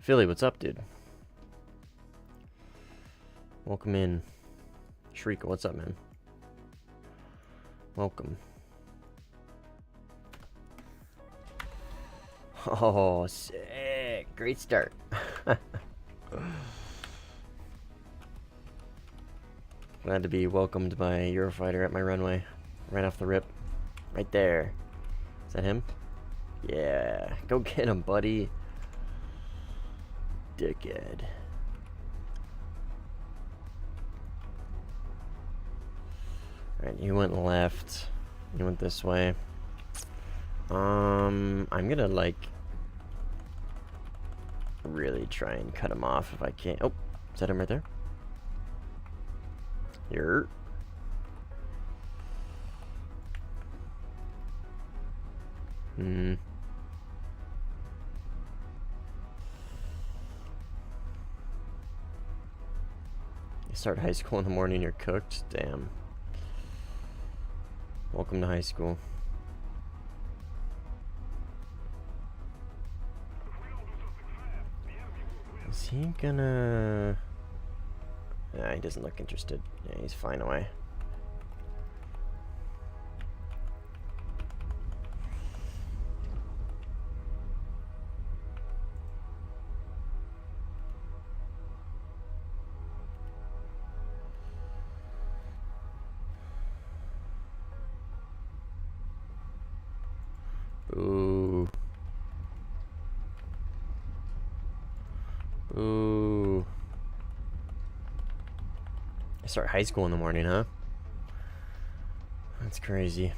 Philly, what's up, dude? Welcome in. Shrika, what's up, man? Welcome. Oh, sick. Great start. Glad to be welcomed by a Eurofighter at my runway. Right off the rip. Right there. Is that him? Yeah. Go get him, buddy. Dickhead. Alright, you went left. You went this way. I'm gonna, like, really try and cut him off if I can. Oh, is that him right there? Here. You start high school in the morning, you're cooked? Damn. Welcome to high school. Is he gonna... Nah, he doesn't look interested. Yeah, he's flying away. Boo. Boo. I start high school in the morning, huh? That's crazy.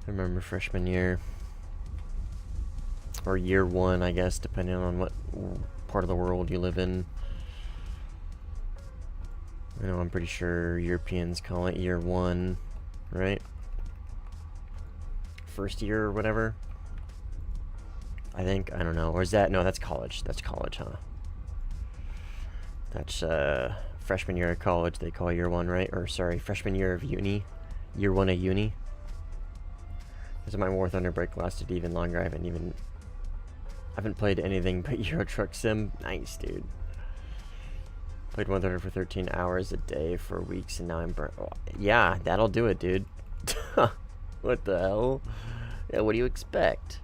I remember freshman year. Or year one, I guess, depending on what part of the world you live in. I know, I'm pretty sure Europeans call it year one, right? First year or whatever. I think, I don't know. Or is that, no, that's college. That's college, huh? That's freshman year of college, they call year one, right? Or sorry, freshman year of uni. Year one of uni. Because my Warthunder break lasted even longer. I haven't played anything but Euro Truck Sim. Nice, dude. Played Warthunder for 13 hours a day for weeks, and now I'm burnt. Oh, yeah, that'll do it, dude. What the hell? Yeah, what do you expect?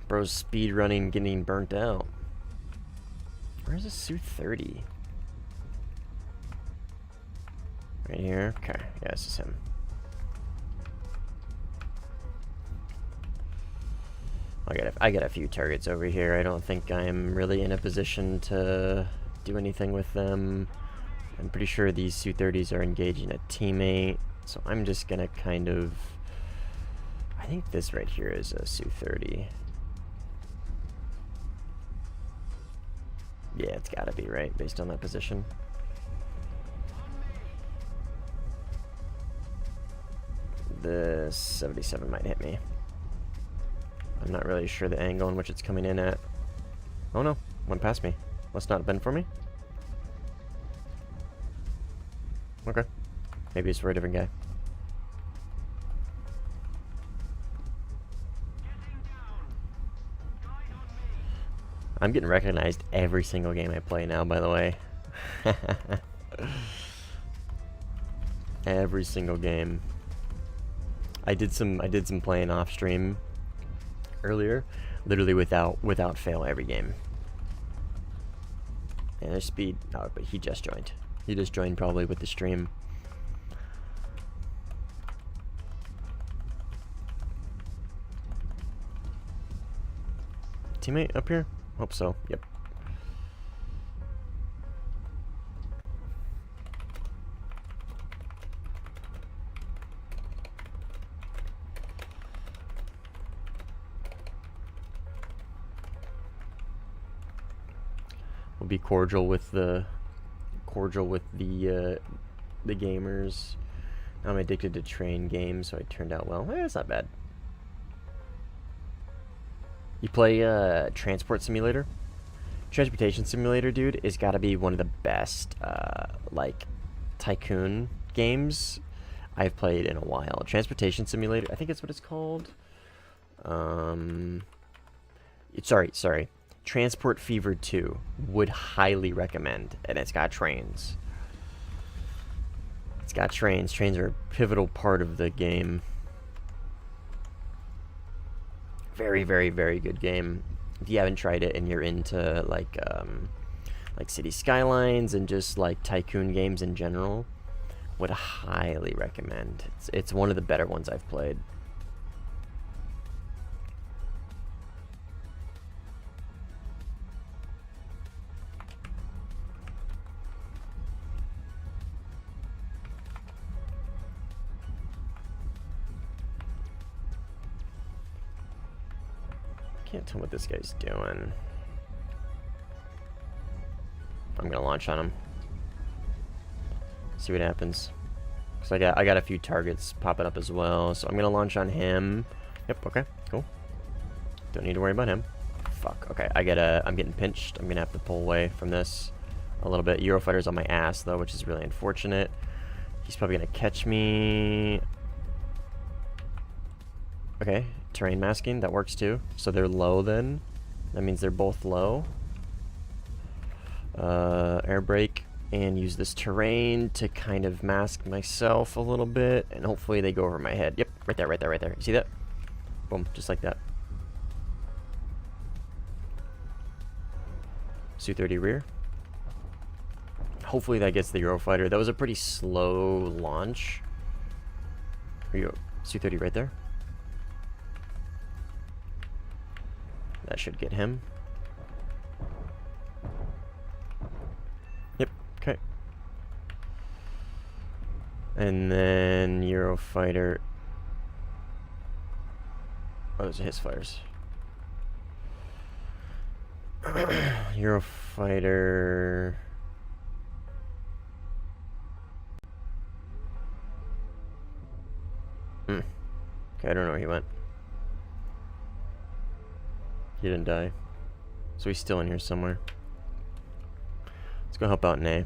Bro's speed running, getting burnt out. Where's the Su-30? Right here? Okay, yeah, this is him. I got a few targets over here. I don't think I'm really in a position to do anything with them. I'm pretty sure these Su-30s are engaging a teammate, so I'm just gonna kind of... I think this right here is a Su-30. Yeah, it's gotta be, right, based on that position. The 77 might hit me. I'm not really sure the angle in which it's coming in at. Oh no, went past me. Must not have been for me. Okay. Maybe it's for a different guy. I'm getting recognized every single game I play now, by the way. Every single game. I did some playing off stream earlier, literally without fail every game. And their speed. Oh, but he just joined. He just joined probably with the stream. Teammate up here? Hope so. Yep. We'll be cordial with the gamers. I'm addicted to train games, so it turned out well. It's not bad. You play Transport Simulator? Transportation Simulator, dude, is gotta be one of the best, like, tycoon games I've played in a while. Transportation Simulator, I think it's what it's called. Sorry. Transport Fever 2. Would highly recommend. And it's got trains. It's got trains. Trains are a pivotal part of the game. Very, very, very good game. If you haven't tried it and you're into like City Skylines and just like tycoon games in general, would highly recommend. It's one of the better ones I've played. Can't tell what this guy's doing. I'm gonna launch on him. See what happens. So I got a few targets popping up as well. So I'm gonna launch on him. Yep. Okay. Cool. Don't need to worry about him. Fuck. Okay. I'm getting pinched. I'm gonna have to pull away from this a little bit. Eurofighter's on my ass though, which is really unfortunate. He's probably gonna catch me. Okay. Terrain masking. That works too. So they're low then. That means they're both low. Air brake. And use this terrain to kind of mask myself a little bit, and hopefully they go over my head. Yep, right there, right there, right there. You see that? Boom, just like that. Su-30 rear. Hopefully that gets the Eurofighter. That was a pretty slow launch. Here you go. Su-30 right there. That should get him. Yep, okay. And then Eurofighter. Oh, those are his fires. Eurofighter. Okay, I don't know where he went. He didn't die. So he's still in here somewhere. Let's go help out Nay.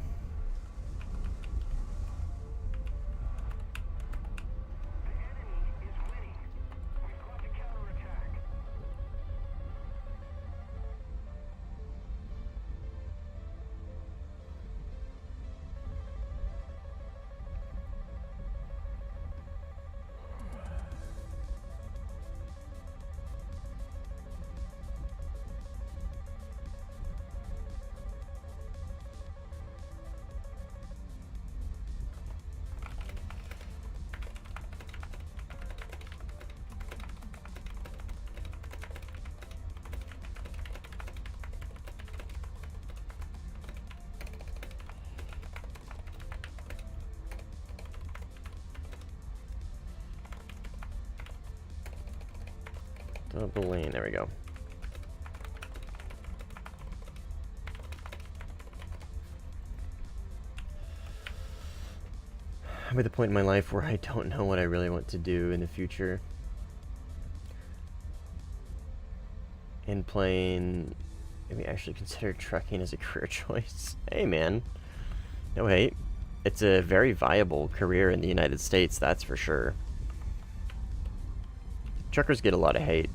Double lane, there we go. I'm at the point in my life where I don't know what I really want to do in the future. And playing, maybe actually consider trucking as a career choice. Hey man, no hate. It's a very viable career in the United States, that's for sure. Truckers get a lot of hate.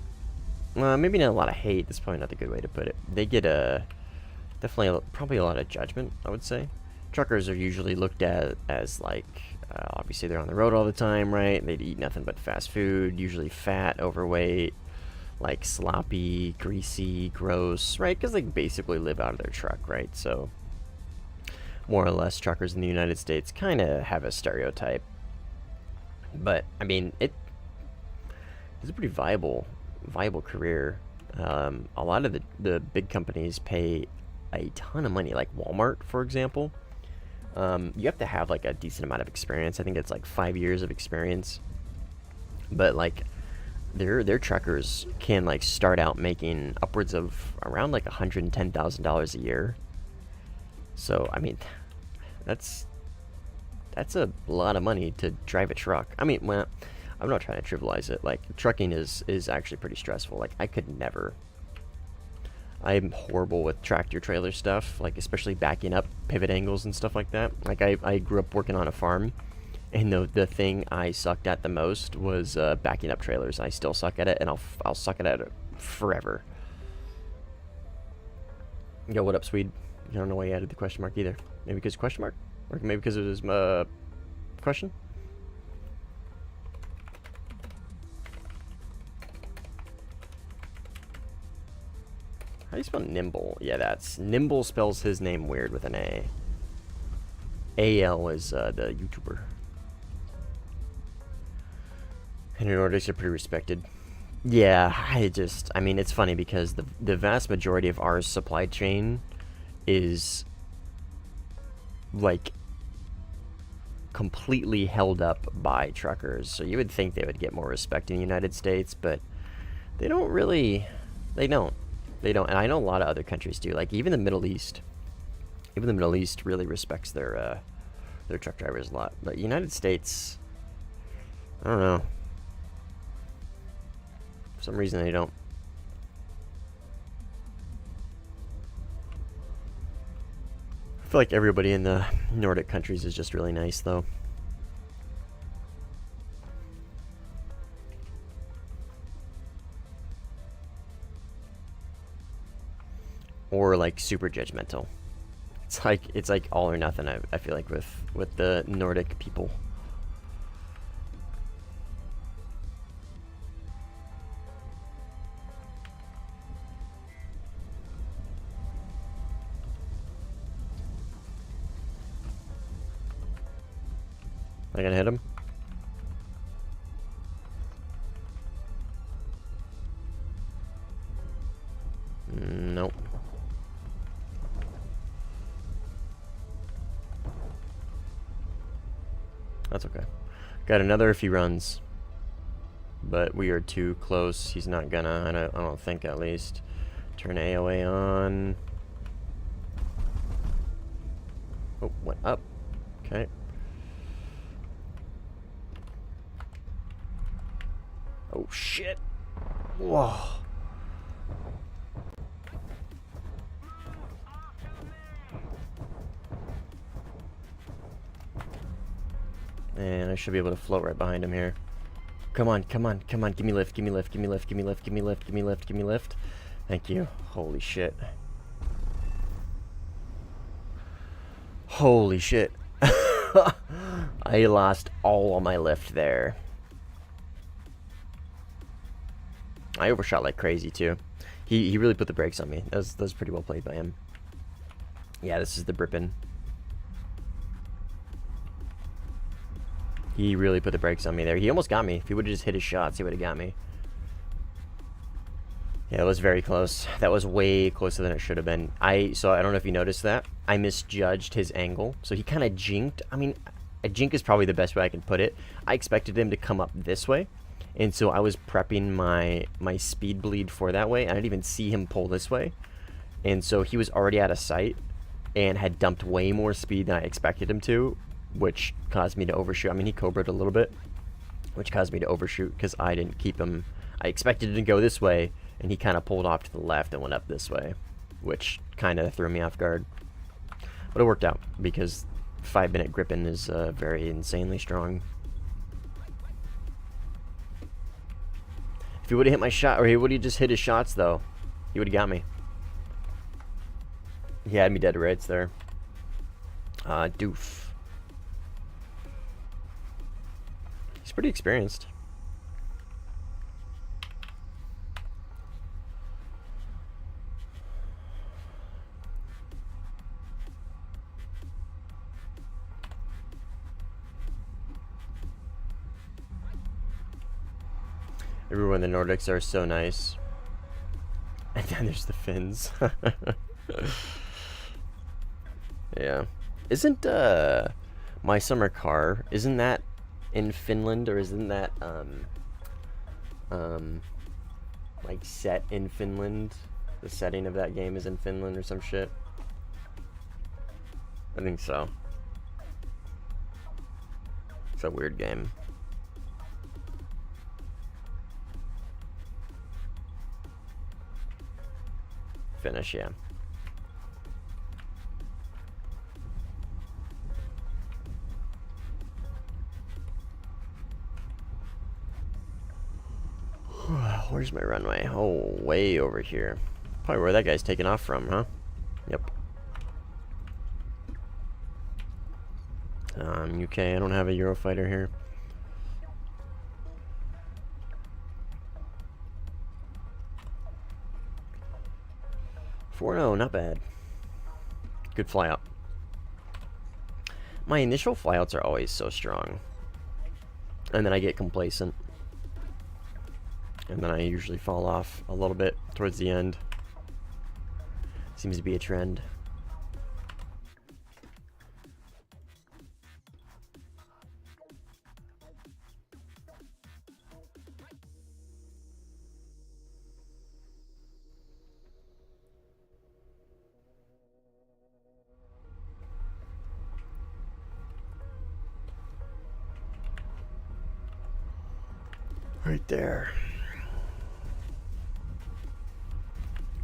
Maybe not a lot of hate, that's probably not the good way to put it. They get probably a lot of judgment, I would say. Truckers are usually looked at as like, obviously they're on the road all the time, right? They eat nothing but fast food, usually fat, overweight, like sloppy, greasy, gross, right? Because they basically live out of their truck, right? So, more or less, truckers in the United States kind of have a stereotype. But, I mean, it's a pretty viable career. A lot of the big companies pay a ton of money, like Walmart, for example. You have to have like a decent amount of experience. I think it's like 5 years of experience. But like their truckers can like start out making upwards of around like $110,000 a year. So I mean, that's a lot of money to drive a truck. I mean, well, I'm not trying to trivialize it. Like trucking is actually pretty stressful. Like I could never I'm horrible with tractor trailer stuff, like especially backing up pivot angles and stuff like that. Like I grew up working on a farm, and the thing I sucked at the most was backing up trailers. I still suck at it, and I'll suck at it forever. Yo, what up, Swede? I don't know why you added the question mark either. Maybe because question mark, or maybe because it was question. How do you spell nimble? Yeah, that's nimble spells his name weird with an A. AL is the YouTuber. And Nordics are pretty respected. Yeah, I mean, it's funny because the vast majority of our supply chain is like completely held up by truckers. So you would think they would get more respect in the United States, but they don't really. They don't. And I know a lot of other countries do. Like even the Middle East. Even the Middle East really respects their truck drivers a lot. But United States, I don't know. For some reason they don't. I feel like everybody in the Nordic countries is just really nice, though. Or like super judgmental. It's like all or nothing. I feel like with the Nordic people. Am I gonna hit him? Nope. That's okay. Got another if he runs. But we are too close. He's not gonna, I don't think at least. Turn AOA on. Oh, went up. Okay. Oh shit. Whoa. And I should be able to float right behind him here. Come on, come on, come on. Give me lift, give me lift, give me lift, give me lift, give me lift, give me lift, give me lift. Thank you. Holy shit. Holy shit. I lost all of my lift there. I overshot like crazy too. He really put the brakes on me. That was pretty well played by him. Yeah, this is the Brippin. He really put the brakes on me there. He almost got me. If he would have just hit his shots, he would have got me. Yeah, it was very close. That was way closer than it should have been. So I don't know if you noticed that. I misjudged his angle. So he kind of jinked. I mean, a jink is probably the best way I can put it. I expected him to come up this way. And so I was prepping my speed bleed for that way. I didn't even see him pull this way. And so he was already out of sight and had dumped way more speed than I expected him to, which caused me to overshoot. I mean, he cobra'd a little bit, which caused me to overshoot because I didn't keep him. I expected him to go this way, and he kind of pulled off to the left and went up this way, which kind of threw me off guard. But it worked out because 5-minute gripping is very insanely strong. If he would have hit my shot, or he would have just hit his shots, though, he would have got me. He had me dead to rights there. Doof. He's pretty experienced. Everyone in the Nordics are so nice. And then there's the Finns. Yeah. Isn't My Summer Car, isn't that in Finland, or isn't that like set in Finland? The setting of that game is in Finland or some shit? I think so. It's a weird game. finish, yeah. Where's my runway? Oh, way over here. Probably where that guy's taking off from, huh? Yep. UK, I don't have a Eurofighter here. $4-0, not bad. Good flyout. My initial flyouts are always so strong. And then I get complacent. And then I usually fall off a little bit towards the end. Seems to be a trend. Right there.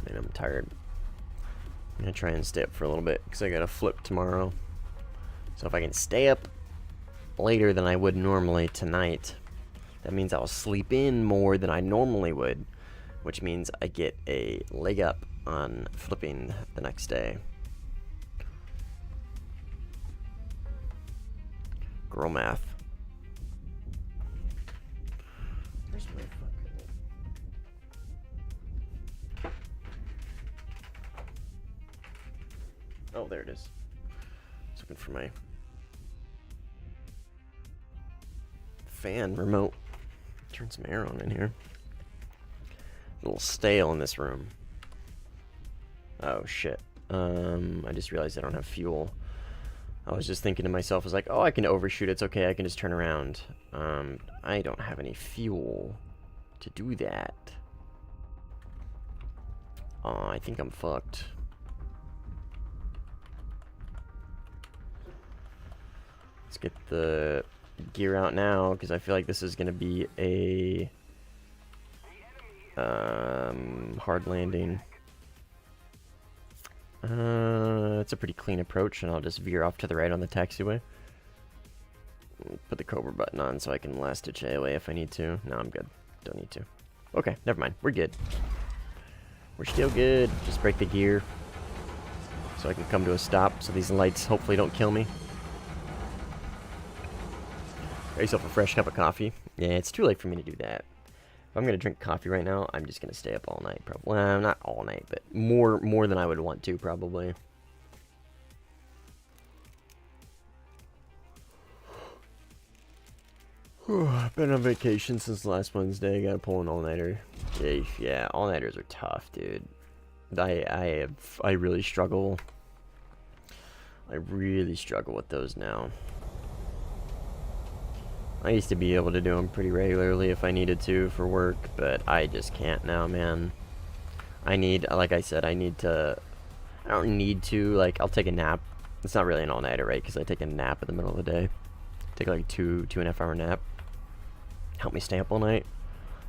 Man, I'm tired. I'm gonna try and stay up for a little bit because I gotta flip tomorrow. So if I can stay up later than I would normally tonight, that means I'll sleep in more than I normally would, which means I get a leg up on flipping the next day. Girl math. Where's my fucking... Oh, there it is. I was looking for my fan remote. Turn some air on in here. A little stale in this room. Oh shit. I just realized I don't have fuel. I was just thinking to myself, I was like, oh, I can overshoot, it's okay, I can just turn around. I don't have any fuel to do that. Oh, I think I'm fucked. Let's get the gear out now, because I feel like this is going to be a hard landing. It's a pretty clean approach, and I'll just veer off to the right on the taxiway. Put the Cobra button on so I can last stitch AOA if I need to. No, I'm good. Don't need to. Okay, never mind. We're good. We're still good. Just break the gear so I can come to a stop so these lights hopefully don't kill me. Get yourself a fresh cup of coffee. Yeah, it's too late for me to do that. If I'm gonna drink coffee right now, I'm just gonna stay up all night. Probably, well, not all night, but more than I would want to, probably. I've been on vacation since last Wednesday. Gotta pull an all-nighter. Yeah, all-nighters are tough, dude. I really struggle. I really struggle with those now. I used to be able to do them pretty regularly if I needed to for work, but I just can't now, man. I need, like I said, I don't need to, like, I'll take a nap. It's not really an all-nighter, right? Because I take a nap in the middle of the day. Take like a 2.5 hour nap. Help me stay up all night.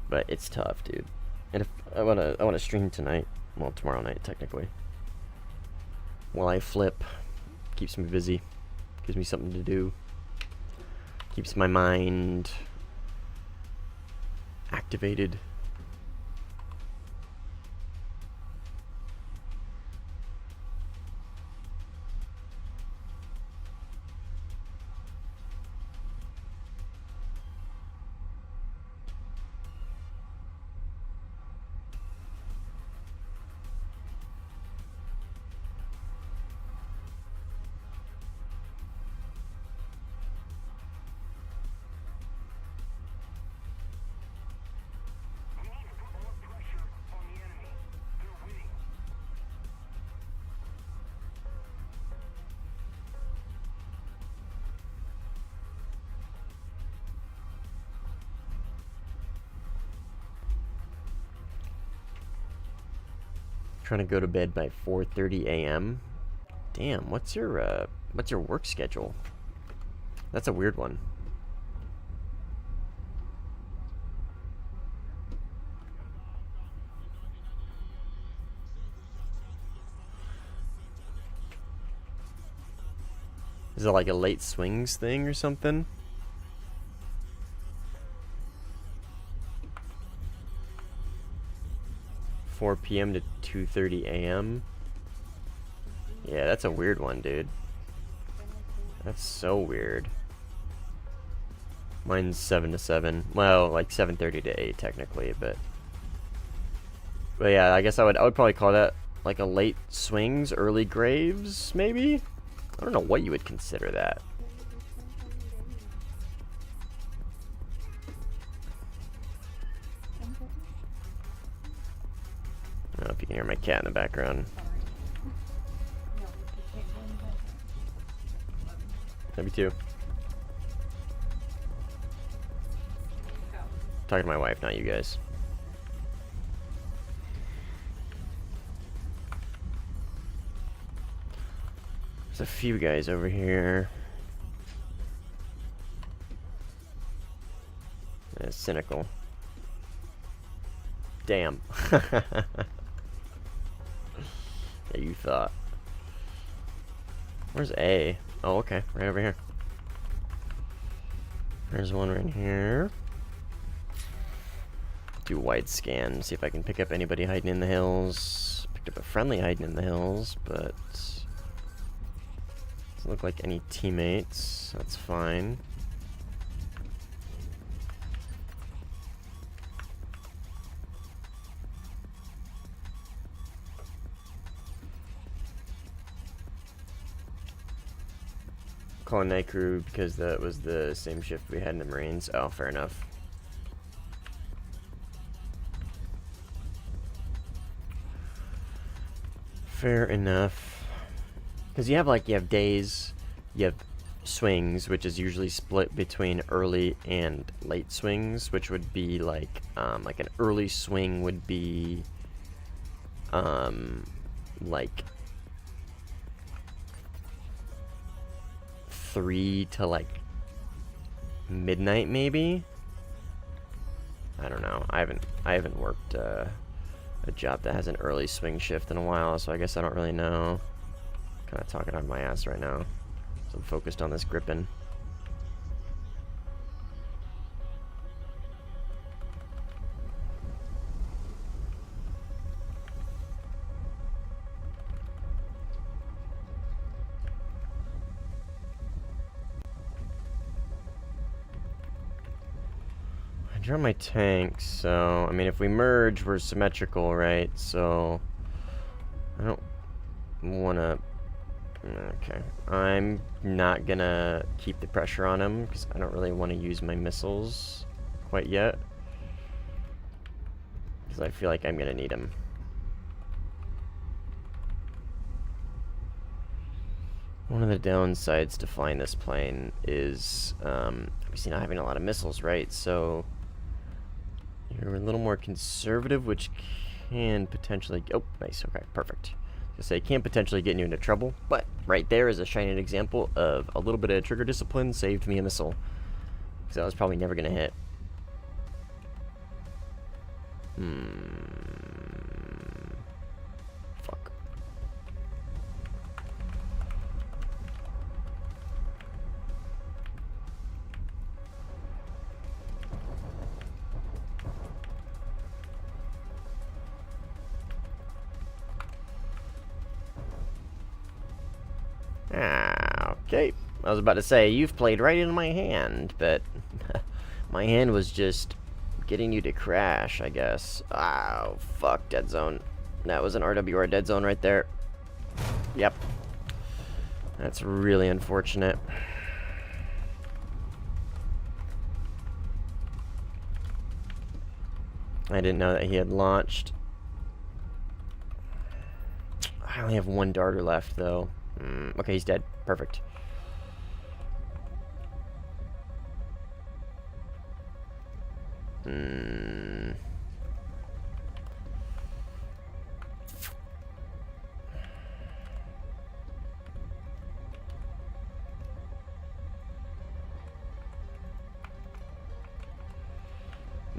But it's tough, dude. And if I wanna stream tonight, well, tomorrow night technically. While I flip, keeps me busy, gives me something to do. Keeps my mind activated. Trying to go to bed by 4:30 a.m. Damn, what's your work schedule? That's a weird one. Is it like a late swings thing or something? $4 p.m. to 2:30 a.m. Yeah, that's a weird one, dude. That's so weird. Mine's 7 to 7. Well, like 7:30 to 8 technically, but yeah, I guess I would probably call that like a late swings, early graves, maybe? I don't know what you would consider that. I don't know if you can hear my cat in the background. Me too. Talking to my wife, not you guys. There's a few guys over here. That's cynical. Damn. Yeah, you thought. Where's A? Oh, okay. Right over here. There's one right here. Do a wide scan, see if I can pick up anybody hiding in the hills. Picked up a friendly hiding in the hills, but doesn't look like any teammates. That's fine. Calling night crew because that was the same shift we had in the Marines. Oh, fair enough. Fair enough. Because you have days, you have swings, which is usually split between early and late swings, which would be like an early swing would be like 3 to like midnight maybe. I don't know. I haven't worked a job that has an early swing shift in a while, so I guess I don't really know. Kind of talking out of my ass right now, so I'm focused on this gripping. Draw my tanks, so I mean if we merge we're symmetrical, right? So I don't wanna. Okay, I'm not gonna keep the pressure on him because I don't really want to use my missiles quite yet, because I feel like I'm gonna need them. One of the downsides to flying this plane is obviously not having a lot of missiles, right? So you're a little more conservative, which can potentially... Oh, nice. Okay, perfect. I say can potentially get you into trouble, but right there is a shining example of a little bit of trigger discipline saved me a missile, because I was probably never going to hit. Fuck. Okay, I was about to say, you've played right into my hand, but my hand was just getting you to crash, I guess. Oh, fuck, dead zone. That was an RWR dead zone right there. Yep. That's really unfortunate. I didn't know that he had launched. I only have one darter left, though. Okay, he's dead. Perfect. I'm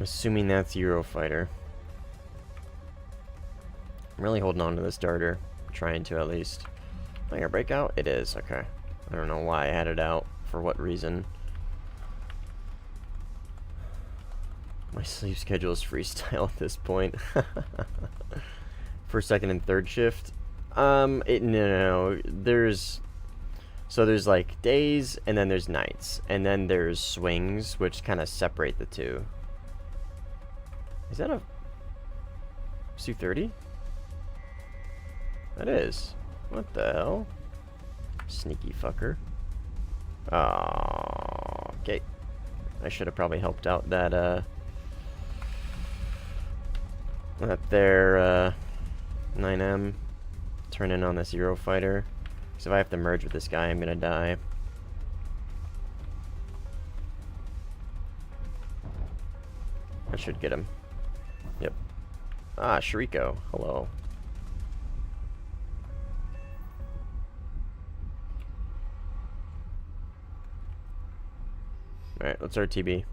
assuming that's Eurofighter. I'm really holding on to this darter. Trying to, at least. Am I gonna break out? It is. Okay. I don't know why I had it out, for what reason. My sleep schedule is freestyle at this point. For second and third shift? No. There's like days, and then there's nights, and then there's swings, which kind of separate the two. Is that a Su-30? That is. What the hell? Sneaky fucker. Oh, okay. I should have probably helped out that, their 9M. Turn in on this Eurofighter. Because if I have to merge with this guy, I'm gonna die. I should get him. Yep. Ah, Shariko. Hello. Alright, let's RTB.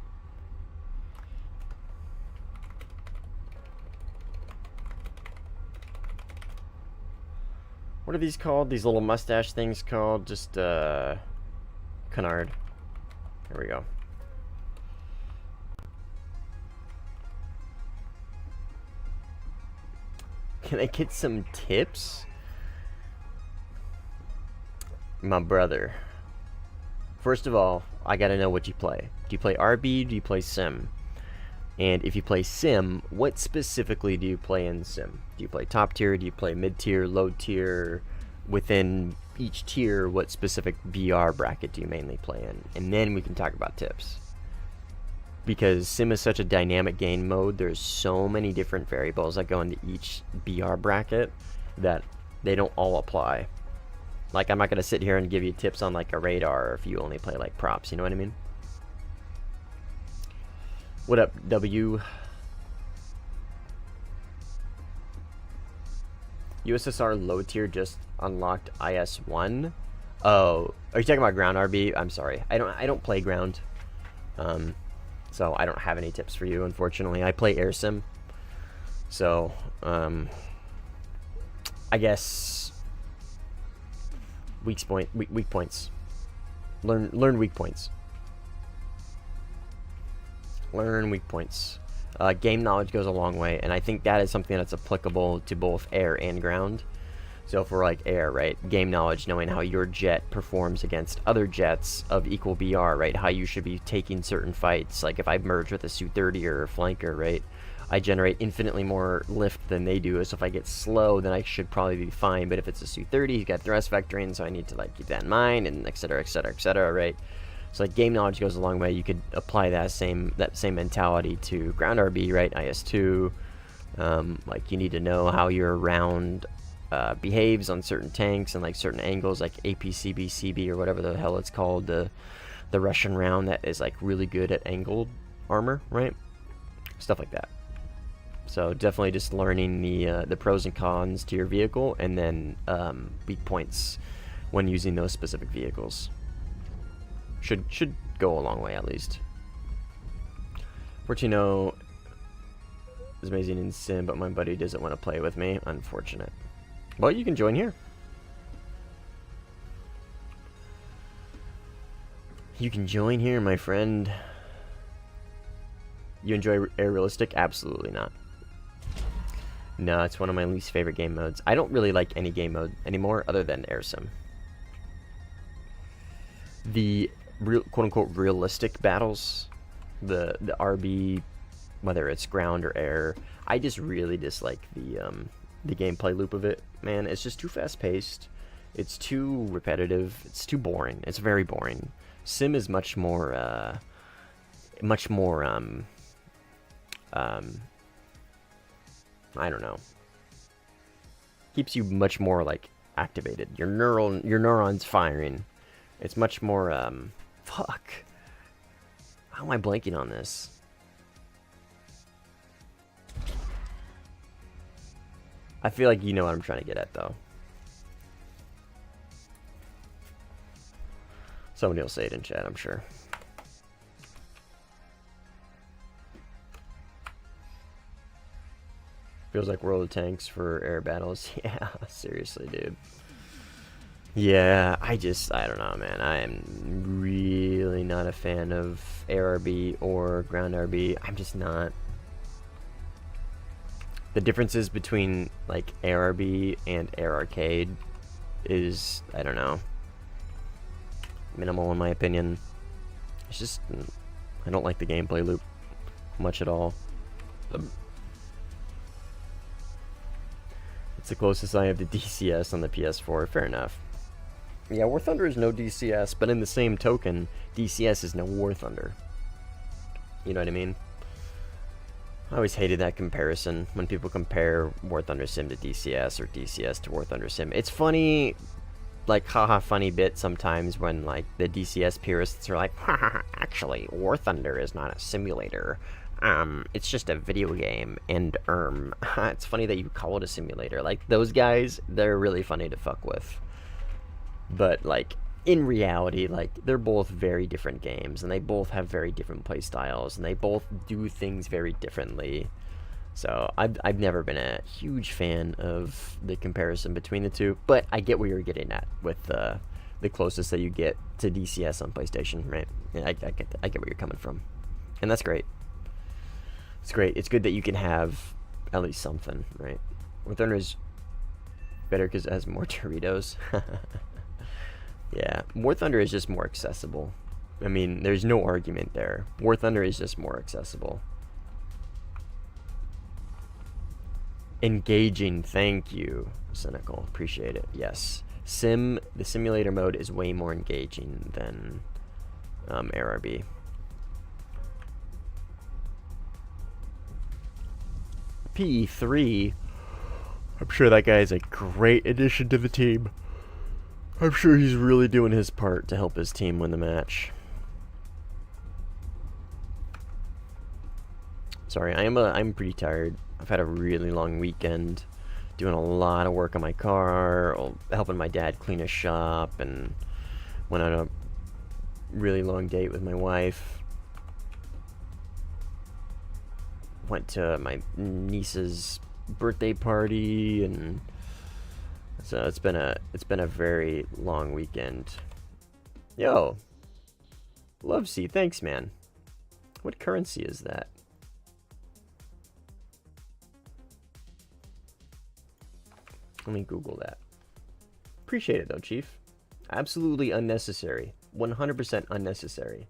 What are these called? These little mustache things called? Just, canard. There we go. Can I get some tips? My brother. First of all, I gotta know what you play. Do you play RB? Do you play Sim? And if you play Sim, what specifically do you play in Sim? Do you play top tier? Do you play mid tier? Low tier? Within each tier, what specific BR bracket do you mainly play in? And then we can talk about tips. Because Sim is such a dynamic game mode, there's so many different variables that go into each BR bracket that they don't all apply. Like, I'm not going to sit here and give you tips on, like, a radar if you only play, like, props, you know what I mean? What up, W? USSR low tier just unlocked IS-1? Oh, are you talking about ground RB? I'm sorry. I don't play ground. So I don't have any tips for you, unfortunately. I play air sim. So, I guess weak points. Learn weak points. Learn weak points. Game knowledge goes a long way, and I think that is something that's applicable to both air and ground. So for like air, right? Game knowledge, knowing how your jet performs against other jets of equal BR, right? How you should be taking certain fights. Like if I merge with a Su-30 or a flanker, right? I generate infinitely more lift than they do. So if I get slow, then I should probably be fine. But if it's a Su-30, you got thrust vectoring, so I need to like keep that in mind, and et cetera, et cetera, et cetera, right? So like game knowledge goes a long way. You could apply that same mentality to ground RB, right? IS-2. Like you need to know how your round behaves on certain tanks and like certain angles, like APCB, CB, or whatever the hell it's called, the Russian round that is like really good at angled armor, right? Stuff like that. So definitely just learning the pros and cons to your vehicle, and then weak points when using those specific vehicles. Should go a long way at least. Fortino is amazing in Sim, but my buddy doesn't want to play with me. Unfortunate. Well, you can join here. You can join here, my friend. You enjoy Air Realistic? Absolutely not. No, it's one of my least favorite game modes. I don't really like any game mode anymore other than Air Sim. The real, quote-unquote realistic battles, the RB, whether it's ground or air, I just really dislike the gameplay loop of it, man. It's just too fast-paced. It's too repetitive. It's too boring. It's very boring. Sim is much more, I don't know. Keeps you much more, like, activated. Your neurons firing. It's much more, fuck. How am I blanking on this? I feel like you know what I'm trying to get at, though. Somebody will say it in chat, I'm sure. Feels like World of Tanks for air battles. Yeah, seriously, dude. Yeah, I don't know, man. I am really not a fan of ARB or ground RB. I'm just not. The differences between like ARB and Air Arcade is, I don't know, minimal in my opinion. It's just, I don't like the gameplay loop much at all. It's the closest I have to DCS on the PS4. Fair enough. Yeah, Warthunder is no DCS, but in the same token, DCS is no Warthunder. You know what I mean? I always hated that comparison when people compare Warthunder Sim to DCS or DCS to Warthunder Sim. It's funny, like haha funny bit sometimes when like the DCS purists are like, haha, actually Warthunder is not a simulator. It's just a video game, and it's funny that you call it a simulator. Like those guys, they're really funny to fuck with. But like in reality, like they're both very different games, and they both have very different play styles, and they both do things very differently. So I've never been a huge fan of the comparison between the two, but I get where you're getting at with the closest that you get to DCS on PlayStation, right? Yeah, I get where you're coming from, and that's great. It's great. It's good that you can have at least something, right? Warthunder is better because it has more Doritos. Yeah, Warthunder is just more accessible. I mean, there's no argument there. Warthunder is just more accessible. Engaging, thank you, Cynical. Appreciate it. Yes, the simulator mode is way more engaging than ARB. PE3, I'm sure that guy is a great addition to the team. I'm sure he's really doing his part to help his team win the match. Sorry, I'm pretty tired. I've had a really long weekend, doing a lot of work on my car, helping my dad clean his shop, and went on a really long date with my wife. Went to my niece's birthday party, and so it's been a very long weekend. Yo, Lovesy, thanks, man. What currency is that? Let me Google that. Appreciate it though, Chief. Absolutely unnecessary. 100% unnecessary.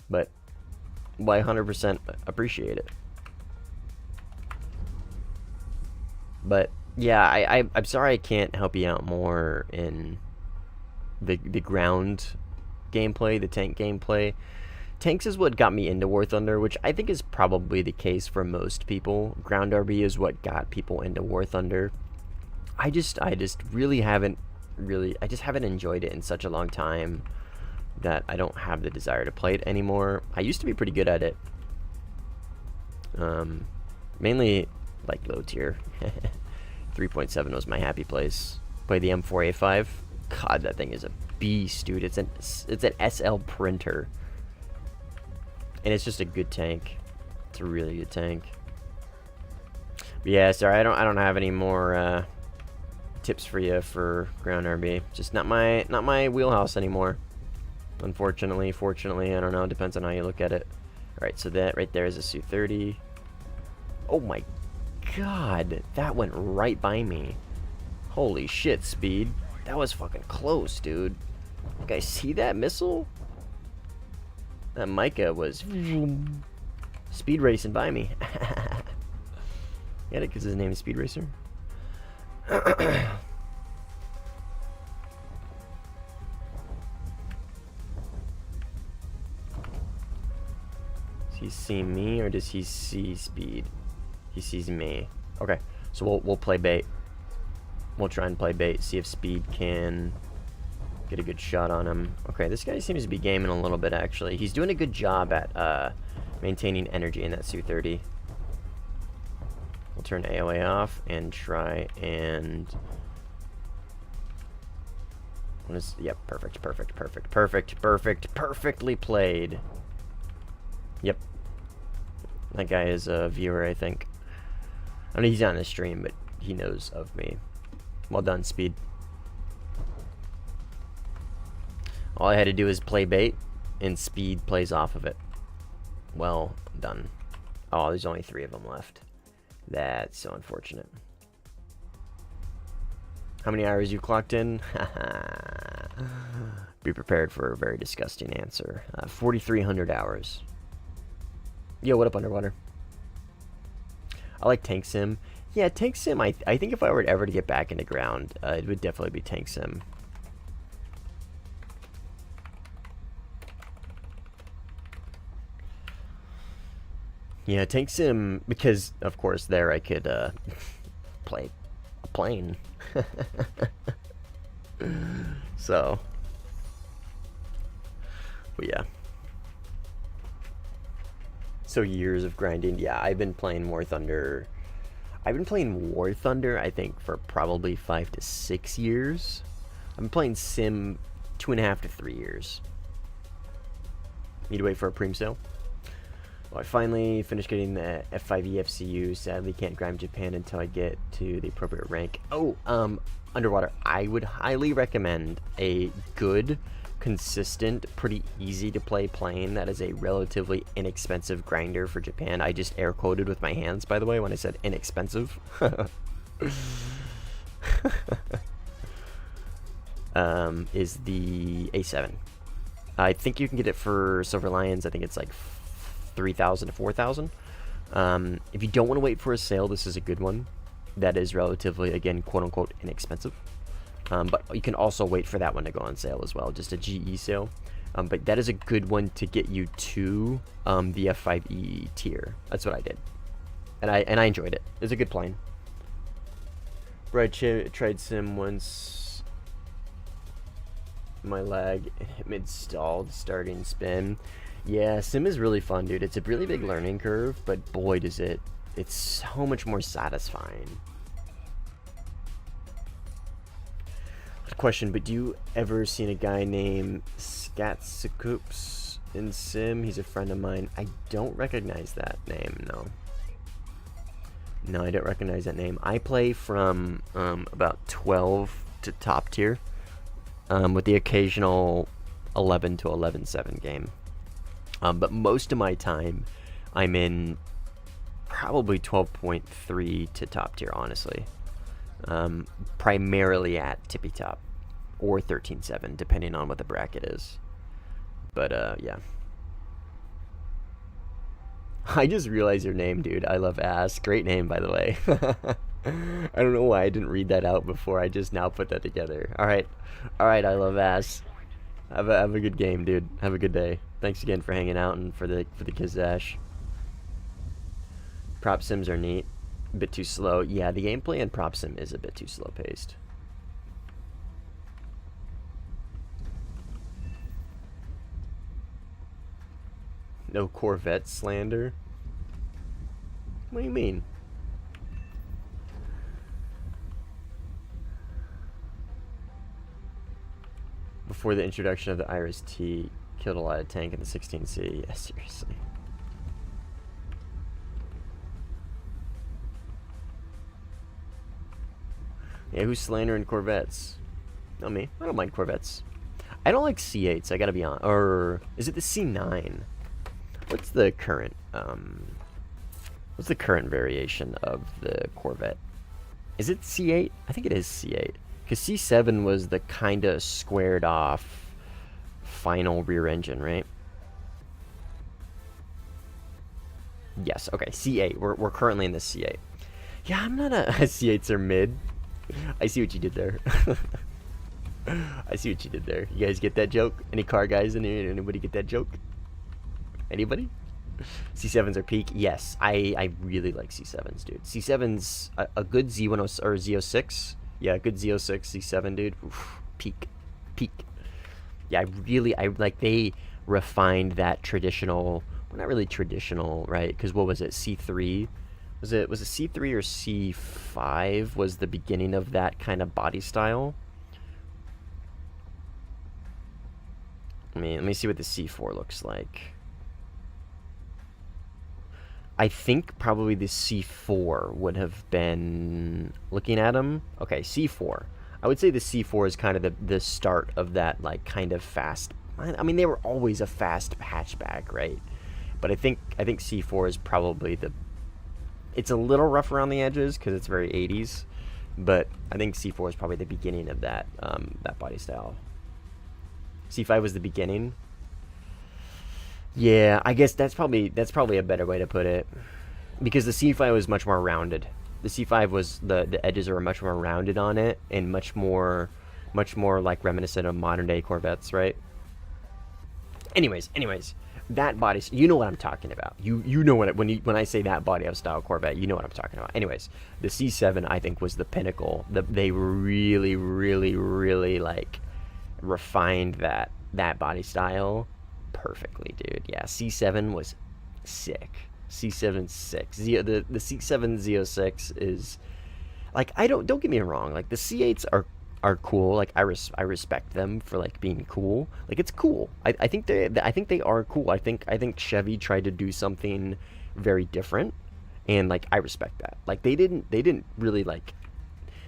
But I 100% appreciate it. But yeah, I'm sorry I can't help you out more in the ground gameplay, the tank gameplay. Tanks is what got me into Warthunder, which I think is probably the case for most people. Ground RB is what got people into Warthunder. I just really haven't enjoyed it in such a long time that I don't have the desire to play it anymore. I used to be pretty good at it. Mainly like low tier. 3.7 was my happy place. Play the M4A5. God, that thing is a beast, dude. It's an SL printer. And it's just a good tank. It's a really good tank. But yeah, sorry, I don't have any more tips for you for ground RB. Just not my wheelhouse anymore. Unfortunately, fortunately, I don't know. Depends on how you look at it. All right, so that right there is a Su-30. Oh my God, that went right by me. Holy shit, Speed. That was fucking close, dude. You guys see that missile? That Micah was speed racing by me. Get it? Because his name is Speed Racer. Does he see me or does he see Speed? He sees me. Okay, so we'll play bait. We'll try and play bait. See if Speed can get a good shot on him. Okay, this guy seems to be gaming a little bit, actually. He's doing a good job at maintaining energy in that Su-30. We'll turn AOA off and try and... What is... Yep, perfect, perfect, perfect, perfect, perfect, perfectly played. Yep. That guy is a viewer, I think. I mean, he's on the stream, but he knows of me. Well done, Speed. All I had to do is play bait, and speed plays off of it. Well done. Oh, there's only 3 of them left. That's so unfortunate. How many hours you clocked in? Be prepared for a very disgusting answer. 4,300 hours. Yo, what up, Underwater? I like Tank Sim. Yeah, Tank Sim, I think if I were ever to get back into ground, it would definitely be Tank Sim. Yeah, Tank Sim, because, of course, there I could play a plane. So, but yeah. So years of grinding. Yeah, I've been playing Warthunder. I've been playing Warthunder, I think, for probably 5 to 6 years. I've been playing Sim 2.5 to 3 years. Need to wait for a preem sale. Well, I finally finished getting the F5E FCU. Sadly, can't grind Japan until I get to the appropriate rank. Oh, Underwater. I would highly recommend a good, consistent, pretty easy to play plane that is a relatively inexpensive grinder for Japan. I just air quoted with my hands, by the way, when I said inexpensive. Is the A7. I think you can get it for Silver Lions. I think it's like 3,000 to 4,000. If you don't want to wait for a sale, this is a good one. That is relatively, again, quote-unquote, inexpensive. But you can also wait for that one to go on sale as well, just a GE sale. But that is a good one to get you to the F5E tier. That's what I did. And I enjoyed it. It's a good plane. Bro, I tried Sim once. My lag mid-stalled starting spin. Yeah, Sim is really fun, dude. It's a really big learning curve, but boy, does it's so much more satisfying. Question, but do you ever seen a guy named Skatsukoops in Sim? He's a friend of mine. I don't recognize that name, no. No, I don't recognize that name. I play from about 12 to top tier, with the occasional 11 to 11-7 game. But most of my time, I'm in probably 12.3 to top tier, honestly. Primarily at tippy top or 13-7, depending on what the bracket is. But yeah. I just realized your name, dude. I love ass. Great name, by the way. I don't know why I didn't read that out before. I just now put that together. All right, I love ass. Have a good game, dude. Have a good day. Thanks again for hanging out and for the Kizash. Prop sims are neat. A bit too slow. Yeah, the gameplay in prop sim is a bit too slow paced. No Corvette slander? What do you mean? Before the introduction of the Iris T, killed a lot of tank in the 16C. Yeah, seriously. Yeah, who's slandering Corvettes? Not me. I don't mind Corvettes. I don't like C8s, I gotta be honest. Or is it the C9? What's the current variation of the Corvette? Is it C8? I think it is C8. Because C7 was the kinda squared off final rear engine, right? Yes, okay, C8. We're currently in the C8. Yeah, I'm not a C8s are mid. I see what you did there. I see what you did there. You guys get that joke? Any car guys in here? Anybody get that joke? Anybody? C7s are peak? Yes, I really like C7s, dude. C7s, a good Z10 or Z06. Yeah, a good Z06, C7, dude. Oof, peak. Yeah, I like they refined that traditional, well, not really traditional, right? Because what was it, C3? Was it C3 or C5 was the beginning of that kind of body style? Let me see what the C4 looks like. I think probably the C4 would have been, looking at them, okay, C4. I would say the C4 is kind of the start of that, like, kind of fast. I mean, they were always a fast hatchback, right? But I think C4 is probably it's a little rough around the edges because it's very 80s, but I think C4 is probably the beginning of that that body style. C5 was the beginning. Yeah, I guess that's probably a better way to put it, because the C5 was much more rounded. The C5 was the edges are much more rounded on it and much more like reminiscent of modern day Corvettes, right? Anyways, that body, you know what I'm talking about. You know what when I say that body style Corvette, you know what I'm talking about. Anyways, the C7 I think was the pinnacle. They really like refined that body style perfectly, dude. Yeah, C7 was sick. C7's sick. The C7 Z06 is like, don't get me wrong, like the C8s are cool. Like I respect them for like being cool. Like it's cool. I think they are cool. I think Chevy tried to do something very different, and like I respect that. Like they didn't really like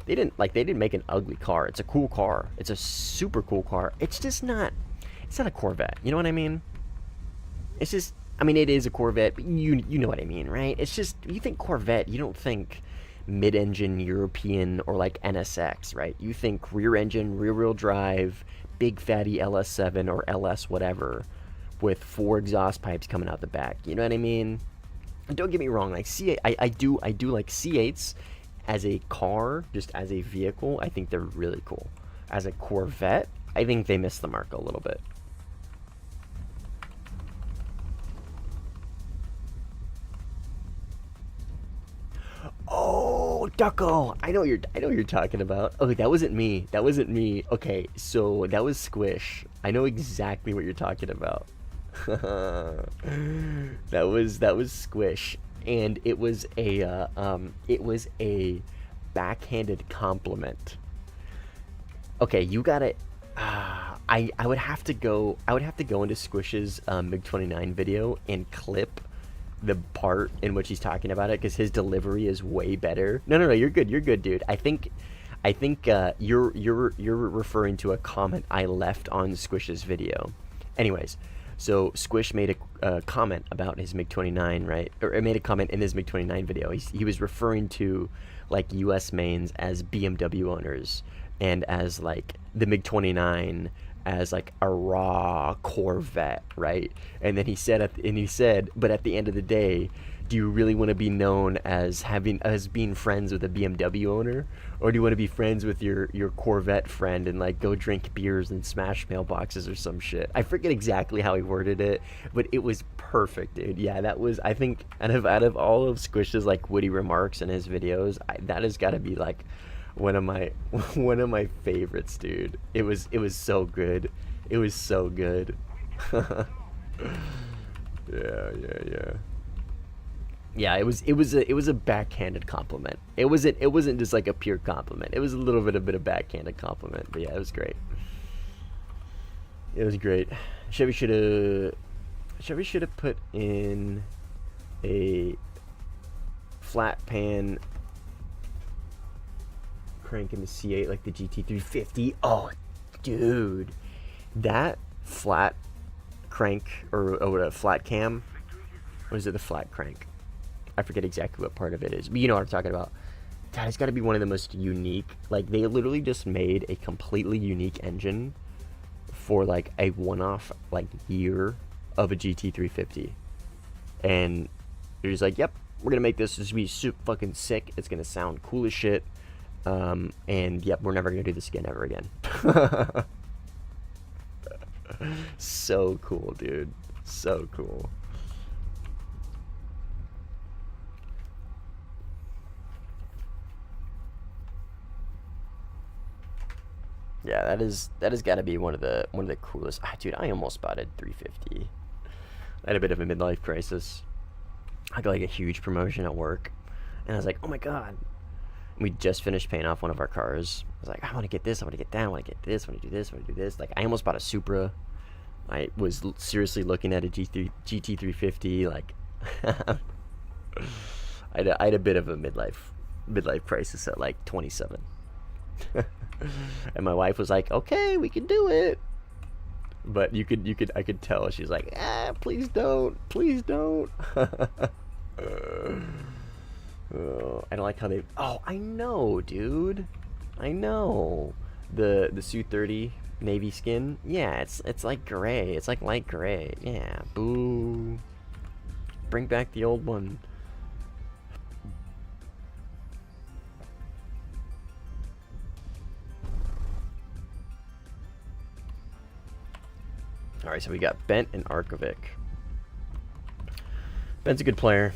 they didn't make an ugly car. It's a cool car. It's a super cool car. It's just not. It's not a Corvette. You know what I mean? It's just. I mean, it is a Corvette, but you know what I mean, right? It's just, you think Corvette, you don't think mid-engine European or like NSX, right? You think rear engine, rear-wheel drive, big fatty LS7 or LS whatever with 4 exhaust pipes coming out the back. You know what I mean? And don't get me wrong, like C8, I do like C8s as a car, just as a vehicle. I think they're really cool. As a Corvette, I think they missed the mark a little bit. Oh, Ducko! I know what you're talking about. Okay, that wasn't me. Okay, so that was Squish. I know exactly what you're talking about. that was Squish, and it was a backhanded compliment. Okay, you got it. I would have to go into Squish's MiG-29 video and clip the part in which he's talking about it, because his delivery is way better. No, you're good, dude. I think you're referring to a comment I left on Squish's video. Anyways, so Squish made a comment about his MiG-29, right? Or made a comment in his MiG-29 video. He was referring to like U.S. mains as BMW owners, and as like the MiG-29 as like a raw Corvette, right? And then he said, but at the end of the day, do you really want to be known as being friends with a BMW owner, or do you want to be friends with your Corvette friend and like go drink beers and smash mailboxes or some shit? I forget exactly how he worded it, but it was perfect, dude. Yeah, that was, I think, out of all of Squish's like witty remarks in his videos, that has got to be like one of my favorites, dude. It was so good. It was so good. Yeah, it was a backhanded compliment. It wasn't just like a pure compliment. It was a little bit of backhanded compliment. But yeah, it was great. It was great. Chevy should have put in a flat pan crank in the C8 like the GT350. Oh, dude, that flat crank or a flat cam, or is it the flat crank? I forget exactly what part of it is, but you know what I'm talking about. God, it's got to be one of the most unique. Like, they literally just made a completely unique engine for like a one-off like year of a GT350, and they're just like, yep, we're gonna make this be super fucking sick. It's gonna sound cool as shit. And yep, we're never gonna do this again ever again. So cool, dude. So cool. Yeah, that has got to be one of the coolest. Dude, I almost spotted 350. I had a bit of a midlife crisis. I got like a huge promotion at work, and I was like, oh my god. We just finished paying off one of our cars. I was like, I want to get this, I want to get that, I want to get this, I want to do this, I want to do this. Like, I almost bought a Supra. I was seriously looking at a GT350. Like, I had a bit of a midlife crisis at like 27. And my wife was like, okay, we can do it. But I could tell she's like, please don't. I don't like how they, oh, I know, dude. I know. The Su-30 navy skin, yeah, it's like gray. It's like light gray. Yeah, boo. Bring back the old one. Alright, so we got Bent and Arkovic. Bent's a good player,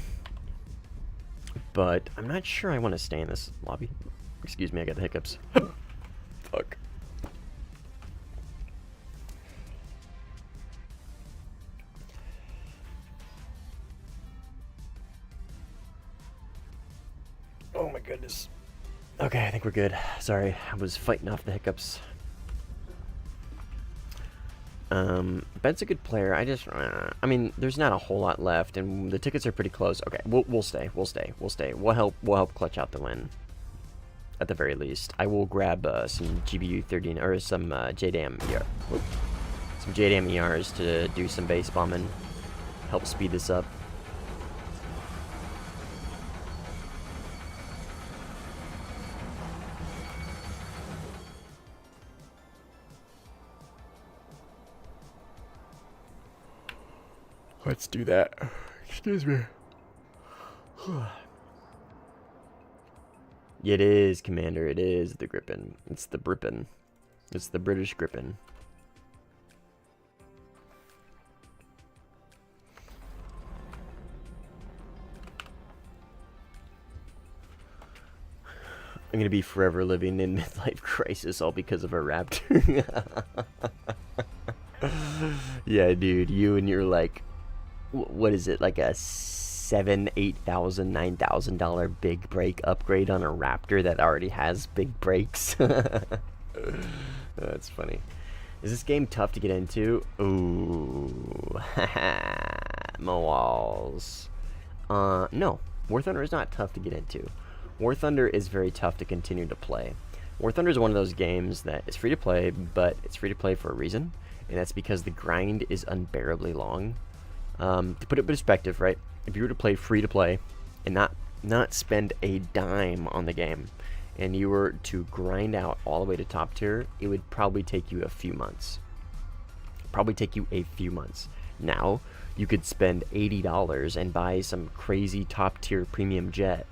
but I'm not sure I want to stay in this lobby. Excuse me, I got the hiccups. Fuck. Oh my goodness. Okay, I think we're good. Sorry, I was fighting off the hiccups. Ben's a good player. I mean, there's not a whole lot left, and the tickets are pretty close. Okay, we'll stay. We'll help clutch out the win. At the very least, I will grab some GBU 13 or some JDAM ER, some JDAM ERs to do some base bombing, help speed this up. Let's do that. Excuse me. It is, Commander. It is the Gripen. It's the Brippen. It's the British Gripen. I'm gonna be forever living in midlife crisis all because of a Raptor. Yeah, dude. You and your, like, what is it, like a $7,000, $8,000, $9,000 big brake upgrade on a Raptor that already has big brakes? That's funny. Is this game tough to get into? Ooh, Moals. No, Warthunder is not tough to get into. Warthunder is very tough to continue to play. Warthunder is one of those games that is free to play, but it's free to play for a reason, and that's because the grind is unbearably long. To put it in perspective, right? If you were to play free to play and not spend a dime on the game, and you were to grind out all the way to top tier, it would probably take you a few months. Now, you could spend $80 and buy some crazy top tier premium jet,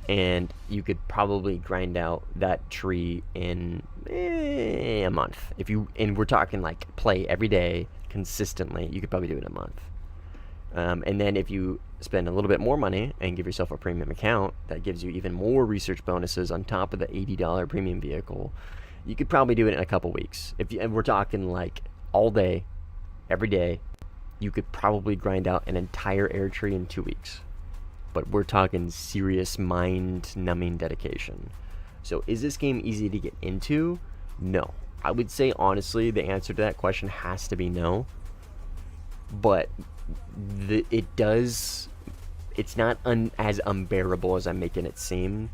and you could probably grind out that tree in a month. And we're talking like play every day consistently, you could probably do it in a month. And then if you spend a little bit more money and give yourself a premium account that gives you even more research bonuses on top of the $80 premium vehicle, you could probably do it in a couple weeks. And we're talking like all day, every day, you could probably grind out an entire air tree in 2 weeks. But we're talking serious mind-numbing dedication. So is this game easy to get into? No. I would say honestly the answer to that question has to be no. But it's not as unbearable as I'm making it seem,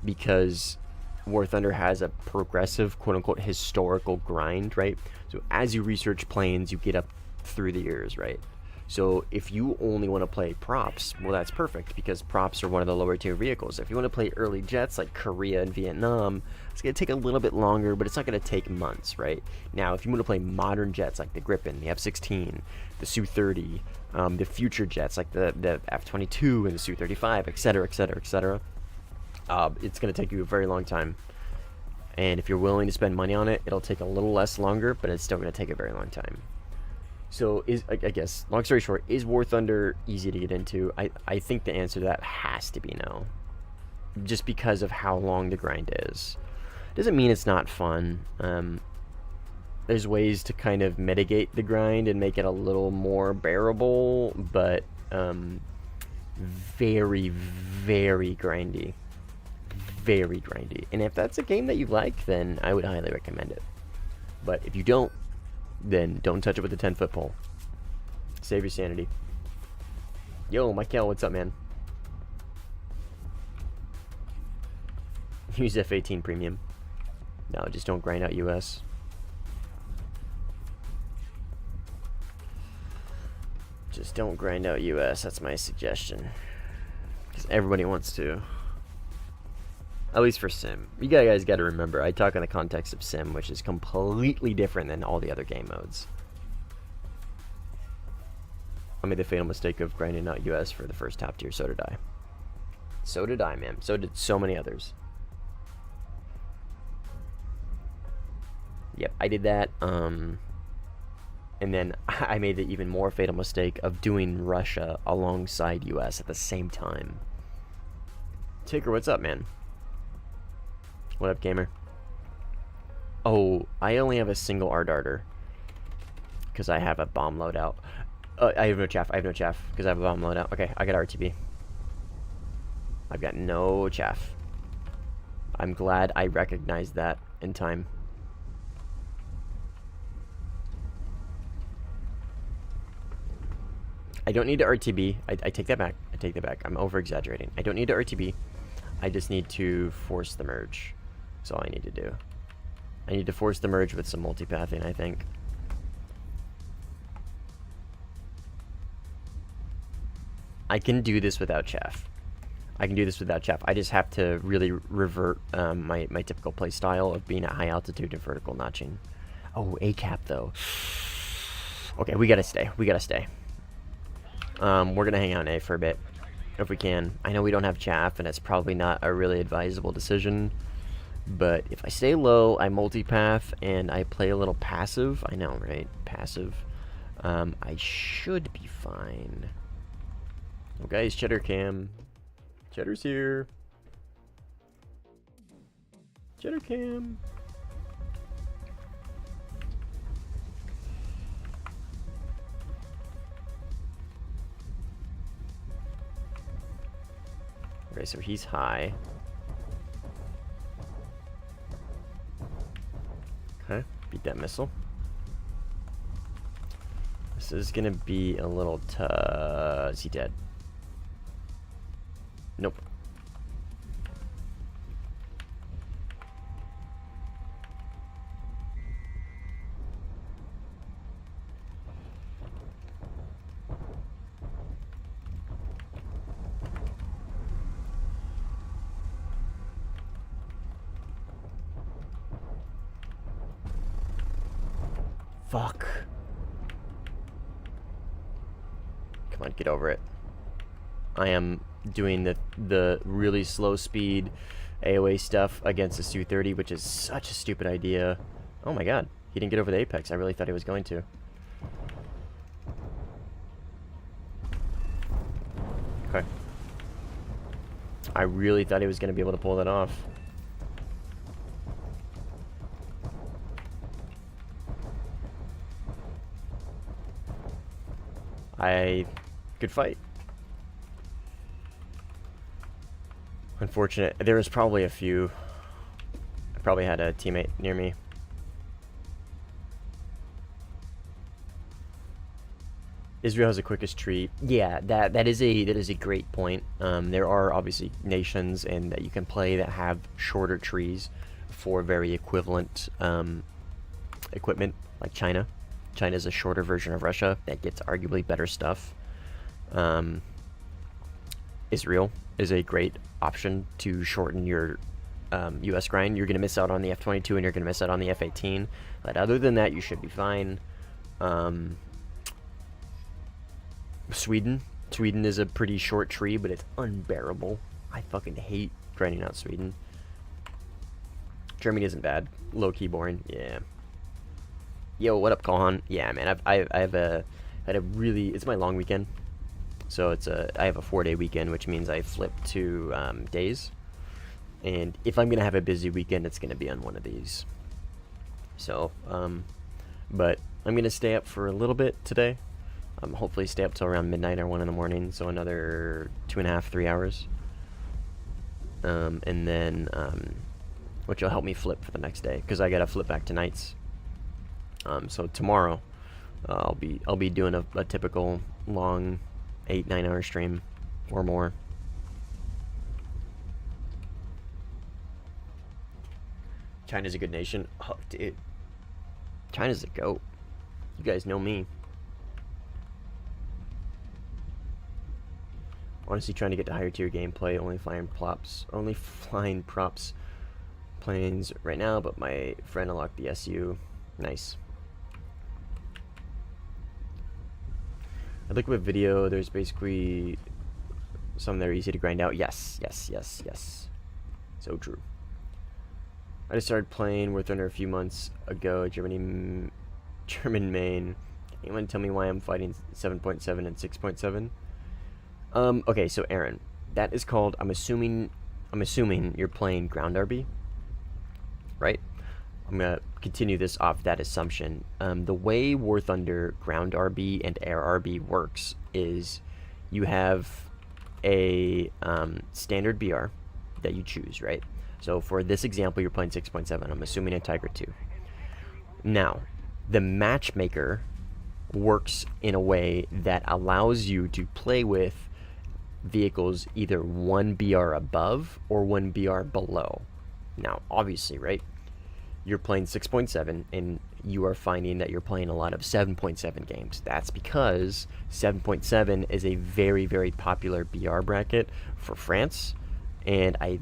because War Thunder has a progressive, quote-unquote, historical grind, right? So as you research planes, you get up through the years, right? So if you only want to play props, well, that's perfect, because props are one of the lower tier vehicles. If you want to play early jets like Korea and Vietnam, it's going to take a little bit longer, but it's not going to take months, right? Now, if you want to play modern jets like the Gripen, the F-16, the Su-30, the future jets like the F-22 and the Su-35, etc., etc., etc., it's going to take you a very long time. And if you're willing to spend money on it, it'll take a little less longer, but it's still going to take a very long time. So, I guess, long story short, is War Thunder easy to get into? I think the answer to that has to be no. Just because of how long the grind is. Doesn't mean it's not fun. There's ways to kind of mitigate the grind and make it a little more bearable, but very, very grindy. Very grindy. And if that's a game that you like, then I would highly recommend it. But if you don't, then don't touch it with a 10-foot pole. Save your sanity. Yo, Michael, what's up, man? Use F-18 premium. No, just don't grind out US. Just don't grind out US. That's my suggestion. Because everybody wants to. At least for Sim. You guys got to remember, I talk in the context of Sim, which is completely different than all the other game modes. I made the fatal mistake of grinding out US for the first top tier. So did I. So did I, man. So did so many others. Yep, I did that. And then I made the even more fatal mistake of doing Russia alongside US at the same time. Tigger, what's up, man? What up, gamer? Oh, I only have a single R darter because I have a bomb loadout. I have no chaff. I have no chaff because I have a bomb loadout. Okay, I got RTB. I've got no chaff. I'm glad I recognized that in time. I don't need to RTB. I take that back. I take that back. I'm over-exaggerating. I don't need to RTB. I just need to force the merge. That's all I need to do. I need to force the merge with some multipathing, I think. I can do this without chaff. I can do this without chaff. I just have to really revert my typical play style of being at high altitude and vertical notching. Oh, A cap though. Okay, we gotta stay. We gotta stay. We're gonna hang out in A for a bit if we can. I know we don't have chaff, and it's probably not a really advisable decision. But if I stay low, I multipath, and I play a little passive. I know, right? Passive. I should be fine. Oh, guys, Cheddar Cam. Cheddar's here. Cheddar Cam. Okay, so he's high. Okay, beat that missile. This is gonna be a little tough. Is he dead? Nope. Fuck. Come on, get over it. I am doing the really slow speed AoE stuff against the Su-30, which is such a stupid idea. Oh my god, he didn't get over the apex. I really thought he was going to. Okay. I really thought he was going to be able to pull that off. Good fight. Unfortunate. There was probably a few. I probably had a teammate near me. Israel has the quickest tree. Yeah, that is a great point. There are obviously nations and that you can play that have shorter trees for very equivalent equipment, like China. China is a shorter version of Russia that gets arguably better stuff. Israel is a great option to shorten your US grind. You're going to miss out on the F-22 and you're going to miss out on the F-18. But other than that, you should be fine. Sweden is a pretty short tree, but it's unbearable. I fucking hate grinding out Sweden. Germany isn't bad. Low-key boring. Yeah. Yo, what up, Kohan? Yeah, man, I had a really, it's my long weekend, so I have a 4-day weekend, which means I flip to days, and if I'm gonna have a busy weekend, it's gonna be on one of these. So, but I'm gonna stay up for a little bit today. Hopefully stay up till around midnight or 1 in the morning, so another 2.5, 3 hours, and then which will help me flip for the next day, because I gotta flip back to nights. So tomorrow, I'll be doing a typical long 8-9 hour stream or more. China's a good nation. Oh, dude. China's a goat. You guys know me. Honestly, trying to get to higher tier gameplay. Only flying props planes right now, but my friend unlocked the SU. Nice. I look at video, there's basically some that are easy to grind out. Yes. So true. I just started playing Warthunder a few months ago. German main. Anyone tell me why I'm fighting 7.7 and 6.7? Okay, so Aaron, that is called, I'm assuming you're playing ground RB, right? I'm gonna continue this off that assumption. The way Warthunder ground RB and air RB works is you have a standard BR that you choose, right? So for this example, you're playing 6.7. I'm assuming a Tiger 2. Now, the matchmaker works in a way that allows you to play with vehicles either 1 BR above or 1 BR below. Now, obviously, right? You're playing 6.7 and you are finding that you're playing a lot of 7.7 games. That's because 7.7 is a very, very popular BR bracket for France, and I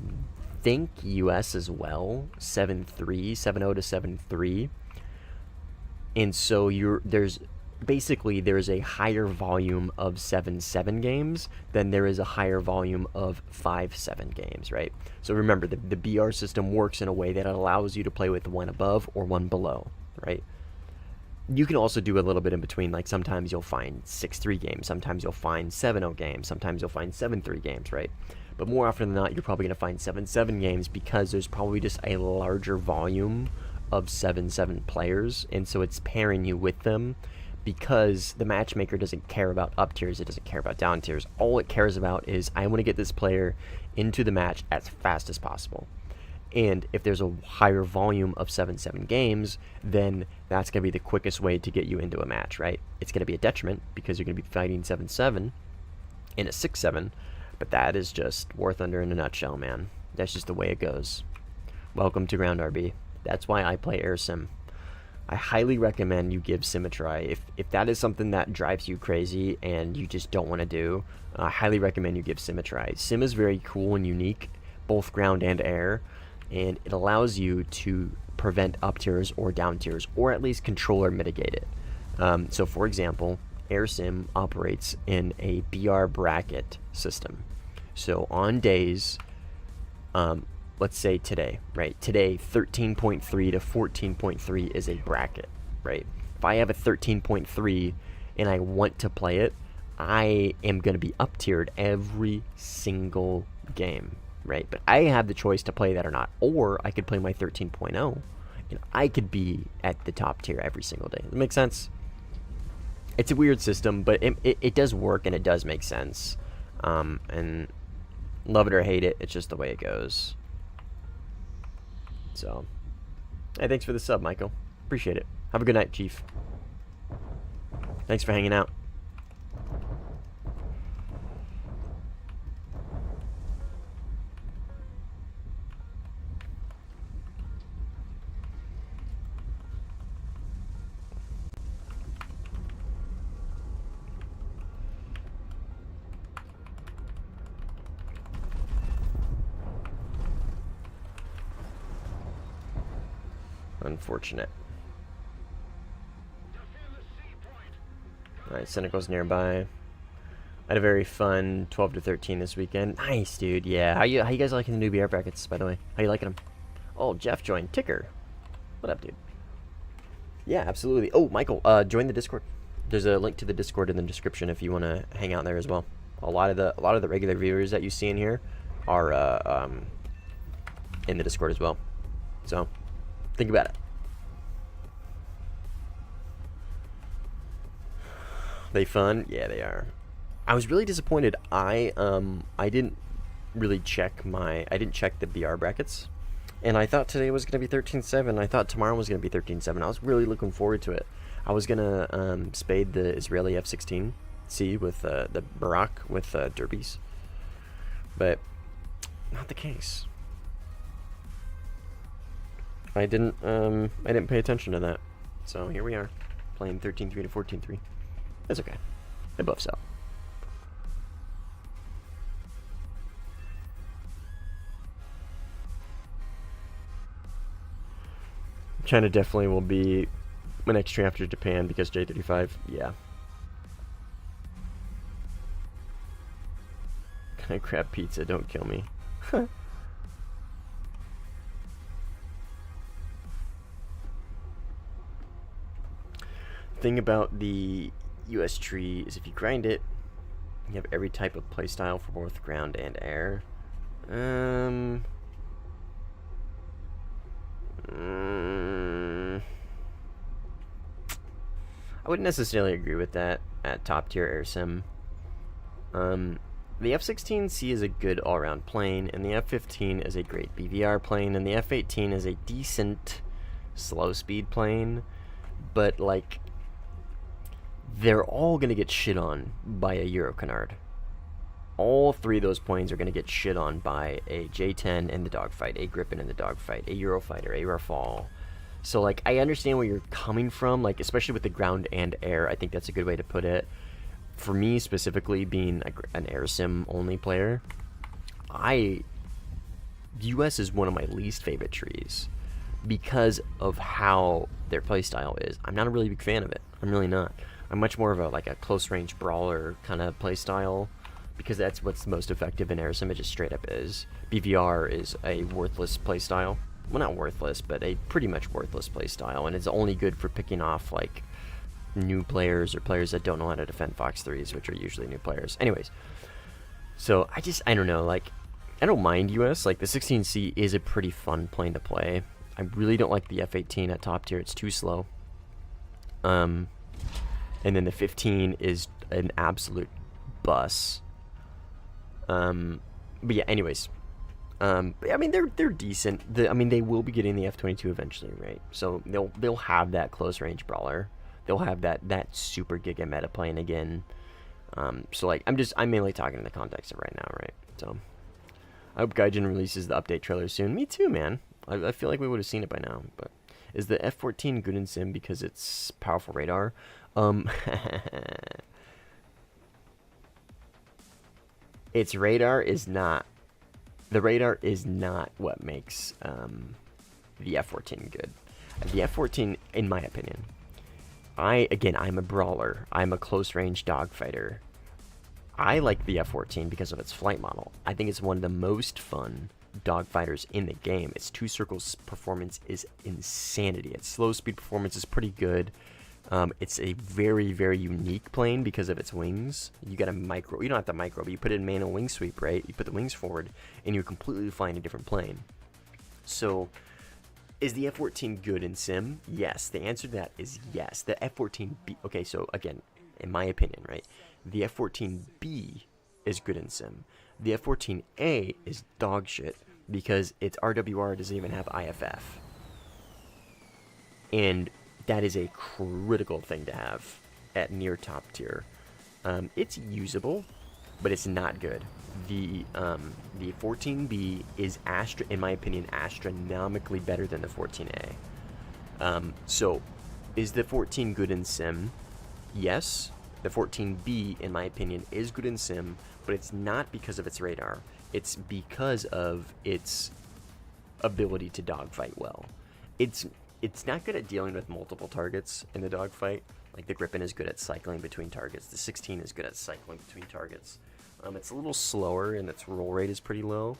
think US as well, 7.0 to 7.3. And so there's a higher volume of 7.7 games than there is a higher volume of 5.7 games, right? So remember, the BR system works in a way that allows you to play with 1 above or 1 below, right? You can also do a little bit in between, like sometimes you'll find 6.3 games, sometimes you'll find 7.0 games, sometimes you'll find 7.3 games, right? But more often than not, you're probably going to find 7.7 games because there's probably just a larger volume of 7.7 players, and so it's pairing you with them because the matchmaker doesn't care about up tiers, it doesn't care about down tiers. All it cares about is, I want to get this player into the match as fast as possible. And if there's a higher volume of 7.7 games, then that's going to be the quickest way to get you into a match, right? It's going to be a detriment because you're going to be fighting 7.7 in a 6.7, but that is just Warthunder in a nutshell, man. That's just the way it goes. Welcome to Ground RB. That's why I play Air Sim. I highly recommend you give Sim a try. If that is something that drives you crazy and you just don't want to do, I highly recommend you give Sim a try. Sim is very cool and unique, both ground and air, and it allows you to prevent up tiers or down tiers, or at least control or mitigate it. So for example, Air Sim operates in a BR bracket system. So on days, let's say today, right? Today, 13.3 to 14.3 is a bracket, right? If I have a 13.3 and I want to play it, I am going to be up tiered every single game, right? But I have the choice to play that or not. Or I could play my 13.0 and I could be at the top tier every single day. Does that make sense? It's a weird system, but it does work and it does make sense. And love it or hate it, it's just the way it goes. So, hey, thanks for the sub, Michael. Appreciate it. Have a good night, Chief. Thanks for hanging out. Unfortunate. Alright, Cynical's nearby. I had a very fun 12 to 13 this weekend. Nice, dude. Yeah. How you guys liking the new BR brackets, by the way? How you liking them? Oh, Jeff joined. Ticker. What up, dude? Yeah, absolutely. Oh, Michael, join the Discord. There's a link to the Discord in the description if you want to hang out there as well. A lot of the regular viewers that you see in here are in the Discord as well. So, think about it. They fun? Yeah, they are. I was really disappointed. I didn't really check the BR brackets, and I thought today was gonna be 13.7. I thought tomorrow was gonna be 13.7. I was really looking forward to it. I was gonna spade the Israeli F-16C with the Barak with derbies, but not the case. I didn't pay attention to that. So here we are, playing 13-3 to 14-3. That's okay. It buffs out. China definitely will be my next tree after Japan because J35, yeah. Can I grab pizza? Don't kill me. Thing about the US tree is if you grind it, you have every type of playstyle for both ground and air. I wouldn't necessarily agree with that at top tier air sim. The F-16C is a good all-around plane, and the F-15 is a great BVR plane, and the F-18 is a decent slow-speed plane, but, like, they're all going to get shit on by a Euro Canard. All three of those planes are going to get shit on by a J-10 in the dogfight, a Gripen in the dogfight, a Eurofighter, a Rafale. So, like, I understand where you're coming from, like, especially with the ground and air. I think that's a good way to put it. For me, specifically, being an air sim only player, the US is one of my least favorite trees because of how their playstyle is. I'm not a really big fan of it. I'm really not. I'm much more of a close range brawler kind of playstyle because that's what's most effective in air sim. It just straight up is. BVR is a worthless playstyle. Well, not worthless, but a pretty much worthless playstyle, and it's only good for picking off like new players or players that don't know how to defend Fox 3s, which are usually new players. Anyways, so I don't know, like, I don't mind US. Like, the 16C is a pretty fun plane to play. I really don't like the F-18 at top tier. It's too slow. And then the 15 is an absolute bus. But yeah, anyways. I mean, they're decent. I mean, they will be getting the F-22 eventually, right? So they'll have that close range brawler. They'll have that super giga meta plane again. So like I'm mainly talking in the context of right now, right? So I hope Gaijin releases the update trailer soon. Me too, man. I feel like we would have seen it by now. But is the F-14 good in sim because it's powerful radar? Its radar is not. The radar is not what makes the F-14 good. The F-14, in my opinion, I'm a brawler. I'm a close-range dogfighter. I like the F-14 because of its flight model. I think it's one of the most fun dogfighters in the game. Its two circles performance is insanity. Its slow speed performance is pretty good. It's a very, very unique plane because of its wings. You got a micro. You don't have to micro, but you put it in manual wing sweep, right? You put the wings forward, and you're completely flying a different plane. So, is the F-14 good in sim? Yes. The answer to that is yes. The F-14B. Okay, so again, in my opinion, right? The F-14B is good in sim. The F-14A is dog shit because its RWR doesn't even have IFF. And that is a critical thing to have at near top tier. It's usable, but it's not good. The 14B is, in my opinion, astronomically better than the 14A. So, is the 14 good in sim? Yes. The 14B, in my opinion, is good in sim, but it's not because of its radar. It's because of its ability to dogfight well. It's not good at dealing with multiple targets in the dogfight. Like the Gripen is good at cycling between targets. The 16 is good at cycling between targets. It's a little slower and its roll rate is pretty low,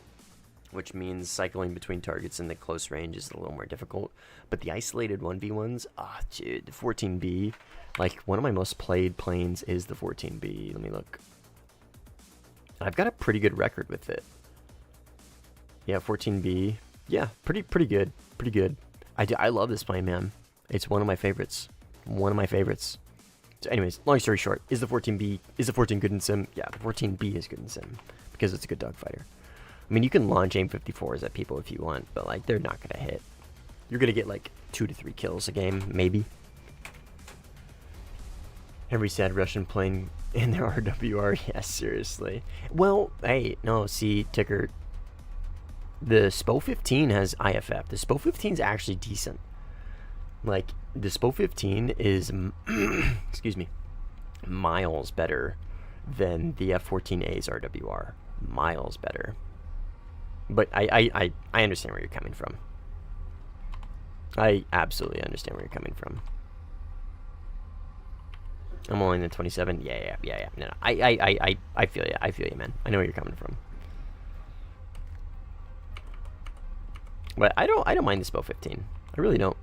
which means cycling between targets in the close range is a little more difficult. But the isolated 1v1s, dude, the 14B, like one of my most played planes is the 14B. Let me look. I've got a pretty good record with it. Yeah, 14B. Yeah, pretty good. Pretty good. I love this plane, man. It's one of my favorites. One of my favorites. So anyways, long story short, is the 14 good in sim? Yeah, the 14B is good in sim because it's a good dogfighter. I mean, you can launch AIM-54s at people if you want, but like they're not gonna hit. You're gonna get like 2 to 3 kills a game, maybe. Every sad Russian plane in their RWR. Yes, seriously. Well, hey, no, see, Ticker. The SPO 15 has IFF. The SPO 15 is actually decent. Like, the SPO 15 is, excuse me, miles better than the F14A's RWR. Miles better. But I understand where you're coming from. I absolutely understand where you're coming from. I'm only in the 27. Yeah. No. I feel you. I feel you, man. I know where you're coming from. But I don't mind the SPO 15. I really don't.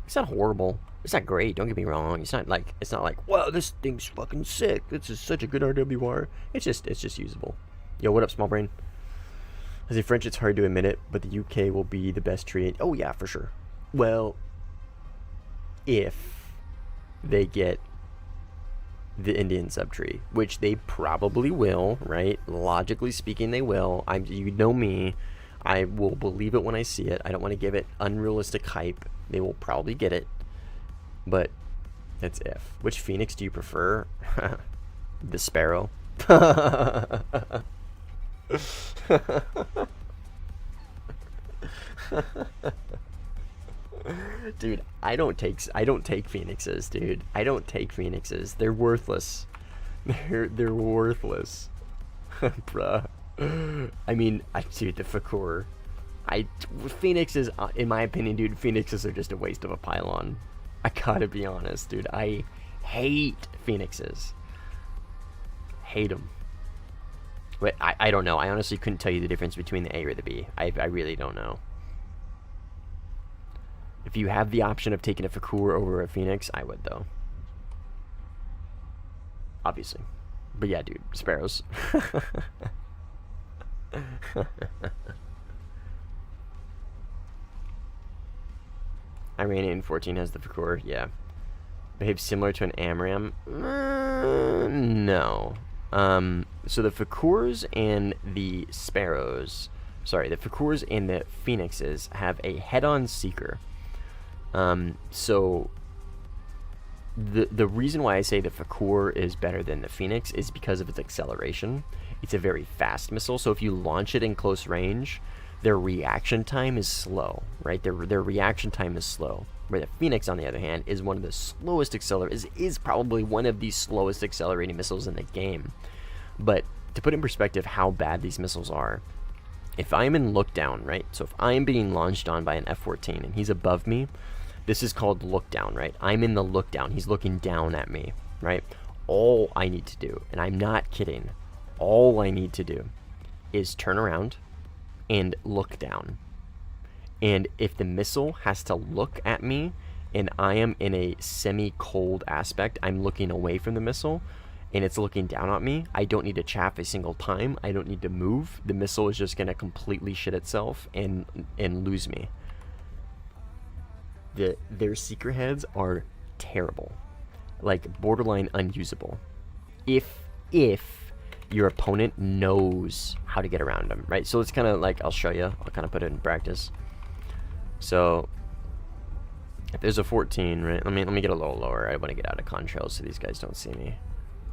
It's not horrible. It's not great. Don't get me wrong. It's not like wow, this thing's fucking sick. This is such a good RWR. It's just usable. Yo, what up, small brain? As a French, it's hard to admit it, but the UK will be the best tree. Oh yeah, for sure. Well, if they get the Indian subtree, which they probably will, right? Logically speaking, they will. You know me. I will believe it when I see it. I don't want to give it unrealistic hype. They will probably get it, but that's if. Which Phoenix do you prefer? The Sparrow. Dude, I don't take Phoenixes, dude. I don't take Phoenixes. They're worthless. They're worthless. Bruh. I mean, dude, the Fakur. Phoenixes, in my opinion, dude, Phoenixes are just a waste of a pylon. I gotta be honest, dude. I hate Phoenixes. Hate them. But I don't know. I honestly couldn't tell you the difference between the A or the B. I really don't know. If you have the option of taking a Fakur over a Phoenix, I would, though. Obviously. But yeah, dude, Sparrows. Iranian 14 has the Fakur, yeah. Behaves similar to an Amram? No. So the Fakurs and the Sparrows, the Fakurs and the Phoenixes have a head-on seeker. So the reason why I say the Fakur is better than the Phoenix is because of its acceleration. It's a very fast missile, so if you launch it in close range, their reaction time is slow, right? Their reaction time is slow. Where the Phoenix, on the other hand, is one of the slowest is probably one of the slowest accelerating missiles in the game. But to put in perspective how bad these missiles are, if I'm in look down, right? So if I'm being launched on by an F-14 and he's above me, this is called look down, right? I'm in the look down. He's looking down at me, right? All I need to do, and I'm not kidding, all I need to do is turn around and look down. And if the missile has to look at me and I am in a semi-cold aspect, I'm looking away from the missile and it's looking down at me, I don't need to chaff a single time. I don't need to move. The missile is just going to completely shit itself and lose me. Their seeker heads are terrible. Like, borderline unusable. If your opponent knows how to get around them, right? So it's kind of like, I'll show you. I'll kind of put it in practice. So if there's a 14, right? Let me get a little lower. I want to get out of contrails so these guys don't see me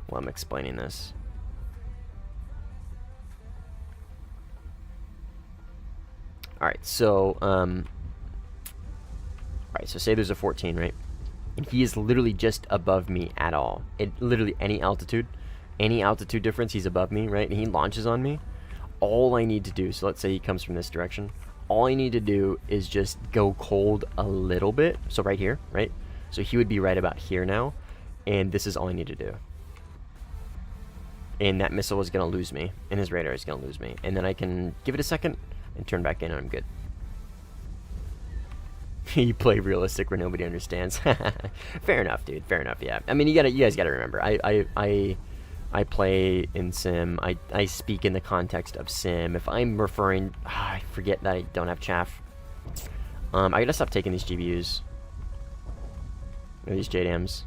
while I'm explaining this. All right, so so say there's a 14, right? And he is literally just above me at all. Literally any altitude difference, he's above me, right? And he launches on me. All I need to do, so let's say he comes from this direction. All I need to do is just go cold a little bit. So right here, right? So he would be right about here now. And this is all I need to do. And that missile is going to lose me. And his radar is going to lose me. And then I can give it a second and turn back in and I'm good. You play realistic where nobody understands. Fair enough, dude. Fair enough, yeah. I mean, you guys gotta remember. I play in sim. I speak in the context of sim. If I'm referring, I forget that I don't have chaff. I gotta stop taking these GBUs. Or these JDAMs.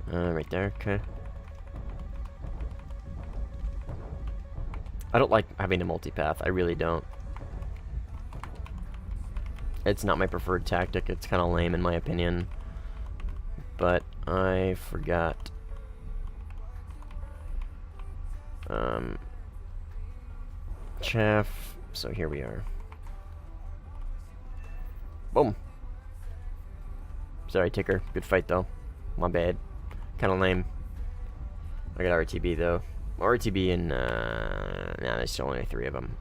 Right there. Okay. I don't like having a multipath. I really don't. It's not my preferred tactic. It's kind of lame in my opinion. But I forgot. Chaff so here we are. Boom. Sorry, Ticker. Good fight, though. My bad. Kind of lame. I got RTB, though. RTB and, nah, there's only 3 of them.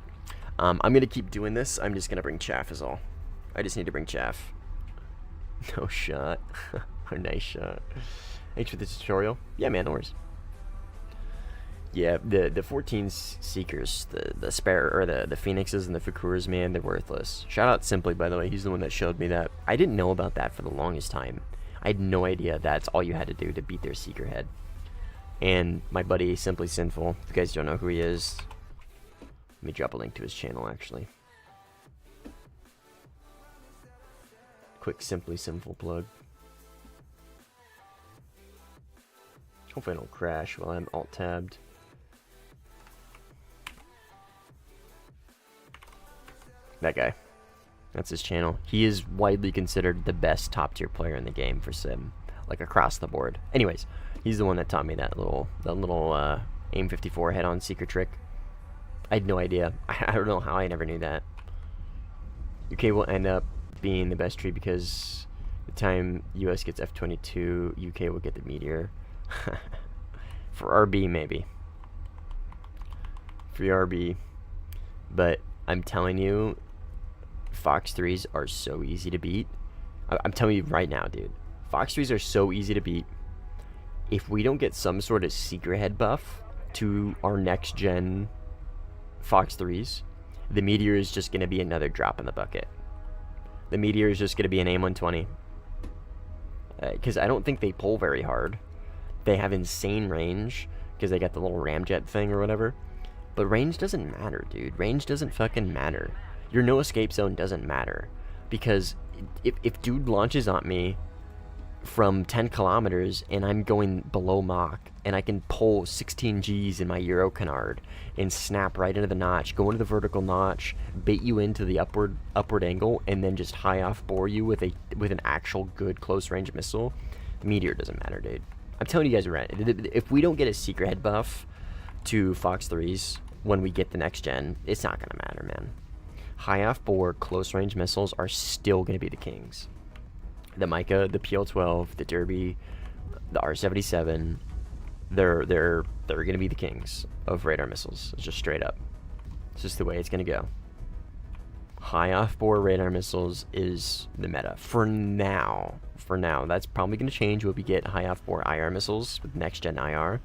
I'm going to keep doing this. I'm just going to bring chaff is all. I just need to bring chaff. No shot. A nice shot. Thanks for the tutorial. Yeah, man, no worries. Yeah, the 14 Seekers, the Spare, or the Phoenixes and the Fukuras, man, they're worthless. Shout out Simply, by the way. He's the one that showed me that. I didn't know about that for the longest time. I had no idea that's all you had to do to beat their Seeker head. And my buddy, Simply Sinful, if you guys don't know who he is, let me drop a link to his channel, actually. Quick Simply Sinful plug. Hopefully I don't crash while I'm alt-tabbed. That guy. That's his channel. He is widely considered the best top-tier player in the game for Sim. Like, across the board. Anyways, he's the one that taught me that little aim 54 head-on Seeker trick. I had no idea. I don't know how I never knew that. UK will end up being the best tree because the time US gets F22, UK will get the Meteor. For RB, maybe. For RB. But I'm telling you, Fox 3s are so easy to beat. I'm telling you right now, dude. Fox 3s are so easy to beat. If we don't get some sort of Seeker head buff to our next gen Fox 3s, the Meteor is just going to be another drop in the bucket. The Meteor is just going to be an aim 120. Because I don't think they pull very hard. They have insane range because they got the little ramjet thing or whatever. But range doesn't matter, dude. Range doesn't fucking matter. Your no escape zone doesn't matter. Because if dude launches on me from 10 kilometers and I'm going below Mach and I can pull 16 Gs in my Euro canard and snap right into the notch, go into the vertical notch, bait you into the upward angle, and then just high off bore you with an actual good close range missile, Meteor doesn't matter, dude. I'm telling you guys right. If we don't get a Seeker head buff to Fox 3s when we get the next gen, it's not gonna matter, man. High off bore close range missiles are still gonna be the kings. The Micah, the PL-12, the Derby, the R-77, they're gonna be the kings of radar missiles. It's just straight up. It's just the way it's gonna go. High off bore radar missiles is the meta for now. For now, that's probably gonna change when we get high off bore IR missiles with next gen IR.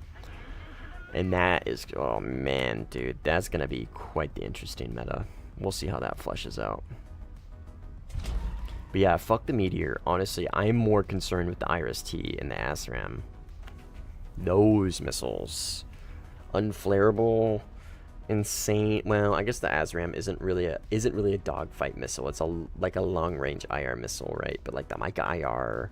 And that is, oh man, dude, that's gonna be quite the interesting meta. We'll see how that fleshes out. But yeah, fuck the Meteor. Honestly, I'm more concerned with the IRS-T and the ASRAM. Those missiles. Unflareable, insane. Well, I guess the ASRAM isn't really a dogfight missile. It's like a long-range IR missile, right? But like the Micah IR,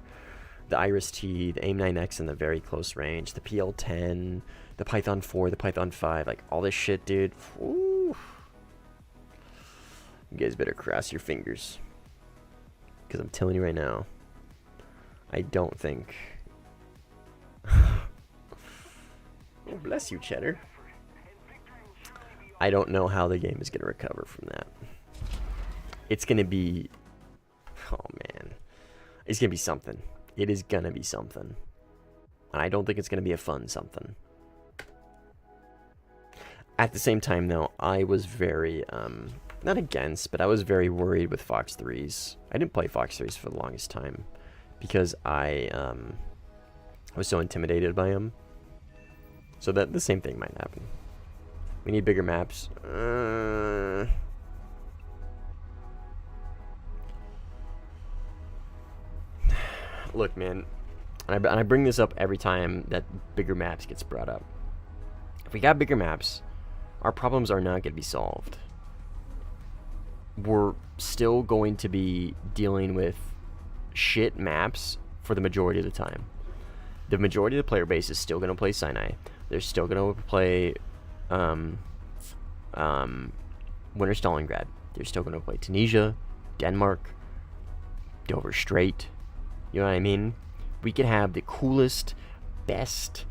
the IRS-T, the AIM-9X in the very close range, the PL-10, the Python 4, the Python 5, like all this shit, dude. Woo. You guys better cross your fingers. Because I'm telling you right now, I don't think... Oh, bless you, Cheddar. I don't know how the game is going to recover from that. It's going to be... Oh, man. It's going to be something. It is going to be something. And I don't think it's going to be a fun something. At the same time, though, I was very... not against, but I was very worried with Fox 3s. I didn't play Fox 3s for the longest time because I was so intimidated by them. So that the same thing might happen. We need bigger maps. Look, man, and I bring this up every time that bigger maps gets brought up. If we got bigger maps, our problems are not going to be solved. We're still going to be dealing with shit maps for the majority of the time. The majority of the player base is still going to play Sinai. They're still going to play Winter Stalingrad. They're still going to play Tunisia, Denmark, Dover Strait. You know what I mean? We could have the coolest, best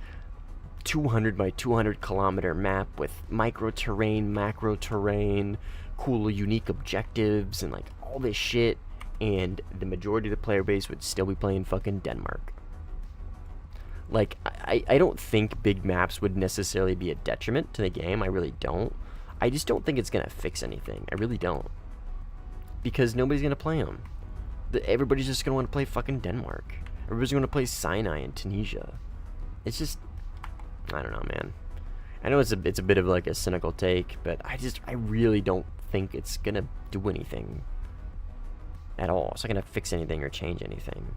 200 by 200 kilometer map with micro terrain, macro terrain, cool, unique objectives and like all this shit, and the majority of the player base would still be playing fucking Denmark. Like, I don't think big maps would necessarily be a detriment to the game. I really don't. I just don't think it's gonna fix anything. I really don't. Because nobody's gonna play them. Everybody's just gonna want to play fucking Denmark. Everybody's gonna play Sinai and Tunisia. It's just, I don't know, man. I know it's a bit of like a cynical take, but I really don't think it's gonna do anything at all. It's not gonna fix anything or change anything.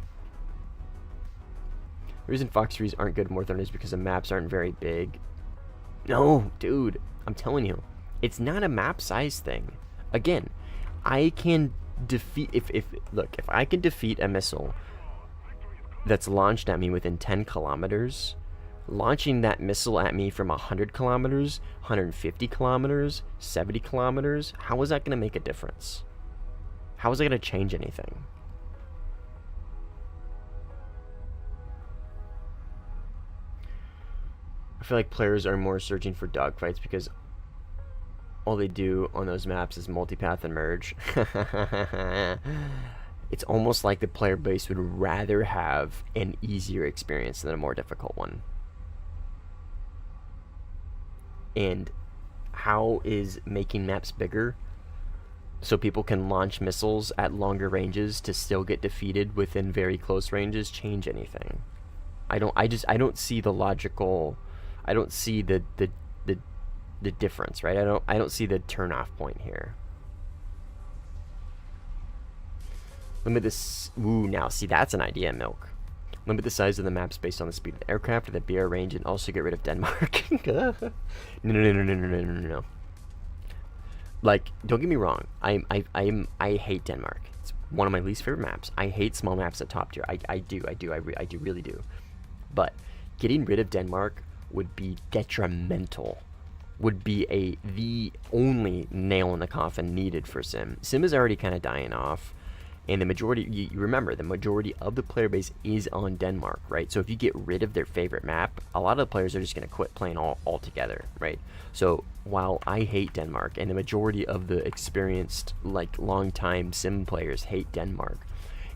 The reason Fox 3s aren't good in Warthunder is because the maps aren't very big. No, dude, I'm telling you, it's not a map size thing. Again, I can defeat if I can defeat a missile that's launched at me within 10 kilometers, launching that missile at me from 100 kilometers, 150 kilometers, 70 kilometers, how is that going to make a difference? How is it going to change anything? I feel like players are more searching for dogfights because all they do on those maps is multipath and merge. It's almost like the player base would rather have an easier experience than a more difficult one. And how is making maps bigger so people can launch missiles at longer ranges to still get defeated within very close ranges change anything? I don't see the logical, I don't see the difference, right? I don't see the turn off point here. Limit this. Ooh, now see, that's an idea, Milk. Limit the size of the maps based on the speed of the aircraft or the BR range, and also get rid of Denmark. No. Like, don't get me wrong. I hate Denmark. It's one of my least favorite maps. I hate small maps at top tier. I really do. But getting rid of Denmark would be detrimental. Would be the only nail in the coffin needed for Sim. Sim is already kind of dying off. And the majority, you remember, the majority of the player base is on Denmark, right? So if you get rid of their favorite map, a lot of the players are just going to quit playing altogether, right? So while I hate Denmark, and the majority of the experienced, like, long-time sim players hate Denmark,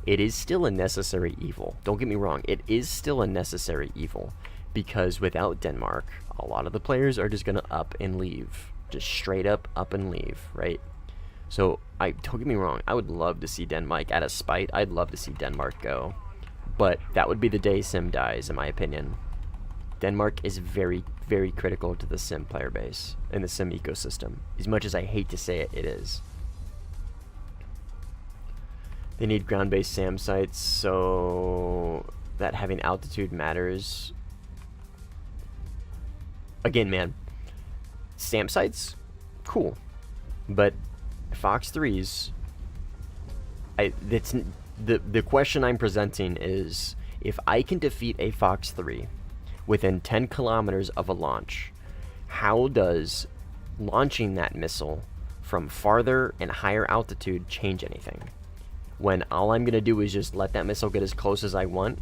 it is still a necessary evil. Don't get me wrong, it is still a necessary evil. Because without Denmark, a lot of the players are just going to up and leave. Just straight up and leave, right? So, don't get me wrong, I would love to see Denmark, out of spite, I'd love to see Denmark go. But that would be the day Sim dies, in my opinion. Denmark is very, very critical to the Sim player base, and the Sim ecosystem. As much as I hate to say it, it is. They need ground-based SAM sites, so that having altitude matters. Again, man, SAM sites, cool. But Fox 3s, the question I'm presenting is, if I can defeat a Fox 3 within 10 kilometers of a launch, how does launching that missile from farther and higher altitude change anything? When all I'm going to do is just let that missile get as close as I want,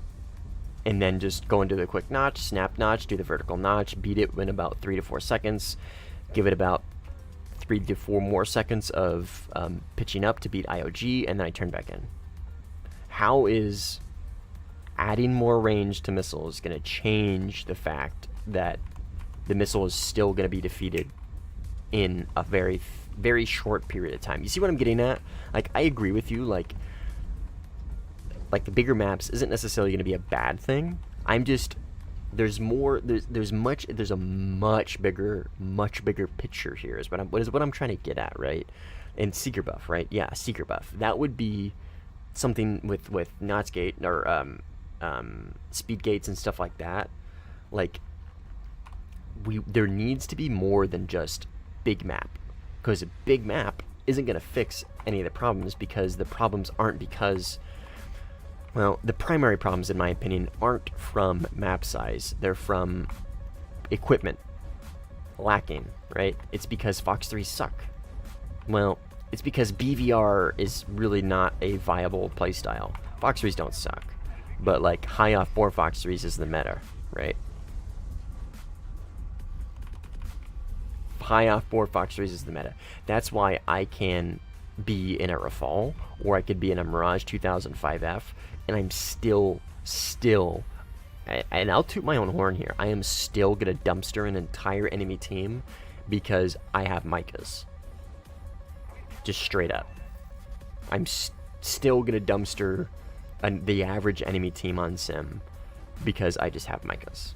and then just go into the quick notch, snap notch, do the vertical notch, beat it in about 3 to 4 seconds, give it about 3 to 4 more seconds of pitching up to beat IOG, and then I turn back in. How is adding more range to missiles going to change the fact that the missile is still going to be defeated in a very, very short period of time? You see what I'm getting at? Like, I agree with you, like the bigger maps isn't necessarily going to be a bad thing. I'm just, there's a much bigger picture here is what I'm trying to get at, right? And seeker buff, right? Yeah, seeker buff. That would be something with Knots Gate or speed gates and stuff like that. Like, there needs to be more than just big map, because a big map isn't going to fix any of the problems, because the problems aren't because, well, the primary problems, in my opinion, aren't from map size. They're from equipment lacking, right? It's because Fox 3s suck. Well, it's because BVR is really not a viable playstyle. Fox 3s don't suck, but like high off 4 Fox 3s is the meta, right? high off-board Fox 3s is the meta. That's why I can be in a Rafale, or I could be in a Mirage 2005F, and I'm still, and I'll toot my own horn here, I am still going to dumpster an entire enemy team because I have Micahs. Just straight up. I'm still going to dumpster the average enemy team on Sim because I just have Micahs.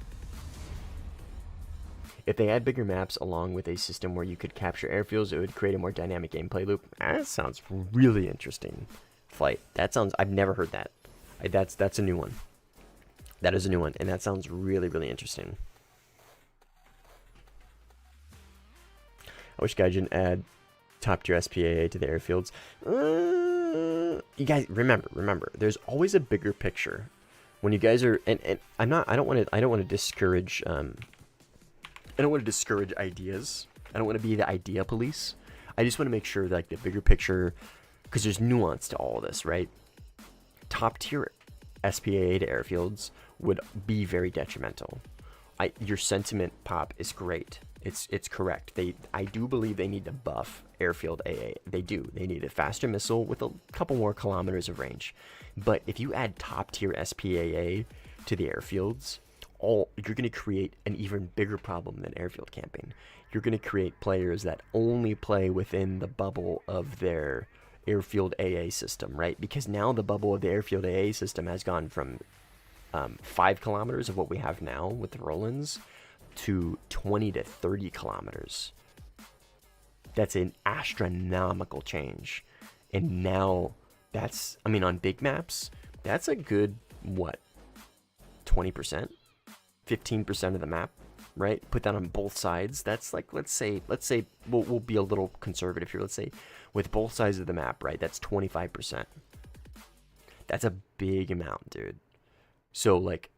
If they add bigger maps along with a system where you could capture airfields, it would create a more dynamic gameplay loop. That sounds really interesting. Flight. That sounds... I've never heard that. That's a new one. That is a new one, and that sounds really, really interesting. I wish Gaijin add top-tier SPAA to the airfields. You guys, remember, there's always a bigger picture. When you guys are... And I don't want to discourage... I don't want to discourage ideas. I don't want to be the idea police. I just want to make sure that, like, the bigger picture, because there's nuance to all of this, right? Top tier SPAA to airfields would be very detrimental. Your sentiment, Pop, is great. It's correct. I do believe they need to buff airfield AA. They do. They need a faster missile with a couple more kilometers of range. But if you add top tier SPAA to the airfields, you're going to create an even bigger problem than airfield camping. You're going to create players that only play within the bubble of their airfield AA system, right? Because now the bubble of the airfield AA system has gone from 5 kilometers of what we have now with the Rolands to 20 to 30 kilometers. That's an astronomical change. And now that's, I mean, on big maps, that's a good, what, 20%? 15% of the map, right? Put that on both sides. That's like, let's say we'll be a little conservative here. Let's say with both sides of the map, right? That's 25%. That's a big amount, dude. So like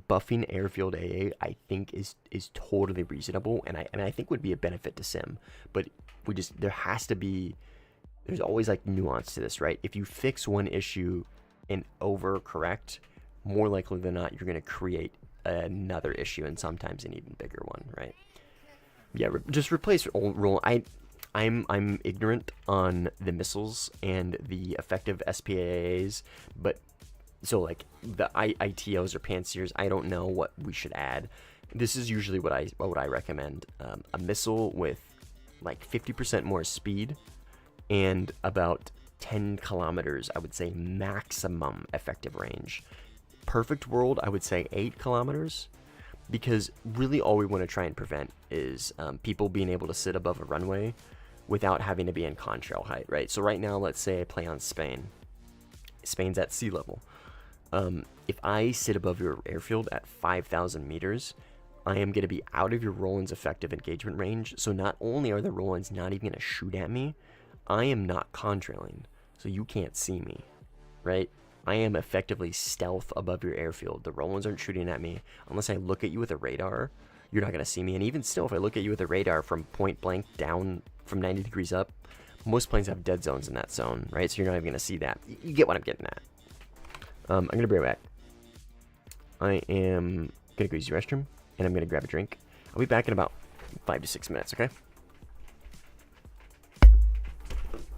buffing airfield AA, I think is totally reasonable, and I think would be a benefit to Sim. But there's always like nuance to this, right? If you fix one issue and overcorrect, more likely than not, you're going to create another issue, and sometimes an even bigger one, right? Yeah, just replace roll. I'm ignorant on the missiles and the effective SPAAs, but so like the ITOs or pansiers, I don't know what we should add. This is usually what I recommend: a missile with like 50% more speed and about 10 kilometers, I would say, maximum effective range. Perfect world, I would say 8 kilometers, because really all we want to try and prevent is people being able to sit above a runway without having to be in contrail height, right? So right now, let's say I play on Spain. Spain's at sea level. If I sit above your airfield at 5,000 meters, I am going to be out of your Roland's effective engagement range. So not only are the Rolands not even going to shoot at me, I am not contrailing, so you can't see me, right? I am effectively stealth above your airfield. The Rolands aren't shooting at me. Unless I look at you with a radar, you're not going to see me. And even still, if I look at you with a radar from point blank down from 90 degrees up, most planes have dead zones in that zone, right? So you're not even going to see that. You get what I'm getting at. I'm going to be right back. I am going to go use the restroom, and I'm going to grab a drink. I'll be back in about 5 to 6 minutes, okay?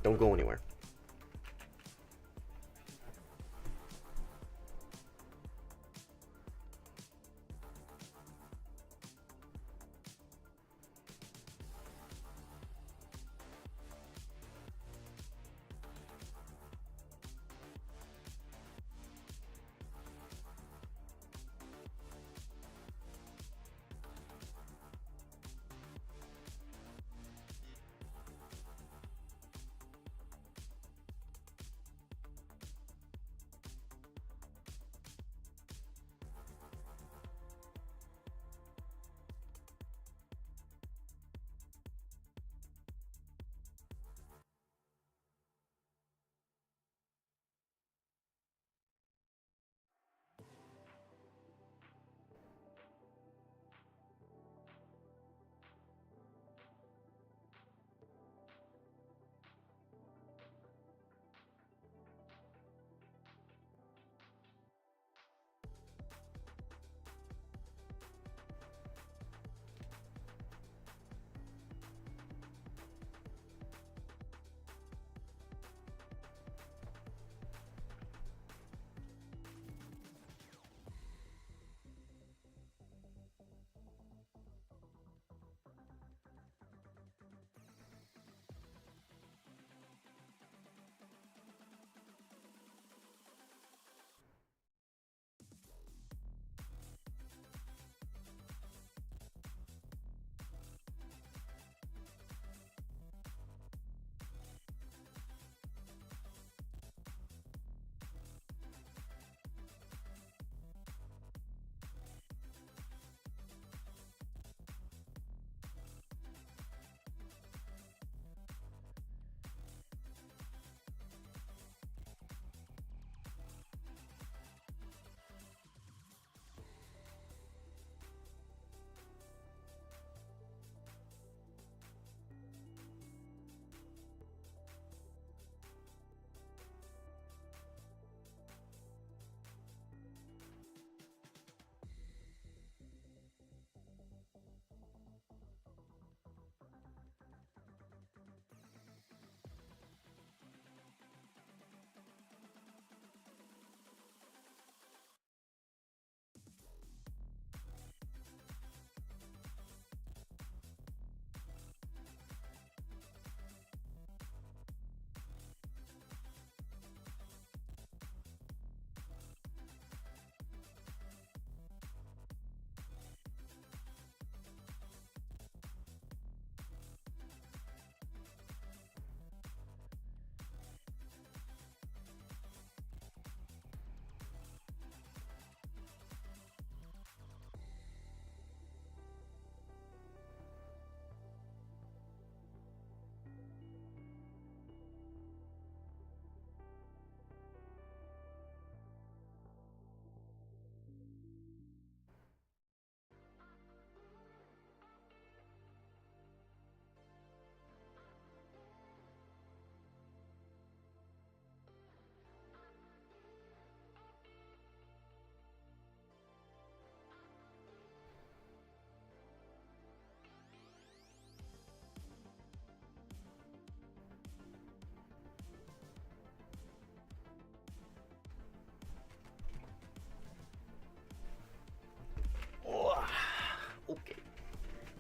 Don't go anywhere.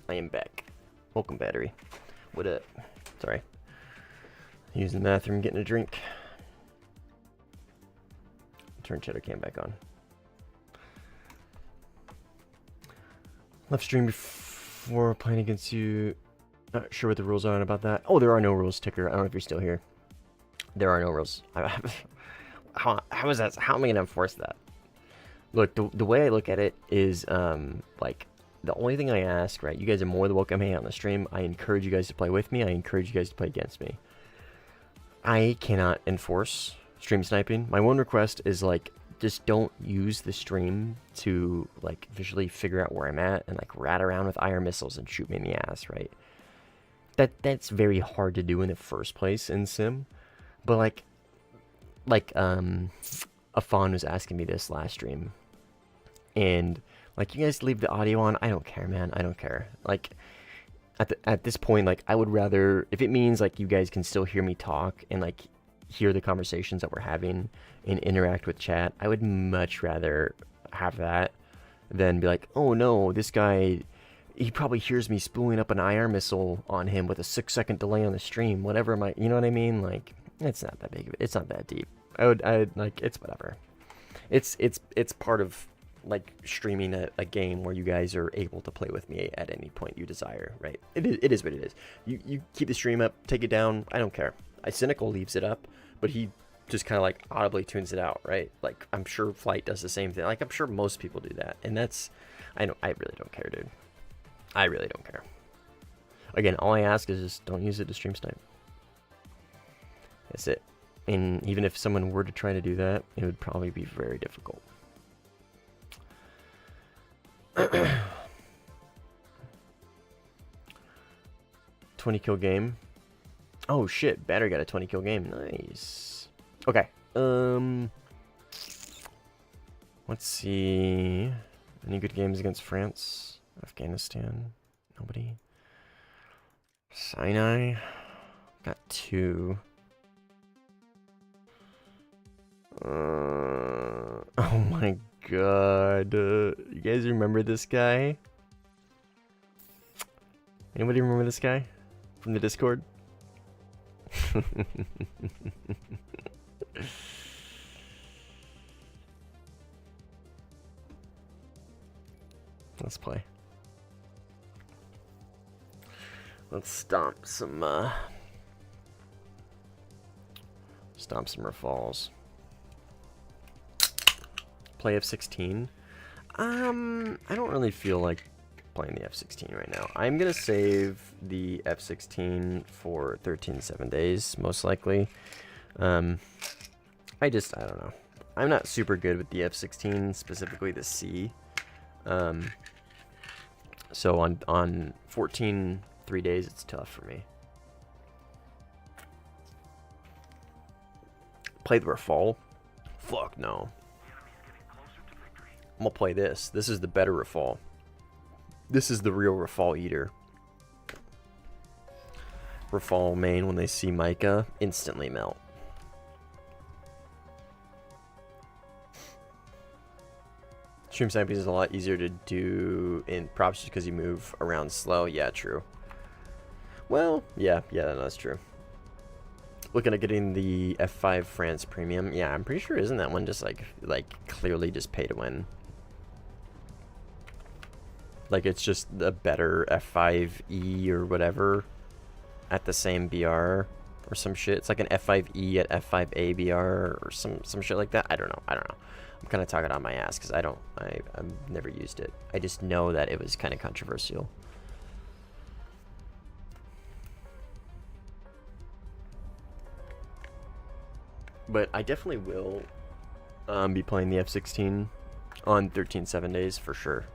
I am back. Welcome, battery. What up? Sorry. Using the bathroom, getting a drink. Turn Cheddar Cam back on. Left stream before playing against you. Not sure what the rules are about that. Oh, there are no rules, Ticker. I don't know if you're still here. There are no rules. How is that? How am I gonna enforce that? Look, the way I look at it is, like, the only thing I ask, right? You guys are more than welcome to hang out on the stream. I encourage you guys to play with me. I encourage you guys to play against me. I cannot enforce stream sniping. My one request is, like, just don't use the stream to, like, visually figure out where I'm at and, like, rat around with IR missiles and shoot me in the ass, right? That's very hard to do in the first place in Sim. But, like, Afon was asking me this last stream. And, like, you guys leave the audio on. I don't care, man. I don't care. Like, at this point, like, I would rather, if it means, like, you guys can still hear me talk and, like, hear the conversations that we're having and interact with chat, I would much rather have that than be like, oh no, this guy, he probably hears me spooling up an IR missile on him with a 6-second delay on the stream, whatever you know what I mean? Like, it's not that big of it. It's not that deep. I like, it's whatever. It's part of, like, streaming a game where you guys are able to play with me at any point you desire, right? It is what it is. You keep the stream up, take it down, I don't care. Cynical leaves it up, but he just kind of, like, audibly tunes it out, right? Like, I'm sure Flight does the same thing. Like, I'm sure most people do that. And that's, I really don't care, dude. I really don't care. Again, all I ask is just don't use it to stream snipe. That's it. And even if someone were to try to do that, it would probably be very difficult. 20 kill game. Oh shit, Battery got a 20 kill game. Nice. Okay. Let's see. Any good games against France? Afghanistan? Nobody. Sinai? Got 2. Oh my god. You guys remember this guy? Anybody remember this guy? From the Discord? Let's play. Let's stomp some Rafales. Play F-16. I don't really feel like playing the F-16 right now. I'm gonna save the F-16 for 13-7 days, most likely. I don't know. I'm not super good with the F-16, specifically the C. So on 14 3 days, it's tough for me. Play the Rafale? Fuck no. I'm gonna play this. This is the better Rafale. This is the real Rafale eater. Rafale main, when they see Micah, instantly melt. Stream sniping is a lot easier to do in props just because you move around slow. Yeah, true. Well, yeah, that's true. Looking at getting the F5 France Premium. Yeah, I'm pretty sure isn't that one just like clearly just pay to win? Like, it's just a better F5E or whatever at the same BR or some shit. It's like an F5E at F5A BR or some shit like that. I don't know. I'm kind of talking on my ass because I've never used it. I just know that it was kind of controversial. But I definitely will be playing the F-16 on 13-7 days for sure.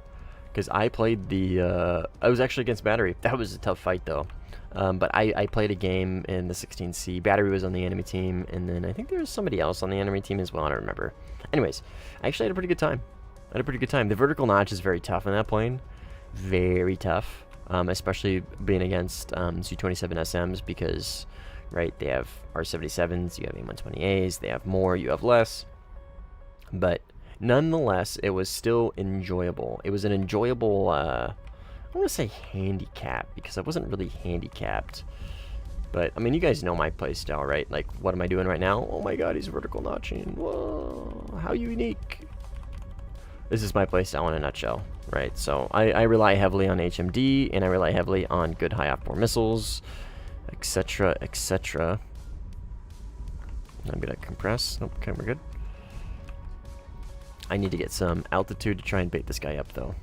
Because I played the, I was actually against Battery. That was a tough fight though. But I played a game in the 16C. Battery was on the enemy team, and then I think there was somebody else on the enemy team as well. I don't remember. Anyways, I actually had a pretty good time. The vertical notch is very tough in that plane. Very tough. Especially being against Su-27 SMs because, right, they have R77s, you have A120As, they have more, you have less. But nonetheless, it was still enjoyable. It was an enjoyable I want to say handicap, because I wasn't really handicapped. But, I mean, you guys know my playstyle, right? Like, what am I doing right now? Oh my god, he's vertical notching. Whoa, how unique. This is my playstyle in a nutshell, right? So, I rely heavily on HMD, and I rely heavily on good high outboard missiles, etc., etc. I'm gonna compress. Nope, okay, we're good. I need to get some altitude to try and bait this guy up, though.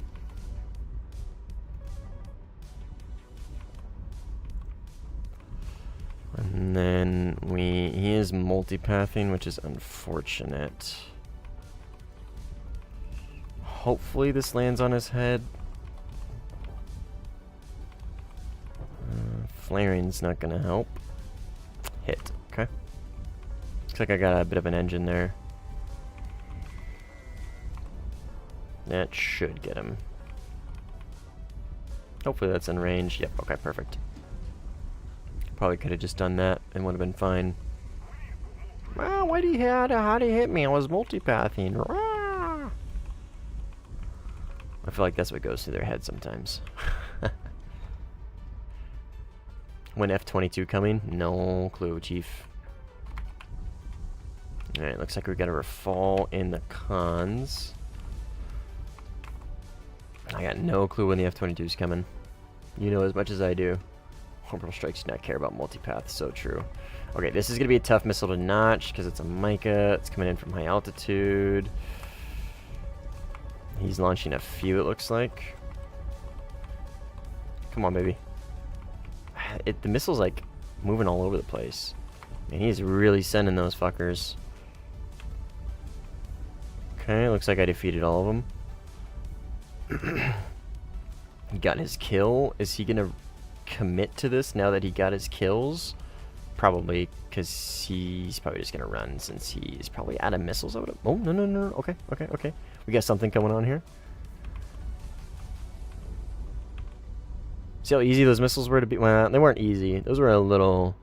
And then he is multipathing, which is unfortunate. Hopefully this lands on his head. Flaring's not gonna help. Hit, okay. Looks like I got a bit of an engine there. That should get him. Hopefully that's in range. Yep, okay, perfect. Probably could have just done that and would have been fine. Well, how'd he hit me? I was multipathing. Rah! I feel like that's what goes through their head sometimes. When F-22 coming? No clue, Chief. Alright, looks like we got a refall in the cons. I got no clue when the F-22 is coming. You know as much as I do. Orbital strikes do not care about multipath. So true. Okay, this is going to be a tough missile to notch because it's a Mica. It's coming in from high altitude. He's launching a few, it looks like. Come on, baby. The missile's like moving all over the place. Man, he's really sending those fuckers. Okay, looks like I defeated all of them. He got his kill. Is he gonna commit to this now that he got his kills? Probably, because he's probably just gonna run since he's probably out of missiles. Oh, no. Okay. We got something coming on here. See how easy those missiles were to beat? Well, they weren't easy. Those were a little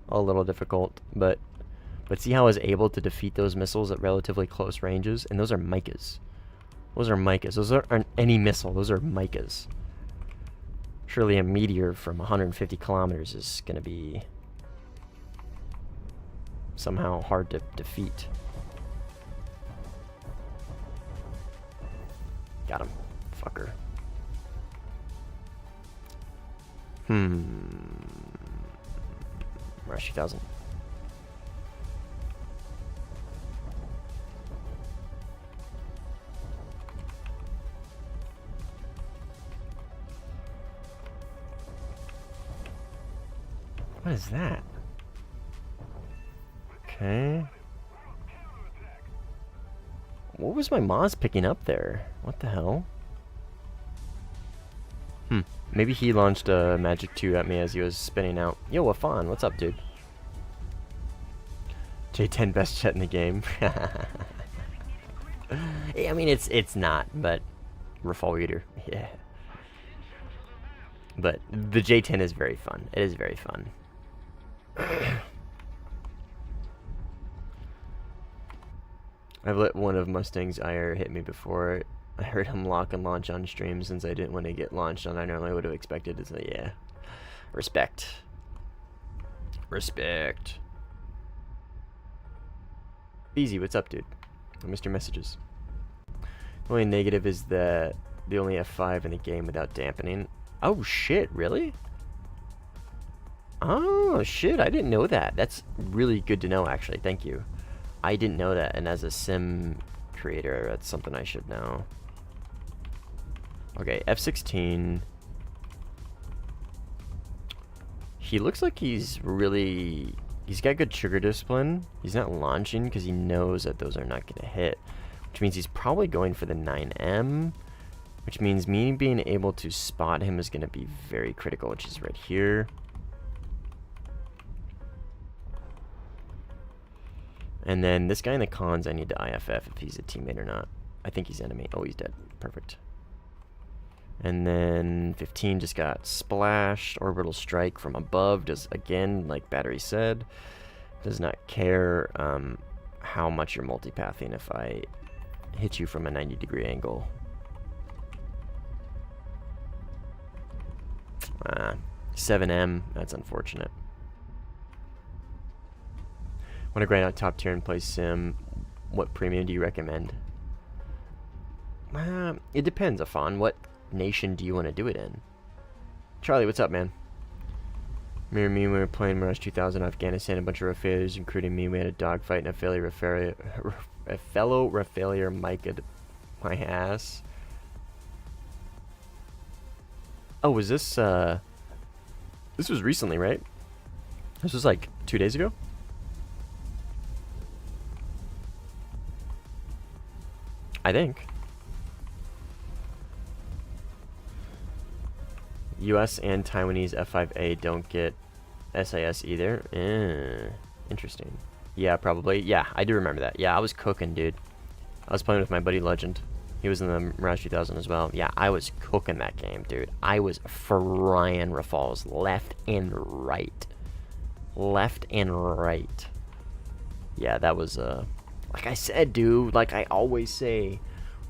difficult, but see how I was able to defeat those missiles at relatively close ranges? And those are Micas. Those are Micas. Those aren't any missile. Those are Micas. Surely a meteor from 150 kilometers is going to be somehow hard to defeat. Got him. Fucker. Rush 2000. What is that? Okay. What was my Moz picking up there? What the hell? Maybe he launched a Magic 2 at me as he was spinning out. Yo, Wafan, what's up, dude? J10 best jet in the game. I mean, it's not, but Rafal Reader, yeah. But the J10 is very fun. It is very fun. I've let one of Mustang's IR hit me before. I heard him lock and launch on stream since I didn't want to get launched on. I normally would have expected to say, yeah. Respect. Respect. Easy, what's up, dude? I missed your messages. The only negative is that they only have 5 in the game without dampening. Oh, shit, really? Oh, shit, I didn't know that. That's really good to know, actually. Thank you. I didn't know that, and as a sim creator, that's something I should know. Okay, F-16. He looks like he's got good trigger discipline. He's not launching because he knows that those are not going to hit, which means he's probably going for the 9M, which means me being able to spot him is going to be very critical, which is right here. And then this guy in the cons, I need to IFF if he's a teammate or not. I think he's enemy. Oh, he's dead. Perfect. And then 15 just got splashed. Orbital strike from above. Does, again, like Battery said, does not care how much you're multipathing if I hit you from a 90-degree angle. 7M, that's unfortunate. Want to grind out top tier and play sim? What premium do you recommend? It depends, Afan. What nation do you want to do it in? Charlie, what's up, man? Mirror me, we were playing Mirage 2000 Afghanistan, a bunch of Rafaliers, including me. We had a dogfight and a fellow Rafalier Mica'd my ass. Oh, was this, this was recently, right? This was like 2 days ago? I think. US and Taiwanese F5A don't get SAS either. Interesting. Yeah, probably. Yeah, I do remember that. Yeah, I was cooking, dude. I was playing with my buddy Legend. He was in the Mirage 2000 as well. Yeah, I was cooking that game, dude. I was frying Rafals left and right. Left and right. Yeah, that was, like I said, dude, like I always say,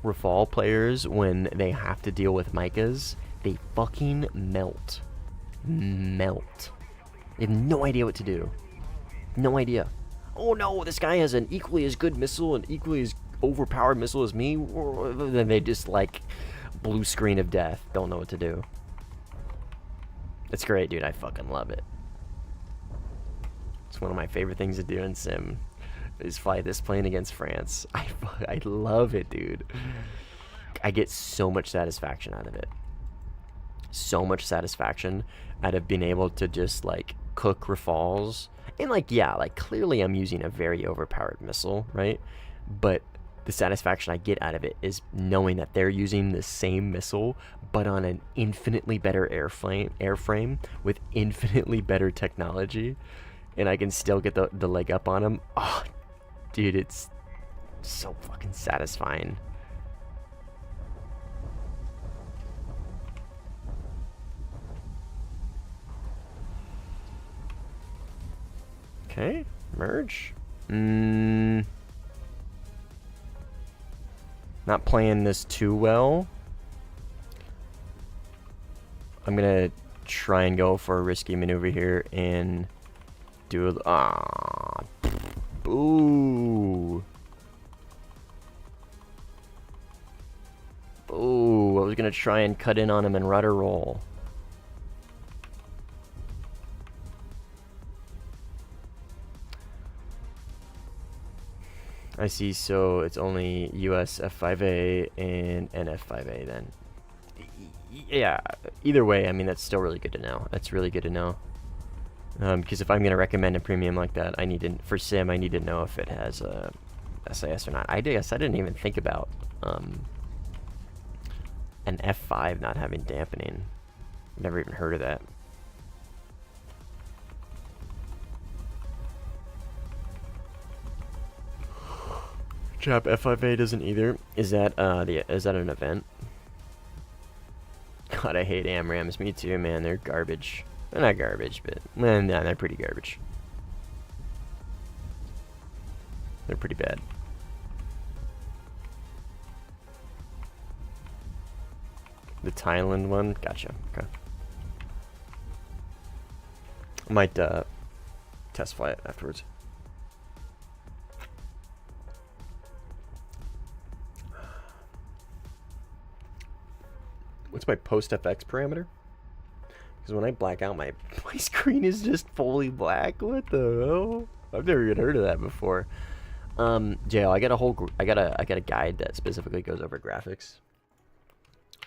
Rafal players, when they have to deal with Micahs, they fucking melt. Melt. They have no idea what to do. No idea. Oh no, this guy has an equally as good missile and equally as overpowered missile as me. Then they just like blue screen of death. Don't know what to do. It's great, dude. I fucking love it. It's one of my favorite things to do in sim. Is fly this plane against France. I love it, dude. I get so much satisfaction out of it. So much satisfaction out of being able to just like cook Rafals. And like, yeah, like clearly I'm using a very overpowered missile, right? But the satisfaction I get out of it is knowing that they're using the same missile, but on an infinitely better airframe with infinitely better technology. And I can still get the leg up on them. Oh, dude, it's so fucking satisfying. Okay, merge. Not playing this too well. I'm gonna try and go for a risky maneuver here and do a boo. Boo. I was gonna try and cut in on him and rudder roll. I see, so it's only US F5A and NF5A then. Yeah, either way, I mean, that's still really good to know. That's really good to know. Because if I'm going to recommend a premium like that, I need to, for sim, I need to know if it has SAS or not. I guess I didn't even think about an F5 not having dampening. Never even heard of that. Chap, F5A doesn't either. Is that is that an event? God, I hate AMRAMs. Me too, man. They're garbage. They're not garbage, but well, no, they're pretty garbage. They're pretty bad. The Thailand one, gotcha. Okay. I might test fly it afterwards. What's my post FX parameter? Because when I black out, my screen is just fully black. What the hell? I've never even heard of that before. JL, I got a whole I got a guide that specifically goes over graphics.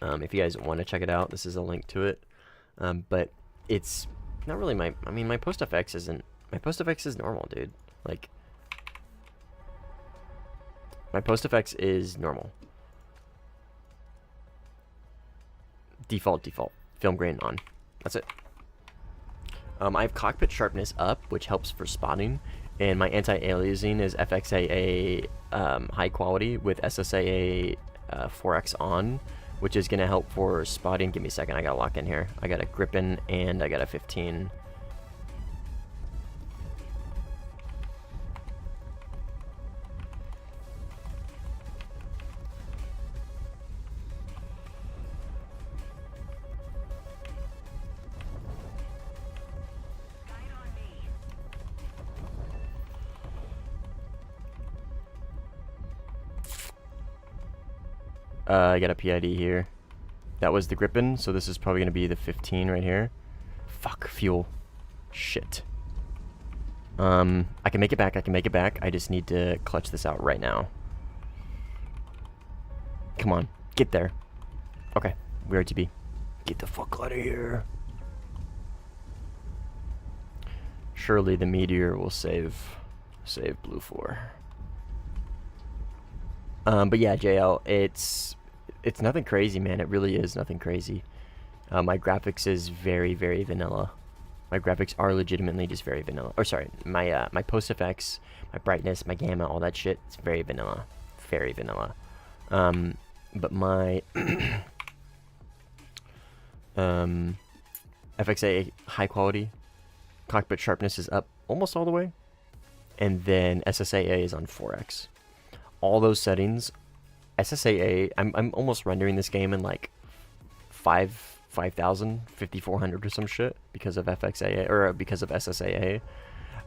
If you guys want to check it out, this is a link to it. But it's not really my. I mean, my post FX isn't. My post FX is normal, dude. Like, my post FX is normal. Default. Film grain on. That's it. I have cockpit sharpness up, which helps for spotting, and my anti-aliasing is FXAA high quality with SSAA 4X on, which is gonna help for spotting. Give me a second, I gotta lock in here. I got a Gripen and I got a 15. I got a PID here. That was the Gripen, so this is probably going to be the 15 right here. Fuck, fuel. Shit. I can make it back, I can make it back. I just need to clutch this out right now. Come on, get there. Okay, we're RTB. Get the fuck out of here. Surely the meteor will save Blue 4. But yeah, JL, it's nothing crazy, man. It really is nothing crazy. My graphics is very, very vanilla. My graphics are legitimately just very vanilla. Or sorry, my post effects, my brightness, my gamma, all that shit, it's very vanilla. Very vanilla. But my FXA high quality, cockpit sharpness is up almost all the way. And then SSAA is on 4x. All those settings, SSAA, I'm almost rendering this game in like 5,000, 5,400 or some shit because of FXAA, or because of SSAA.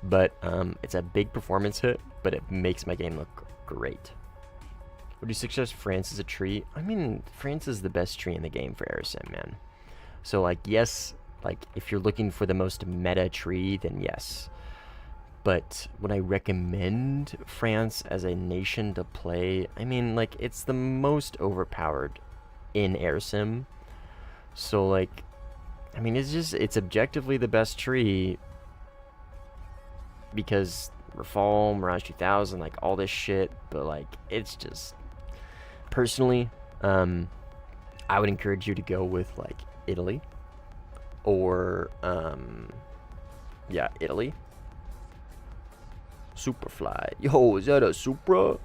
But it's a big performance hit, but it makes my game look great. Would you suggest France as a tree? I mean, France is the best tree in the game for AirSim, man. So like, yes, like if you're looking for the most meta tree, then yes. But would I recommend France as a nation to play? I mean, like, it's the most overpowered in AirSim. So, like, I mean, it's objectively the best tree. Because Rafale, Mirage 2000, like, all this shit. But, like, it's just... Personally, I would encourage you to go with, like, Italy. Or, yeah, Italy. Superfly. Yo, is that a Supra?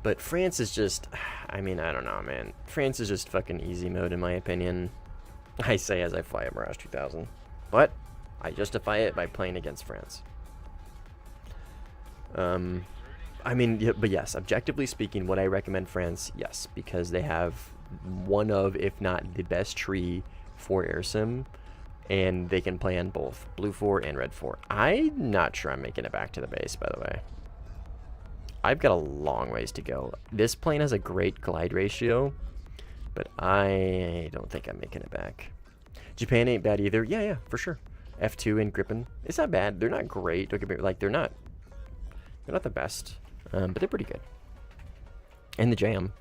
But France is just... I mean, I don't know, man. France is just fucking easy mode, in my opinion. I say as I fly a Mirage 2000. But I justify it by playing against France. I mean, yeah, but yes, objectively speaking, would I recommend France? Yes, because they have one of, if not the best tree for AirSim. And they can play on both Blue 4 and Red 4. I'm not sure I'm making it back to the base, by the way. I've got a long ways to go. This plane has a great glide ratio, but I don't think I'm making it back. Japan ain't bad either. Yeah, for sure. F2 and Gripen. It's not bad. They're not great. Don't get me, like, they're not the best, but they're pretty good. And the Jam.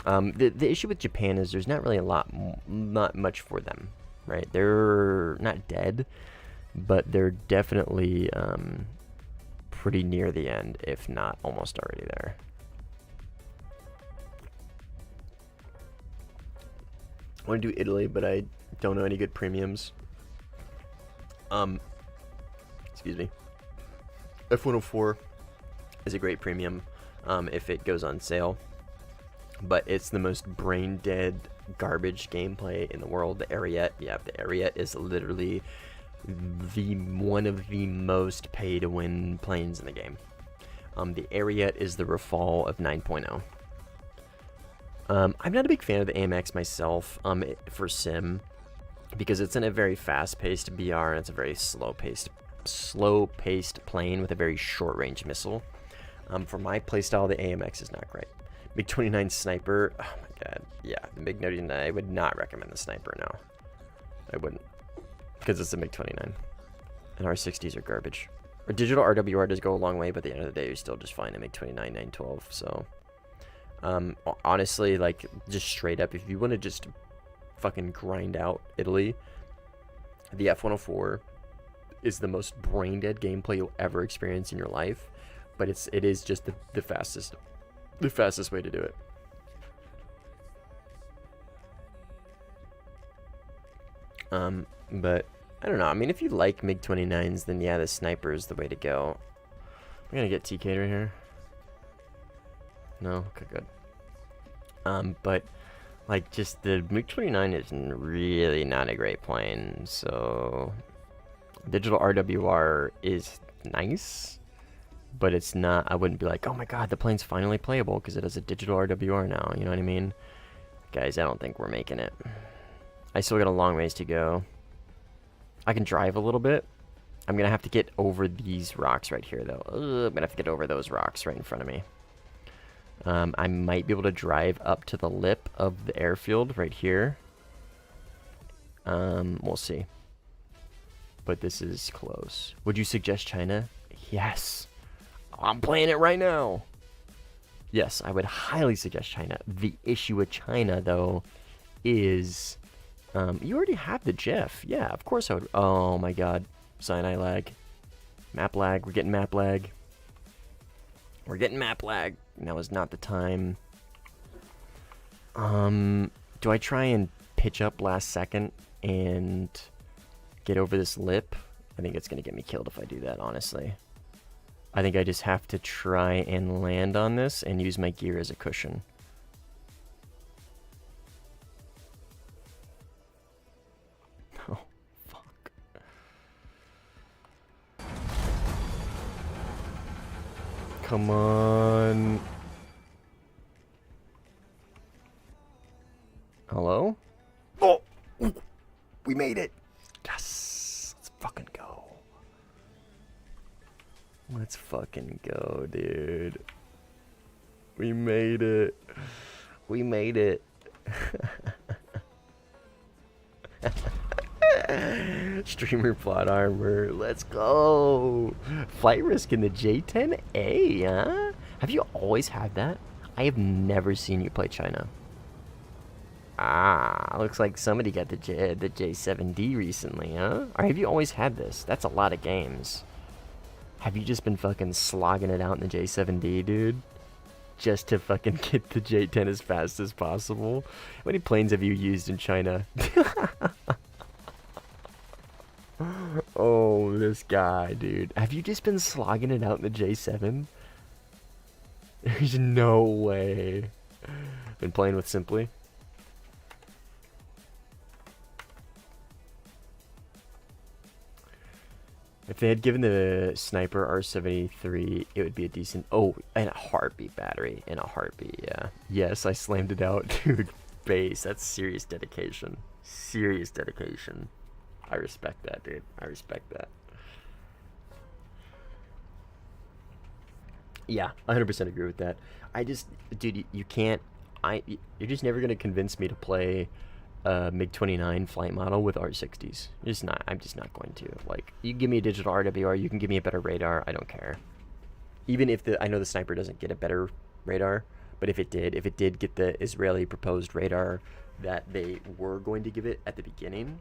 The issue with Japan is there's not really not much for them, right? They're not dead, but they're definitely pretty near the end, if not almost already there. I want to do Italy, but I don't know any good premiums. Excuse me. F104 is a great premium if it goes on sale. But it's the most brain-dead garbage gameplay in the world. The Ariete, yeah, the Ariete is literally one of the most pay-to-win planes in the game. The Ariete is the Rafale of 9.0. I'm not a big fan of the AMX myself for sim, because it's in a very fast-paced BR, and it's a very slow-paced plane with a very short-range missile. For my playstyle, the AMX is not great. MiG-29 Sniper, oh my god, yeah, the MiG-29, I would not recommend the Sniper now. I wouldn't, because it's a MiG-29, and R60s are garbage. Or digital RWR does go a long way, but at the end of the day, you're still just fine a MiG-29 912, so... honestly, like, just straight up, if you want to just fucking grind out Italy, the F104 is the most brain-dead gameplay you'll ever experience in your life, but it is just the fastest way to do it. But I don't know. I mean, if you like MiG-29s, then yeah, the Sniper is the way to go. We're gonna get TK'd right here. No? Okay, good. But like, just the MiG-29 is really not a great plane, so digital RWR is nice. But it's not, I wouldn't be like, oh my god, the plane's finally playable because it has a digital RWR now, you know what I mean? Guys, I don't think we're making it. I still got a long ways to go. I can drive a little bit. I'm gonna have to get over these rocks right here, though. I'm gonna have to get over those rocks right in front of me. I might be able to drive up to the lip of the airfield right here. We'll see. But this is close. Would you suggest China? Yes. I'm playing it right now. Yes, I would highly suggest China. The issue with China, though, is you already have the GIF. Yeah, of course I would. Oh my god. Sinai lag. Map lag. We're getting map lag. We're getting map lag. Now is not the time. Do I try and pitch up last second and get over this lip? I think it's going to get me killed if I do that, honestly. I think I just have to try and land on this and use my gear as a cushion. Oh, fuck. Come on. Hello? Oh! We made it! Yes! Let's fucking go. Let's fucking go, dude. We made it. We made it. Streamer plot armor. Let's go. Flight risk in the J10A, huh? Have you always had that? I have never seen you play China. Ah, looks like somebody got the J7D recently, huh? Or have you always had this? That's a lot of games. Have you just been fucking slogging it out in the J7D, dude? Just to fucking get the J10 as fast as possible? How many planes have you used in China? Oh, this guy, dude. Have you just been slogging it out in the J7? There's no way. Been playing with Simply? If they had given the sniper R73, it would be a decent... Oh, and a heartbeat battery. In a heartbeat, yeah. Yes, I slammed it out. Dude, base. That's serious dedication. Serious dedication. I respect that, dude. I respect that. Yeah, 100% agree with that. I just... Dude, you can't... You're just never going to convince me to play... MiG-29 flight model with R60s. I'm just not going to. Like, you give me a digital RWR, you can give me a better radar, I don't care. Even if I know the sniper doesn't get a better radar, but if it did get the Israeli proposed radar that they were going to give it at the beginning,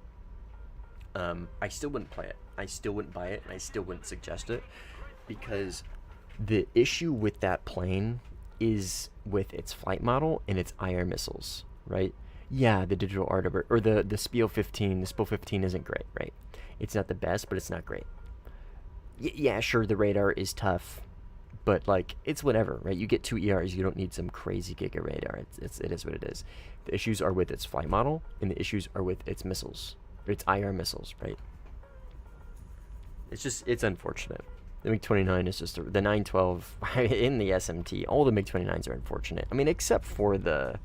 I still wouldn't play it. I still wouldn't buy it, and I still wouldn't suggest it, because the issue with that plane is with its flight model and its IR missiles, right? Yeah, the digital RWR, or the SPO 15, the SPO 15 isn't great, right? It's not the best, but it's not great. Yeah, sure, the radar is tough, but, like, it's whatever, right? You get 2 ERs, you don't need some crazy giga radar. It is what it is. The issues are with its flight model, and the issues are with its missiles, or its IR missiles, right? It's unfortunate. The MiG-29 is just, the 912 in the SMT, all the MiG-29s are unfortunate. I mean, except for the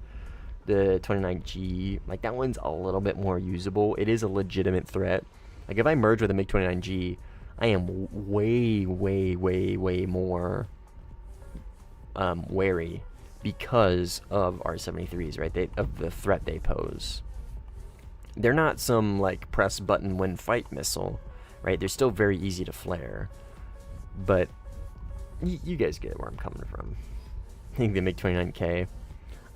29G, like, that one's a little bit more usable. It is a legitimate threat. Like, if I merge with a MiG-29G, I am way, way, way, way more wary because of R-73s, right? Of the threat they pose. They're not some, like, press button win fight missile, right? They're still very easy to flare. But you guys get where I'm coming from. I think the MiG-29K...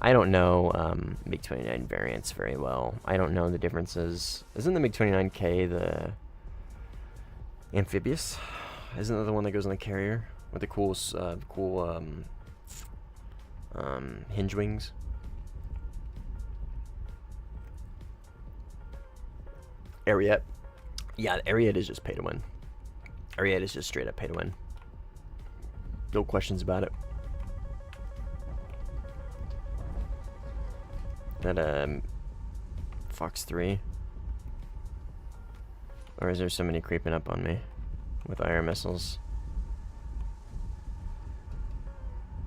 I don't know MiG-29 variants very well. I don't know the differences. Isn't the MiG-29K the amphibious? Isn't that the one that goes on the carrier with the cool hinge wings? Ariete. Yeah, Ariete is just pay to win. Ariete is just straight up pay to win. No questions about it. That Fox 3, or is there somebody creeping up on me with IR missiles?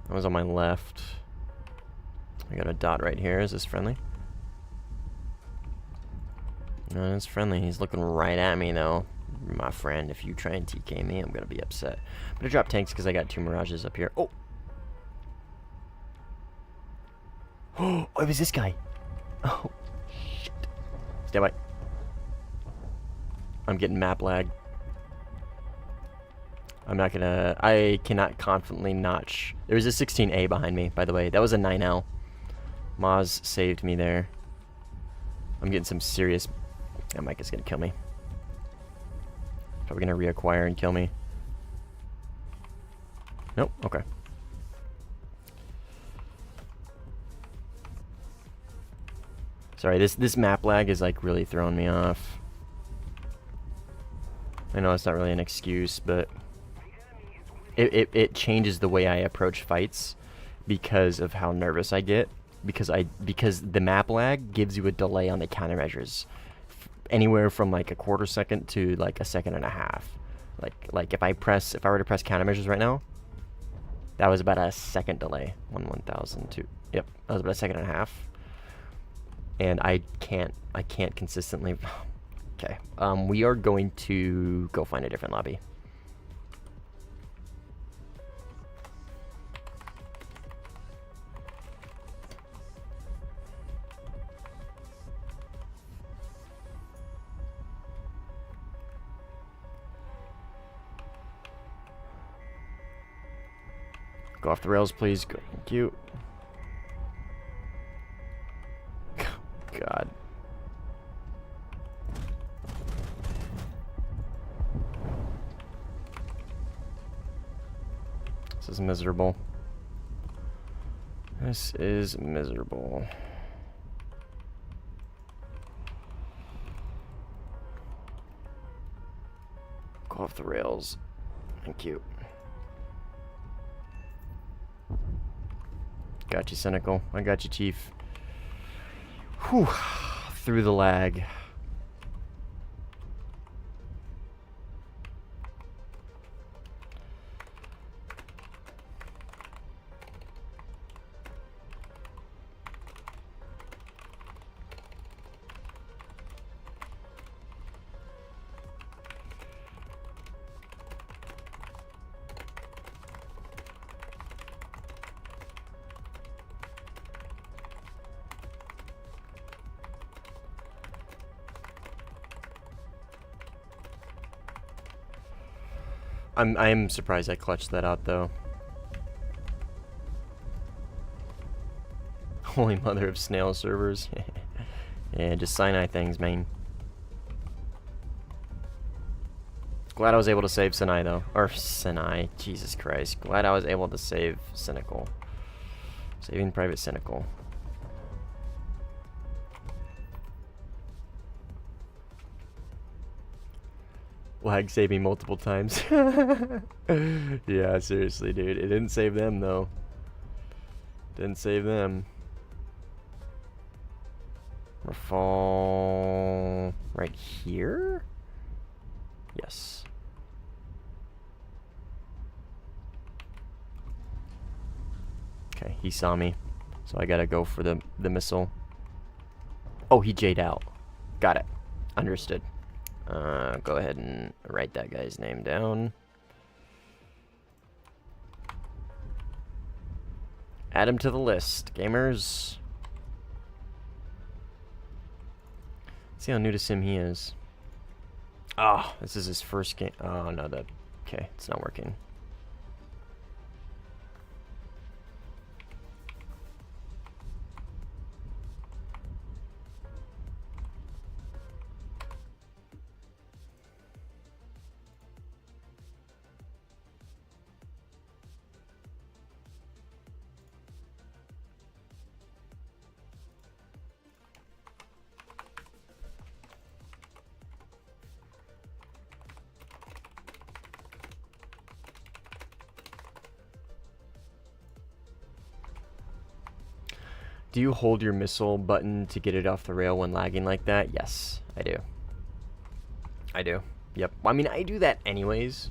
That was on my left. I got a dot right here. Is this friendly? No, it's friendly. He's looking right at me though. my friend. If you try and TK me, I'm gonna be upset. I'm gonna drop tanks because I got 2 Mirages up here. Oh! Oh, it was this guy. Oh, shit. Stand by. I'm getting map lag. I'm not gonna... I cannot confidently notch. There was a 16A behind me, by the way. That was a 9L. Maz saved me there. I'm getting some serious... That Mike is gonna kill me. Probably gonna reacquire and kill me. Nope, okay. Sorry, this map lag is like really throwing me off. I know it's not really an excuse, but it changes the way I approach fights because of how nervous I get. Because the map lag gives you a delay on the countermeasures, anywhere from like a quarter second to like a second and a half. Like if I were to press countermeasures right now, that was about a second delay. 1,002. Yep, that was about a second and a half. And I can't consistently. Okay, we are going to go find a different lobby. Go off the rails, please. Go. Thank you. God. This is miserable. This is miserable. Go off the rails. Thank you. Got you, Cynical. I got you, Chief. Whew. Through the lag. I'm surprised I clutched that out though. Holy mother of snail servers. Yeah, just Sinai things, man. Glad I was able to save Sinai though. Or Sinai, Jesus Christ. Glad I was able to save Cynical. Saving Private Cynical. Lag saved me multiple times. Yeah, seriously, dude. It didn't save them, though. Didn't save them. We're fall right here? Yes. Okay, he saw me. So I gotta go for the missile. Oh, he J'd out. Got it. Understood. Go ahead and write that guy's name down. Add him to the list, gamers. See how new to sim he is. Oh, this is his first game. Oh, no, okay, it's not working. Do you hold your missile button to get it off the rail when lagging like that? Yes, I do. I do. Yep. I mean, I do that anyways.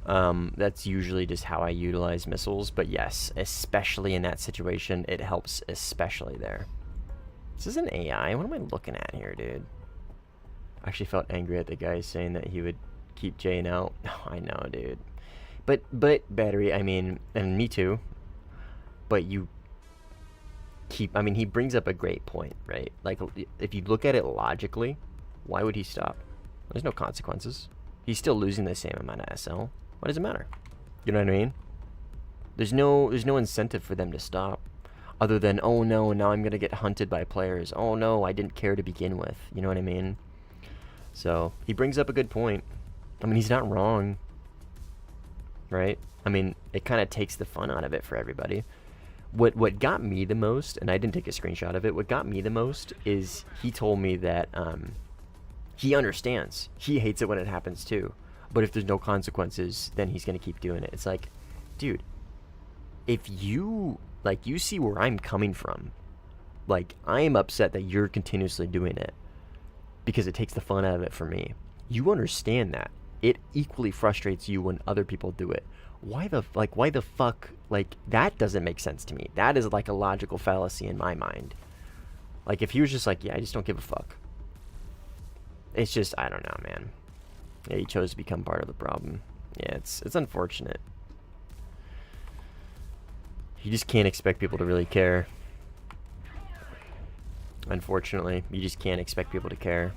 That's usually just how I utilize missiles, but yes, especially in that situation, it helps especially there. This is an AI. What am I looking at here, dude? I actually felt angry at the guy saying that he would keep Jaying out. I know, dude. But Battery, I mean, and me too. But you keep, I mean, he brings up a great point, right? Like, if you look at it logically, why would he stop? There's no consequences. He's still losing the same amount of SL. What does it matter? You know what I mean? There's no incentive for them to stop, other than, oh no, now I'm gonna get hunted by players. Oh no, I didn't care to begin with. You know what I mean? So he brings up a good point. I mean, he's not wrong, right? I mean, it kind of takes the fun out of it for everybody. What got me the most, and I didn't take a screenshot of it, what got me the most is he told me that he understands. He hates it when it happens too. But if there's no consequences, then he's going to keep doing it. It's like, dude, if you, like, you see where I'm coming from. Like, I am upset that you're continuously doing it because it takes the fun out of it for me. You understand that. It equally frustrates you when other people do it. Why the fuck, like, that doesn't make sense to me. That is like a logical fallacy in my mind. Like, if he was just like, yeah, I just don't give a fuck. It's just, I don't know, man. Yeah, he chose to become part of the problem. Yeah, it's unfortunate. You just can't expect people to really care. Unfortunately, you just can't expect people to care.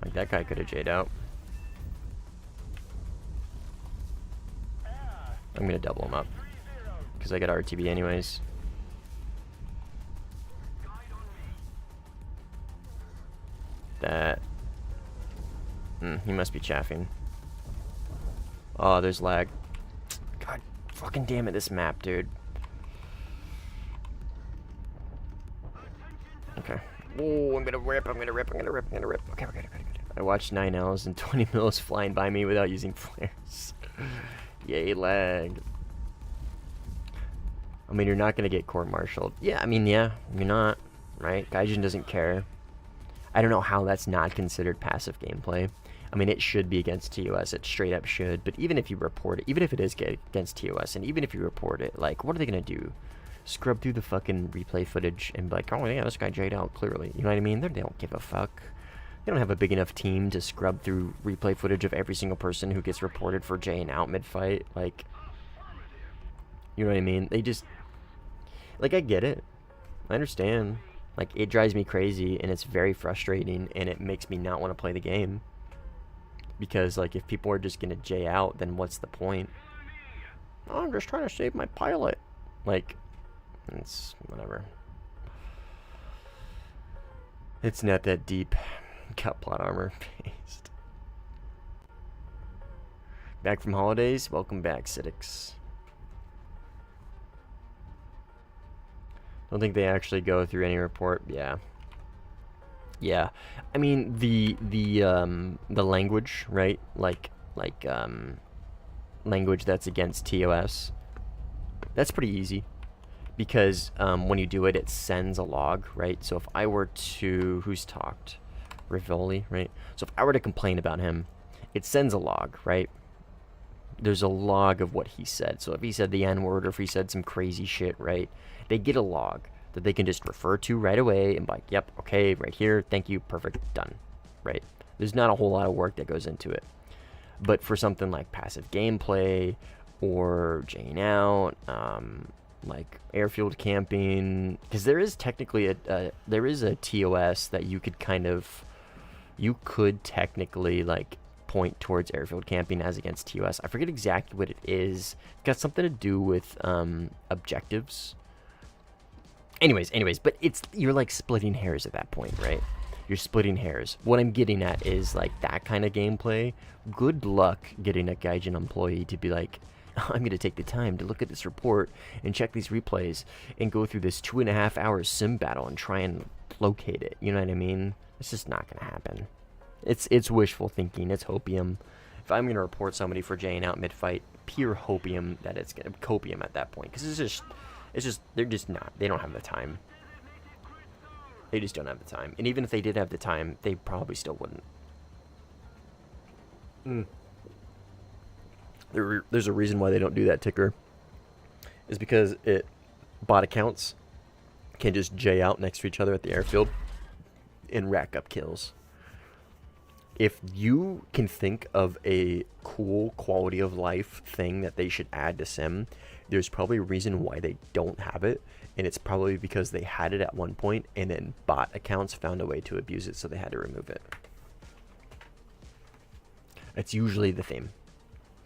Like, that guy could have J'd out. I'm gonna double him up because I got RTB anyways. That he must be chaffing. Oh, there's lag. God fucking damn it, this map, dude. Okay. Oh, I'm gonna rip. Okay. I watched 9Ls and 20 mils flying by me without using flares. Yay, lag. I mean, you're not gonna get court-martialed. Yeah, I mean, yeah, you're not, right? Gaijin doesn't care. I don't know how that's not considered passive gameplay. I mean, it should be against TOS. It straight up should. But even if you report it, even if it is against TOS, and even if you report it, like, what are they gonna do? Scrub through the fucking replay footage and be like, oh yeah, this guy J'd out clearly. You know what I mean? They don't give a fuck. They don't have a big enough team to scrub through replay footage of every single person who gets reported for J'ing out mid-fight. Like, you know what I mean? They just, like, I get it. I understand. Like, it drives me crazy, and it's very frustrating, and it makes me not want to play the game. Because, like, if people are just going to J out, then what's the point? Oh, I'm just trying to save my pilot. Like, it's whatever. It's not that deep. Got plot armor based. Back from holidays? Welcome back, Sidix. Don't think they actually go through any report. Yeah. Yeah. I mean, the language, right? Like language that's against TOS. That's pretty easy. Because when you do it, it sends a log, right? So if I were to, who's talked? Rivoli, right? So if I were to complain about him, it sends a log, right? There's a log of what he said. So if he said the N-word or if he said some crazy shit, right? They get a log that they can just refer to right away and be like, yep, okay, right here, thank you, perfect, done, right? There's not a whole lot of work that goes into it. But for something like passive gameplay or J'ing out, like airfield camping, because there is technically there is a TOS that you could kind of, you could technically like point towards airfield camping as against TOS. I forget exactly what it is. It's got something to do with objectives. Anyways, but it's, you're like splitting hairs at that point, right? You're splitting hairs. What I'm getting at is like that kind of gameplay. Good luck getting a Gaijin employee to be like, I'm going to take the time to look at this report and check these replays and go through this 2.5 hour sim battle and try and locate it. You know what I mean? It's just not going to happen. It's wishful thinking. It's hopium. If I'm going to report somebody for J'ing out mid-fight, pure hopium that it's going to copium at that point. Because it's just, they're just not. They don't have the time. They just don't have the time. And even if they did have the time, they probably still wouldn't. There's a reason why they don't do that ticker. Is because bot accounts can just J out next to each other at the airfield and rack up kills. If you can think of a cool quality of life thing that they should add to Sim, there's probably a reason why they don't have it, and it's probably because they had it at one point and then bot accounts found a way to abuse it, so they had to remove it. That's usually the theme.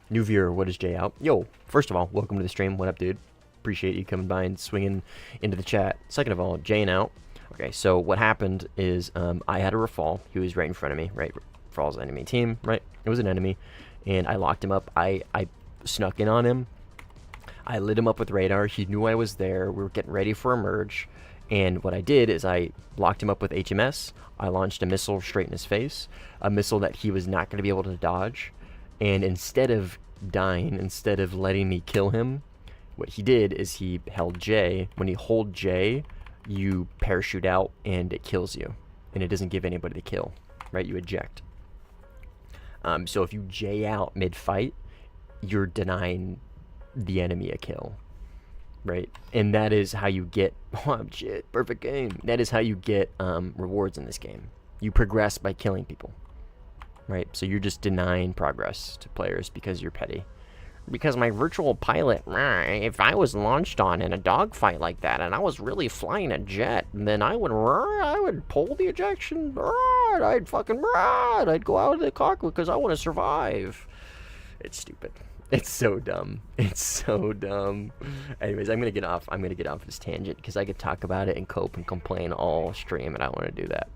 New viewer, what is J out? Yo, first of all, welcome to the stream. What up, dude? Appreciate you coming by and swinging into the chat. Second of all, J out. Okay, so what happened is I had a Rafal. He was right in front of me, right? Rafal's enemy team, right? It was an enemy, and I locked him up. I snuck in on him. I lit him up with radar. He knew I was there. We were getting ready for a merge, and what I did is I locked him up with HMS. I launched a missile straight in his face, a missile that he was not going to be able to dodge, and instead of dying, instead of letting me kill him, what he did is he held J. When you hold J, you parachute out and it kills you, and it doesn't give anybody the kill, right? You eject. So if you J out mid-fight, you're denying the enemy a kill, right? And that is how you get, oh shit, perfect game. That is how you get rewards in this game. You progress by killing people, right? So you're just denying progress to players because you're petty. Because my virtual pilot, if I was launched on in a dogfight like that and I was really flying a jet, then I would pull the ejection, I'd go out of the cockpit because I want to survive. It's stupid. It's so dumb. It's so dumb. Anyways, I'm gonna get off this tangent because I could talk about it and cope and complain all stream, and I want to do that.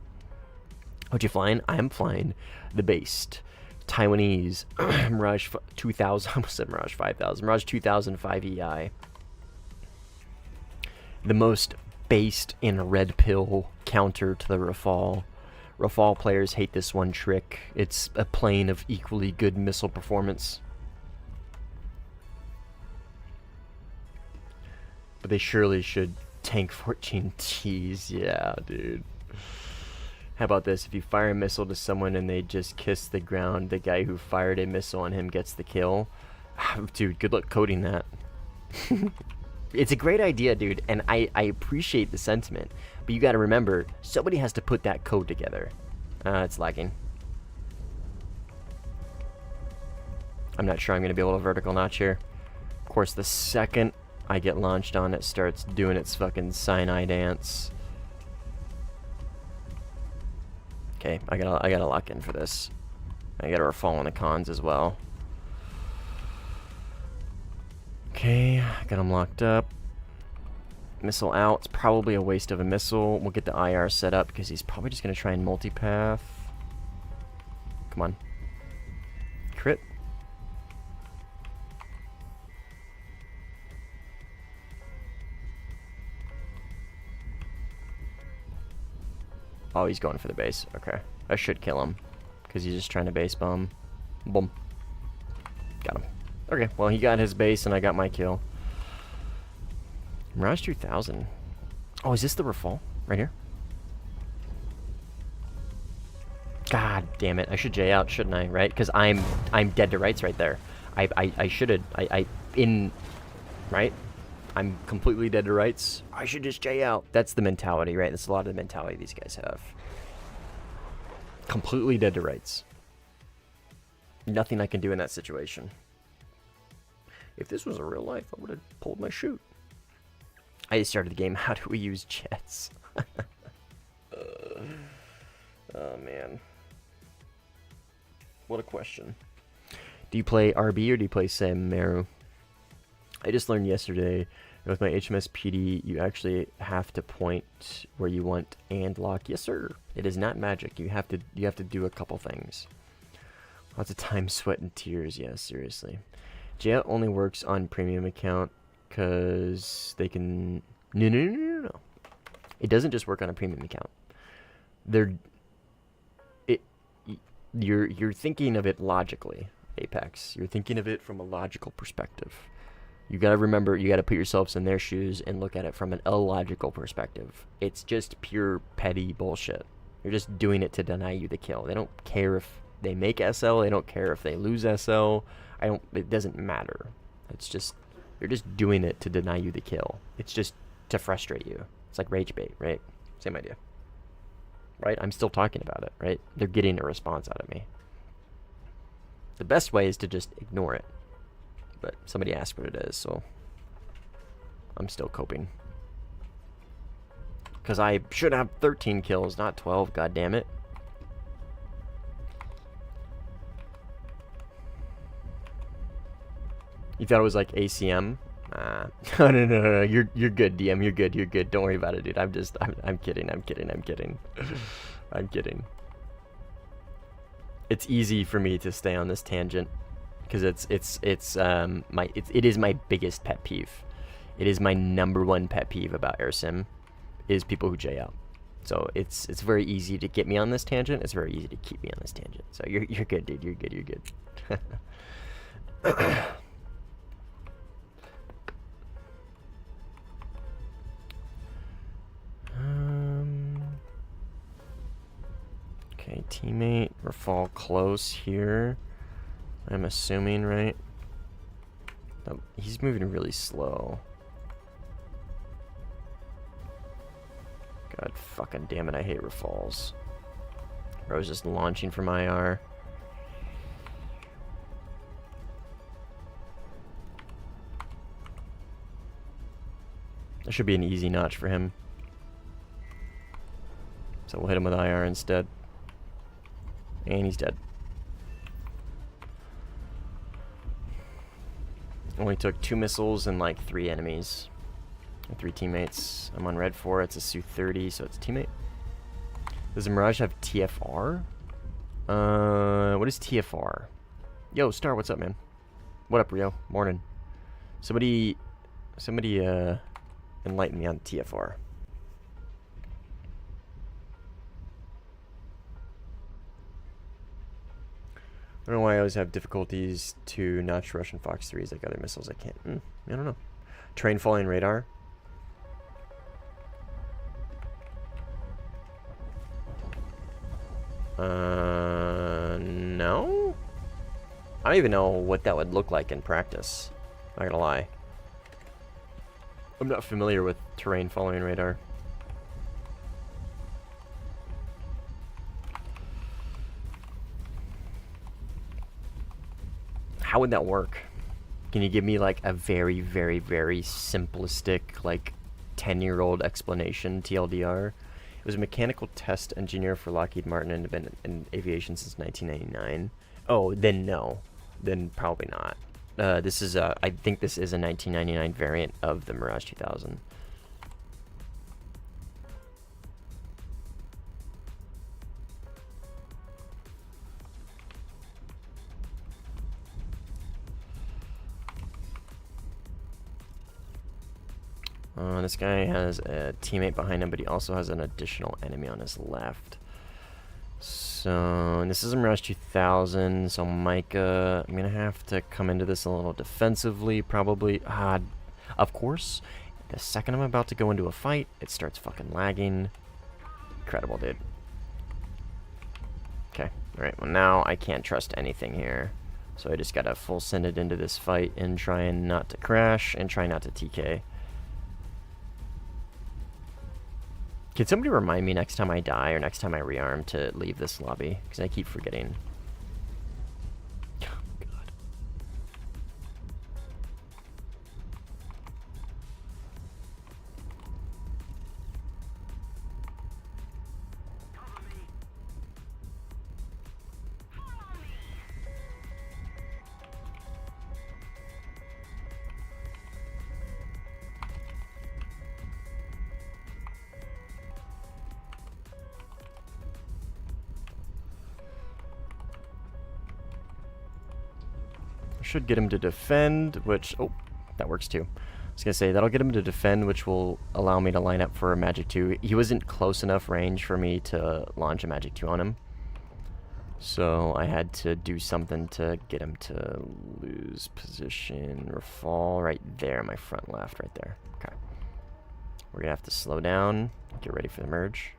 What you flying? I'm flying the based Taiwanese Mirage 2000. I almost said Mirage 5000. Mirage 2005 EI. The most based in red pill counter to the Rafale. Rafale players hate this one trick. It's a plane of equally good missile performance. But they surely should tank 14 Ts. Yeah, dude. How about this? If you fire a missile to someone and they just kiss the ground, the guy who fired a missile on him gets the kill. Dude, good luck coding that. It's a great idea, dude, and I appreciate the sentiment. But you gotta remember, somebody has to put that code together. It's lagging. I'm not sure I'm gonna be able to vertical notch here. Of course, the second I get launched on, it starts doing its fucking Sinai dance. Okay, I gotta lock in for this. I gotta Rafale on the cons as well. Okay, got him locked up. Missile out. It's probably a waste of a missile. We'll get the IR set up because he's probably just gonna try and multipath. Come on. Crit. Oh, he's going for the base. Okay. I should kill him because he's just trying to base bomb. Boom. Got him. Okay, well, he got his base and I got my kill. Mirage 2000. Oh, is this the Rafale? Right here? God damn it. I should J out, shouldn't I? Right? Because I'm dead to rights right there. I should have... Right? I'm completely dead to rights. I should just J out. That's the mentality, right? That's a lot of the mentality these guys have. Completely dead to rights. Nothing I can do in that situation. If this was a real life, I would have pulled my chute. I just started the game. How do we use jets? Oh, man. What a question. Do you play RB or do you play Sam Meru? I just learned yesterday with my HMS PD, you actually have to point where you want and lock. Yes, sir. It is not magic. You have to do a couple things. Lots of time, sweat, and tears. Yeah, seriously. Jet only works on premium account because they can. No. It doesn't just work on a premium account. You're thinking of it logically, Apex. You're thinking of it from a logical perspective. You gotta remember, you gotta put yourselves in their shoes and look at it from an illogical perspective. It's just pure petty bullshit. You're just doing it to deny you the kill. They don't care if they make SL. They don't care if they lose SL. It doesn't matter. It's just, you're just doing it to deny you the kill. It's just to frustrate you. It's like rage bait, right? Same idea. Right? I'm still talking about it, right? They're getting a response out of me. The best way is to just ignore it. But somebody asked what it is, so I'm still coping. Because I should have 13 kills, not 12, god damn it. You thought it was like ACM? No. You're good, DM. You're good. Don't worry about it, dude. I'm kidding. I'm kidding. I'm kidding. It's easy for me to stay on this tangent because it is my biggest pet peeve. It is my #1 pet peeve about air sim, is people who J out. So it's very easy to get me on this tangent. It's very easy to keep me on this tangent. So you're good, dude. You're good. Okay, teammate, we're fall close here. I'm assuming, right? Oh, he's moving really slow. God fucking damn it, I hate refalls. Bro's just launching from IR. That should be an easy notch for him. So we'll hit him with IR instead. And he's dead. Only took 2 missiles and like 3 enemies. And 3 teammates. I'm on red 4. It's a Su-30, so it's a teammate. Does the Mirage have TFR? What is TFR? Yo, Star, what's up, man? What up, Rio? Morning. Somebody enlighten me on TFR. I don't know why I always have difficulties to notch Russian Fox 3s like other missiles. I can't. I don't know. Train falling radar. No? I don't even know what that would look like in practice. Not gonna lie. I'm not familiar with terrain following radar. How would that work? Can you give me like a very, very, very simplistic, like 10-year-old explanation, TLDR? It was a mechanical test engineer for Lockheed Martin and been in aviation since 1999. Oh, then no. Then probably not. This is I think this is a 1999 variant of the Mirage 2000. This guy has a teammate behind him, but he also has an additional enemy on his left. So, and this is a Mirage 2000, so Micah, I'm going to have to come into this a little defensively, probably. Of course, the second I'm about to go into a fight, it starts fucking lagging. Incredible, dude. Okay, alright, well now I can't trust anything here. So I just got to full send it into this fight and try not to crash and try not to TK. Can somebody remind me next time I die or next time I rearm to leave this lobby? Because I keep forgetting. Oh, God. Should get him to defend, which, oh, that works too. I was gonna say, that'll get him to defend, which will allow me to line up for a Magic 2. He wasn't close enough range for me to launch a Magic 2 on him. So I had to do something to get him to lose position or fall right there, my front left, right there. Okay. We're gonna have to slow down, get ready for the merge.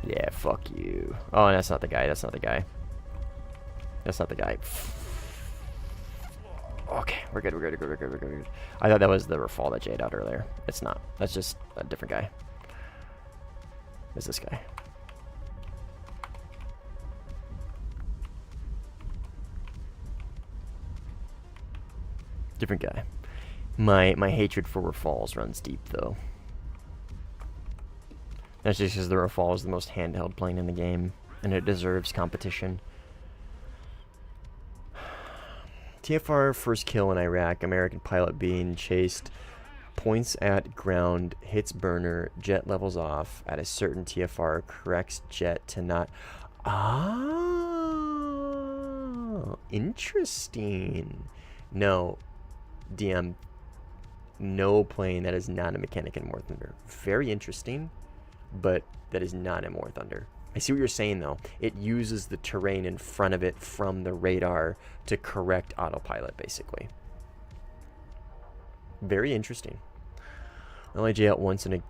Yeah, fuck you. Oh, that's not the guy. That's not the guy. That's not the guy. Okay, we're good, we're good, we're good, we're good, we're good. I thought that was the Rafal that Jade out earlier. It's not. That's just a different guy. It's this guy. Different guy. My hatred for Rafals runs deep, though. That's just because the Rafal is the most handheld plane in the game, and it deserves competition. TFR first kill in Iraq, American pilot being chased, points at ground, hits burner, jet levels off at a certain TFR, corrects jet to not... Ah, interesting. No, DM, no plane that is not a mechanic in Warthunder. Very interesting, but that is not in Warthunder. I see what you're saying, though. It uses the terrain in front of it from the radar to correct autopilot, basically. Very interesting. I only J out once in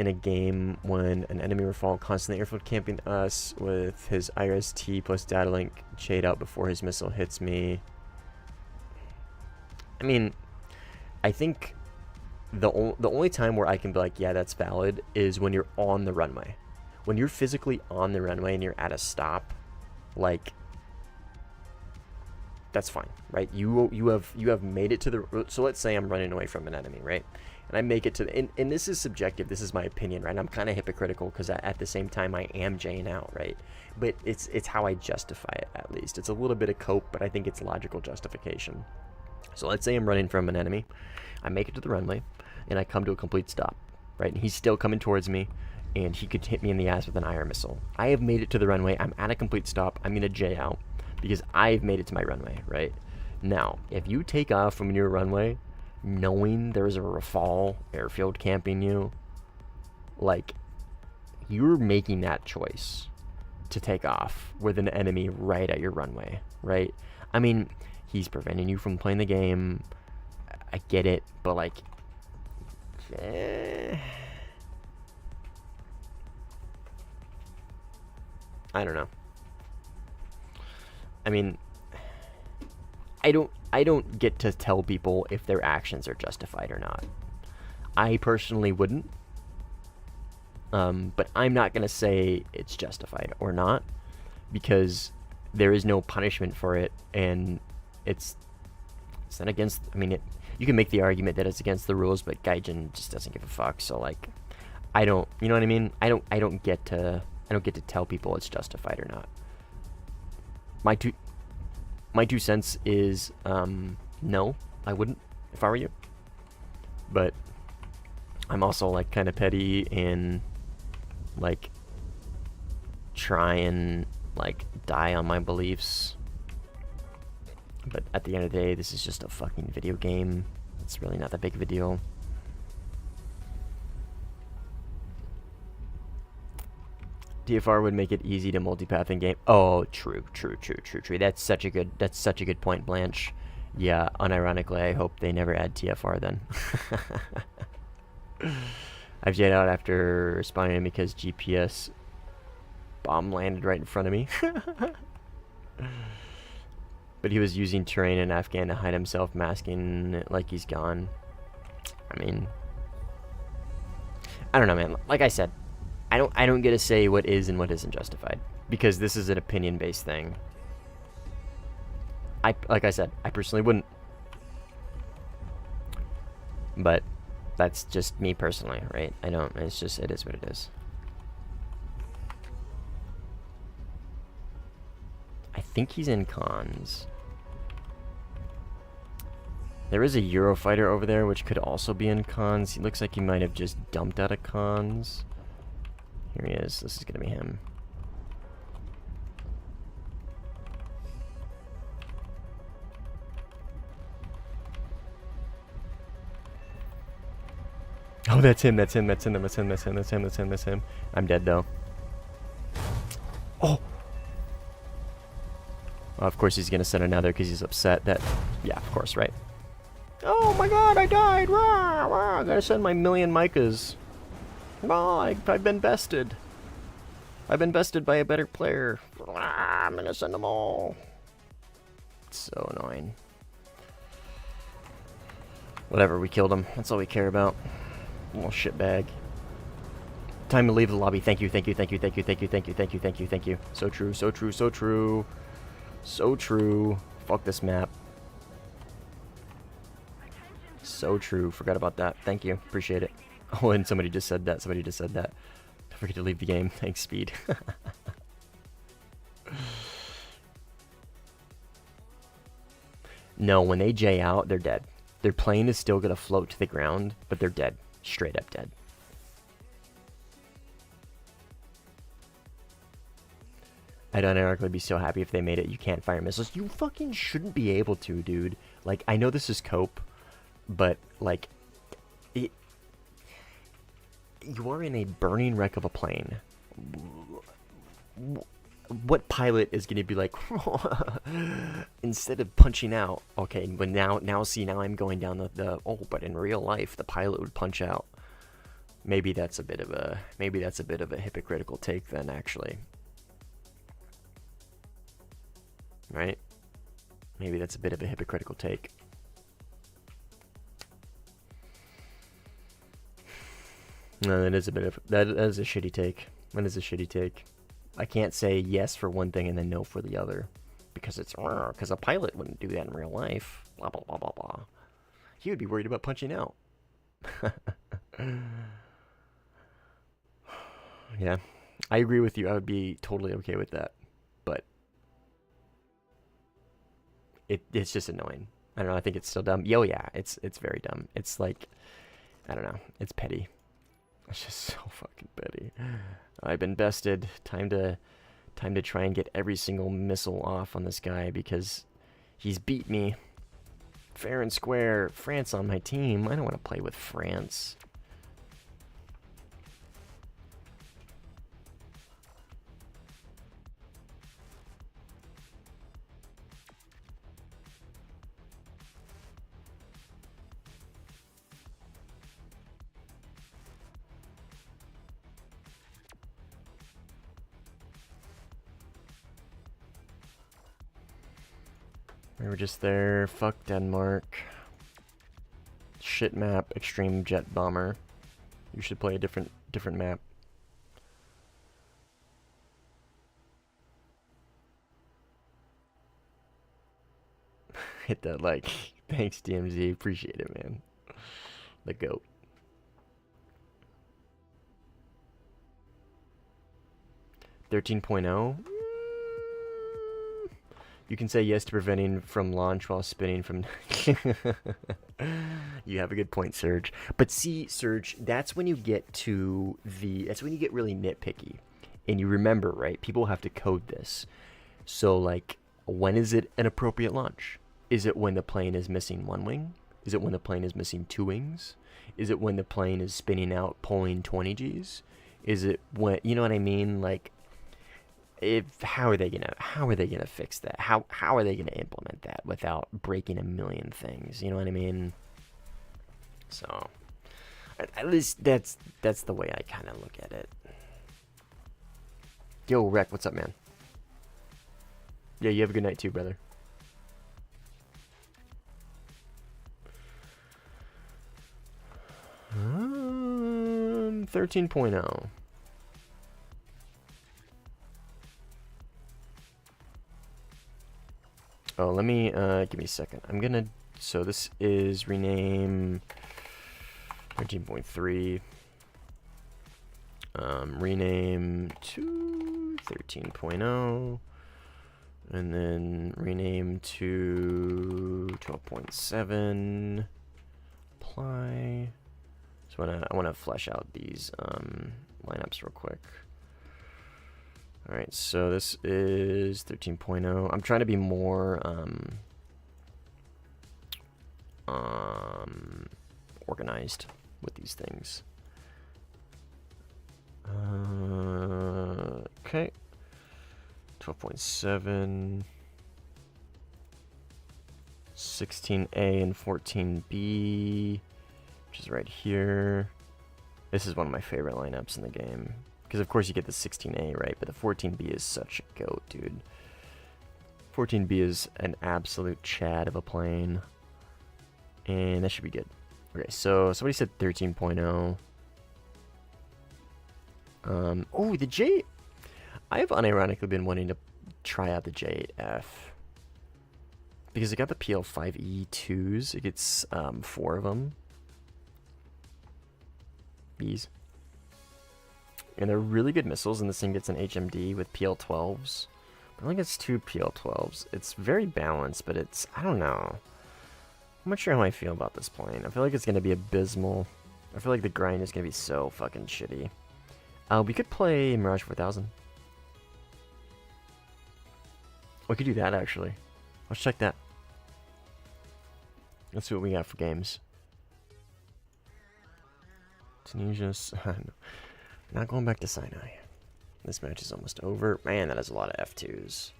a game when an enemy Rafal constantly airfield camping us with his IRST plus data link Jade out before his missile hits me. I mean, I think the only time where I can be like, yeah, that's valid is when you're on the runway. When you're physically on the runway and you're at a stop, like, that's fine, right? You have made it to the... So let's say I'm running away from an enemy, right? And I make it to the... And this is subjective. This is my opinion, right? I'm kind of hypocritical because at the same time I am J'ing out, right? But it's how I justify it, at least. It's a little bit of cope, but I think it's logical justification. So let's say I'm running from an enemy. I make it to the runway, and I come to a complete stop, right? And he's still coming towards me, and he could hit me in the ass with an IR missile. I have made it to the runway. I'm at a complete stop. I'm going to J out because I've made it to my runway, right? Now, if you take off from your runway knowing there's a Rafal airfield camping you, like, you're making that choice to take off with an enemy right at your runway, right? I mean, he's preventing you from playing the game. I get it, but, like, I don't know. I mean, I don't get to tell people if their actions are justified or not. I personally wouldn't. But I'm not going to say it's justified or not because there is no punishment for it, and it's not against... I mean, you can make the argument that it's against the rules, but Gaijin just doesn't give a fuck. So, like, I don't... You know what I mean? I don't get to tell people it's justified or not. My two cents is no, I wouldn't if I were you. But I'm also, like, kind of petty and, like, try and, like, die on my beliefs. But at the end of the day, this is just a fucking video game. It's really not that big of a deal. DFR would make it easy to multipath in game. Oh, true. That's such a good point, Blanche. Yeah, unironically, I hope they never add TFR then. I've jetted out after responding because GPS bomb landed right in front of me. But he was using terrain in Afghan to hide himself, masking it like he's gone. I mean, I don't know, man. Like I said, I don't get to say what is and what isn't justified because this is an opinion-based thing. Like I said, I personally wouldn't. But that's just me personally, right? I don't. It's just, it is what it is. I think he's in cons. There is a Eurofighter over there, which could also be in cons. He looks like he might have just dumped out of cons. Here he is. This is going to be him. Oh, that's him. That's him. I'm dead, though. Oh! Well, of course he's going to send another because he's upset that... Yeah, of course, right? Oh my god, I died! Rah, rah. I gotta send my million Micahs. Oh, I've been bested. I've been bested by a better player. Rah, I'm gonna send them all. It's so annoying. Whatever, we killed him. That's all we care about. Little shitbag. Time to leave the lobby. Thank you, thank you, thank you, thank you, thank you, thank you, thank you, thank you, thank you. So true, so true, so true. So true. Fuck this map. So true. Forgot about that. Thank you. Appreciate it. Oh, and somebody just said that. Somebody just said that. Don't forget to leave the game. Thanks, Speed. No, when they J out, they're dead. Their plane is still going to float to the ground, but they're dead. Straight up dead. I'd unironically be so happy if they made it you can't fire missiles. You fucking shouldn't be able to, dude. Like, I know this is cope, but, like, you are in a burning wreck of a plane. What pilot is going to be like, instead of punching out, okay, but now see, now I'm going down oh, but in real life, the pilot would punch out. Maybe that's a bit of a hypocritical take then, actually. Right? Maybe that's a bit of a hypocritical take. No, that is a shitty take. That is a shitty take. I can't say yes for one thing and then no for the other. Because because a pilot wouldn't do that in real life. Blah, blah, blah, blah, blah. He would be worried about punching out. Yeah. I agree with you. I would be totally okay with that. But it's just annoying. I don't know. I think it's still dumb. Yo, yeah. It's very dumb. It's like, I don't know. It's petty. It's just so fucking petty. I've been bested. Time to try and get every single missile off on this guy because he's beat me. Fair and square. France on my team. I don't want to play with France. We were just there. Fuck Denmark. Shit map. Extreme jet bomber. You should play a different map. Hit that like. Thanks, DMZ. Appreciate it, man. The GOAT. .13.0. You can say yes to preventing from launch while spinning from... You have a good point, Serge. But see, Serge, that's when you get to the... That's when you get really nitpicky. And you remember, right? People have to code this. So, like, when is it an appropriate launch? Is it when the plane is missing one wing? Is it when the plane is missing two wings? Is it when the plane is spinning out, pulling 20 Gs? Is it when... You know what I mean? Like... how are they gonna fix that? How are they gonna implement that without breaking a million things? You know what I mean? So, at least that's the way I kind of look at it. Yo, Rec, what's up, man? Yeah, you have a good night too, brother. Um, 13.0. Oh, let me, give me a second. I'm gonna, so this is rename 13.3. Rename to 13.0. And then rename to 12.7. Apply. So I wanna flesh out these, lineups real quick. Alright, so this is 13.0. I'm trying to be more organized with these things. Okay. 12.7. 16A and 14B, which is right here. This is one of my favorite lineups in the game. Because of course you get the 16A, right? But the 14B is such a goat, dude. 14B is an absolute chad of a plane. And that should be good. Okay, so somebody said 13.0. Oh, the J. I have unironically been wanting to try out the J8F because it got the PL5E2s. It gets 4 of them. These. And they're really good missiles, and this thing gets an HMD with PL12s. But it only gets 2 PL12s. It's very balanced, but it's, I don't know. I'm not sure how I feel about this plane. I feel like it's going to be abysmal. I feel like the grind is going to be so fucking shitty. We could play Mirage 4000. We could do that, actually. Let's check that. Let's see what we got for games. Tunisia. Not going back to Sinai. This match is almost over. Man, that has a lot of F2s.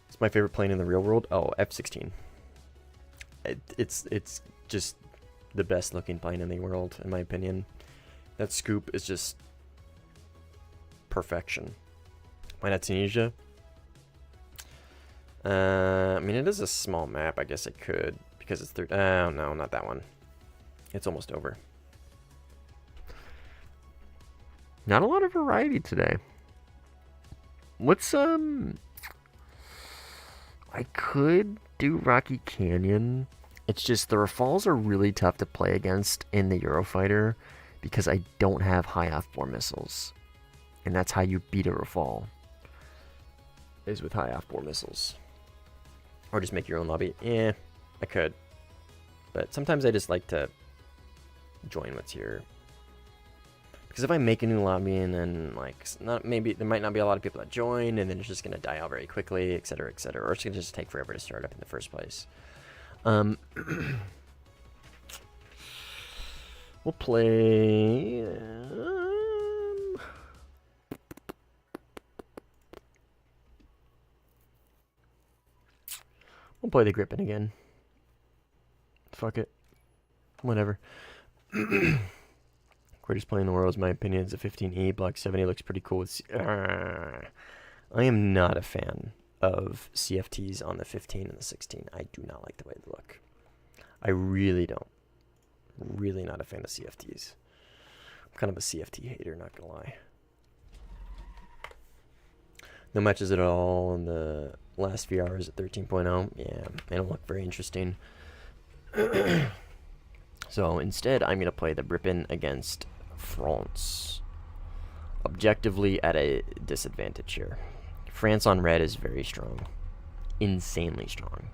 It's my favorite plane in the real world. Oh, F-16. It's just the best looking plane in the world, in my opinion. That scoop is just perfection. Why not Tunisia? I mean, it is a small map. I guess I could, because it's third. Oh, no, not that one. It's almost over. Not a lot of variety today. What's, I could do Rocky Canyon. It's just the Rafales are really tough to play against in the Eurofighter because I don't have high F4 missiles. And that's how you beat a Rafale, is with high F4 missiles. Or just make your own lobby. Eh, I could. But sometimes I just like to join what's here. Because if I make a new lobby and then, like, maybe there might not be a lot of people that join, and then it's just going to die out very quickly, etc., etc. Or it's going to just take forever to start up in the first place. We'll play... we'll play the Gripen again. Fuck it. Whatever. Greatest plane in the world, is my opinion, is a 15E. Block 70 looks pretty cool. I am not a fan of CFTs on the 15 and the 16. I do not like the way they look. I really don't. Really not a fan of CFTs. I'm kind of a CFT hater, not gonna lie. No matches at all in the last few hours at 13.0. Yeah, they don't look very interesting. So instead, I'm gonna play the Gripen against France. Objectively at a disadvantage here. France on red is very strong. Insanely strong.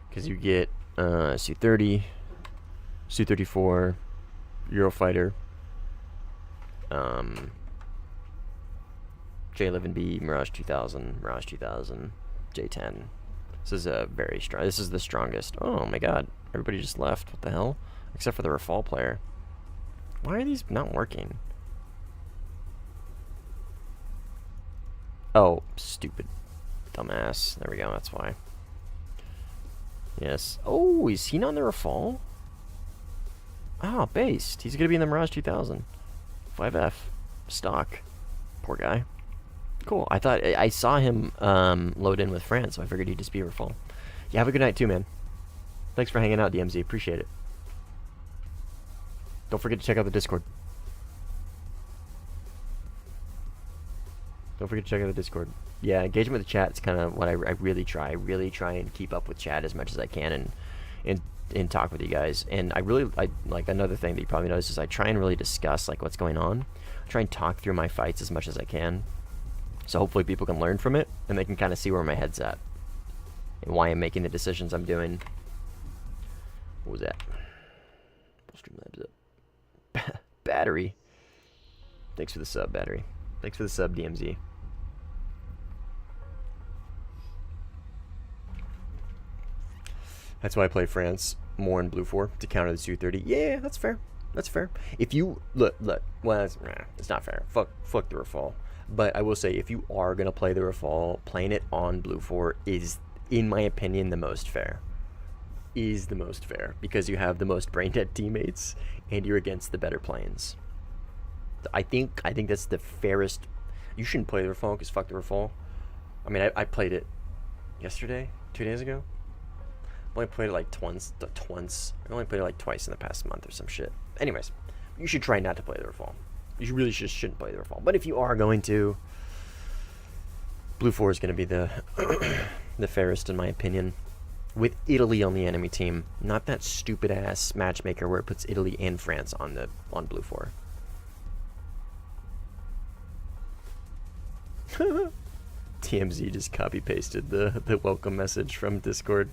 Because you get Su-30, Su-34, Eurofighter, J-11B, Mirage 2000, Mirage 2000, J-10. This is a very strong. This is the strongest. Oh my god. Everybody just left. What the hell? Except for the Rafale player. Why are these not working? Oh, stupid. Dumbass. There we go. That's why. Yes. Oh, is he not in the Rafale? Ah, based. He's going to be in the Mirage 2000. 5F. Stock. Poor guy. Cool. I thought I saw him load in with France, so I figured he'd just be a Rafale. Yeah, have a good night too, man. Thanks for hanging out, DMZ. Appreciate it. Don't forget to check out the Discord. Don't forget to check out the Discord. Yeah, engagement with the chat is kind of what I really try. I really try and keep up with chat as much as I can and talk with you guys. And I like another thing that you probably noticed is I try and really discuss like what's going on. I try and talk through my fights as much as I can. So hopefully people can learn from it and they can kind of see where my head's at and why I'm making the decisions I'm doing. What was that? Streamlabs up. Battery. Thanks for the sub, Battery. Thanks for the sub, DMZ. That's why I play France more in Blue 4 to counter the Su-30. Yeah, that's fair. That's fair. If you look, well, it's not fair. Fuck the Rafale. But I will say, if you are gonna play the Rafale, playing it on Blue 4 is, in my opinion, the most fair. Is the most fair because you have the most brain dead teammates and you're against the better planes. I think that's the fairest You shouldn't play the Rafale because fuck the Rafale. I mean, I played it yesterday, 2 days ago. I only played it like twice. I only played it like twice in the past month or some shit. Anyways, you should try not to play the Rafale. You really just shouldn't play the Rafale. But if you are going to, Blue 4 is going to be the the fairest in my opinion. With Italy on the enemy team, not that stupid ass matchmaker where it puts Italy and France on Blue 4. TMZ just copy pasted the welcome message from Discord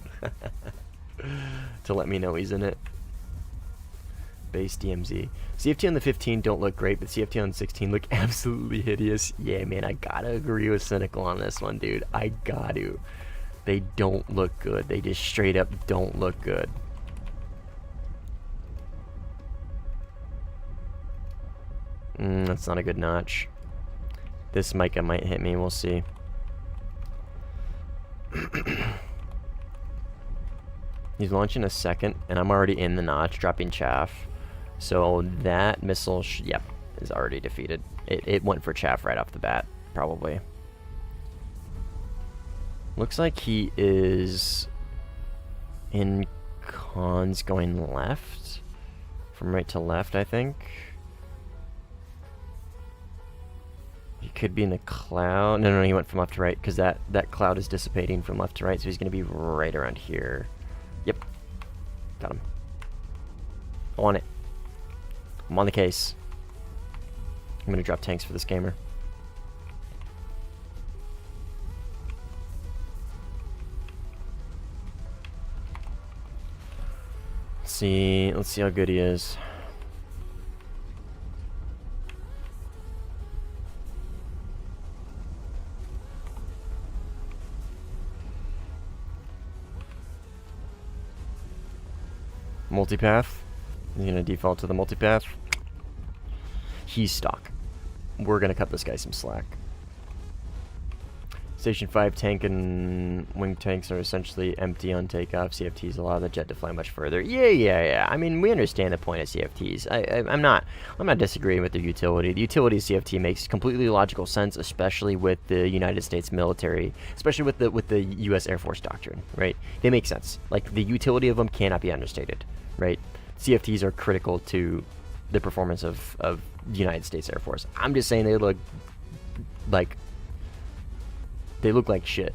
to let me know he's in it. Base DMZ. CFT on the 15 don't look great, but CFT on 16 look absolutely hideous. Yeah, man, I gotta agree with Cynical on this one, dude. I got to. They don't look good. They just straight up don't look good. That's not a good notch. This Micah might hit me. We'll see. He's launching a second, and I'm already in the notch, dropping chaff. So that missile, yep, is already defeated. It went for chaff right off the bat, probably. Looks like he is in cons going left. From right to left, I think. He could be in the cloud. No, he went from left to right because that cloud is dissipating from left to right, so he's going to be right around here. Yep. Got him. I want it. I'm on the case. I'm going to drop tanks for this gamer. Let's see how good he is. Multipath. He's gonna default to the multipath. He's stock. We're gonna cut this guy some slack. Station 5 tank and wing tanks are essentially empty on takeoff. CFTs allow the jet to fly much further. Yeah. I mean, we understand the point of CFTs. I'm not disagreeing with their utility. The utility of CFT makes completely logical sense, especially with the United States military, especially with the U.S. Air Force doctrine, right? They make sense. Like, the utility of them cannot be understated, right? CFTs are critical to the performance of the United States Air Force. I'm just saying they look like shit.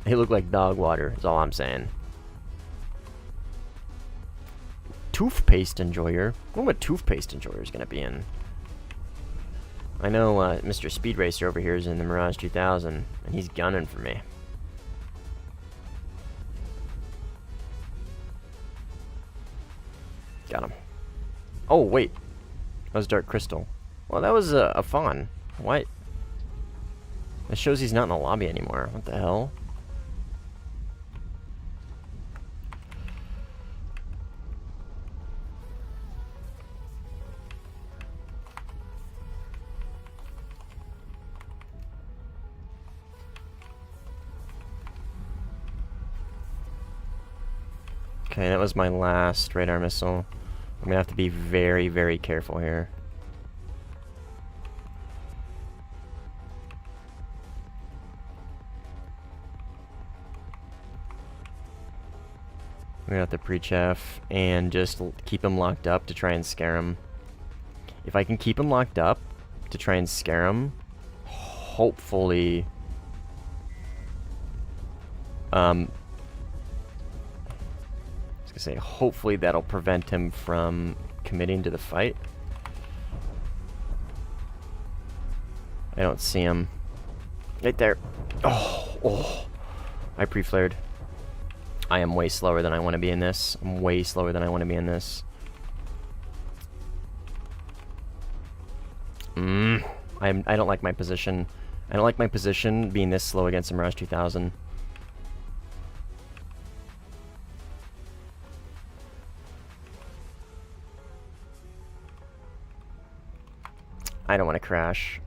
They look like dog water, is all I'm saying. Toothpaste enjoyer? I wonder what toothpaste enjoyer is going to be in. I know Mr. Speed Racer over here is in the Mirage 2000, and he's gunning for me. Got him. Oh, wait. That was Dark Crystal. Well, that was a fawn. What? That shows he's not in the lobby anymore. What the hell? Okay, that was my last radar missile. I'm gonna have to be very, very careful here. I'm gonna have to pre-chaff and just keep him locked up to try and scare him. If I can keep him locked up to try and scare him, hopefully hopefully that'll prevent him from committing to the fight. I don't see him. Right there. Oh. I pre-flared. I am way slower than I want to be in this. I'm way slower than I want to be in this. I don't like my position. I don't like my position being this slow against the Mirage 2000. I don't want to crash.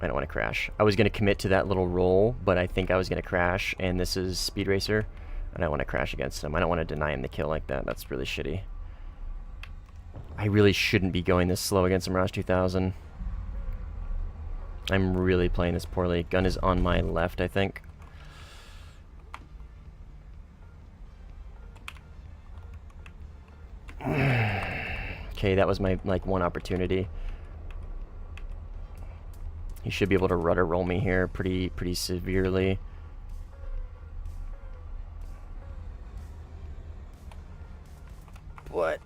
I don't want to crash. I was going to commit to that little roll, but I think I was going to crash, and this is Speed Racer, and I want to crash against him. I don't want to deny him the kill like that. That's really shitty. I really shouldn't be going this slow against the Mirage 2000. I'm really playing this poorly. Gun is on my left, I think. Okay, that was my, like, one opportunity. He should be able to rudder roll me here pretty severely. But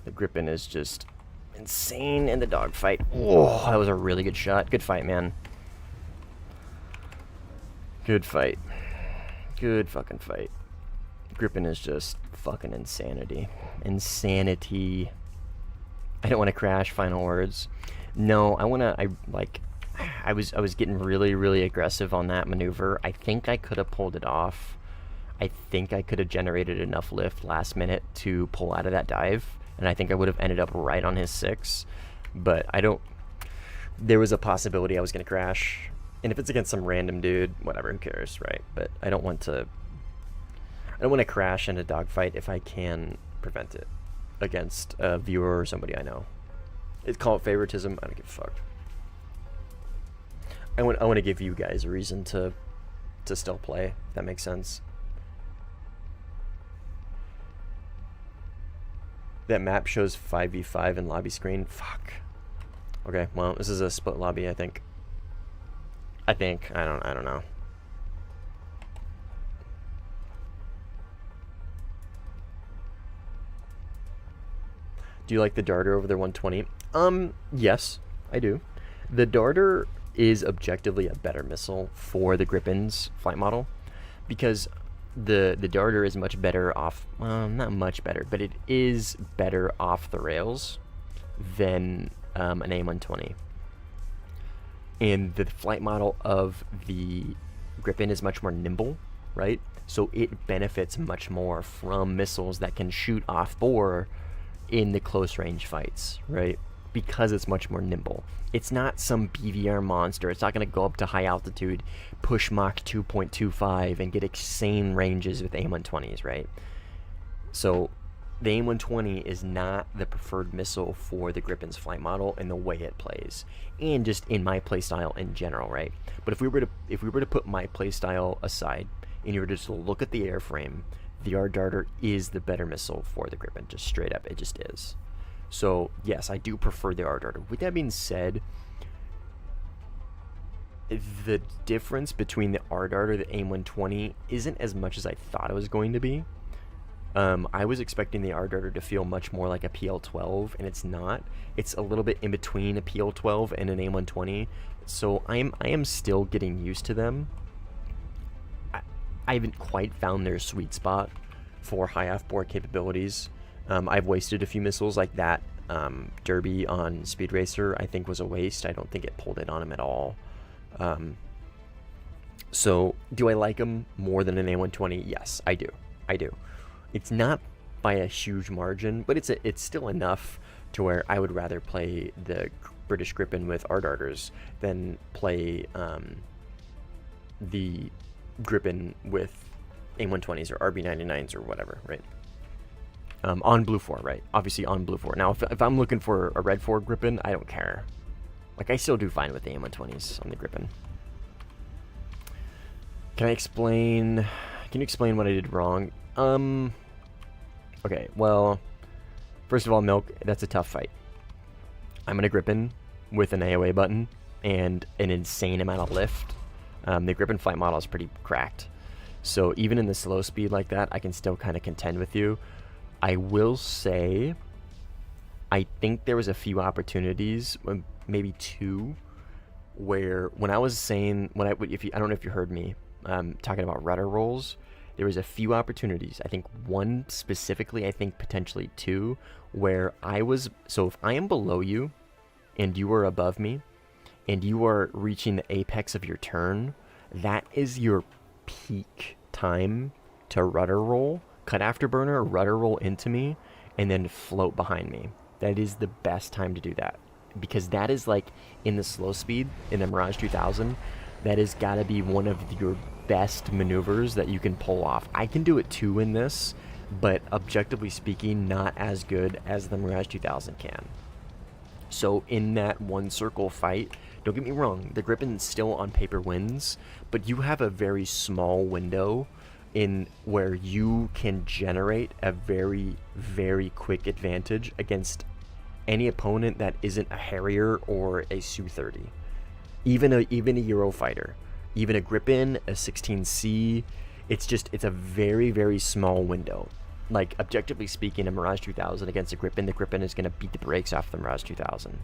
the gripping is just insane in the dogfight. Oh, that was a really good shot. Good fight, man. Good fight. Good fucking fight. Gripping is just fucking insanity. Insanity. I don't want to crash. Final words. No, I want to. I was getting really aggressive on that maneuver. I think I could have pulled it off. I think I could have generated enough lift last minute to pull out of that dive, and I think I would have ended up right on his 6. But I don't. There was a possibility I was going to crash, and if it's against some random dude, whatever, who cares, right? But I don't want to. I don't want to crash in a dogfight if I can prevent it against a viewer or somebody I know. It's called favoritism. I don't give a fuck. I want to give you guys a reason to still play, if that makes sense. That map shows 5v5 in lobby screen. Fuck. Okay, well, this is a split lobby, I think. I don't know. Do you like the darter over the 120? Yes, I do. The darter is objectively a better missile for the Gripen's flight model, because the darter is much better off, not much better, but it is better off the rails than an AIM-120. And the flight model of the Gripen is much more nimble, right? So it benefits much more from missiles that can shoot off bore in the close range fights, right? Because it's much more nimble. It's not some BVR monster. It's not going to go up to high altitude, push Mach 2.25 and get insane ranges with AIM-120s, right? So the AIM-120 is not the preferred missile for the Gripen's flight model in the way it plays, and just in my playstyle in general, right? But if we were to put my playstyle aside and you were to just look at the airframe, the R-Darter is the better missile for the Gripen, just straight up. It just is. So yes, I do prefer the R-Darter. With that being said, the difference between the R-Darter and the AIM-120 isn't as much as I thought it was going to be. I was expecting the R-Darter to feel much more like a PL-12, and it's not. It's a little bit in between a PL-12 and an AIM-120, so I am still getting used to them. I haven't quite found their sweet spot for high off-board capabilities. I've wasted a few missiles like that. Derby on Speed Racer, I think, was a waste. I don't think it pulled it on him at all. So, do I like him more than an A120? Yes, I do. I do. It's not by a huge margin, but it's still enough to where I would rather play the British Gripen with R-Darters than play the Gripen with A120s or RB99s or whatever, right? On Blue 4, right? Obviously on Blue 4. Now, if I'm looking for a Red 4 Gripen, I don't care. Like, I still do fine with the A120s on the Gripen. Can you explain what I did wrong? Okay, well, first of all, Milk, that's a tough fight. I'm in a Gripen with an AOA button and an insane amount of lift. The Gripen flight model is pretty cracked. So even in the slow speed like that, I can still kind of contend with you. I will say, I think there was a few opportunities, maybe two, where when I was saying, I don't know if you heard me talking about rudder rolls, there was a few opportunities. I think one specifically, I think potentially two, where so if I am below you and you are above me and you are reaching the apex of your turn, that is your peak time to rudder roll. Cut afterburner, rudder roll into me, and then float behind me. That is the best time to do that, because that is like in the slow speed in the Mirage 2000. That has got to be one of your best maneuvers that you can pull off. I can do it too in this, but objectively speaking, not as good as the Mirage 2000 can. So in that one circle fight, don't get me wrong, the Griffin still on paper wins, but you have a very small window in where you can generate a very, very quick advantage against any opponent that isn't a Harrier or a Su-30. Even a Eurofighter, even a Griffin, a 16C, it's a very, very small window. Like, objectively speaking, a Mirage 2000 against a Griffin, the Griffin is going to beat the brakes off the Mirage 2000.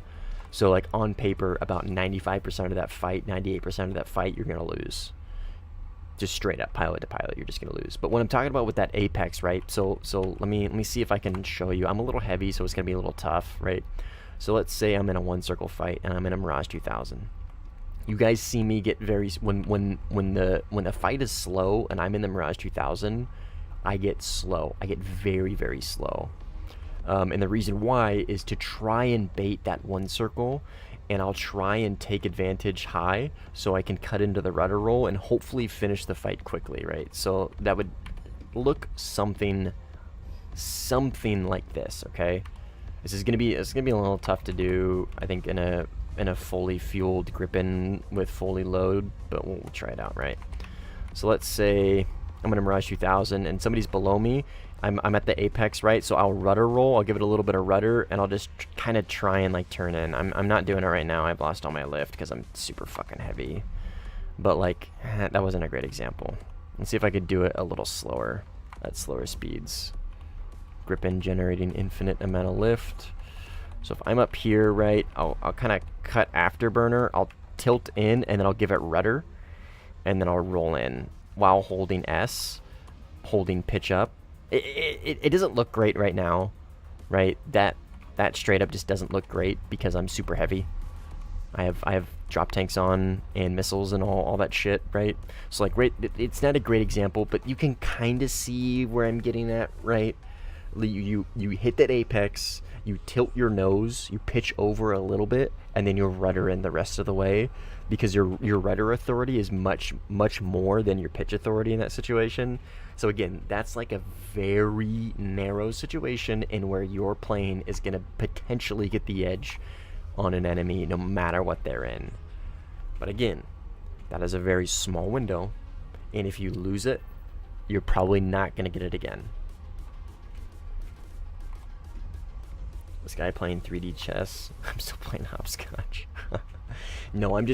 So, like, on paper, about 95% of that fight, 98% of that fight, you're going to lose. Just straight up, pilot to pilot, you're just going to lose. But what I'm talking about with that Apex, right? So let me see if I can show you. I'm a little heavy, so it's going to be a little tough, right? So let's say I'm in a one circle fight, and I'm in a Mirage 2000. You guys see me get very... When the fight is slow, and I'm in the Mirage 2000... I get slow. I get very, very slow. And the reason why is to try and bait that one circle, and I'll try and take advantage high so I can cut into the rudder roll and hopefully finish the fight quickly, right? So that would look something like this, okay? This is gonna be a little tough to do, I think, in a fully fueled Griffin with fully load, but we'll try it out, right? So let's say I'm in a Mirage 2000 and somebody's below me. I'm at the apex, right? So I'll rudder roll. I'll give it a little bit of rudder, and I'll just kind of try and like turn in. I'm not doing it right now. I've lost all my lift because I'm super fucking heavy. But like, that wasn't a great example. Let's see if I could do it a little slower, at slower speeds. Griffin generating infinite amount of lift. So if I'm up here, right, I'll kind of cut afterburner. I'll tilt in, and then I'll give it rudder, and then I'll roll in while holding S, holding pitch up. It doesn't look great right now, right? That straight up just doesn't look great because I'm super heavy. I have drop tanks on and missiles and all that shit, right? So like, right, it's not a great example, but you can kind of see where I'm getting at, right? You hit that apex, you tilt your nose, you pitch over a little bit, and then you rudder in the rest of the way, because your rudder authority is much more than your pitch authority in that situation. So again, that's like a very narrow situation in where your plane is going to potentially get the edge on an enemy no matter what they're in. But again, that is a very small window, and if you lose it, you're probably not going to get it again. This guy playing 3D chess. I'm still playing hopscotch. No, I'm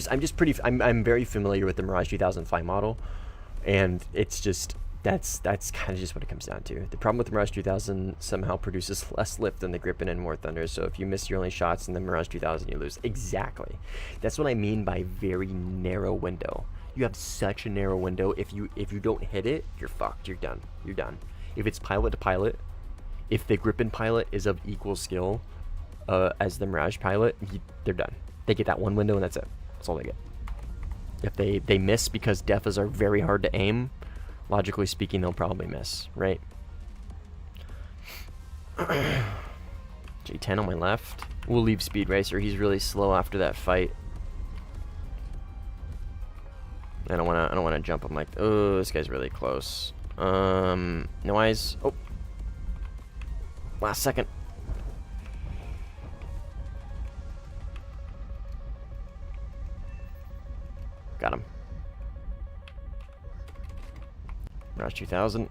very familiar with the Mirage 2000 flight model, and it's just that's kind of just what it comes down to. The problem with the Mirage 2000 somehow produces less lift than the Griffin and Warthunder, so if you miss your only shots in the Mirage 2000, you lose. Exactly. That's what I mean by very narrow window. You have such a narrow window. If you don't hit it, you're fucked. You're done. You're done. If it's pilot to pilot, if the Griffin pilot is of equal skill as the Mirage pilot, they're done. They get that one window and that's it. That's all they get. If they miss because defas are very hard to aim, logically speaking, they'll probably miss, right? J10 on my left. We'll leave Speed Racer. He's really slow after that fight. I don't wanna jump him like, oh, this guy's really close. No eyes. Oh. Last second. Got him. Mirage 2000.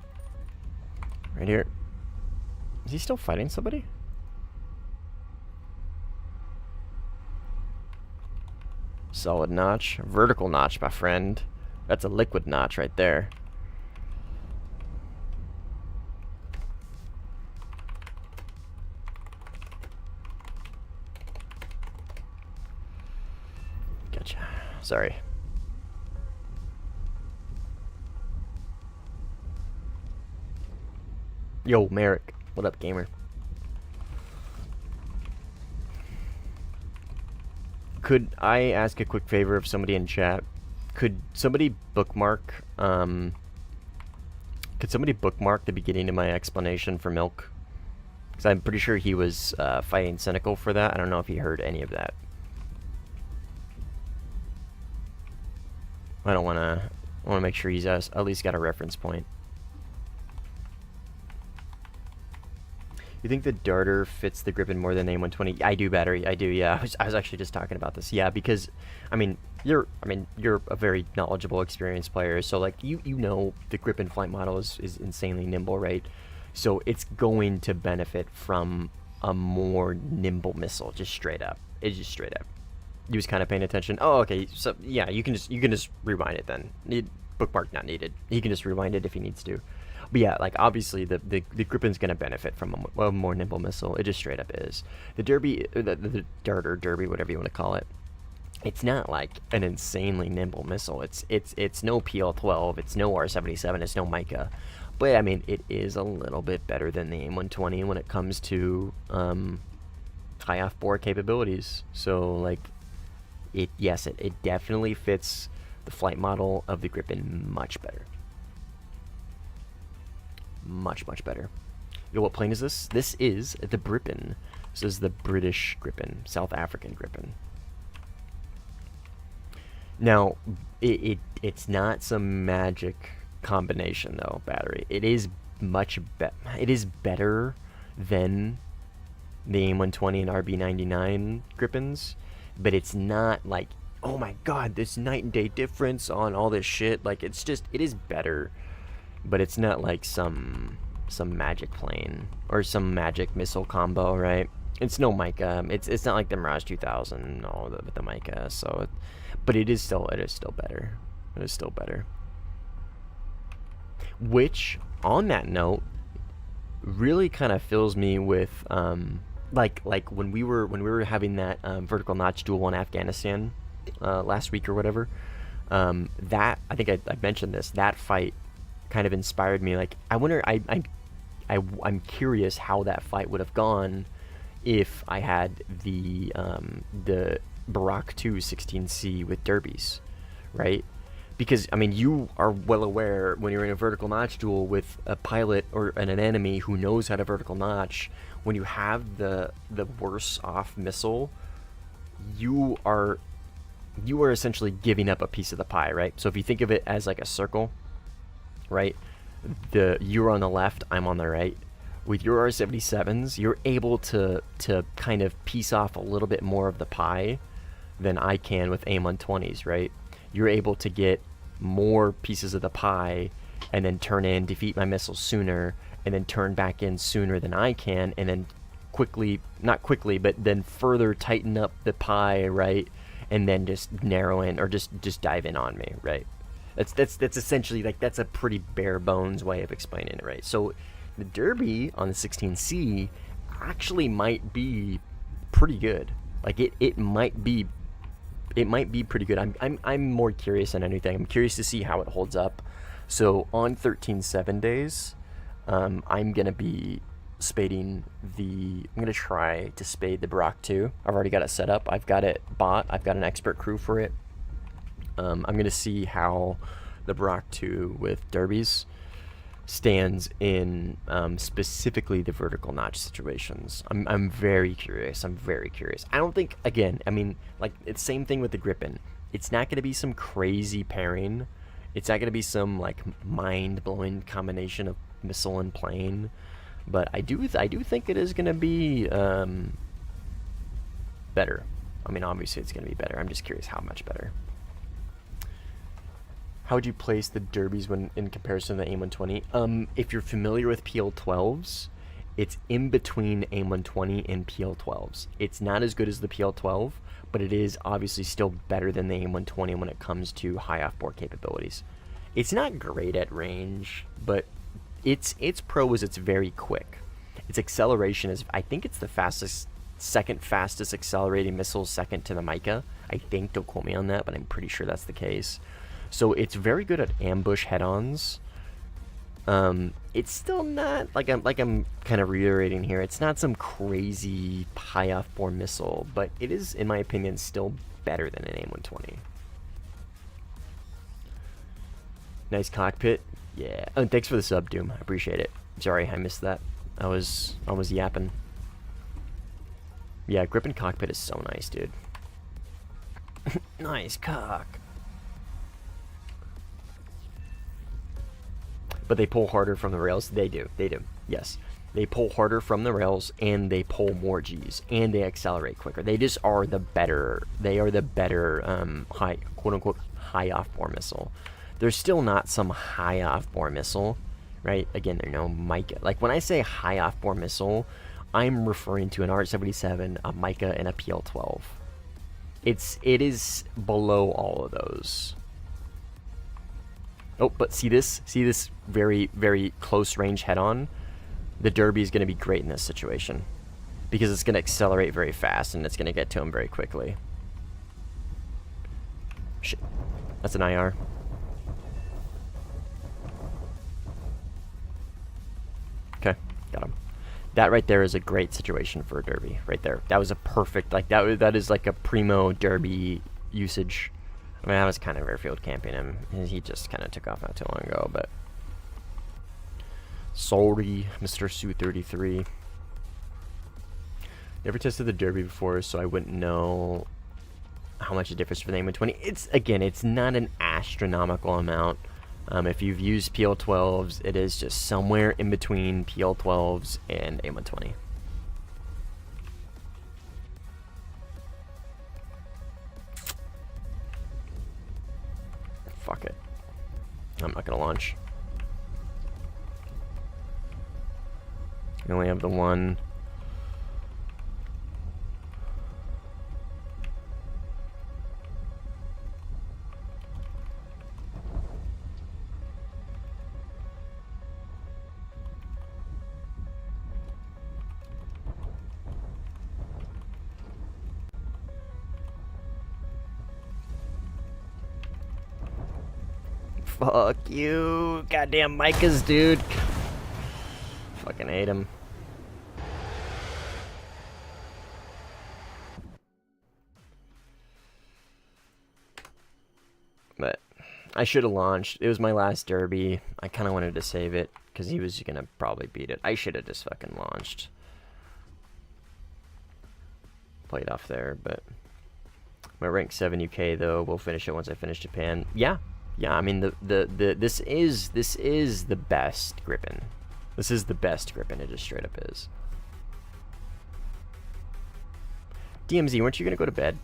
Right here. Is he still fighting somebody? Solid notch. Vertical notch, my friend. That's a liquid notch right there. Gotcha. Sorry. Yo, Merrick. What up, gamer? Could I ask a quick favor of somebody in chat? Could somebody bookmark the beginning of my explanation for Milk? Because I'm pretty sure he was fighting Cynical for that. I don't know if he heard any of that. I want to make sure he's at least got a reference point. You think the darter fits the Gripen more than A120? I do, battery. I do. Yeah, I was actually just talking about this. Yeah, because you're a very knowledgeable, experienced player. So like you know the Gripen flight model is insanely nimble, right? So it's going to benefit from a more nimble missile, just straight up. It's just straight up. You was kind of paying attention. Oh, okay. So yeah, you can just rewind it then. Bookmark not needed. He can just rewind it if he needs to. But yeah, like obviously the Gripen's gonna benefit from a more nimble missile. It just straight up is. The Derby, the Darter, Derby, whatever you want to call it. It's not like an insanely nimble missile. It's no PL-12. It's no R-77. It's no Micah. But I mean, it is a little bit better than the AIM-120 when it comes to high off-board capabilities. So like, it definitely fits the flight model of the Gripen much better. Much better. Yo, what plane is this? This is the Gripen. This is the British Gripen, South African Gripen. Now, it's not some magic combination though, battery. It is it is better than the AIM-120 and RB-99 Gripens, but it's not like, oh my god, this night and day difference on all this shit. Like, it is better, but it's not like some magic plane or some magic missile combo, right? It's no Micah. It's not like the Mirage 2000 with the Micah. So, but it is still better. It is still better. Which, on that note, really kind of fills me with like when we were having that vertical notch duel in Afghanistan last week or whatever. That, I think I mentioned this. That fight kind of inspired me. Like, I wonder. I'm curious how that fight would have gone if I had the Barak 2 16C with derbies, right? Because, I mean, you are well aware when you're in a vertical notch duel with a pilot or an enemy who knows how to vertical notch, when you have the worse off missile, you are essentially giving up a piece of the pie, right? So if you think of it as like a circle, right? You're on the left, I'm on the right. With your R-77s, you're able to kind of piece off a little bit more of the pie than I can with AIM-120s, right? You're able to get more pieces of the pie and then turn in, defeat my missiles sooner, and then turn back in sooner than I can, and then not quickly, but then further tighten up the pie, right? And then just narrow in, or just dive in on me, right? That's essentially, like, that's a pretty bare bones way of explaining it, right? So the Derby on the 16C actually might be pretty good. Like, it might be pretty good. I'm more curious than anything. I'm curious to see how it holds up. So on 13.7 days, I'm gonna be spading I'm gonna try to spade the Barak 2. I've already got it set up. I've got it bought. I've got an expert crew for it. I'm gonna see how the Barak 2 with derbies stands in specifically the vertical notch situations. I'm very curious. I don't think, again, I mean, like, it's same thing with the Gripen. It's not going to be some crazy pairing. It's not going to be some, like, mind-blowing combination of missile and plane. But I do think it is going to be better. I mean, obviously it's going to be better. I'm just curious how much better. How would you place the derbies when in comparison to the AIM-120? If you're familiar with PL-12s, it's in between AIM-120 and PL-12s. It's not as good as the PL-12, but it is obviously still better than the AIM-120 when it comes to high off-board capabilities. It's not great at range, but its pro is it's very quick. Its acceleration is, I think it's the second fastest accelerating missile, second to the Micah. I think, don't quote me on that, but I'm pretty sure that's the case. So it's very good at ambush head-ons. It's still not, like I'm kind of reiterating here, it's not some crazy high off-board missile, but it is, in my opinion, still better than an AIM-120. Nice cockpit. Yeah. Oh, and thanks for the sub, Doom. I appreciate it. Sorry, I missed that. I was yapping. Yeah, Gripen cockpit is so nice, dude. Nice cock. But they pull harder from the rails. They do. Yes. They pull harder from the rails, and they pull more Gs, and they accelerate quicker. They just are the better. They are the better high, quote unquote, high off-bore missile. There's still not some high off-bore missile, right? Again, they're no Micah. Like when I say high off-bore missile, I'm referring to an R77, a Micah, and a PL12. It is below all of those. Oh, but see this very, very close range head-on? The Derby is going to be great in this situation because it's going to accelerate very fast and it's going to get to him very quickly. Shit. That's an IR. Okay, got him. That right there is a great situation for a Derby, right there. That was a perfect, like, that is like a primo Derby usage. I mean, I was kind of airfield camping him, and he just kind of took off not too long ago, but... Sorry, Mr. Su-33. Never tested the Derby before, so I wouldn't know how much it differs from the A120. It's, again, it's not an astronomical amount. If you've used PL12s, it is just somewhere in between PL12s and A120. Fuck it. I'm not gonna launch. You only have the one. Fuck you. Goddamn Micahs, dude. Fucking hate him. But I should have launched. It was my last Derby. I kind of wanted to save it because he was going to probably beat it. I should have just fucking launched. Played off there, but my rank 7 UK though. We'll finish it once I finish Japan. Yeah. Yeah, I mean this is the best Gripen. This is the best Gripen. It just straight up is. DMZ, weren't you gonna go to bed?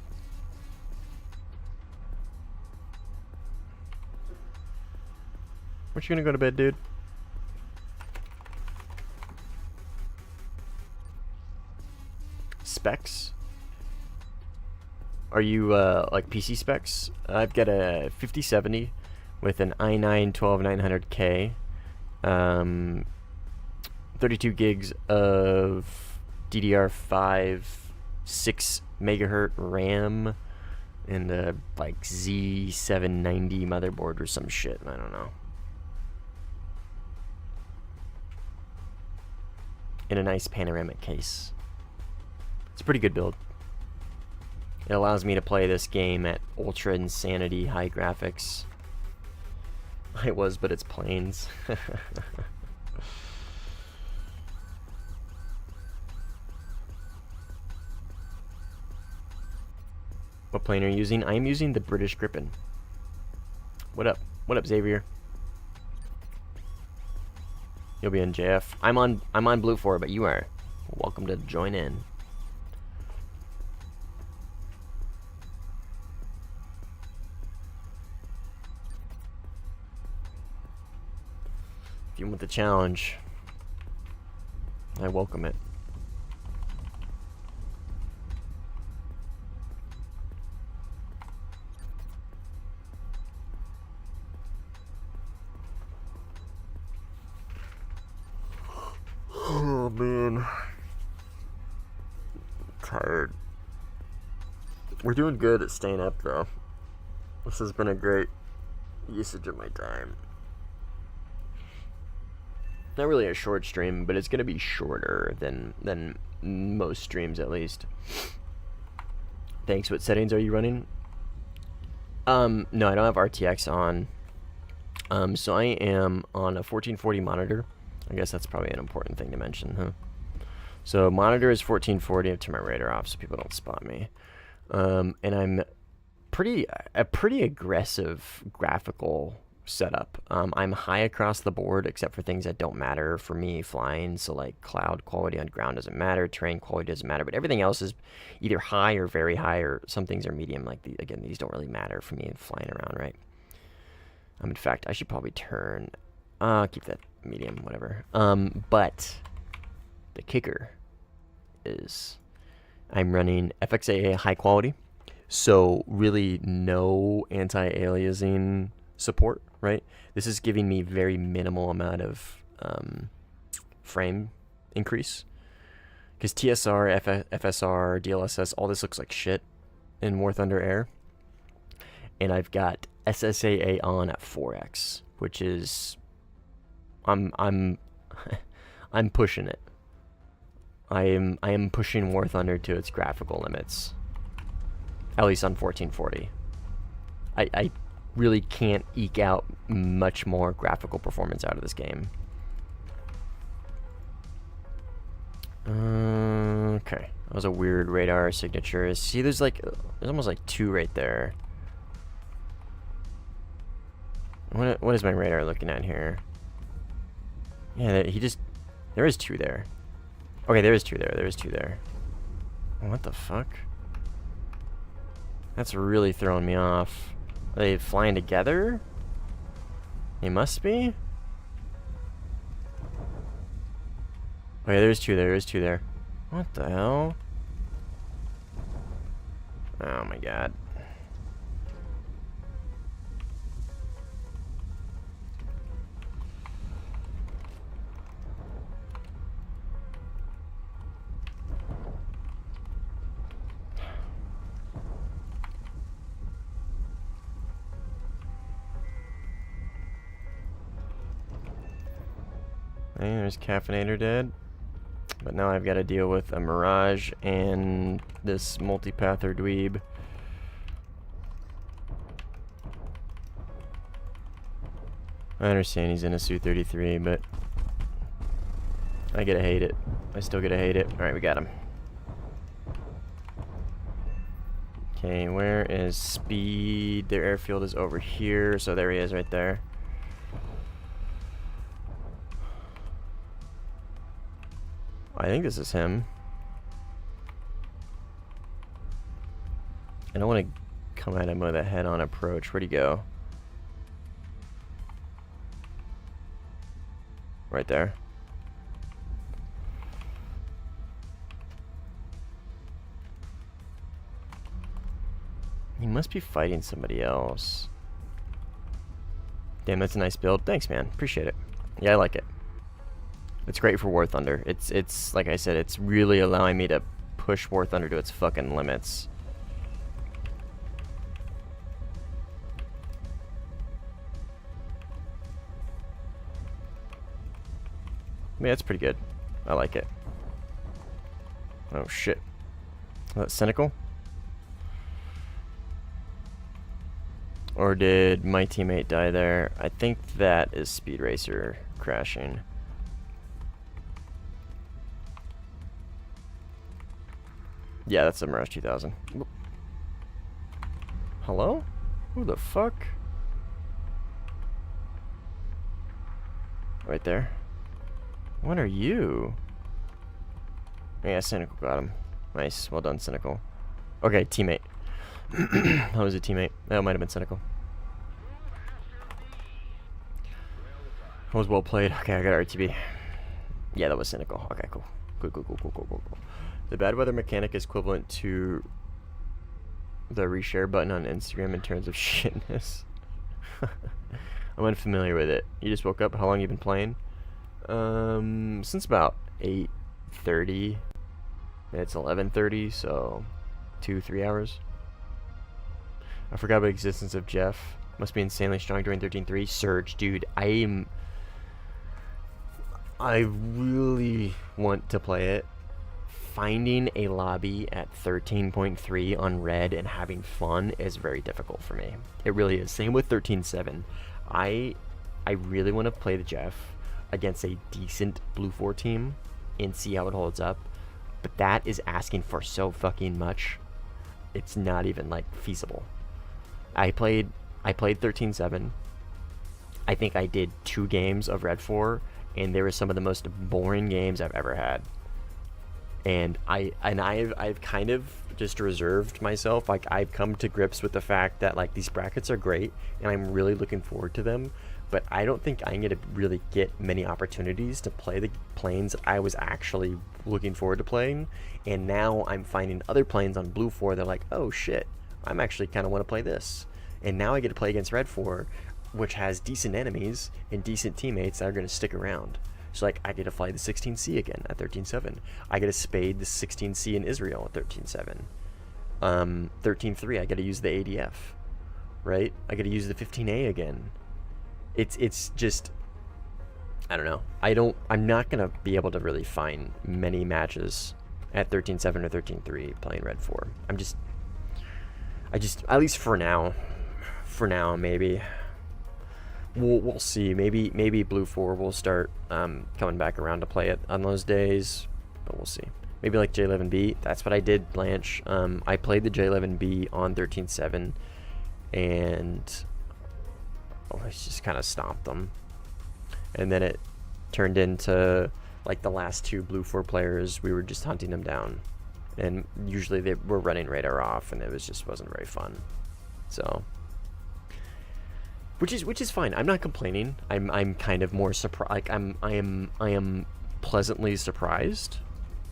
Weren't you gonna go to bed, dude? Specs? Are you like PC specs? I've got a 5070 with an i9 12900K, 32 gigs of DDR5, 6 megahertz RAM, and a like Z790 motherboard or some shit. I don't know. In a nice panoramic case. It's a pretty good build. It allows me to play this game at ultra insanity high graphics. I was, but it's planes. What plane are you using? I'm using the British Gripen. What up? What up, Xavier? You'll be in JF. I'm on Blue 4, but you are welcome to join in. If you want the challenge, I welcome it. Oh man, tired. We're doing good at staying up though. This has been a great usage of my time. Not really a short stream, but it's gonna be shorter than most streams at least. Thanks. What settings are you running? No, I don't have RTX on. So I am on a 1440 monitor. I guess that's probably an important thing to mention, huh? So monitor is 1440. I have to turn my radar off so people don't spot me. And I'm a pretty aggressive graphical setup. I'm high across the board except for things that don't matter for me flying. So like cloud quality on ground doesn't matter, terrain quality doesn't matter, but everything else is either high or very high, or some things are medium. Like again, these don't really matter for me flying around, right? In fact, I should probably turn, keep that medium, whatever. But the kicker is I'm running FXAA high quality. So really no anti-aliasing support, right? This is giving me very minimal amount of frame increase. Because TSR, FSR, DLSS, all this looks like shit in Warthunder Air. And I've got SSAA on at 4x, which is I'm I'm pushing it. I am pushing Warthunder to its graphical limits. At least on 1440. I really can't eke out much more graphical performance out of this game. Okay. That was a weird radar signature. See, there's almost like 2 right there. What is my radar looking at here? Yeah, there is 2 there. Okay, there is 2 there. There is 2 there. What the fuck? That's really throwing me off. Are they flying together? They must be? Okay, there's 2 there. There's 2 there. What the hell? Oh my god. Hey, there's Caffeinator dead. But now I've got to deal with a Mirage and this multipather dweeb. I understand he's in a Su-33, but I gotta hate it. I still gotta hate it. Alright, we got him. Okay, where is speed? Their airfield is over here, so there he is right there. I think this is him. I don't want to come at him with a head-on approach. Where'd he go? Right there. He must be fighting somebody else. Damn, that's a nice build. Thanks, man. Appreciate it. Yeah, I like it. It's great for Warthunder. It's like I said, it's really allowing me to push Warthunder to its fucking limits. I mean, that's pretty good. I like it. Oh shit. Was that cynical? Or did my teammate die there? I think that is Speed Racer crashing. Yeah, that's a Mirage 2000. Hello? Who the fuck? Right there. What are you? Yeah, Cynical got him. Nice. Well done, Cynical. Okay, teammate. That was a teammate. That might have been Cynical. That was well played. Okay, I got RTB. Yeah, that was Cynical. Okay, cool. Cool. The bad weather mechanic is equivalent to the reshare button on Instagram in terms of shitness. I'm unfamiliar with it. You just woke up. How long you been playing? Since about 8:30. It's 11:30, so 2-3 hours. I forgot about the existence of Jeff. Must be insanely strong during 13.3. Surge, dude. I really want to play it. Finding a lobby at 13.3 on red and having fun is very difficult for me. It really is. Same with 13.7. I really want to play the Jeff against a decent Blue 4 team and see how it holds up. But that is asking for so fucking much. It's not even like feasible. I played 13.7 I think I did 2 games of Red 4, and they were some of the most boring games I've ever had. And I've kind of just reserved myself. Like, I've come to grips with the fact that, like, these brackets are great, and I'm really looking forward to them. But I don't think I'm going to really get many opportunities to play the planes that I was actually looking forward to playing. And now I'm finding other planes on Blue 4 that are like, oh shit, I'm actually kind of want to play this. And now I get to play against Red 4, which has decent enemies and decent teammates that are going to stick around. So, like, I get to fly the 16C again at 13.7. I get to spade the 16C in Israel at 13.7. 13.3, I get to use the ADF, right? I get to use the 15A again. It's just, I don't know. I'm not going to be able to really find many matches at 13.7 or 13.3 playing Red 4. I just, at least for now, maybe. We'll see. Maybe Blue 4 will start coming back around to play it on those days, but we'll see. Maybe like J11B. That's what I did, Blanche. I played the J11B on 13.7, and I just kind of stomped them. And then it turned into, like, the last 2 Blue 4 players, we were just hunting them down. And usually they were running radar off, and it wasn't very fun. So, which is fine. I'm not complaining. I'm kind of more surprised. Like, I am pleasantly surprised.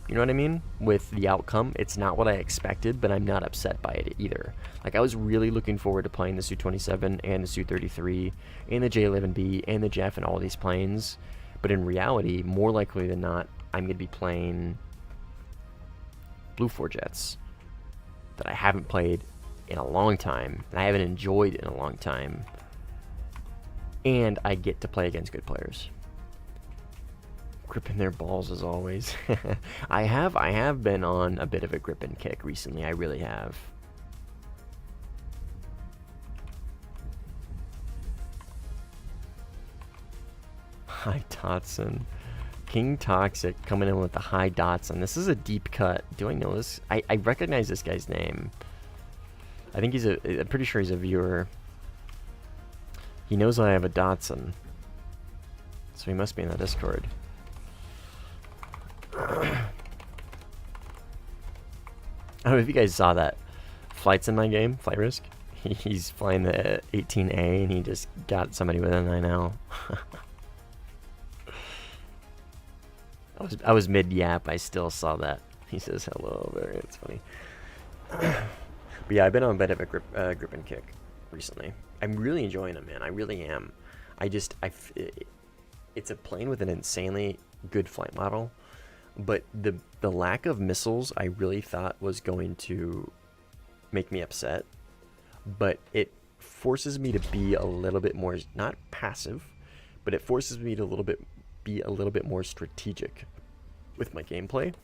You know what I mean? With the outcome, it's not what I expected, but I'm not upset by it either. Like, I was really looking forward to playing the Su-27 and the Su-33 and the J-11B and the Jeff and all these planes, but in reality, more likely than not, I'm going to be playing Blue 4 jets that I haven't played in a long time, and I haven't enjoyed in a long time, and I get to play against good players. Gripping their balls as always. I have been on a bit of a gripping kick recently. I really have. High Dotson. King Toxic coming in with the high Dotson. This is a deep cut. Do I know this? I recognize this guy's name. I think I'm pretty sure he's a viewer. He knows I have a Dotson. So he must be in the Discord. I don't know if you guys saw that. Flights in my game, Flight Risk. He's flying the 18A and he just got somebody with a 9L. I was mid-yap, I still saw that. He says hello, it's funny. But yeah, I've been on a bit of a grip and kick recently. I'm really enjoying it, man. I really am. It's a plane with an insanely good flight model. But the lack of missiles I really thought was going to make me upset. But it forces me to be a little bit more, not passive, but it forces me to be a little bit more strategic with my gameplay.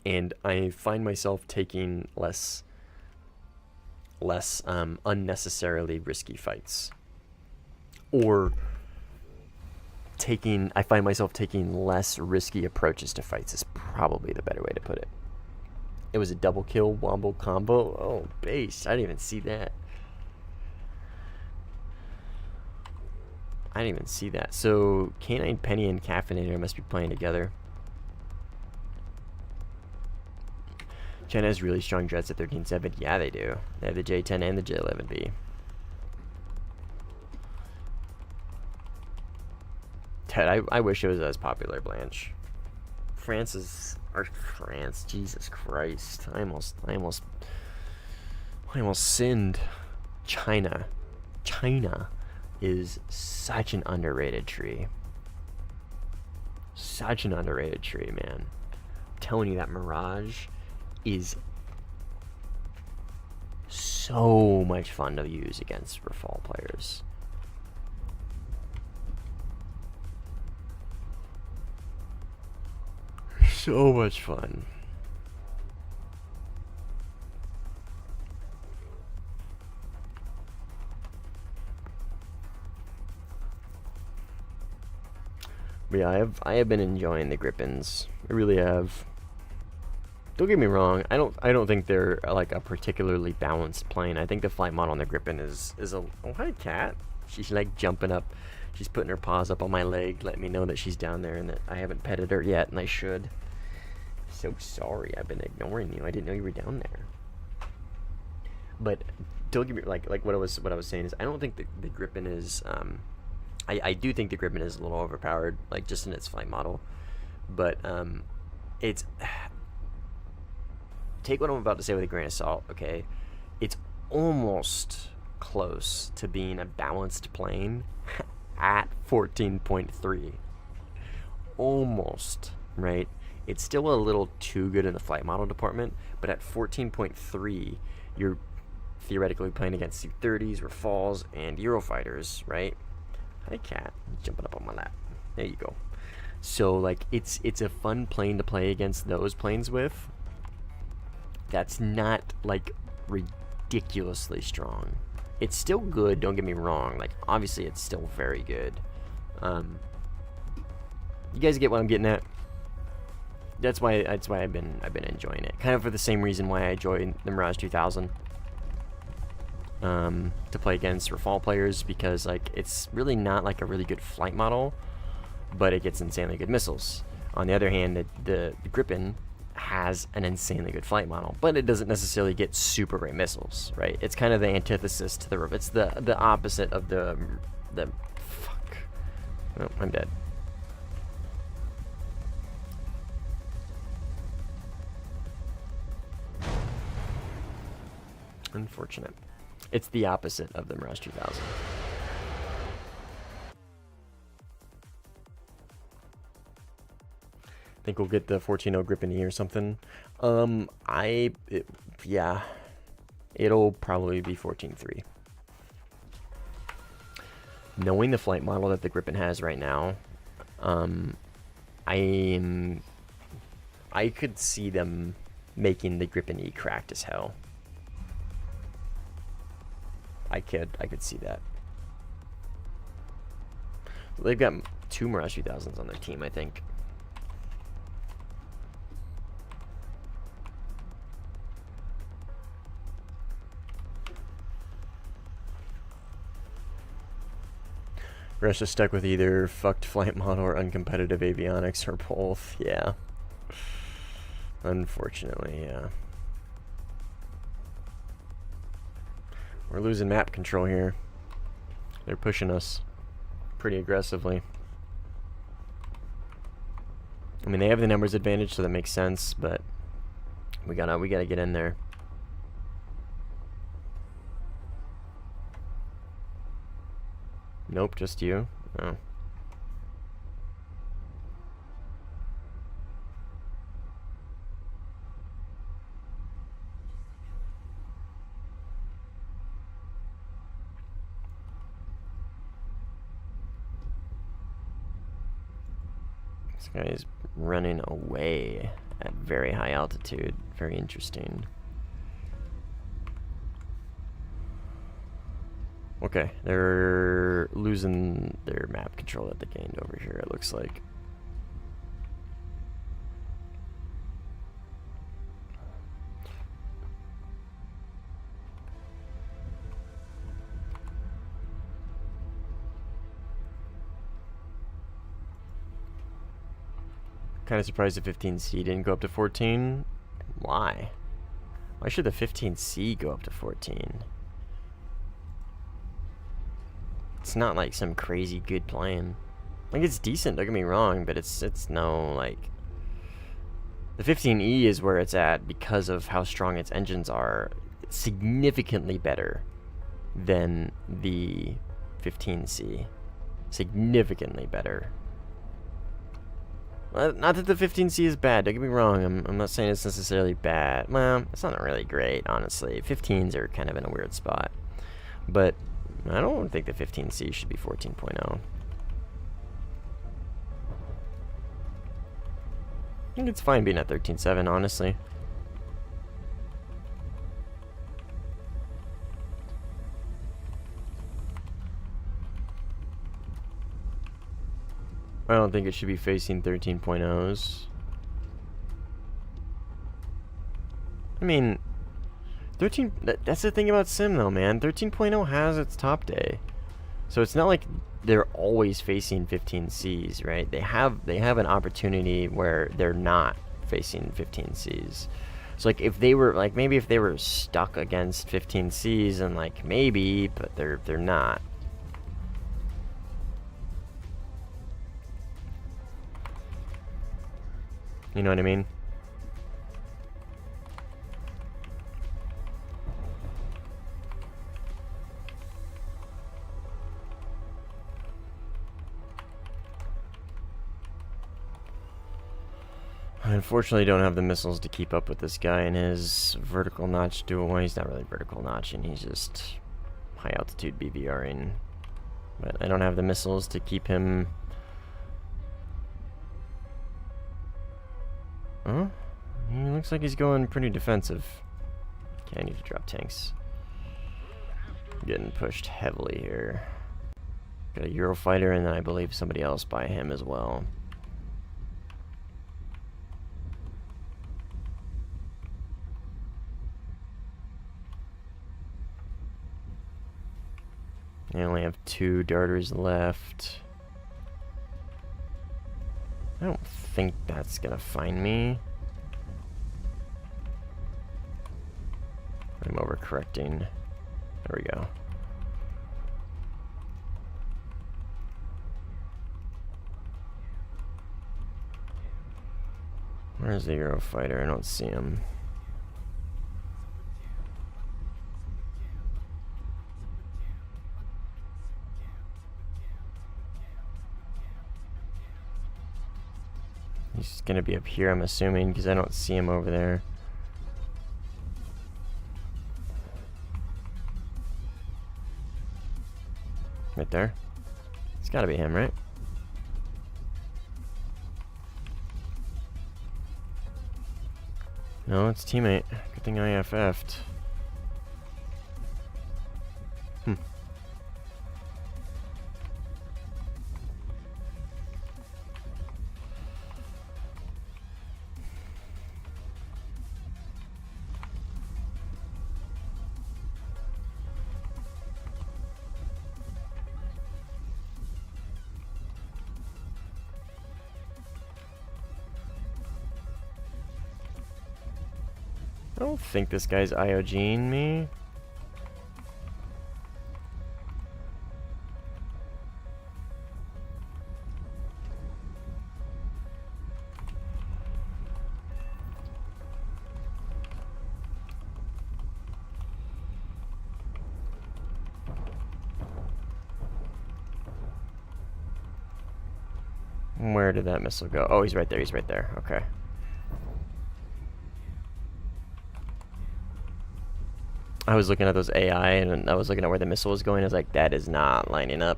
And I find myself taking less unnecessarily risky fights. Or I find myself taking less risky approaches to fights is probably the better way to put it. It was a double kill wombo combo. Oh, base. I didn't even see that. I didn't even see that. So, Canine Penny and Caffeinator must be playing together. China has really strong jets at 13.7. Yeah, they do. They have the J10 and the J11B. Ted, I wish it was as popular, Blanche. France, Jesus Christ. I almost sinned. China is such an underrated tree. Such an underrated tree, man. I'm telling you, that Mirage is so much fun to use against Rafale players. So much fun. But yeah, I have been enjoying the Grippins. I really have. Don't get me wrong. I don't think they're like a particularly balanced plane. I think the flight model on the Griffin is a. Oh, hi, cat. She's like jumping up. She's putting her paws up on my leg, letting me know that she's down there and that I haven't petted her yet, and I should. So sorry, I've been ignoring you. I didn't know you were down there. But don't get me like what I was saying is I don't think the Gripen is I do think the Gripen is a little overpowered, like just in its flight model. But it's take what I'm about to say with a grain of salt, okay? It's almost close to being a balanced plane at 14.3. Almost, right? It's still a little too good in the flight model department, but at 14.3, you're theoretically playing against C-30s, Rafales, and Eurofighters, right? Hi, cat. Jumping up on my lap. There you go. So, like, it's a fun plane to play against those planes with. That's not, like, ridiculously strong. It's still good, don't get me wrong. Like, obviously, it's still very good. You guys get what I'm getting at? That's why I've been enjoying it. Kind of for the same reason why I enjoy the Mirage 2000. To play against Rafale players, because like it's really not like a really good flight model, but it gets insanely good missiles. On the other hand, the Gripen has an insanely good flight model, but it doesn't necessarily get super great missiles, right? It's kind of the antithesis to the it's the opposite of the fuck. Oh, I'm dead. Unfortunate. It's the opposite of the Mirage 2000. Think we'll get the 14.0 Gripen E or something. Yeah, it'll probably be 14.3. Knowing the flight model that the Gripen has right now, I could see them making the Gripen E cracked as hell. I could see that. They've got 2 Mirage 2000s on their team, I think. Russia's stuck with either fucked flight model or uncompetitive avionics, or both. Yeah. Unfortunately, yeah. We're losing map control here. They're pushing us pretty aggressively. I mean, they have the numbers advantage, so that makes sense, but we gotta get in there. Nope, just you. Oh. This guy is running away at very high altitude. Very interesting. Okay, they're losing their map control that they gained over here, it looks like. Kind of surprised the 15C didn't go up to 14. Why? Why should the 15C go up to 14? It's not like some crazy good plane. Like, it's decent, don't get me wrong, but it's no, like... The 15E is where it's at because of how strong its engines are. It's significantly better than the 15C. Significantly better. Not that the 15C is bad, don't get me wrong, I'm not saying it's necessarily bad. Well, it's not really great, honestly. 15s are kind of in a weird spot. But I don't think the 15C should be 14.0. I think it's fine being at 13.7, honestly. I don't think it should be facing 13.0s. I mean, 13... That's the thing about Sim, though, man. 13.0 has its top day. So it's not like they're always facing 15Cs, right? They have an opportunity where they're not facing 15Cs. So like if they were like, maybe if they were stuck against 15Cs, and like maybe, but they're not. You know what I mean? I unfortunately don't have the missiles to keep up with this guy and his vertical notch dual. Well, he's not really vertical notching, he's just high altitude BVRing. But I don't have the missiles to keep him. Huh? He looks like he's going pretty defensive. Okay, I need to drop tanks. Getting pushed heavily here. Got a Eurofighter, and then I believe somebody else by him as well. I only have 2 darters left. I don't think that's gonna find me. I'm overcorrecting. There we go. Where's the Eurofighter? I don't see him. He's gonna be up here, I'm assuming, because I don't see him over there. Right there. It's gotta be him, right? No, it's teammate. Good thing I FF'd. I don't think this guy's IOGing me. Where did that missile go? Oh, he's right there, he's right there. Okay. I was looking at those AI, and I was looking at where the missile was going. I was like, that is not lining up.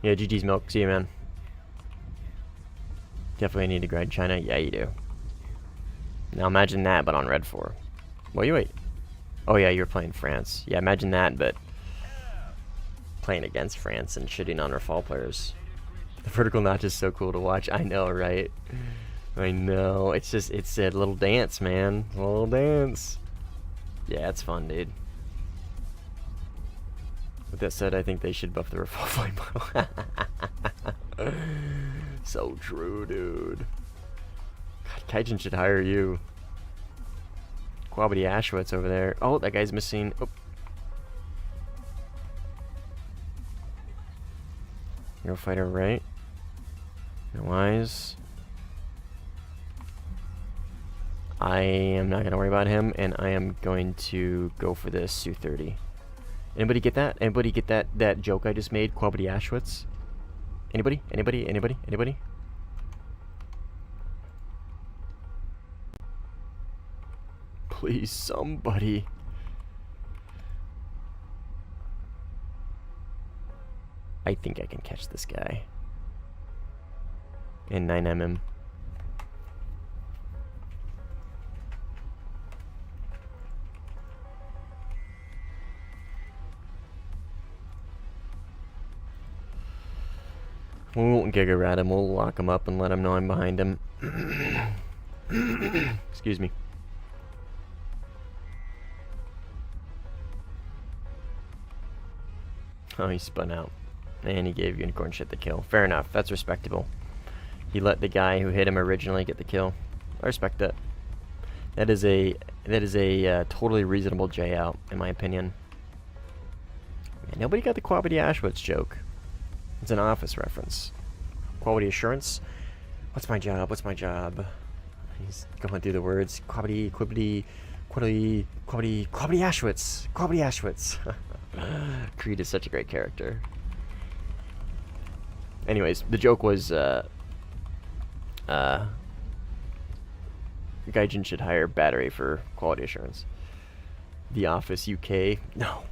Yeah, GG's milk. See you, man. Definitely need to grind China. Yeah, you do. Now imagine that, but on Red 4. Well, you wait. Oh, yeah, you're playing France. Yeah, imagine that, but playing against France and shitting on our fall players. The vertical notch is so cool to watch. I know, right? I know. It's just, it's a little dance, man. A little dance. Yeah, it's fun, dude. With that said, I think they should buff the Rafale flight model. So true, dude. God, Kaijin should hire you. Quabity Ashwitz over there. Oh, that guy's missing. Oh. Eurofighter right. Wise. I am not going to worry about him, and I am going to go for the Su-30. Anybody get that? Anybody get that joke I just made? Quabity Ashwitz? Anybody? Anybody? Anybody? Anybody? Please, somebody. I think I can catch this guy. And 9mm. We won't Giga rat him, we'll lock him up and let him know I'm behind him. Excuse me. Oh, he spun out. And he gave Unicorn Shit the kill. Fair enough. That's respectable. He let the guy who hit him originally get the kill. I respect that. That is a totally reasonable J out, in my opinion. Man, nobody got the Quabity Ashwitz joke. It's an Office reference. Quality assurance. What's my job? What's my job? He's going through the words. Quabity, quibbity, quality, Quabity Ashwitz. Quabity Ashwitz. Creed is such a great character. Anyways, the joke was, Gaijin should hire Battery for quality assurance. The Office UK. No.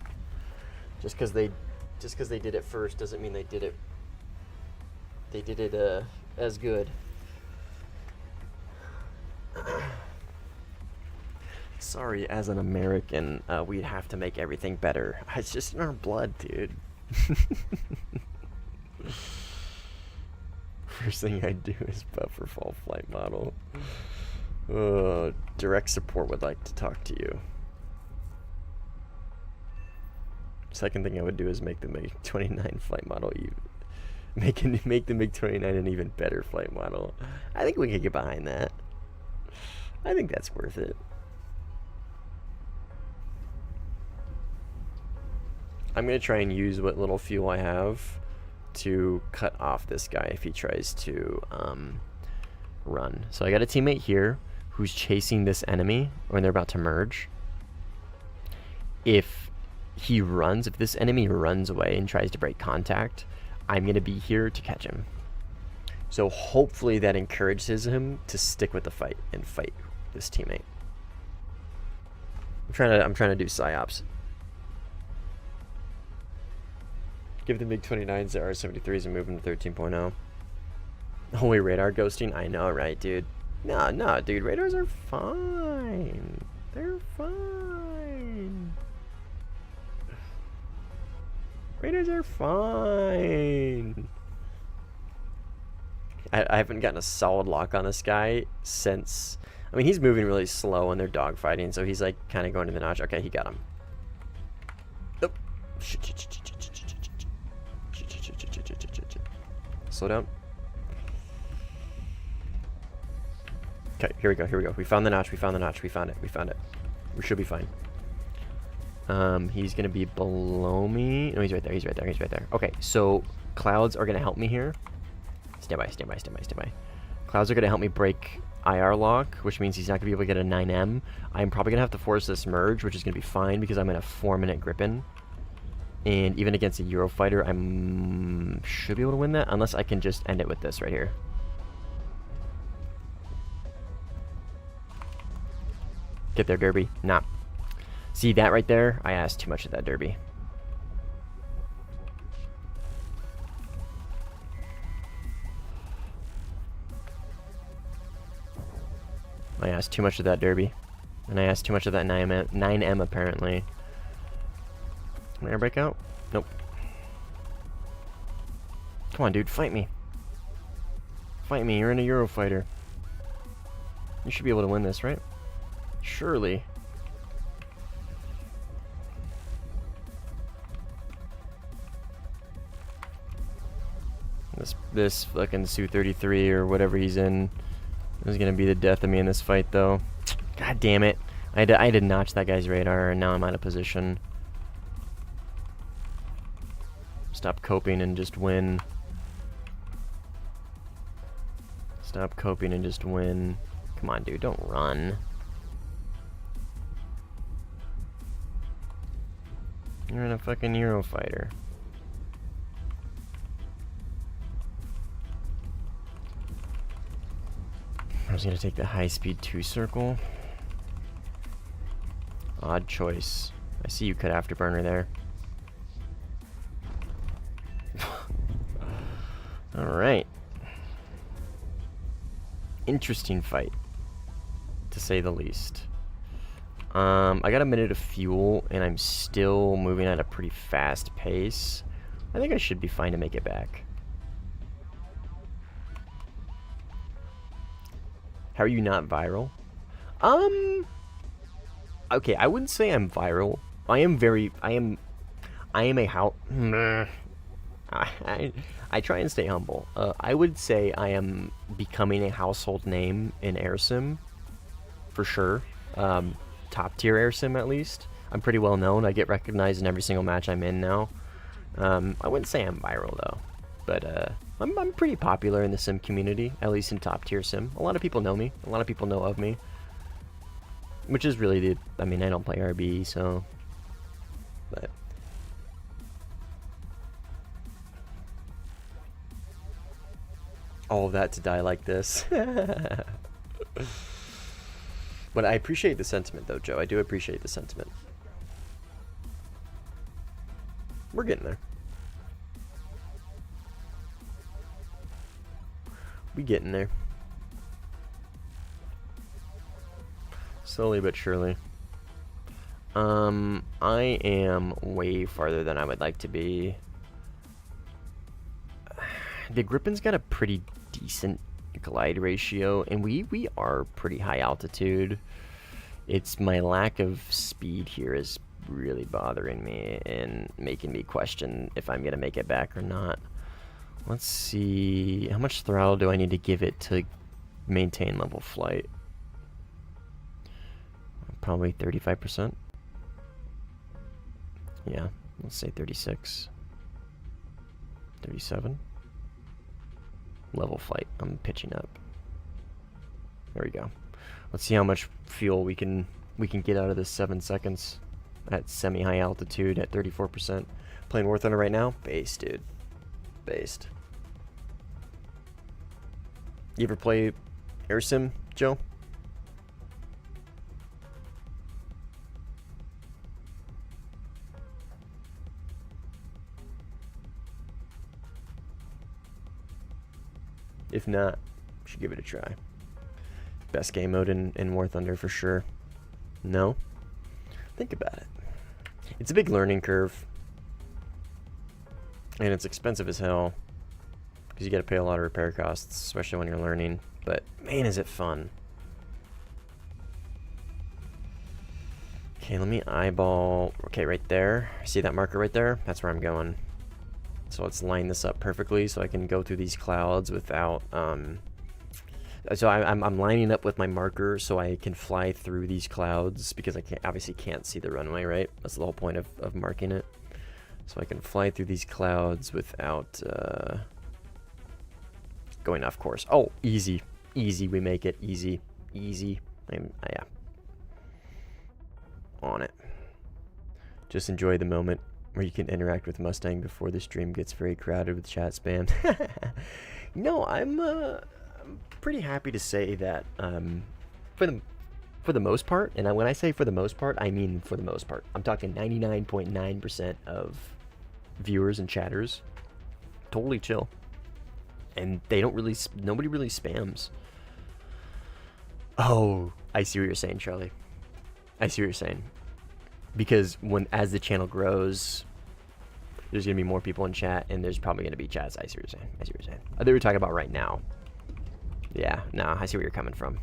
Just because they did it first doesn't mean they did it as good. Sorry, as an American, we'd have to make everything better. It's just in our blood, dude. First thing I do is buffer fall flight model. Direct support would like to talk to you. Second thing I would do is make the MiG-29 flight model make the MiG-29 an even better flight model. I think we could get behind that. I think that's worth it. I'm gonna try and use what little fuel I have to cut off this guy if he tries to run. So I got a teammate here who's chasing this enemy when they're about to merge. If he runs, if this enemy runs away and tries to break contact, I'm going to be here to catch him. So hopefully that encourages him to stick with the fight and fight this teammate. I'm trying to do psyops. Give the MiG-29s the R-73s and move them to 13.0. Holy radar ghosting? I know, right, dude? No, dude, radars are fine. They're fine. Radars are fine. I haven't gotten a solid lock on this guy since... I mean, he's moving really slow and they're dogfighting, so he's like kind of going to the notch. Okay, he got him. Oh. Slow down. Okay, here we go. We found the notch. We found it. We should be fine. He's gonna be below me. No, he's right there. Okay, so clouds are gonna help me here. Stand by. Clouds are gonna help me break IR lock, which means he's not gonna be able to get a 9M. I'm probably gonna have to force this merge, which is gonna be fine because I'm in a 4-minute grip in. And even against a Eurofighter, I should be able to win that, unless I can just end it with this right here. Get there, Derby. Nah. See that right there? I asked too much of that Derby. I asked too much of that Derby. And I asked too much of that 9M apparently. Can I air break out? Nope. Come on, dude. Fight me. Fight me. You're in a Eurofighter. You should be able to win this, right? Surely. This fucking Su-33 or whatever he's in is gonna be the death of me in this fight, though. God damn it! I had to notch that guy's radar, and now I'm out of position. Stop coping and just win. Stop coping and just win. Come on, dude, don't run. You're in a fucking Eurofighter. I was gonna take the high-speed 2 circle. Odd choice. I see you cut afterburner there. Alright. Interesting fight, to say the least. I got a minute of fuel, and I'm still moving at a pretty fast pace. I think I should be fine to make it back. How are you not viral? Okay, I wouldn't say I'm viral. I'm I am a how. I try and stay humble. I would say I am becoming a household name in air sim, for sure. Top tier air sim at least. I'm pretty well known. I get recognized in every single match I'm in now. I wouldn't say I'm viral though, but I'm pretty popular in the sim community, at least in top tier sim. A lot of people know me. A lot of people know of me, which is really the. I mean, I don't play RB, so. But all of that to die like this. But I appreciate the sentiment, though, Joe. I do appreciate the sentiment. We're getting there. We getting there. Slowly but surely. I am way farther than I would like to be. The Grippen's got a pretty decent glide ratio, and we are pretty high altitude. It's my lack of speed here is really bothering me and making me question if I'm gonna make it back or not. Let's see, how much throttle do I need to give it to maintain level flight? Probably 35%. Yeah, let's say 36. 37. Level flight, I'm pitching up. There we go. Let's see how much fuel we can get out of this 7 seconds at semi-high altitude at 34%. Playing Warthunder right now? Based, dude. Based. You ever play air sim, Joe? If not, you should give it a try. Best game mode in War Thunder for sure. No? Think about it. It's a big learning curve. And it's expensive as hell. Because you gotta pay a lot of repair costs, especially when you're learning. But man, is it fun. Okay, let me eyeball. Okay, right there. See that marker right there? That's where I'm going. So let's line this up perfectly so I can go through these clouds without, so I'm lining up with my marker so I can fly through these clouds because I obviously can't see the runway, right? That's the whole point of marking it. So I can fly through these clouds without going off course. Oh, easy. Easy, we make it. Easy. Easy. Yeah. On it. Just enjoy the moment where you can interact with Mustang before the stream gets very crowded with chat spam. No, I'm pretty happy to say that for the most part, and when I say for the most part, I mean for the most part. I'm talking 99.9% of viewers and chatters totally chill, and they don't really. Nobody really spams. Oh, I see what you're saying, Charlie. I see what you're saying. Because as the channel grows, there's gonna be more people in chat, and there's probably gonna be chats. I see what you're saying. I see what you're saying. I think we're talking about right now. Yeah, no, I see where you're coming from.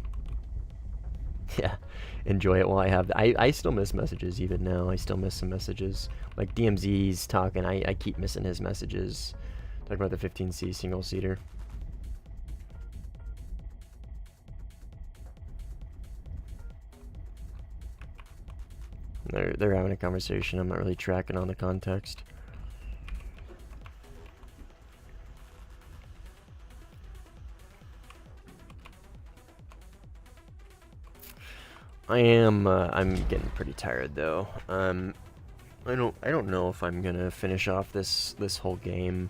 Yeah, enjoy it while I have. I still miss messages even now. I still miss some messages. Like DMZ's talking. I keep missing his messages. Talking about the 15C single seater. They're having a conversation. I'm not really tracking on the context. I'm getting pretty tired though. I don't know if I'm gonna finish off this whole game.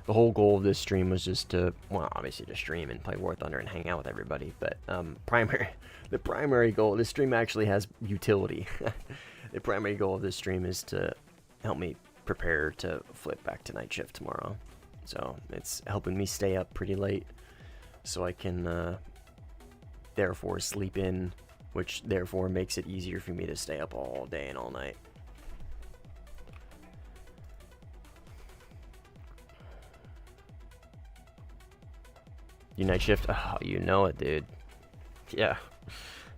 The whole goal of this stream was just to, well, obviously to stream and play War Thunder and hang out with everybody. But the primary goal, this stream actually has utility. The primary goal of this stream is to help me prepare to flip back to night shift tomorrow. So it's helping me stay up pretty late, so I can therefore sleep in, which therefore makes it easier for me to stay up all day and all night. You night shift? Oh, you know it, dude. Yeah.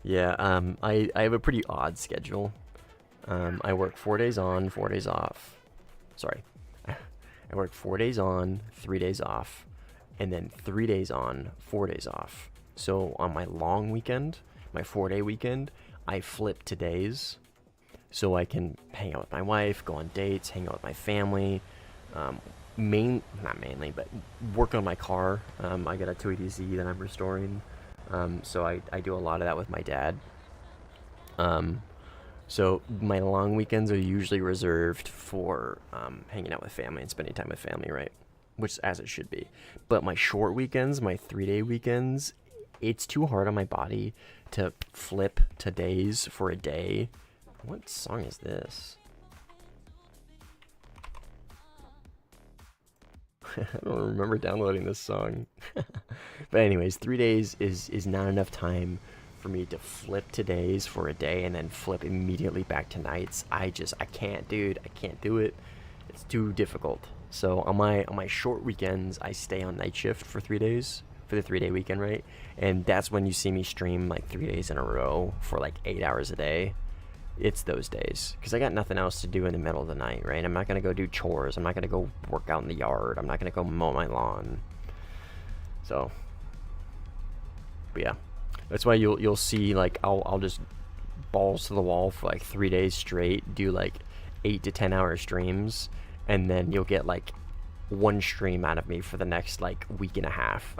Yeah, I have a pretty odd schedule. I work 4 days on, 4 days off. sorry. I work 4 days on, 3 days off, and then 3 days on, 4 days off. So on my long weekend, my 4-day weekend, I flip to days so I can hang out with my wife, go on dates, hang out with my family, not mainly, but work on my car. I got a 280Z that I'm restoring, so I do a lot of that with my dad. So my long weekends are usually reserved for hanging out with family and spending time with family, right? Which, as it should be. But my short weekends, my 3-day weekends, it's too hard on my body to flip to days for a day. What song is this? I don't remember downloading this song. But anyways, 3 days is not enough time for me to flip to days for a day and then flip immediately back to nights. I can't, dude. I can't do it. It's too difficult. So on my short weekends, I stay on night shift for 3 days, for the 3-day weekend, right? And that's when you see me stream like 3 days in a row for like 8 hours a day. It's those days, because I got nothing else to do in the middle of the night, right? I'm not going to go do chores. I'm not going to go work out in the yard. I'm not going to go mow my lawn. So, but yeah. That's why you'll see, like, I'll just balls to the wall for like 3 days straight, do like 8 to 10 hour streams, and then you'll get like one stream out of me for the next like week and a half.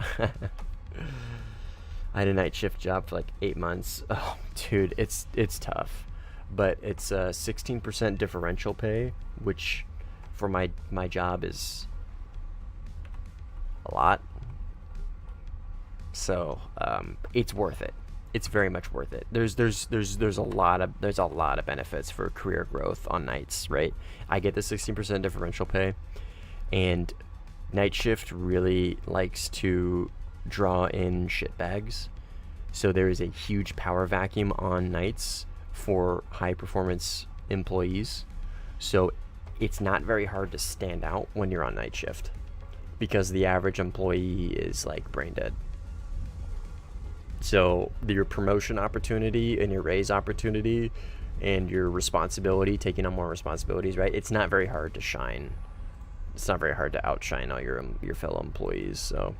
I had a night shift job for like 8 months. Oh, dude, it's tough, but it's a 16% differential pay, which for my job is a lot. So it's worth it. It's very much worth it. There's a lot of benefits for career growth on nights, right? I get the 16% differential pay, and night shift really likes to draw in shitbags. So there is a huge power vacuum on nights for high performance employees. So it's not very hard to stand out when you're on night shift, because the average employee is like brain dead. So your promotion opportunity and your raise opportunity and your responsibility, taking on more responsibilities, right? It's not very hard to shine. It's not very hard to outshine all your fellow employees. So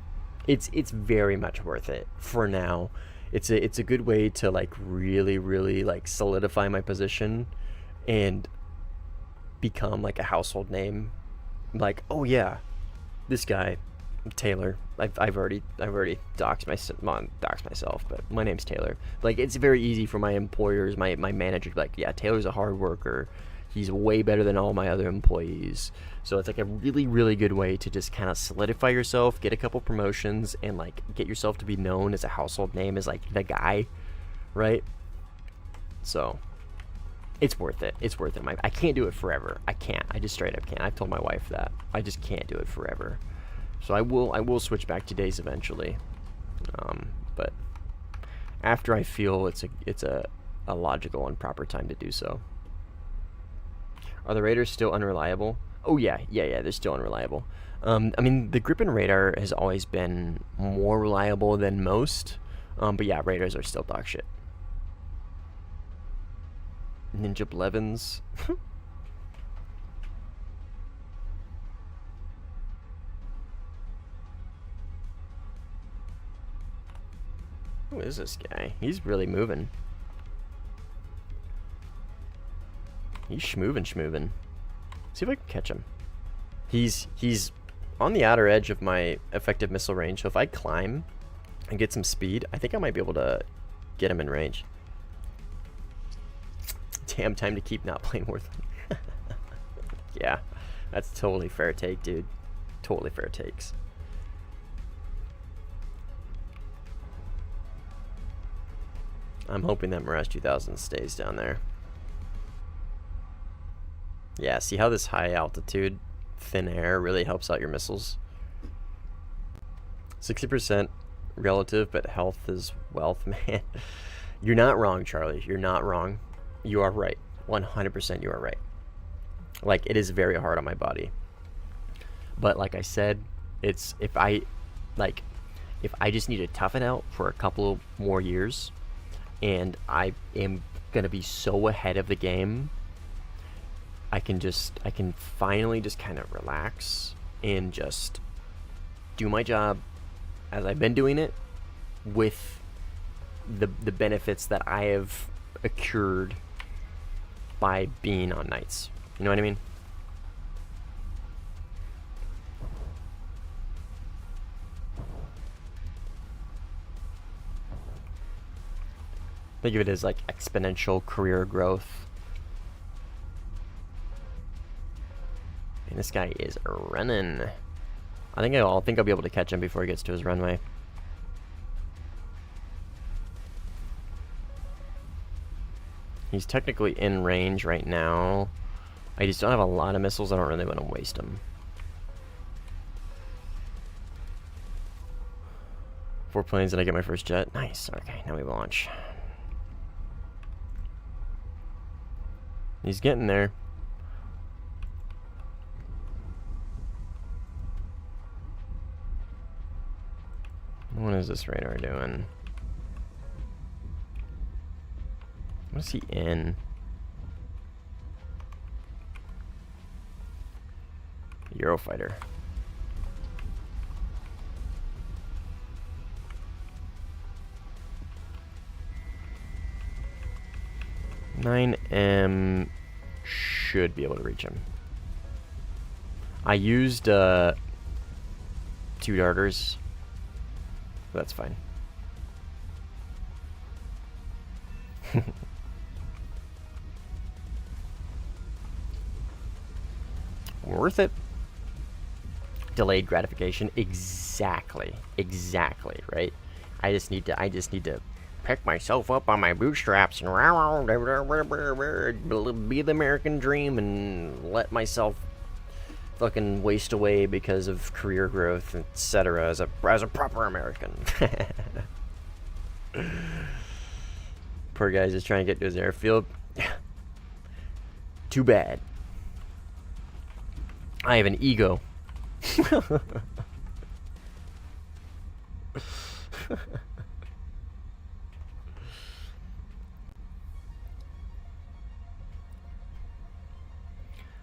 it's very much worth it for now. It's a good way to like really like solidify my position and become like a household name. Like, oh yeah, this guy Taylor. I've already doxed myself, but my name's Taylor. Like, it's very easy for my employers, my manager to be like, yeah, Taylor's a hard worker. He's way better than all my other employees. So it's like a really good way to just kind of solidify yourself, get a couple promotions, and like get yourself to be known as a household name, as like the guy, right? So it's worth it. It's worth it. I can't do it forever. I can't. I just straight up can't. I've told my wife that. I just can't do it forever. So I will switch back to days eventually, but after I feel it's a logical and proper time to do so. Are the radars still unreliable? Oh yeah, they're still unreliable. I mean, the Gripen radar has always been more reliable than most, but yeah, radars are still dog shit. Ninja Blevins. Who is this guy? He's really moving. He's schmoovin'. See if I can catch him. He's on the outer edge of my effective missile range, so if I climb and get some speed, I think I might be able to get him in range. Damn, time to keep not playing Warthunder. Yeah, that's totally fair take, dude. Totally fair takes. I'm hoping that Mirage 2000 stays down there. Yeah, see how this high altitude, thin air really helps out your missiles? 60% relative, but health is wealth, man. You're not wrong, Charlie. You're not wrong. You are right. 100% you are right. Like, it is very hard on my body. But like I said, it's if I just need to toughen out for a couple more years, and I am going to be so ahead of the game I can finally just kind of relax and just do my job as I've been doing it, with the benefits that I have accrued by being on nights. You know what I mean? Think of it as like exponential career growth. And this guy is running. I think I'll be able to catch him before he gets to his runway. He's technically in range right now. I just don't have a lot of missiles. I don't really want to waste them. 4 planes and I get my first jet. Nice. Okay, now we launch. He's getting there. What is this radar doing? What is he in? Eurofighter. (9M) should be able to reach him. I used 2 darters. That's fine. Worth it. Delayed gratification. Exactly, right? I just need to pick myself up on my bootstraps and be the American dream and let myself fucking waste away because of career growth, etc. as a proper American. Poor guy's just trying to get to his airfield. Too bad. I have an ego.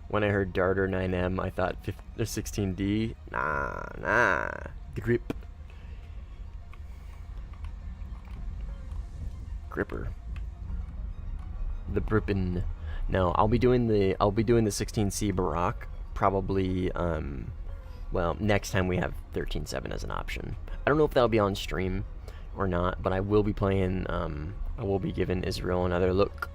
When I heard Darter 9M, I thought 16D. Nah. The gripper. The Brippin. No, I'll be doing the 16C Barack probably. Well, next time we have 13.7 as an option. I don't know if that'll be on stream or not, but I will be playing. I will be giving Israel another look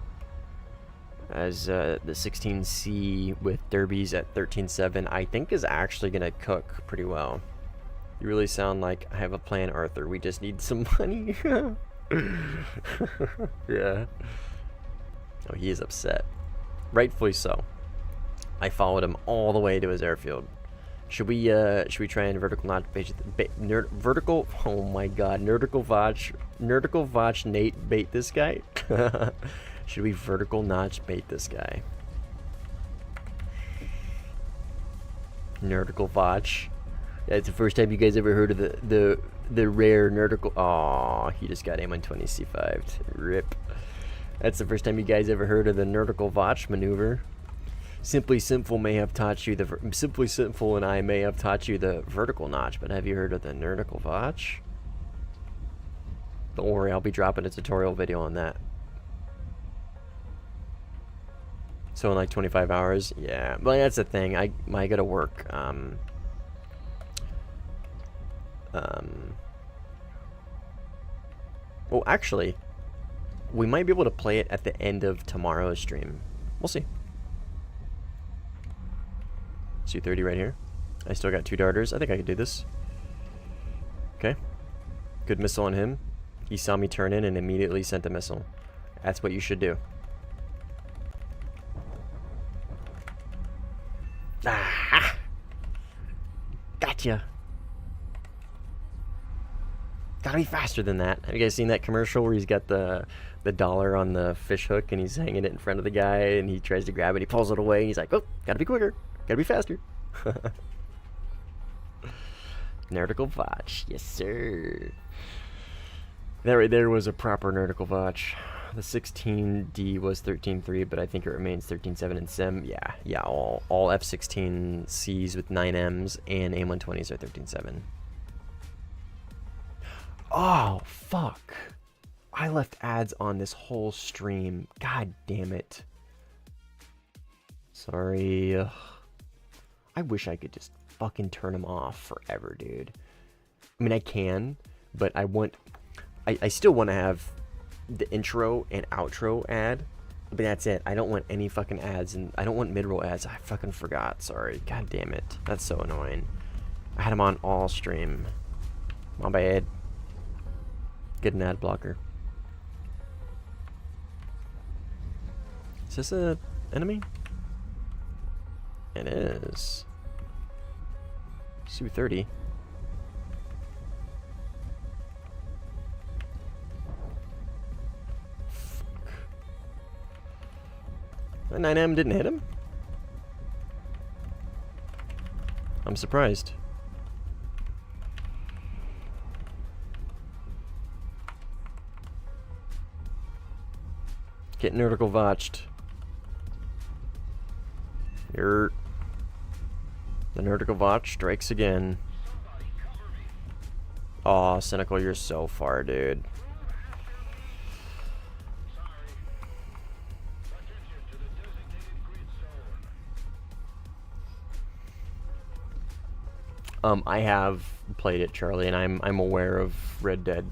as the 16C with derbies at 13.7. I think is actually gonna cook pretty well. You really sound like I have a plan, Arthur. We just need some money. Yeah. Oh, he is upset. Rightfully so. I followed him all the way to his airfield. Should we try and vertical notch vertical? Oh my God, vertical votch Nate bait this guy? Should we vertical notch bait this guy? Vertical votch. That's the first time you guys ever heard of the rare vertical. Aw, he just got aim on 20C5. Rip. That's the first time you guys ever heard of the vertical votch maneuver. Simply Simple may have taught you the Simply Simple and I may have taught you the vertical notch, but have you heard of the vertical votch? Don't worry, I'll be dropping a tutorial video on that. So in like 25 hours, yeah. But that's the thing. I gotta work. Well, actually, we might be able to play it at the end of tomorrow's stream. We'll see. Su-30 right here. I still got 2 darters. I think I can do this. Okay. Good missile on him. He saw me turn in and immediately sent a missile. That's what you should do. Ah! Gotcha. Gotta be faster than that. Have you guys seen that commercial where he's got the dollar on the fish hook and he's hanging it in front of the guy and he tries to grab it, he pulls it away and he's like, oh, gotta be quicker, gotta be faster. Nautical Votch, yes sir. That right there was a proper Nautical Votch. The 16D was 13.3, but I think it remains 13.7 in Sim. Yeah, all F16Cs with 9Ms and A120s are 13.7. Oh, fuck. I left ads on this whole stream. God damn it. Sorry. Ugh. I wish I could just fucking turn them off forever, dude. I mean, I can, but I still want to have the intro and outro ad, but that's it. I don't want any fucking ads, and I don't want mid-roll ads. I fucking forgot. Sorry. God damn it. That's so annoying. I had them on all stream. My bad. Get an ad blocker. Is this a enemy? It is. Su-30. The 9M didn't hit him? I'm surprised. Getting vertical botched. The vertical botch strikes again. Aw, Cynical, you're so far, dude. I have played it, Charlie, and I'm aware of Red Dead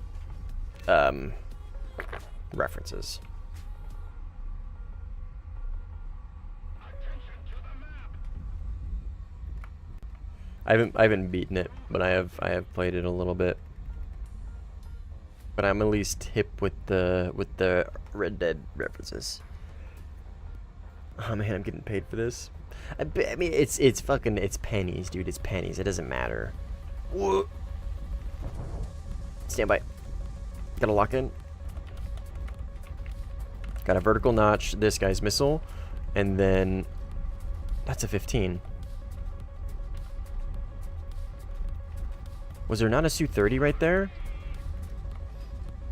references. I haven't beaten it, but I have played it a little bit. But I'm at least hip with the Red Dead references. Oh man, I'm getting paid for this. I mean, it's pennies, dude. It's pennies. It doesn't matter. Whoa. Stand by. Gotta lock in. Got a vertical notch. This guy's missile, and then that's a 15. Was there not a Su-30 right there?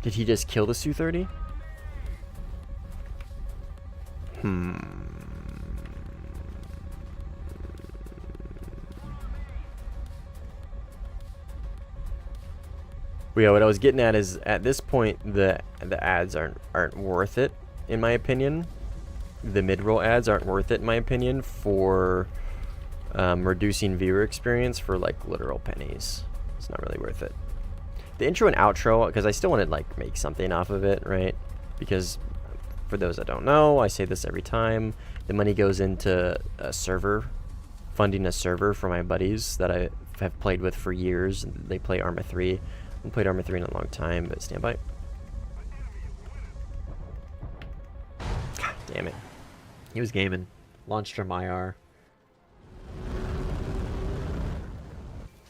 Did he just kill the Su-30? Well, yeah, what I was getting at is, at this point, the ads aren't worth it, in my opinion. The mid-roll ads aren't worth it, in my opinion, for reducing viewer experience for, like, literal pennies. It's not really worth it. The intro and outro, because I still want to, like, make something off of it, right? Because, for those that don't know, I say this every time, the money goes into a server, funding a server for my buddies that I have played with for years. They play Arma 3. I haven't played Arma 3 in a long time, but stand by. God damn it. He was gaming. Launched from IR.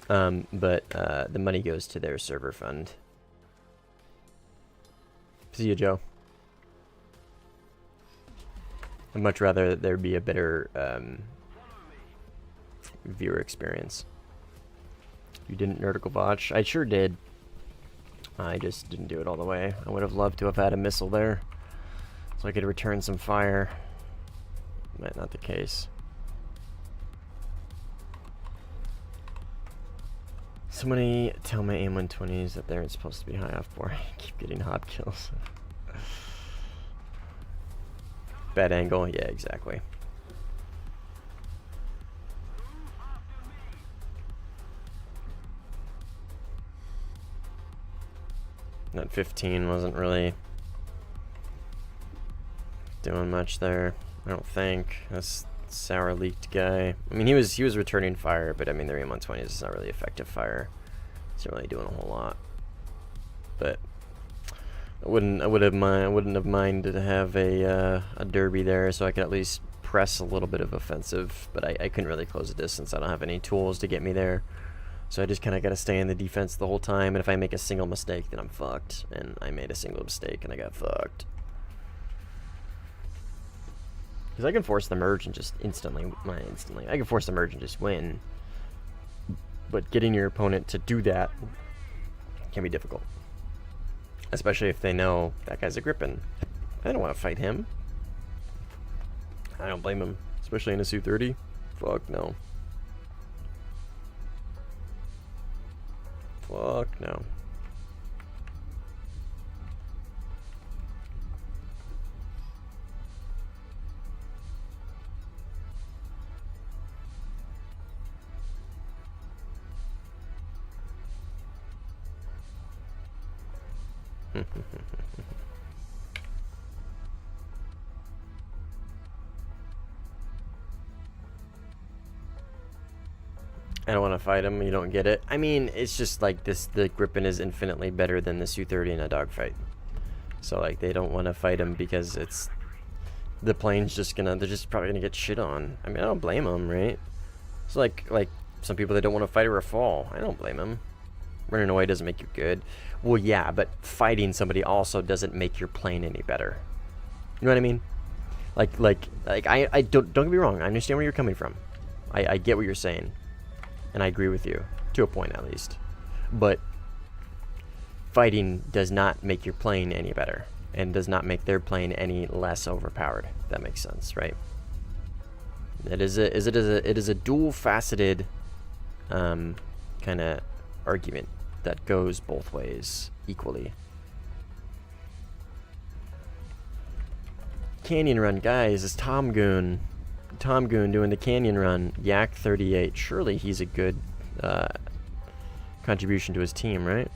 But the money goes to their server fund. See you, Joe. I'd much rather there be a better viewer experience. You didn't vertical botch? I sure did. I just didn't do it all the way. I would have loved to have had a missile there, so I could return some fire. But not the case. Somebody tell my aim-120s that they aren't supposed to be high off for. I keep getting hop kills. Bad angle, yeah, exactly. That 15 wasn't really doing much there, I don't think. That's sour leaked guy. I mean, he was returning fire, but I mean, their aim-120s is not really effective fire. It's not really doing a whole lot. But I wouldn't have minded to have a derby there, so I could at least press a little bit of offensive. But I couldn't really close the distance. I don't have any tools to get me there, so I just kind of got to stay in the defense the whole time. And if I make a single mistake, then I'm fucked. And I made a single mistake, and I got fucked. Because I can force the merge and just I can force the merge and just win. But getting your opponent to do that can be difficult. Especially if they know that guy's a Grippin. I don't want to fight him. I don't blame him, especially in a Su-30. Fuck no. Fuck no. I don't want to fight him. You don't get it. I mean, it's just like this. The Gripen is infinitely better than the Su-30 in a dogfight. So like, they don't want to fight him because it's the plane's just gonna. They're just probably gonna get shit on. I mean, I don't blame them, right? It's like some people that don't want to fight a Rafale. I don't blame them. Running away doesn't make you good. Well, yeah, but fighting somebody also doesn't make your plane any better. You know what I mean? Like I don't get me wrong. I understand where you're coming from. I get what you're saying. And I agree with you, to a point at least. But fighting does not make your plane any better, and does not make their plane any less overpowered. That makes sense, right? It is a dual-faceted kind of argument that goes both ways equally. Canyon run, guys, is Tom Goon. Tom Goon doing the canyon run. Yak 38. Surely he's a good contribution to his team, right?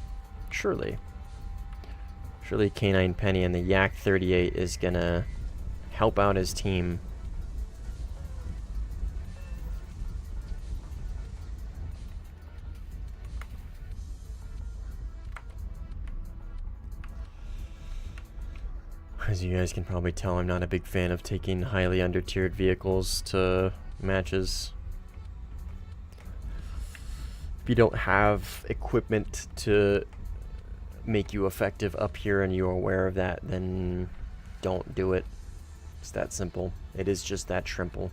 Surely. Surely K9 Penny and the Yak 38 is gonna help out his team. As you guys can probably tell, I'm not a big fan of taking highly undertiered vehicles to matches. If you don't have equipment to make you effective up here and you're aware of that, then don't do it. It's that simple. It is just that simple.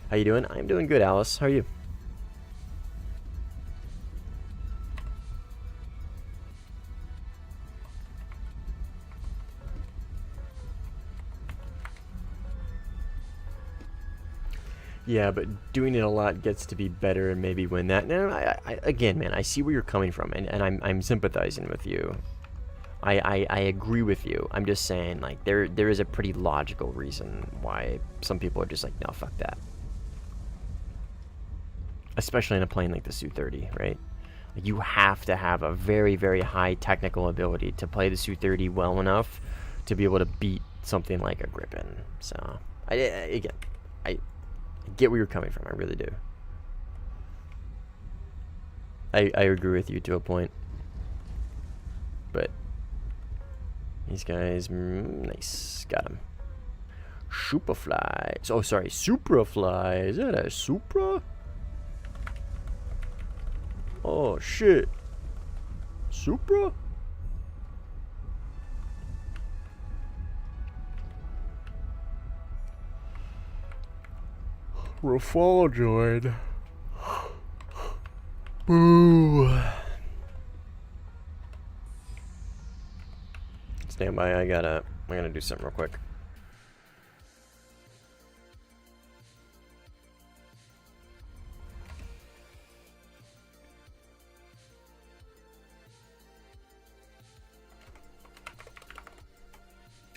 How you doing? I'm doing good, Alice. How are you? Yeah, but doing it a lot gets to be better and maybe win that. No, again, man, I see where you're coming from, and I'm sympathizing with you. I agree with you. I'm just saying, like, there is a pretty logical reason why some people are just like, no, fuck that. Especially in a plane like the Su-30, right? Like, you have to have a very, very high technical ability to play the Su-30 well enough to be able to beat something like a Gripen. So, I get where you're coming from. I really do. I agree with you to a point. But these guys, nice. Got him. Superfly. Oh, sorry. Suprafly. Is that a Supra? Oh, shit. Supra? Rafale joined. Boo. Stand by. I gotta do something real quick.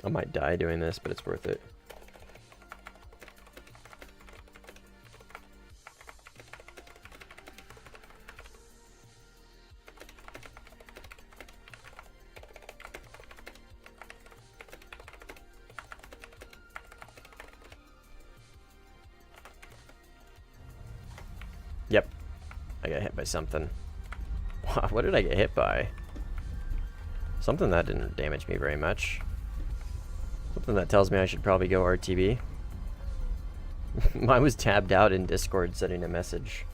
I might die doing this, but it's worth it. Yep. I got hit by something. What did I get hit by? Something that didn't damage me very much. Something that tells me I should probably go RTB. I was tabbed out in Discord sending a message.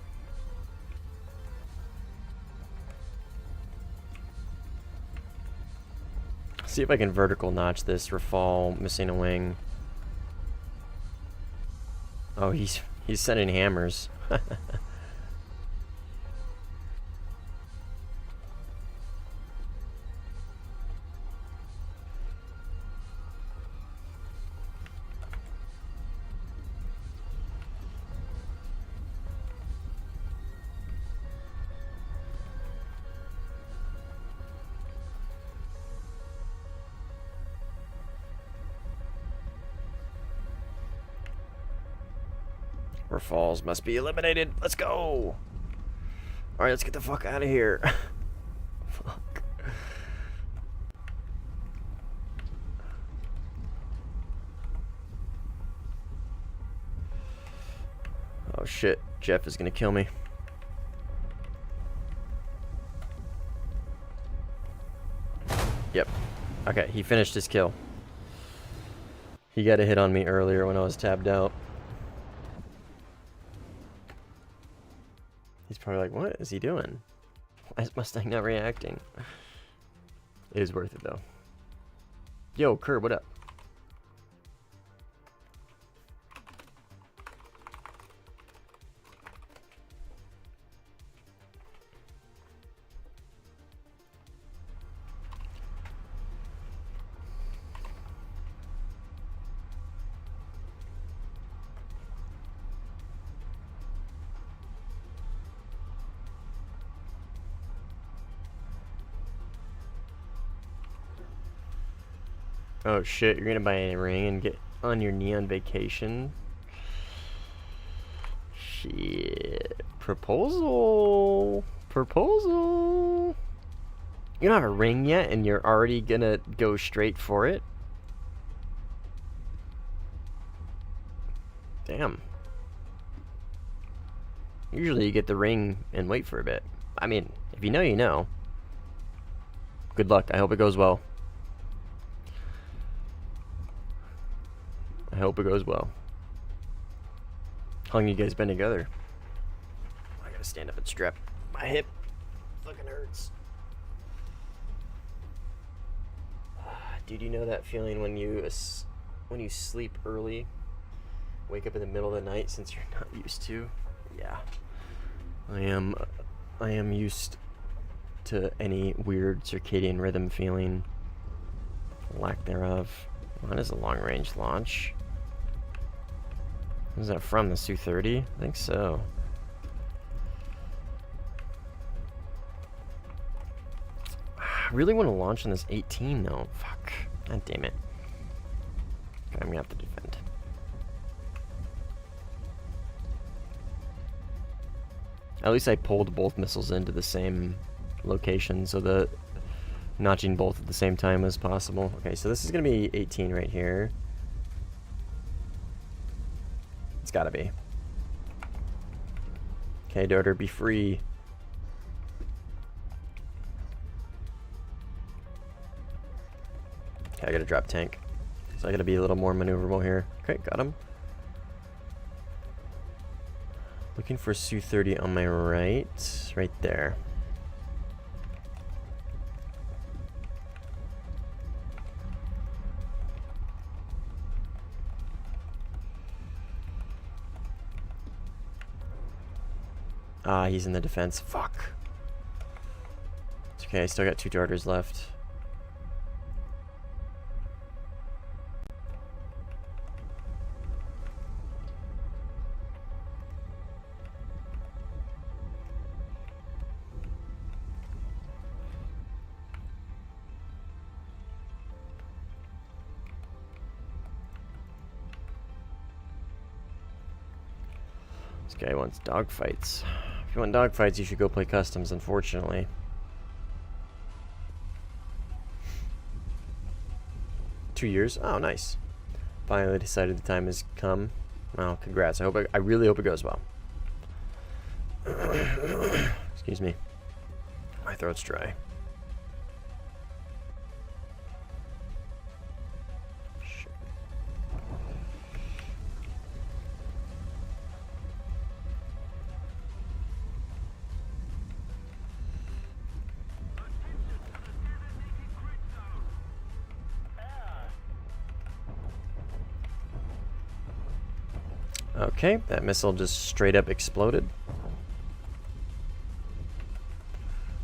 See if I can vertical notch this Rafale, missing a wing. Oh, he's sending hammers. Or falls must be eliminated. Let's go! Alright, let's get the fuck out of here. Fuck. Oh shit, Jeff is gonna kill me. Yep. Okay, he finished his kill. He got a hit on me earlier when I was tabbed out. He's probably like, what is he doing? Why is Mustang not reacting? It is worth it though. Yo, Kerr, what up? Oh shit, you're gonna buy a ring and get on your knee on vacation? Shit. Proposal. Proposal. You don't have a ring yet and you're already gonna go straight for it? Damn. Usually you get the ring and wait for a bit. I mean, if you know, you know. Good luck. I hope it goes well. I hope it goes well. How long you guys been together? I gotta stand up and strap. My hip fucking hurts. Dude, you know that feeling when you sleep early, wake up in the middle of the night since you're not used to? Yeah. I am used to any weird circadian rhythm feeling. Lack thereof. What is a long range launch? Is that from the Su-30? I think so. I really want to launch on this 18 though. Fuck. God damn it. Okay, I'm gonna have to defend. At least I pulled both missiles into the same location so that notching both at the same time as possible. Okay, so this is gonna be 18 right here. It's gotta be. Okay, daughter, be free. Okay, I gotta drop tank. So I gotta be a little more maneuverable here. Okay, got him. Looking for Su-30 on my right. Right there. Ah, he's in the defense. Fuck. It's okay, I still got 2 darters left. This guy wants dogfights. If you want dogfights, you should go play customs, unfortunately. Two years? Oh, nice. Finally decided the time has come. Well, congrats. I really hope it goes well. Excuse me. My throat's dry. Okay, that missile just straight up exploded.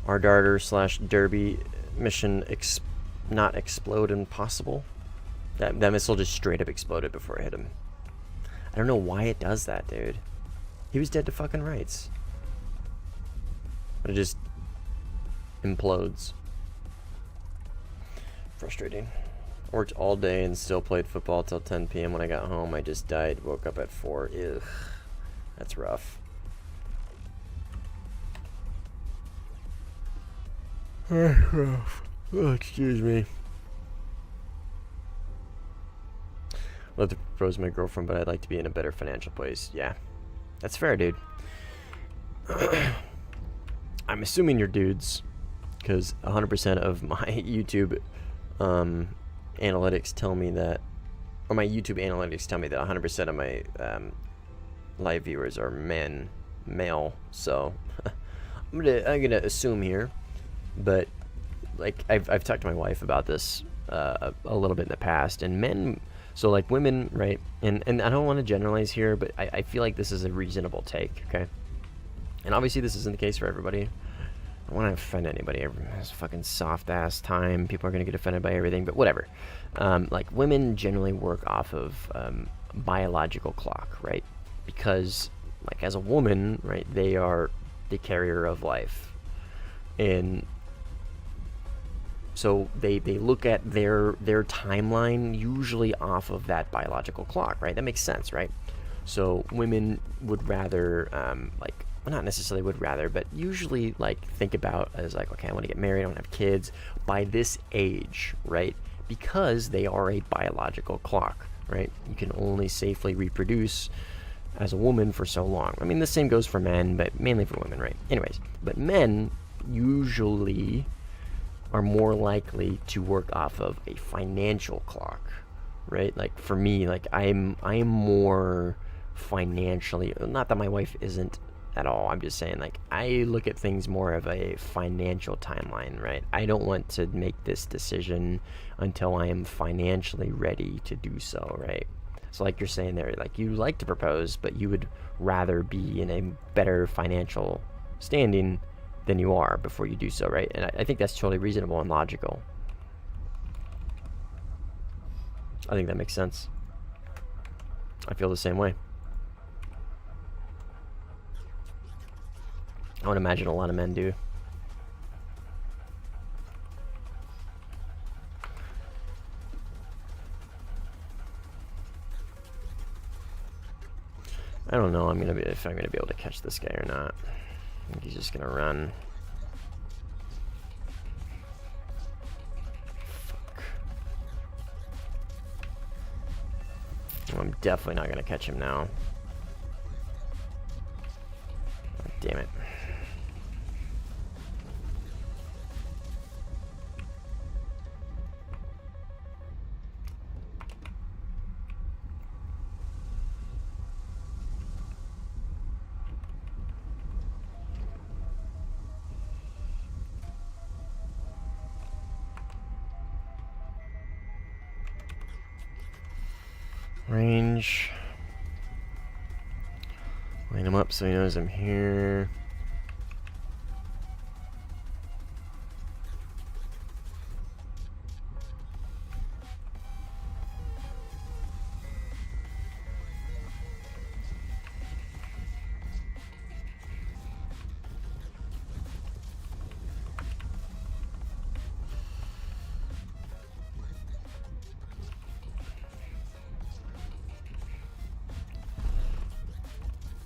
Our darter / derby mission not explode impossible. That missile just straight up exploded before it hit him. I don't know why it does that, dude. He was dead to fucking rights. But it just implodes. Frustrating. Worked all day and still played football till 10 p.m. When I got home, I just died. Woke up at 4. Ugh. That's rough. That's rough. Oh, excuse me. Love to propose to my girlfriend, but I'd like to be in a better financial place. Yeah, that's fair, dude. I'm assuming you're dudes, because 100% of my YouTube analytics tell me that, or my YouTube analytics tell me that 100% of my live viewers are male. So I'm gonna assume here, but like I've talked to my wife about this a little bit in the past, and men. So like women, right? And I don't want to generalize here, but I feel like this is a reasonable take, okay? And obviously this isn't the case for everybody. I don't want to offend anybody. It's a fucking soft ass time. People are gonna get offended by everything, but whatever. Like women generally work off of biological clock, right? Because like as a woman, right, they are the carrier of life, and so they look at their timeline usually off of that biological clock, right? That makes sense, right? So women would rather, like, well, not necessarily would rather, but usually like think about as like, okay, I want to get married, I want to have kids by this age, right? Because they are a biological clock, right? You can only safely reproduce as a woman for so long. I mean, the same goes for men, but mainly for women, right? Anyways, but men usually are more likely to work off of a financial clock, right? Like for me, like I'm more financially, not that my wife isn't at all, I'm just saying like I look at things more of a financial timeline, right? I don't want to make this decision until I am financially ready to do so, right? So like you're saying there, like you like to propose, but you would rather be in a better financial standing than you are before you do so, right? And I think that's totally reasonable and logical. I think that makes sense. I feel the same way. I would imagine a lot of men do. I don't know if I'm gonna be able to catch this guy or not. I think he's just gonna run. Fuck. I'm definitely not gonna catch him now. Oh, damn it. Range. Line him up so he knows I'm here.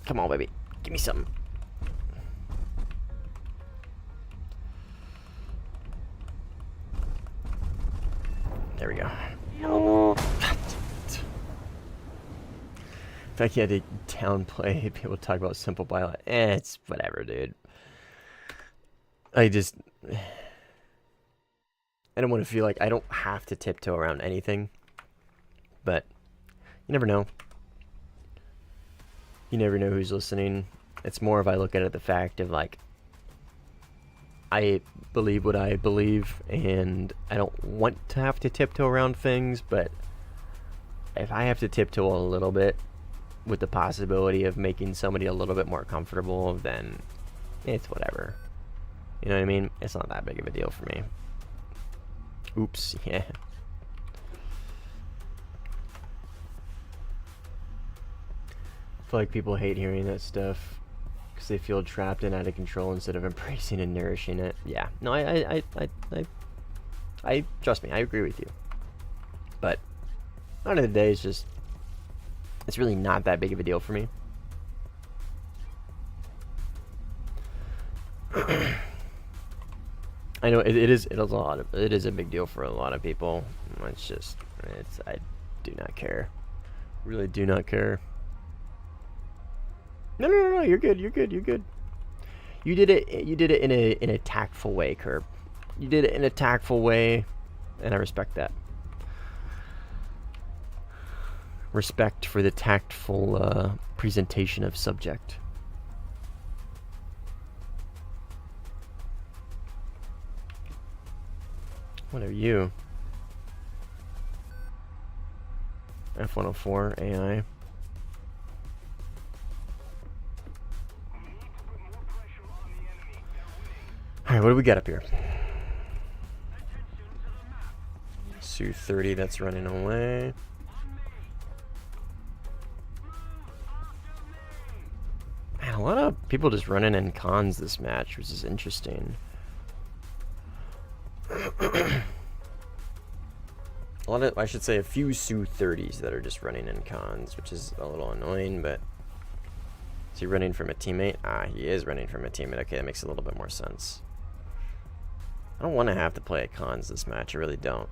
Come on, baby. Give me something. There we go. In fact, he had to downplay people talk about simple bio. It's whatever, dude. I don't want to feel like I don't have to tiptoe around anything. But you never know. You never know who's listening. It's more if I look at it the fact of like, I believe what I believe, and I don't want to have to tiptoe around things, but if I have to tiptoe a little bit with the possibility of making somebody a little bit more comfortable, then it's whatever. You know what I mean? It's not that big of a deal for me. Oops, yeah. I feel like people hate hearing that stuff because they feel trapped and out of control instead of embracing and nourishing it. Yeah, no, I trust me, I agree with you. But at the end of the day, it's really not that big of a deal for me. I know it is it is a big deal for a lot of people. I do not care. Really do not care. No, you're good. You did it in a tactful way, Curb. You did it in a tactful way, and I respect that. Respect for the tactful presentation of subject. What are you? F-104 AI. Alright, what do we got up here? Su-30, that's running away. Man, a lot of people just running in cons this match, which is interesting. I should say a few Su-30s that are just running in cons, which is a little annoying, but... Is he running from a teammate? Ah, he is running from a teammate. Okay, that makes a little bit more sense. I don't want to have to play at cons this match, I really don't.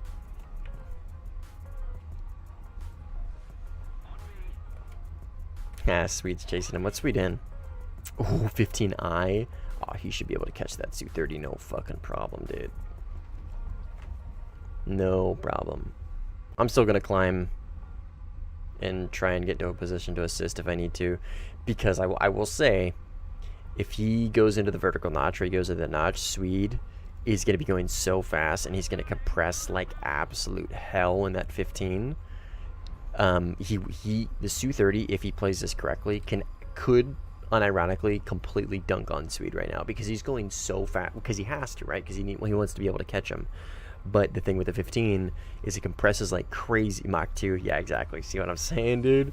Ah, Swede's chasing him. What's Swede in? Ooh, 15I. Oh, he should be able to catch that Su-30, no fucking problem, dude. No problem. I'm still gonna climb and try and get to a position to assist if I need to, because I will say, if he goes into the vertical notch or he goes into the notch, Swede is gonna be going so fast and he's gonna compress like absolute hell in that 15. The Su-30, if he plays this correctly, could unironically completely dunk on Swede right now, because he's going so fast, because he has to, right? Because he wants to be able to catch him. But the thing with the 15 is it compresses like crazy. Mach 2, yeah, exactly. See what I'm saying, dude?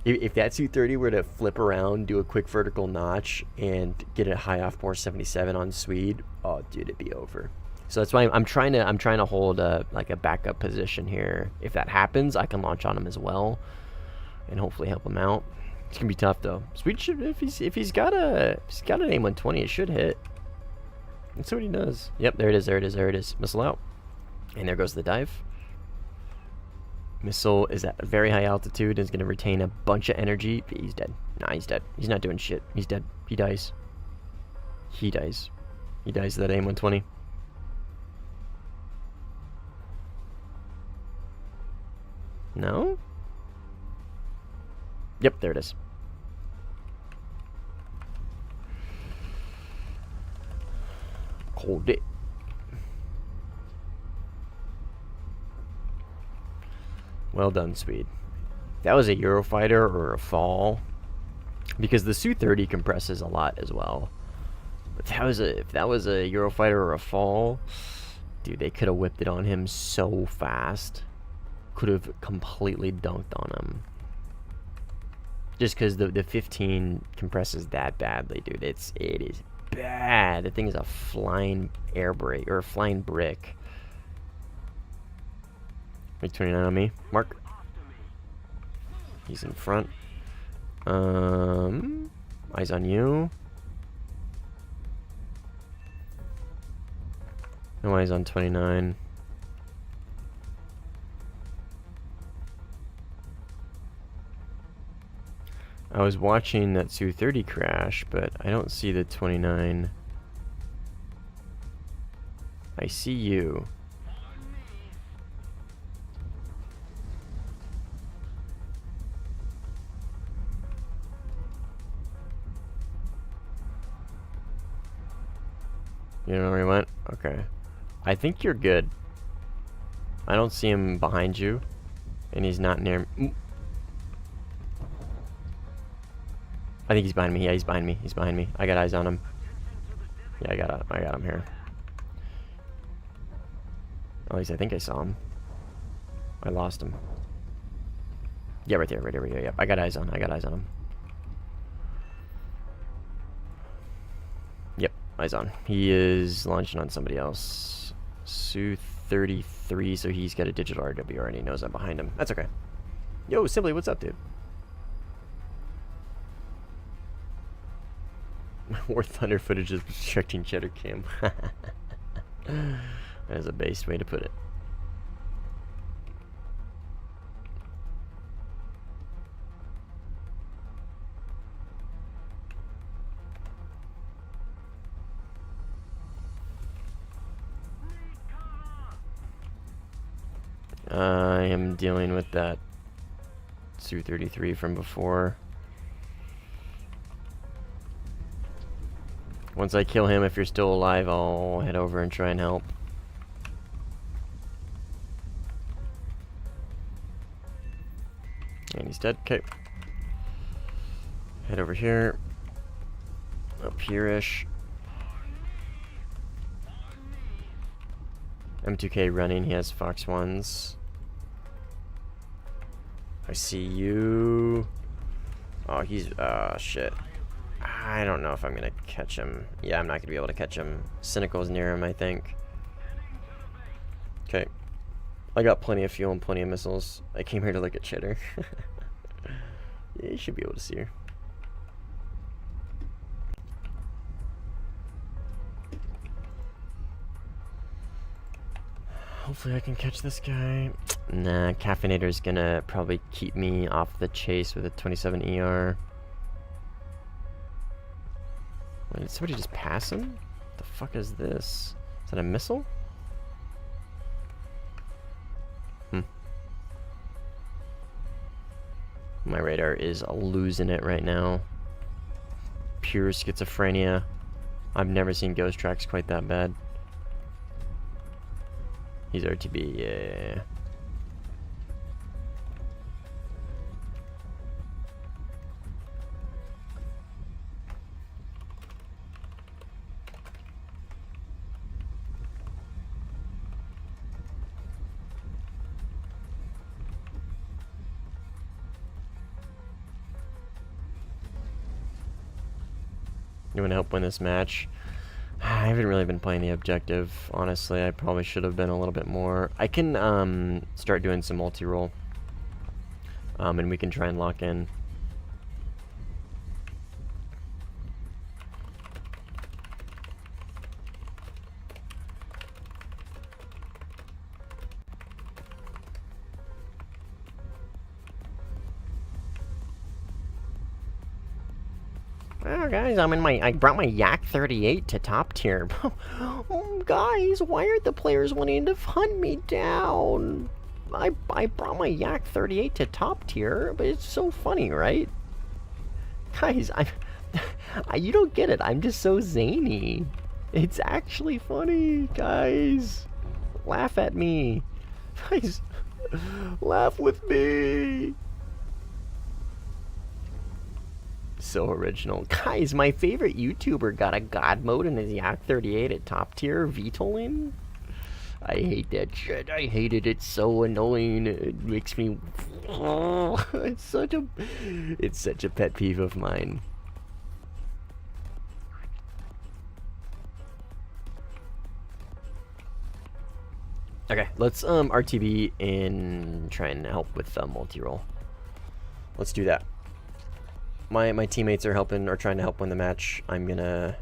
If that Su-30 were to flip around, do a quick vertical notch, and get a high off bore 77 on Swede, oh, dude, it'd be over. So that's why I'm trying to hold like a backup position here. If that happens, I can launch on him as well, and hopefully help him out. It's gonna be tough though. Swede should, if he's got an AIM-120, it should hit. Let's see what he does. Yep, there it is. Missile out. And there goes the dive. Missile is at a very high altitude and is going to retain a bunch of energy. He's dead. Nah, he's dead. He's not doing shit. He's dead. He dies. He dies to that AIM-120. No? Yep, there it is. Hold it. Well done, Swede. That was a Eurofighter or a fall, because the Su-30 compresses a lot as well. But if that was a Eurofighter or a fall, dude, they could have whipped it on him so fast. Could have completely dunked on him. Just because the 15 compresses that badly, dude. It is bad. The thing is a flying air brake, or a flying brick. Make 29 on me. Mark. He's in front. Eyes on you. No eyes on 29. I was watching that Su-30 crash, but I don't see the 29. I see you. You know where he went? Okay. I think you're good. I don't see him behind you. And he's not near... I think he's behind me. Yeah, he's behind me. He's behind me. I got eyes on him. Yeah, I got him here. At least I think I saw him. I lost him. Yeah, right there. Yep, I got eyes on him. Yep, eyes on. He is launching on somebody else. Su-33, so he's got a digital RW already. He knows I'm behind him. That's okay. Yo, Simply, what's up, dude? Warthunder footage is restricting cheddar cam. That is a based way to put it. I am dealing with that Su-33 from before. Once I kill him, if you're still alive, I'll head over and try and help. And he's dead. Okay. Head over here. Up here-ish. M2K running. He has Fox 1s. I see you. Oh, he's... shit. I don't know if I'm gonna catch him. Yeah, I'm not gonna be able to catch him. Cynical's near him, I think. Okay. I got plenty of fuel and plenty of missiles. I came here to look at Cheddar. Yeah, you should be able to see her. Hopefully I can catch this guy. Nah, Caffeinator's gonna probably keep me off the chase with a 27 ER. Wait, did somebody just pass him? What the fuck is this? Is that a missile? My radar is losing it right now. Pure schizophrenia. I've never seen ghost tracks quite that bad. He's RTB, yeah. You want to help win this match? I haven't really been playing the objective, honestly. I probably should have been a little bit more. I can start doing some multi-roll. And we can try and lock in. Oh, guys, I brought my Yak 38 to top tier. Oh, guys, why aren't the players wanting to hunt me down? I brought my Yak 38 to top tier, but it's so funny, right? Guys, you don't get it. I'm just so zany. It's actually funny, guys. Laugh at me. Guys, laugh with me. So original. Guys, my favorite YouTuber got a god mode in his Yak 38 at top tier VTOLing. I hate that shit. I hate it. It's so annoying. It makes me... Oh, it's such a pet peeve of mine. Okay, let's RTB and try and help with multi-roll. Let's do that. My teammates are helping, or trying to help win the match. I'm gonna...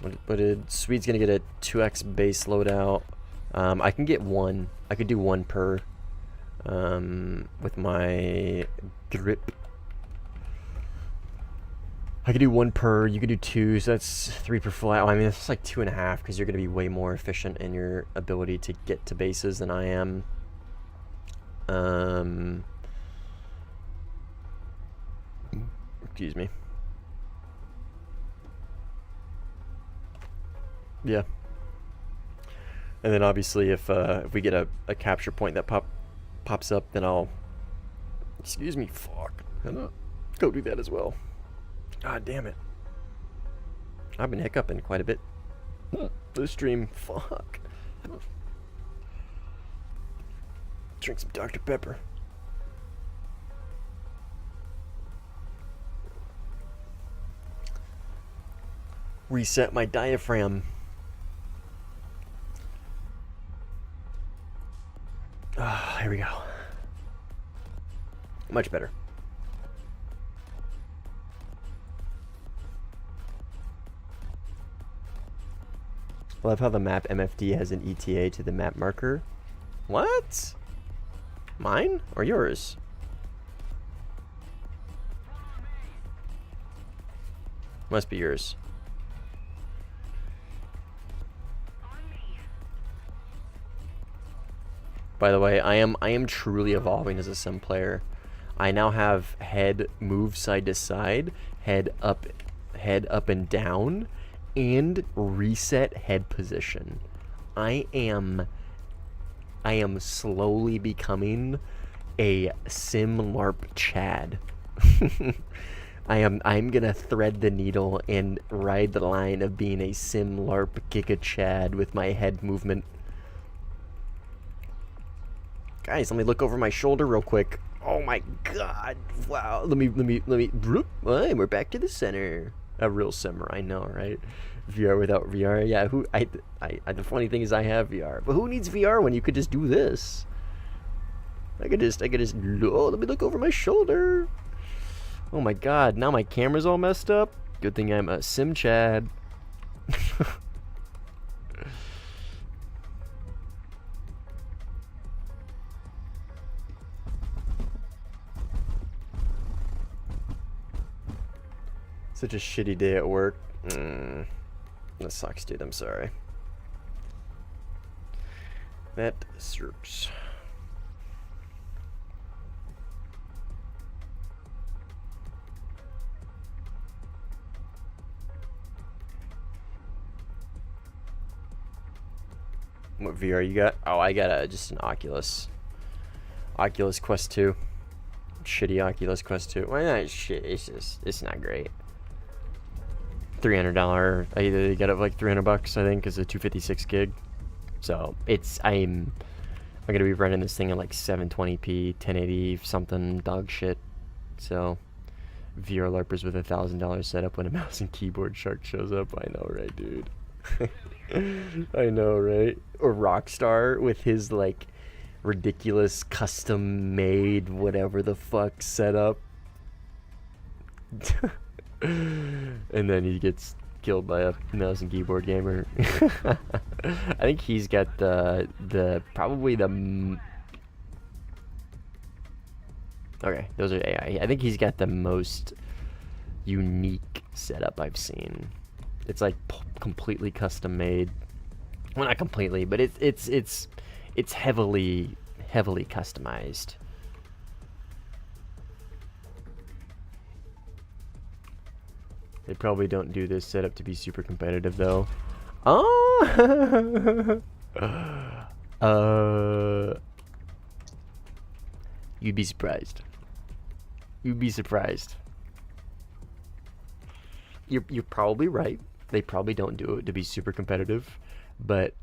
What did... Swede's gonna get a 2x base loadout. I can get one. I could do one per. With my grip. I could do one per, you could do two, so that's 3 per flight. Oh, I mean, it's like 2.5, because you're gonna be way more efficient in your ability to get to bases than I am. Excuse me. Yeah. And then obviously if we get a capture point that pops up, then I'll... Excuse me, fuck. Go do that as well. God damn it. I've been hiccuping quite a bit. This stream, fuck. Drink some Dr. Pepper. Reset my diaphragm. Ah, here we go. Much better. I love how the map MFD has an ETA to the map marker. What? Mine or yours? Must be yours. By the way, I am truly evolving as a sim player. I now have head move side to side, head up and down, and reset head position. I am slowly becoming a sim LARP Chad. I'm gonna thread the needle and ride the line of being a sim LARP Giga Chad with my head movement. Guys, let me look over my shoulder real quick. Oh my god! Wow. Let me. Hey, we're back to the center. A real simmer, I know, right? VR without VR, yeah. The funny thing is, I have VR, but who needs VR when you could just do this? I could just. Oh, let me look over my shoulder. Oh my god! Now my camera's all messed up. Good thing I'm a sim Chad. Such a shitty day at work. That sucks, dude. I'm sorry. That sucks. What VR you got? Oh, I got just an Oculus. Oculus Quest 2. Shitty Oculus Quest 2. Well, not shit. It's not great. $300. I got it for like $300, I think, is a 256 gig. So I'm gonna be running this thing at like 720p, 1080 something dog shit. So VR LARPers with $1,000 setup when a mouse and keyboard shark shows up. I know, right, dude? I know, right? Or Rockstar with his like ridiculous custom made whatever the fuck setup. And then he gets killed by a mouse and keyboard gamer. I think he's got probably the okay, those are AI. I think he's got the most unique setup I've seen. It's like completely custom made. Well, not completely, but it's heavily customized. They probably don't do this setup to be super competitive, though. Oh! You'd be surprised. You'd be surprised. You're probably right. They probably don't do it to be super competitive, but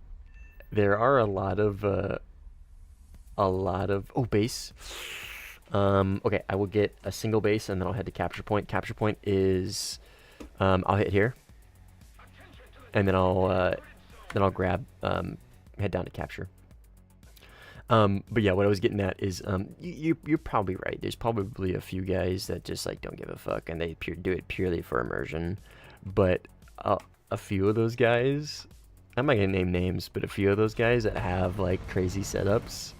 there are a lot of oh, base. Okay, I will get a single base and then I'll head to capture point. Capture point is I'll hit here, and then I'll grab head down to capture. But yeah, what I was getting at is you're probably right. There's probably a few guys that just like don't give a fuck and they do it purely for immersion. But a few of those guys, I'm not gonna name names, but a few of those guys that have like crazy setups,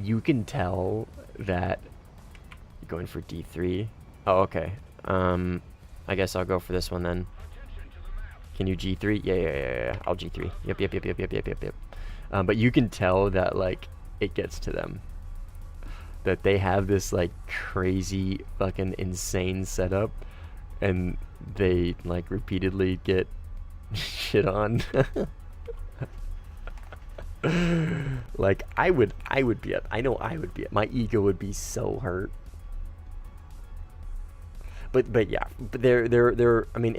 you can tell that you're going for D3. Oh, okay. I guess I'll go for this one then. Can you G3? Yeah. I'll G3. Yep. But you can tell that like it gets to them. That they have this like crazy fucking insane setup, and they like repeatedly get shit on. Like I would be up. I know I would be up. My ego would be so hurt. But yeah, but there. I mean,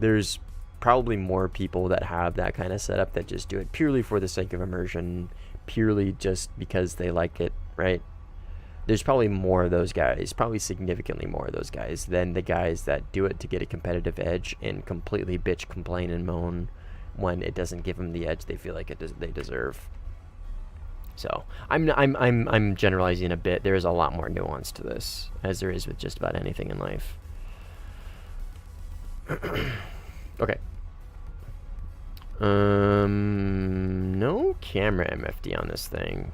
there's probably more people that have that kind of setup that just do it purely for the sake of immersion, purely just because they like it, right? There's probably more of those guys, probably significantly more of those guys than the guys that do it to get a competitive edge and completely bitch, complain, and moan when it doesn't give them the edge they feel like they deserve. So I'm generalizing a bit. There is a lot more nuance to this, as there is with just about anything in life. Okay. No camera MFD on this thing.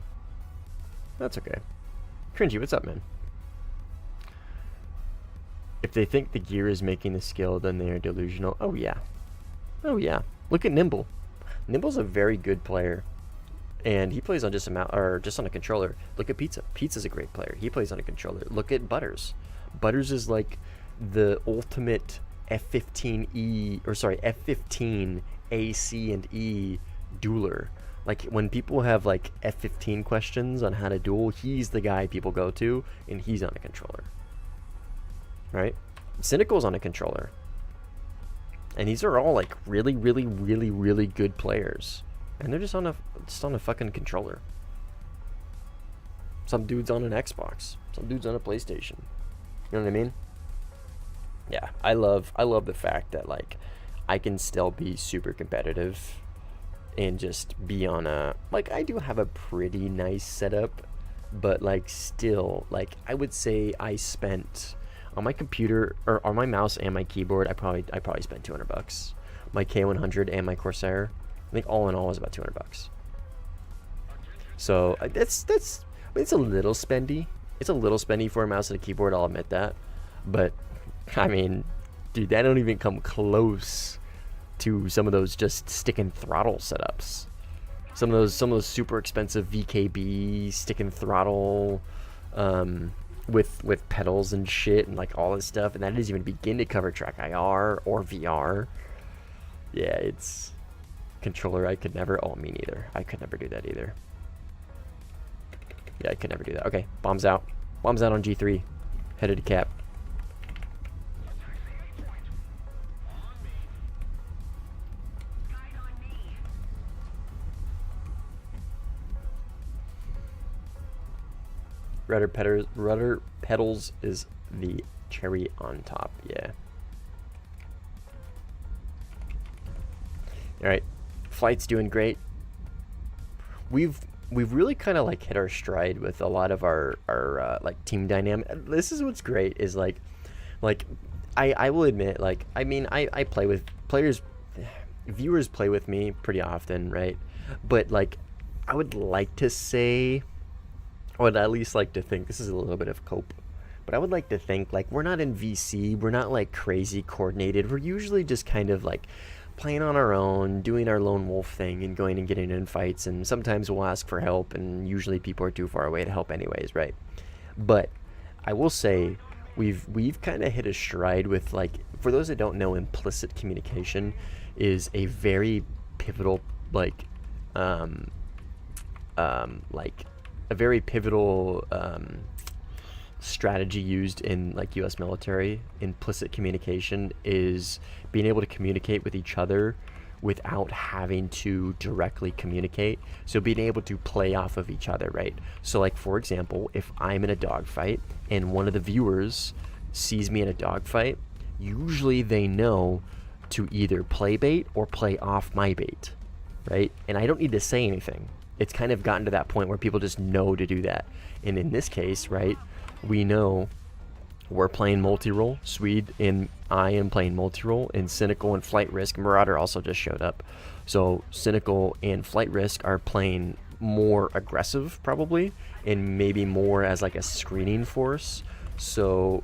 That's okay. Cringy, what's up, man? If they think the gear is making the skill, then they are delusional. Oh, yeah. Oh, yeah. Look at Nimble. Nimble's a very good player. And he plays on just on a controller. Look at Pizza. Pizza's a great player. He plays on a controller. Look at Butters. Butters is like the ultimate F15 AC and E dueler. Like when people have like F15 questions on how to duel, he's the guy people go to, and he's on a controller. Right? Cynical's on a controller. And these are all like really, really, really, really good players. And they're just on a fucking controller. Some dude's on an Xbox. Some dude's on a PlayStation. You know what I mean? Yeah, I love the fact that like I can still be super competitive and just be on a, like, I do have a pretty nice setup, but like still, like I would say I spent on my computer or on my mouse and my keyboard, I probably spent $200. My K100 and my Corsair, I think all in all was about $200. So that's it's a little spendy. It's a little spendy for a mouse and a keyboard, I'll admit that. But I mean, dude, that don't even come close to some of those just stick and throttle setups. Some of those super expensive VKB stick and throttle with pedals and shit and like all this stuff, and that doesn't even begin to cover track IR or VR. Yeah, it's controller I could never. Oh, me neither. I could never do that either. Yeah, I could never do that. Okay, bombs out. Bombs out on G3. Headed to cap. Rudder pedals is the cherry on top. Yeah. All right, flight's doing great. We've really kind of like hit our stride with a lot of our like team dynamic. This is what's great is like I will admit, like, I mean, I play with players, viewers play with me pretty often, right? But like I would like to say, I would at least like to think, this is a little bit of cope, but I would like to think like we're not in VC, we're not like crazy coordinated, we're usually just kind of like playing on our own, doing our lone wolf thing and going and getting in fights, and sometimes we'll ask for help, and usually people are too far away to help anyways, right? But I will say we've kind of hit a stride with, like, for those that don't know, implicit communication is a very pivotal a very pivotal strategy used in like US military. Implicit communication is being able to communicate with each other without having to directly communicate. So being able to play off of each other, right? So like, for example, if I'm in a dogfight and one of the viewers sees me in a dogfight, usually they know to either play bait or play off my bait, right? And I don't need to say anything. It's kind of gotten to that point where people just know to do that. And in this case, right, we know we're playing multi-role. Swede and I am playing multi-role, and Cynical and Flight Risk. Marauder also just showed up. So Cynical and Flight Risk are playing more aggressive, probably, and maybe more as like a screening force. So,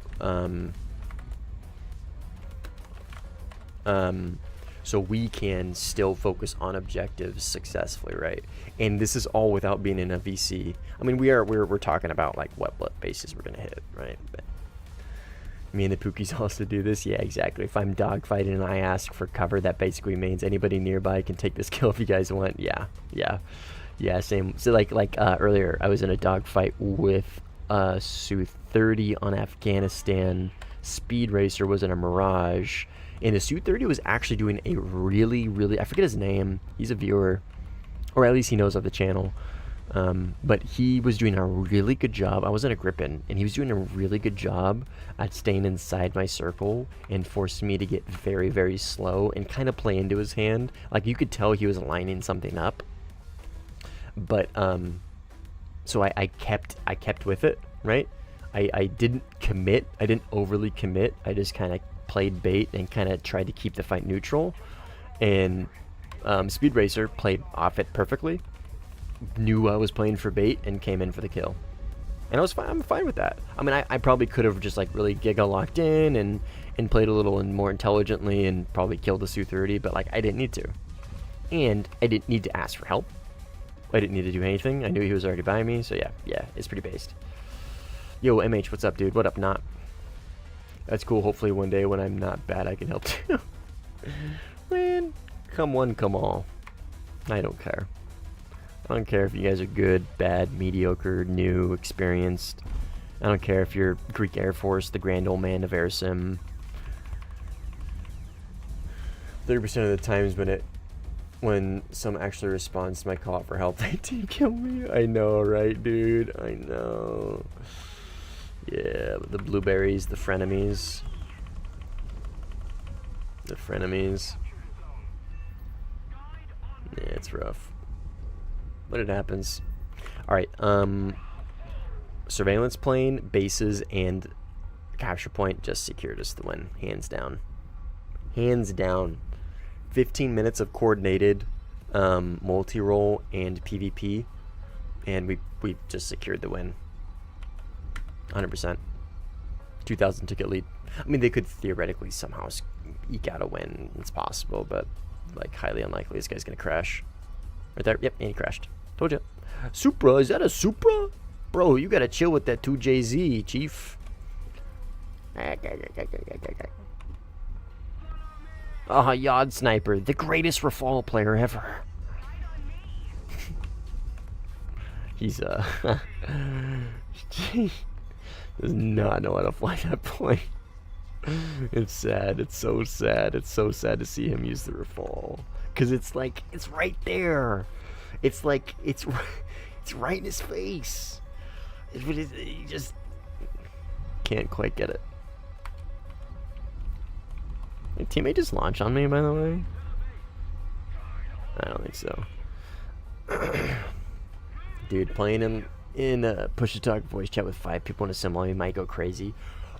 so we can still focus on objectives successfully, right? And this is all without being in a VC. I mean, we're talking about like what bases we're gonna hit, right? But me and the Pookies also do this. Yeah, exactly. If I'm dogfighting and I ask for cover, that basically means anybody nearby can take this kill if you guys want. Yeah. Same. So like earlier, I was in a dogfight with Su-30 on Afghanistan. Speed Racer was in a Mirage. And the Su-30 was actually doing a really, I forget his name. He's a viewer, or at least he knows of the channel. But he was doing a really good job. I was in a Gripen, and he was doing a really good job at staying inside my circle and forcing me to get very, very slow and kind of play into his hand. Like, you could tell he was lining something up. But, so I kept with it, right? I didn't commit. I didn't overly commit. I just kind of played bait and kind of tried to keep the fight neutral. And Speed Racer played off it perfectly, knew I was playing for bait, and came in for the kill. And I was fine. I'm fine with that. I mean, I probably could have just like really Giga locked in and played a little and more intelligently and probably killed the Su-30, but like I didn't need to. And I didn't need to ask for help. I didn't need to do anything. I knew he was already by me, so yeah, it's pretty based. Yo, MH, what's up, dude? What up, not? That's cool. Hopefully one day when I'm not bad, I can help too. Man, come one, come all. I don't care. I don't care if you guys are good, bad, mediocre, new, experienced. I don't care if you're Greek Air Force, the grand old man of air sim. 30% of the times when some actually responds to my call for help, they team kill me. I know, right, dude? I know. Yeah, the blueberries, the frenemies. The frenemies. Yeah, it's rough. But it happens. Alright, surveillance plane, bases, and capture point just secured us the win. Hands down. Hands down. 15 minutes of coordinated multi-role and PvP, and we just secured the win. 100%. 2,000 ticket lead. I mean, they could theoretically somehow eke out a win. It's possible, but like highly unlikely. This guy's gonna crash. Right there. Yep, and he crashed. Told you. Supra? Is that a Supra? Bro, you gotta chill with that 2JZ, chief. Ah, Yod Sniper, the greatest Rafal player ever. He's he does not know how to fly that plane. It's sad. It's so sad. It's so sad to see him use the Rafal, cause it's like it's right there. It's like it's right in his face. He just can't quite get it. My teammate just launched on me, by the way. I don't think so. Dude, playing in a push-to-talk voice chat with 5 people in a sim lobby might go crazy.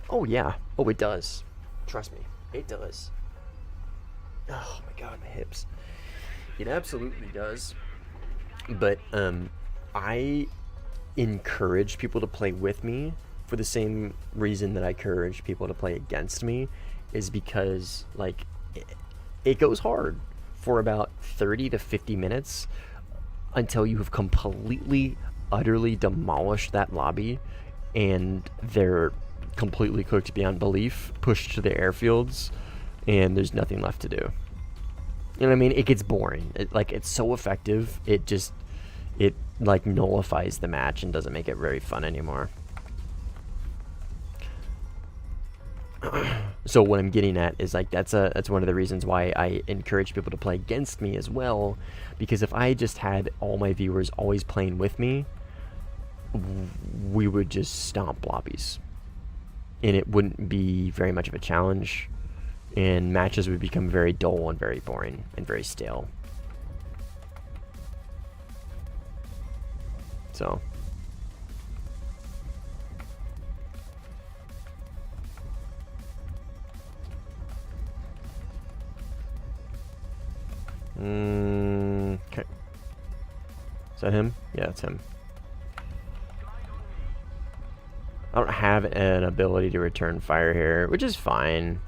Oh yeah. Oh, it does. Trust me, it does. Oh my god, my hips. It absolutely does. But I encourage people to play with me for the same reason that I encourage people to play against me, is because like it goes hard for about 30 to 50 minutes until you have completely, utterly demolished that lobby and they're completely cooked beyond belief, pushed to the airfields, and there's nothing left to do. You know what I mean? It gets boring. It's so effective, it like nullifies the match and doesn't make it very fun anymore. So what I'm getting at is like that's one of the reasons why I encourage people to play against me as well, because if I just had all my viewers always playing with me, we would just stomp lobbies, and it wouldn't be very much of a challenge, and matches would become very dull and very boring and very stale. So okay. Is that him? Yeah, it's him. I don't have an ability to return fire here, which is fine.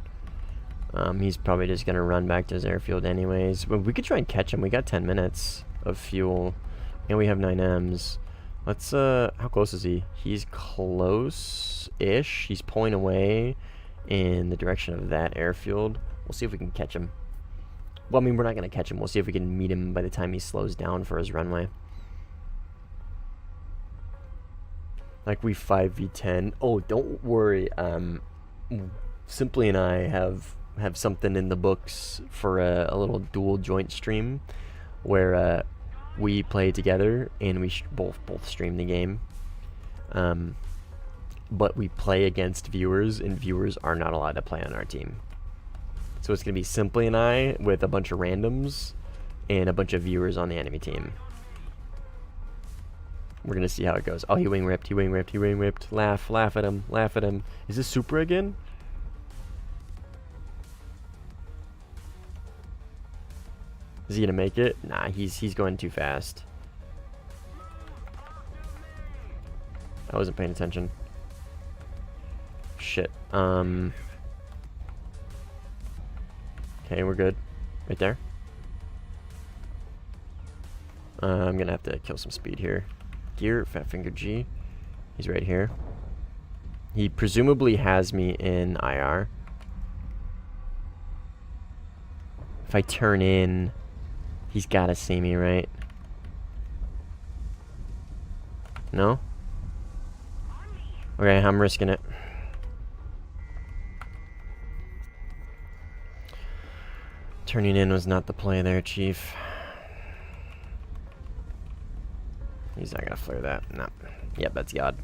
He's probably just gonna run back to his airfield anyways. But we could try and catch him. We got 10 minutes of fuel, and we have 9 Ms. Let's how close is he? He's close-ish. He's pulling away in the direction of that airfield. We'll see if we can catch him. Well, I mean, we're not gonna catch him. We'll see if we can meet him by the time he slows down for his runway. Like we 5v10. Oh, don't worry. Simply and I have something in the books for a little dual joint stream where we play together and we both stream the game. But we play against viewers, and viewers are not allowed to play on our team. So it's gonna be Simply and I with a bunch of randoms and a bunch of viewers on the enemy team. We're gonna see how it goes. Oh, he wing ripped, he wing ripped, he wing ripped. Laugh at him, laugh at him. Is this Supra again? Is he gonna make it? Nah, he's going too fast. I wasn't paying attention. Shit. Okay, we're good. Right there. I'm gonna have to kill some speed here. Gear, fat finger G. He's right here. He presumably has me in IR. If I turn in, he's gotta see me, right? No? Okay, I'm risking it. Turning in was not the play there, Chief. He's not gonna flare that. No. Yep, that's God.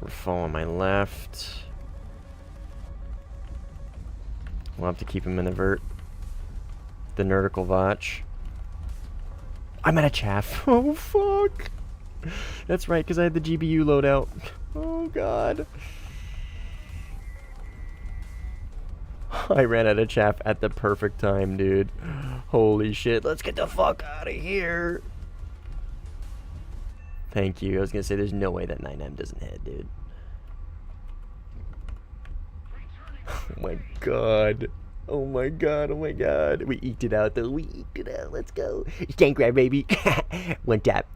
We're following my left. We'll have to keep him in the vert. The Nerdical Votch. I'm at a chaff. Oh, fuck. That's right, because I had the GBU loadout. Oh, God. I ran out of chaff at the perfect time, dude. Holy shit. Let's get the fuck out of here. Thank you. I was going to say, there's no way that 9M doesn't hit, dude. Oh my god. Oh my god. Oh my god. We eked it out, though. We eked it out. Let's go. Stank grab, baby. One tap.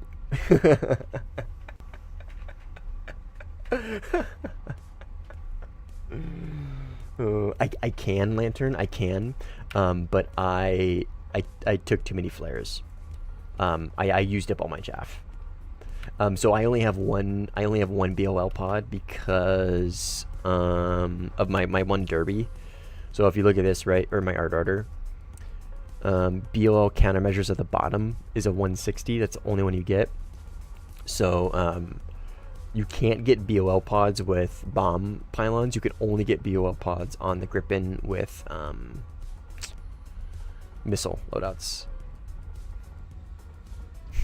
I can Lantern. I can. But I took too many flares. I used up all my chaff. So I only have one BOL pod because of my one derby. So if you look at this, right, or my Arter, BOL countermeasures at the bottom is a 160. That's the only one you get. So you can't get BOL pods with bomb pylons. You can only get BOL pods on the Gripen with missile loadouts.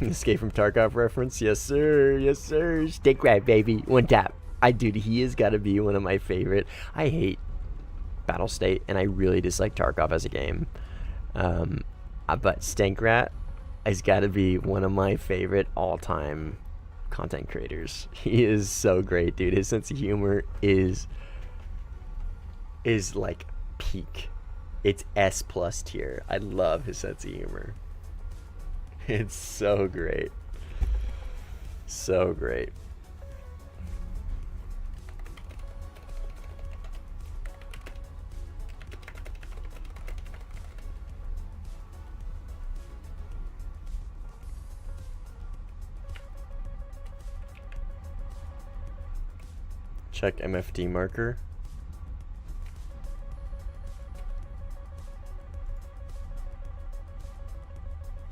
Escape from Tarkov reference? Yes, sir. Yes, sir. Stick grab, baby. One tap. Dude, he has got to be one of my favorite. I hate Battle State, and I really dislike Tarkov as a game. But Stankrat has got to be one of my favorite all-time content creators. He is so great, dude. His sense of humor is like peak. It's S+ tier. I love his sense of humor. It's so great. So great. Check MFD marker.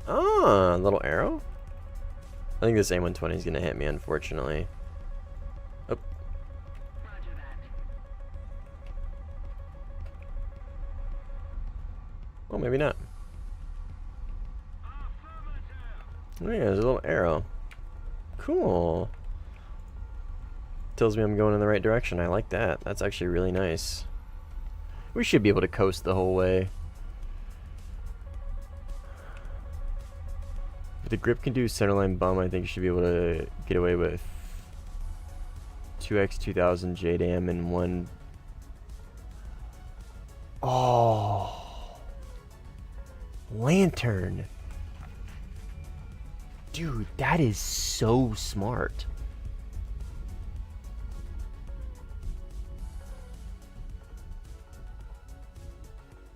Ah, a little arrow? I think this A120 is going to hit me, unfortunately. Oh. Well, maybe not. Oh, yeah, there's a little arrow. Cool. Tells me I'm going in the right direction. I like that. That's actually really nice. We should be able to coast the whole way. If the grip can do centerline bomb, I think you should be able to get away with 2x 2000 JDAM in one. Oh, Lantern. Dude, that is so smart.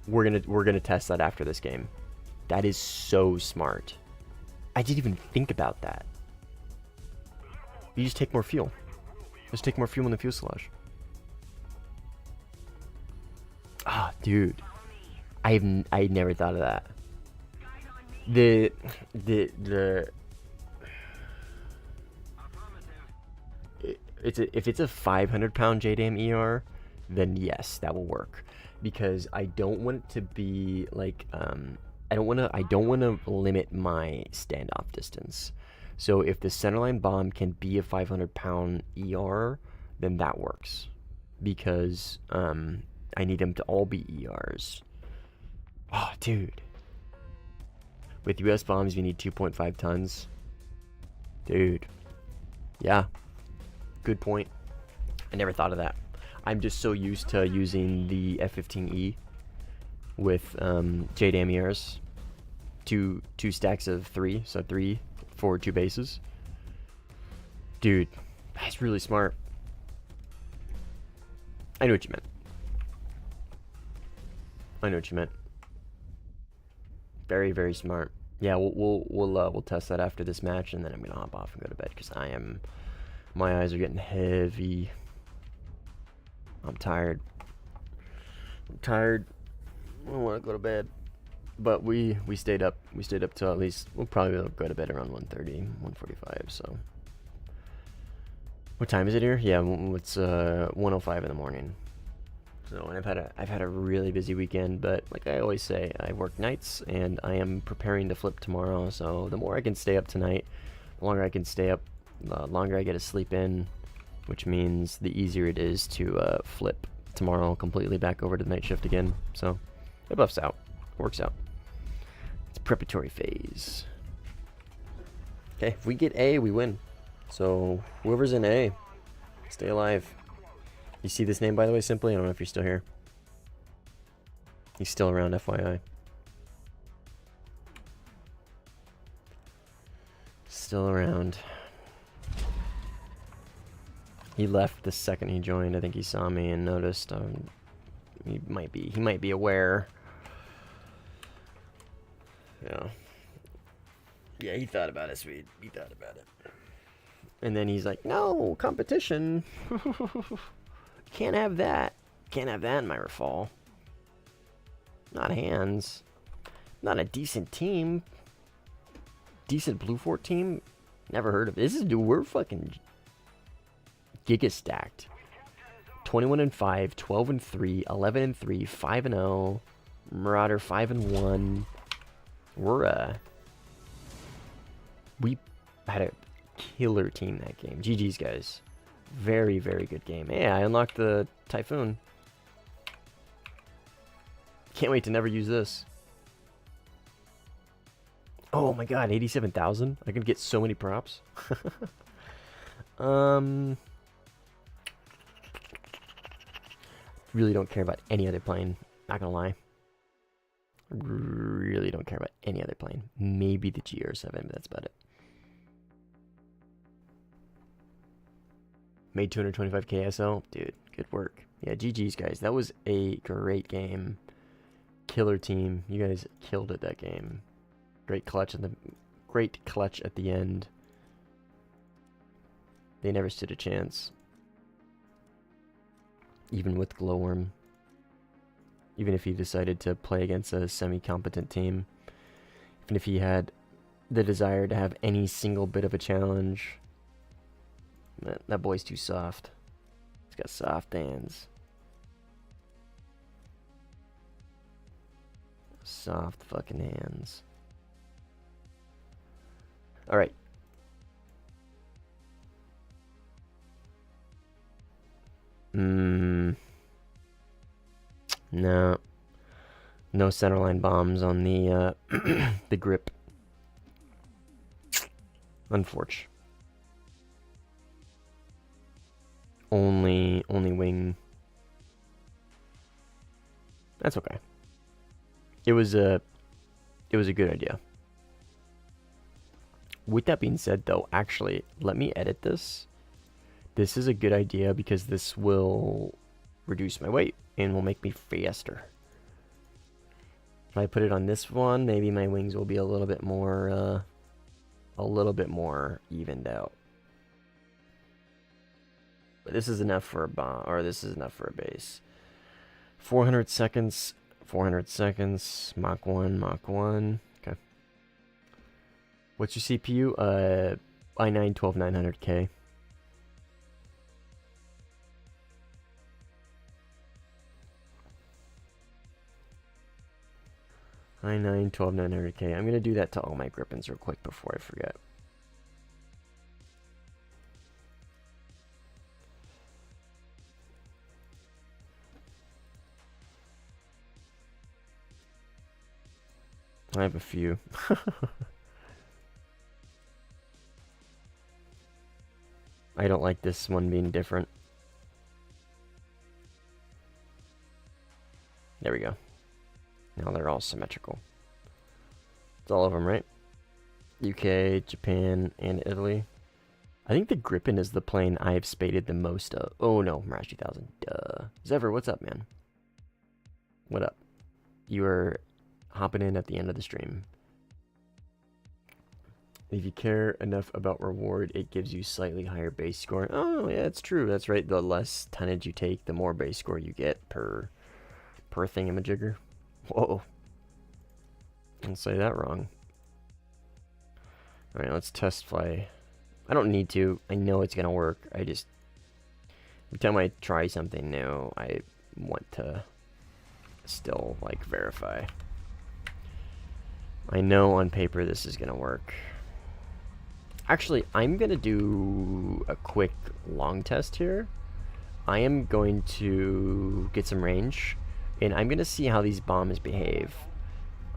We're gonna test that after this game. That is so smart. I didn't even think about that. You just take more fuel. Just take more fuel in the fuselage. Ah, dude. I never thought of that. If it's a 500-pound JDAM ER, then yes, that will work. Because I don't want it to be like I don't want to limit my standoff distance. So if the centerline bomb can be a 500-pound ER, then that works. because I need them to all be ERs. Oh, dude. With US bombs, you need 2.5 tons. Dude. Yeah. Good point. I never thought of that. I'm just so used to using the F-15E with JDAM ERs. Two stacks of 3, so 3 for 2 bases. Dude, that's really smart. I know what you meant. I know what you meant. Very, very smart. Yeah, we'll test that after this match, and then I'm gonna hop off and go to bed because my eyes are getting heavy. I'm tired. I want to go to bed. But we stayed up. We stayed up till at least, we'll probably go to bed around 1:30, 1:45. So, what time is it here? Yeah, it's 1:05 in the morning. So, and I've had a really busy weekend, but like I always say, I work nights and I am preparing to flip tomorrow. So the more I can stay up tonight, the longer I can stay up, the longer I get to sleep in, which means the easier it is to flip tomorrow completely back over to the night shift again. So it buffs out, works out. It's preparatory phase. Okay, if we get A, we win. So whoever's in A, stay alive. You see this name, by the way, Simply? I don't know if you're still here. He's still around, FYI. Still around. He left the second he joined. I think he saw me and noticed. He might be aware. Yeah. Yeah, he thought about it, sweet. He thought about it. And then he's like, no, competition. Can't have that. Can't have that in my Rafale. Not hands. Not a decent team. Decent Blue Fort team? Never heard of it. This is, dude, we're fucking giga stacked. 21-5, 12-3, 11-3, 5-0. Marauder 5-1. We're we had a killer team that game. GG's, guys. Very, very good game. Hey, I unlocked the Typhoon. Can't wait to never use this. Oh my god, 87,000? I can get so many props. Really don't care about any other plane. Not gonna lie. Really don't care about any other plane. Maybe the GR7, but that's about it. Made 225 KSL. Dude, good work. Yeah, GG's, guys. That was a great game. Killer team. You guys killed it that game. Great clutch at the end. They never stood a chance. Even with Glowworm. Even if he decided to play against a semi-competent team. Even if he had the desire to have any single bit of a challenge. That boy's too soft. He's got soft hands. Soft fucking hands. Alright. No. No centerline bombs on the the grip. Unfortunate. Only wing. That's okay. It was a good idea. With that being said, though, actually, let me edit this. This is a good idea because this will reduce my weight and will make me faster. If I put it on this one, maybe my wings will be a little bit more evened out. But this is enough for a bomb, or this is enough for a base. 400 seconds, Mach 1, Mach 1. Okay. What's your CPU? i9 12900K. i9 12900K. I'm gonna do that to all my Grippins real quick before I forget. I have a few. I don't like this one being different. There we go. Now they're all symmetrical. It's all of them, right? UK, Japan, and Italy. I think the Gripen is the plane I've spaded the most of. Oh no, Mirage 2000. Duh. Zephyr, what's up, man? What up? You are hopping in at the end of the stream. If you care enough about reward, it gives you slightly higher base score. Oh, yeah, it's true. That's right. The less tonnage you take, the more base score you get per thingamajigger. Whoa. Didn't say that wrong. Alright, let's test fly. I don't need to. I know it's going to work. I just... Every time I try something new, I want to still, like, verify. I know on paper this is going to work. Actually, I'm going to do a quick long test here. I am going to get some range, and I'm going to see how these bombs behave.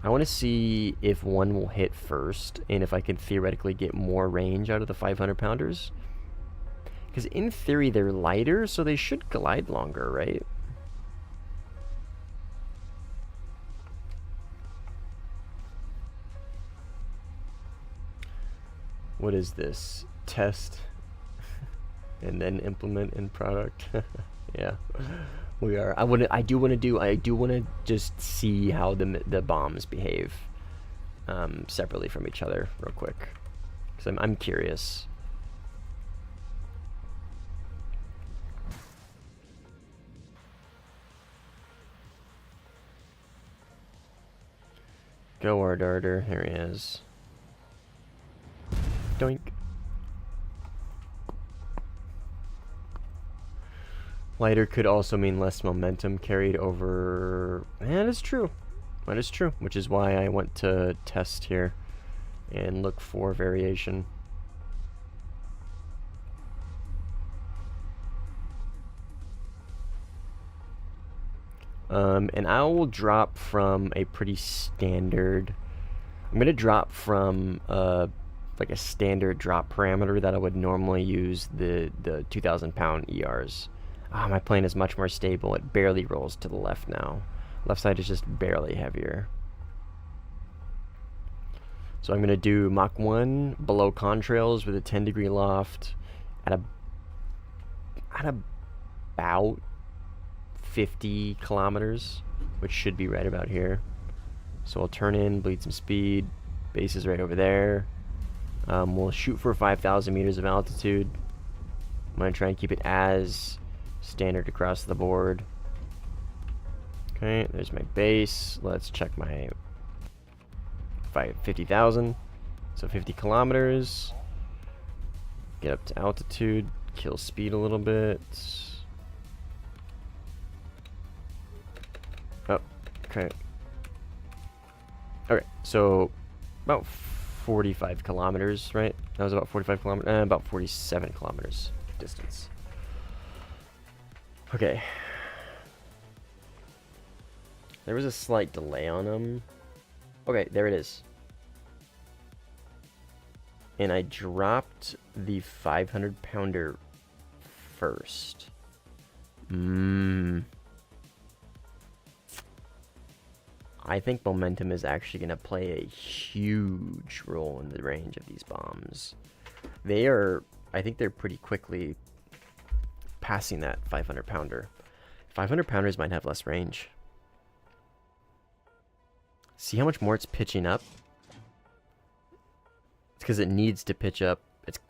I want to see if one will hit first, and if I can theoretically get more range out of the 500-pounders. Because in theory, they're lighter, so they should glide longer, right? What is this? Test and then implement in product. Yeah, we are. I do want to just see how the bombs behave separately from each other real quick, because I'm curious. Go Warthunder, here he is. Doink. Lighter could also mean less momentum carried over. That is true. That is true. Which is why I want to test here and look for variation. And I will drop from a pretty standard. I'm going to drop from like a standard drop parameter that I would normally use the 2,000-pound ERs. My plane is much more stable. It barely rolls to the left now. Left side is just barely heavier. So I'm going to do Mach 1 below contrails with a 10-degree loft at about 50 kilometers, which should be right about here. So I'll turn in, bleed some speed. Base is right over there. We'll shoot for 5,000 meters of altitude. I'm going to try and keep it as standard across the board. Okay, there's my base. Let's check my 50,000. So 50 kilometers. Get up to altitude. Kill speed a little bit. Oh, okay. Okay, so about 45 kilometers, right? That was about 45 kilometers, about 47 kilometers distance. Okay. There was a slight delay on them. Okay, there it is. And I dropped the 500-pounder first. I think momentum is actually going to play a huge role in the range of these bombs. They are, I think they're pretty quickly passing that 500-pounder. 500-pounders might have less range. See how much more it's pitching up? It's because it needs to pitch up.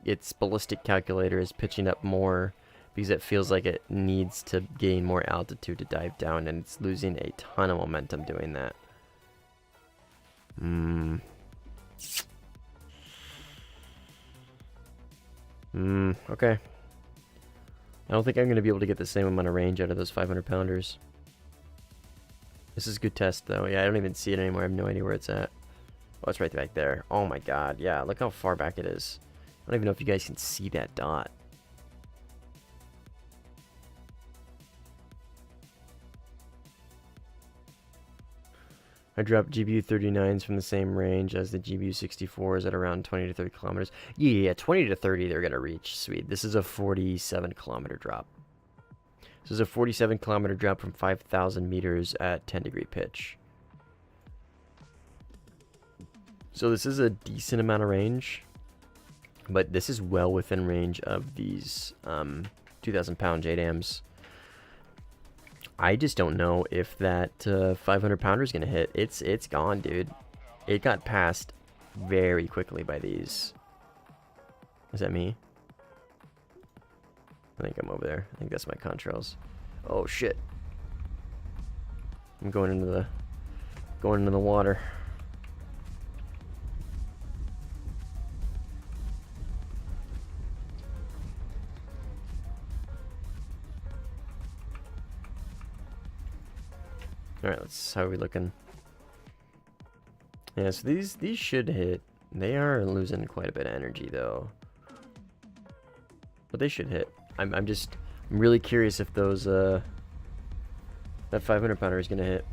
Its ballistic calculator is pitching up more because it feels like it needs to gain more altitude to dive down, and it's losing a ton of momentum doing that. Okay. I don't think I'm going to be able to get the same amount of range out of those 500-pounders. This is a good test, though. Yeah, I don't even see it anymore. I have no idea where it's at. Oh, it's right back there. Oh my god. Yeah, look how far back it is. I don't even know if you guys can see that dot. I dropped GBU 39s from the same range as the GBU 64s at around 20 to 30 kilometers. Yeah, 20 to 30 they're going to reach. Sweet. This is a 47 kilometer drop. This is a 47 kilometer drop from 5,000 meters at 10-degree pitch. So this is a decent amount of range, but this is well within range of these 2,000-pound JDAMs. I just don't know if that 500 pounder is going to hit. It's gone, dude. It got passed very quickly by these. Is that me? I think I'm over there. I think that's my contrails. Oh shit. I'm going into the water. Alright, how are we looking? Yeah, so these should hit. They are losing quite a bit of energy though. But they should hit. I'm really curious if those that 500 pounder is gonna hit.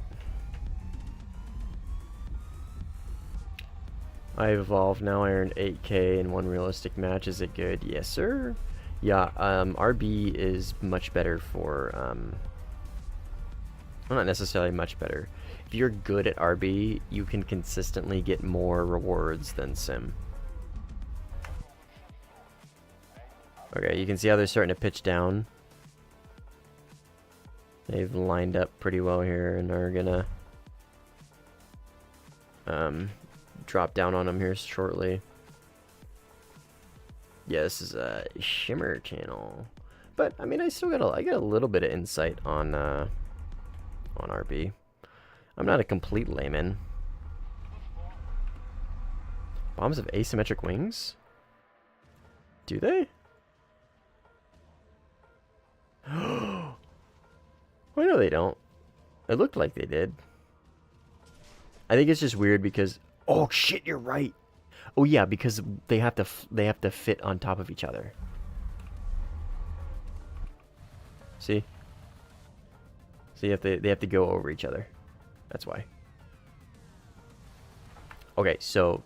I've evolved now. I earned 8K in one realistic match. Is it good? Yes, sir. Yeah, RB is much better for well, not necessarily much better. If you're good at RB, you can consistently get more rewards than Sim. Okay, you can see how they're starting to pitch down. They've lined up pretty well here and are gonna drop down on them here shortly. Yeah, this is a shimmer channel, but I mean, I got a little bit of insight on RB. I'm not a complete layman. Bombs have asymmetric wings? Do they? Oh, no, they don't. It looked like they did. I think it's just weird because... Oh, shit, you're right. Oh, yeah, because they have to fit on top of each other. See? So they have to go over each other. That's why. Okay, so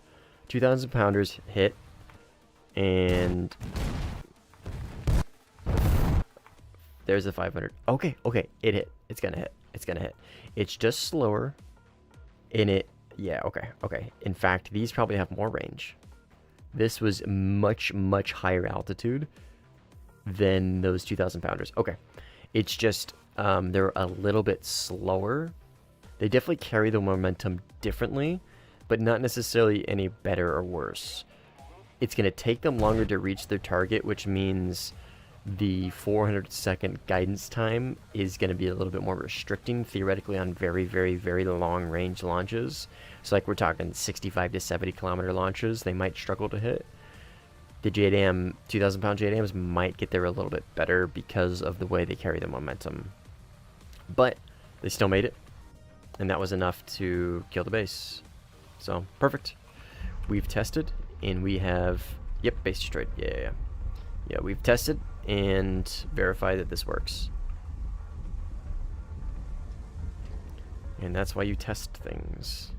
2,000 pounders hit, and there's the 500. Okay, it hit. It's gonna hit. It's gonna hit. It's just slower, and it. Yeah, okay. In fact, these probably have more range. This was much higher altitude than those 2,000 pounders. Okay, it's just they're a little bit slower. They definitely carry the momentum differently, but not necessarily any better or worse. It's going to take them longer to reach their target, which means the 400-second guidance time is going to be a little bit more restricting, theoretically, on very long range launches. So like we're talking 65 to 70 kilometer launches, they might struggle to hit. The JDAM, 2,000 pound JDAMs might get there a little bit better because of the way they carry the momentum. But they still made it, and that was enough to kill the base. So, perfect. We've tested, and we have... Yep, base destroyed. Yeah, we've tested and verified that this works. And that's why you test things.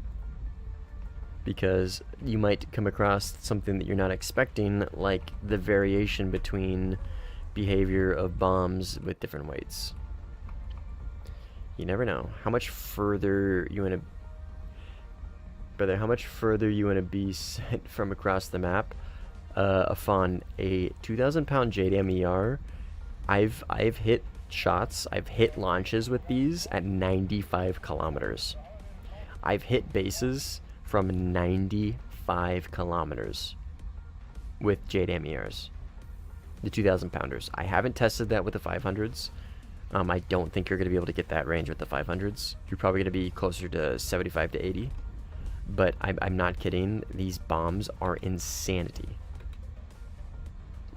Because you might come across something that you're not expecting, like the variation between behavior of bombs with different weights. You never know. How much further you want to... Brother, how much further you want to be sent from across the map? Afon, a 2,000 pound JDAM ER, I've hit shots, I've hit launches with these at 95 kilometers. I've hit bases from 95 kilometers with JDAM ERs. The 2,000 pounders. I haven't tested that with the 500s. I don't think you're going to be able to get that range with the 500s. You're probably going to be closer to 75 to 80. But I'm not kidding. These bombs are insanity.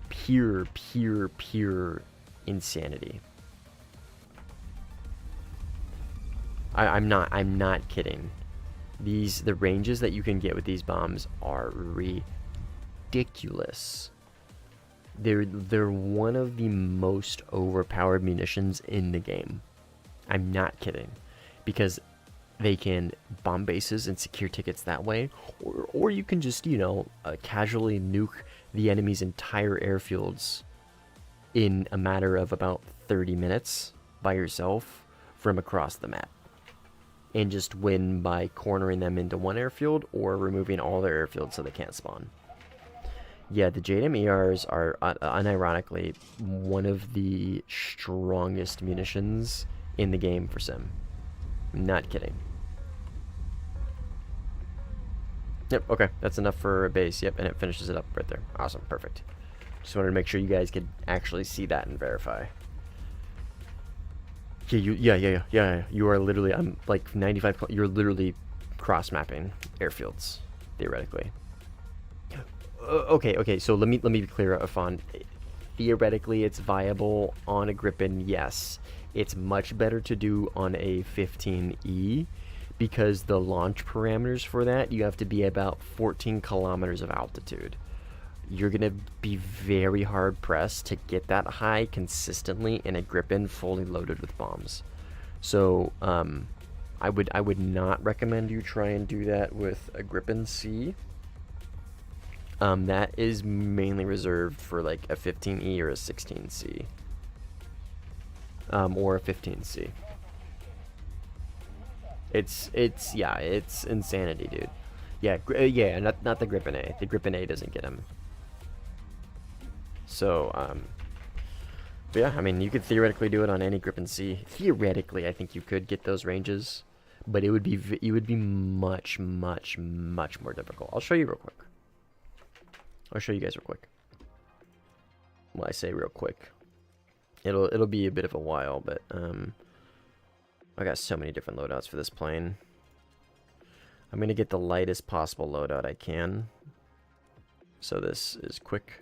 Pure insanity. I'm not kidding. The ranges that you can get with these bombs are ridiculous. They're one of the most overpowered munitions in the game. I'm not kidding. Because they can bomb bases and secure tickets that way, or you can just, you know, casually nuke the enemy's entire airfields in a matter of about 30 minutes by yourself from across the map, and just win by cornering them into one airfield or removing all their airfields so they can't spawn. Yeah, the JDM-ERs are unironically one of the strongest munitions in the game for Sim. Not kidding. Yep, okay, that's enough for a base. Yep, and it finishes it up right there. Awesome, perfect. Just wanted to make sure you guys could actually see that and verify. Yeah. You are literally, I'm like 95, you're literally cross-mapping airfields, theoretically. Okay, so let me be clear, Afan. Theoretically, it's viable on a Gripen, yes. It's much better to do on a 15E, because the launch parameters for that, you have to be about 14 kilometers of altitude. You're going to be very hard pressed to get that high consistently in a Gripen fully loaded with bombs. So I would not recommend you try and do that with a Gripen C. That is mainly reserved for like a 15E or a 16C. Or a 15C. It's insanity, dude. Yeah, not the Gripen A. The Gripen A doesn't get him. So, but yeah, I mean, you could theoretically do it on any Gripen C. Theoretically, I think you could get those ranges, but it would be much more difficult. I'll show you real quick. I'll show you guys real quick. Well, I say real quick. It'll be a bit of a while, but I got so many different loadouts for this plane. I'm gonna get the lightest possible loadout I can. So this is quick.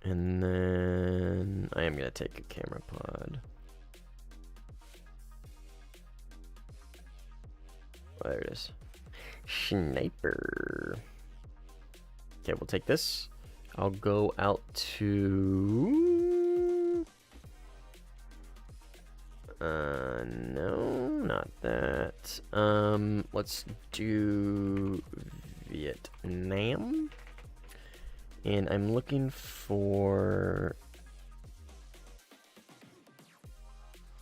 And then I am going to take a camera pod. Oh, there it is. Sniper. Okay, we'll take this. I'll go out to... no, not that. Let's do Vietnam. And I'm looking for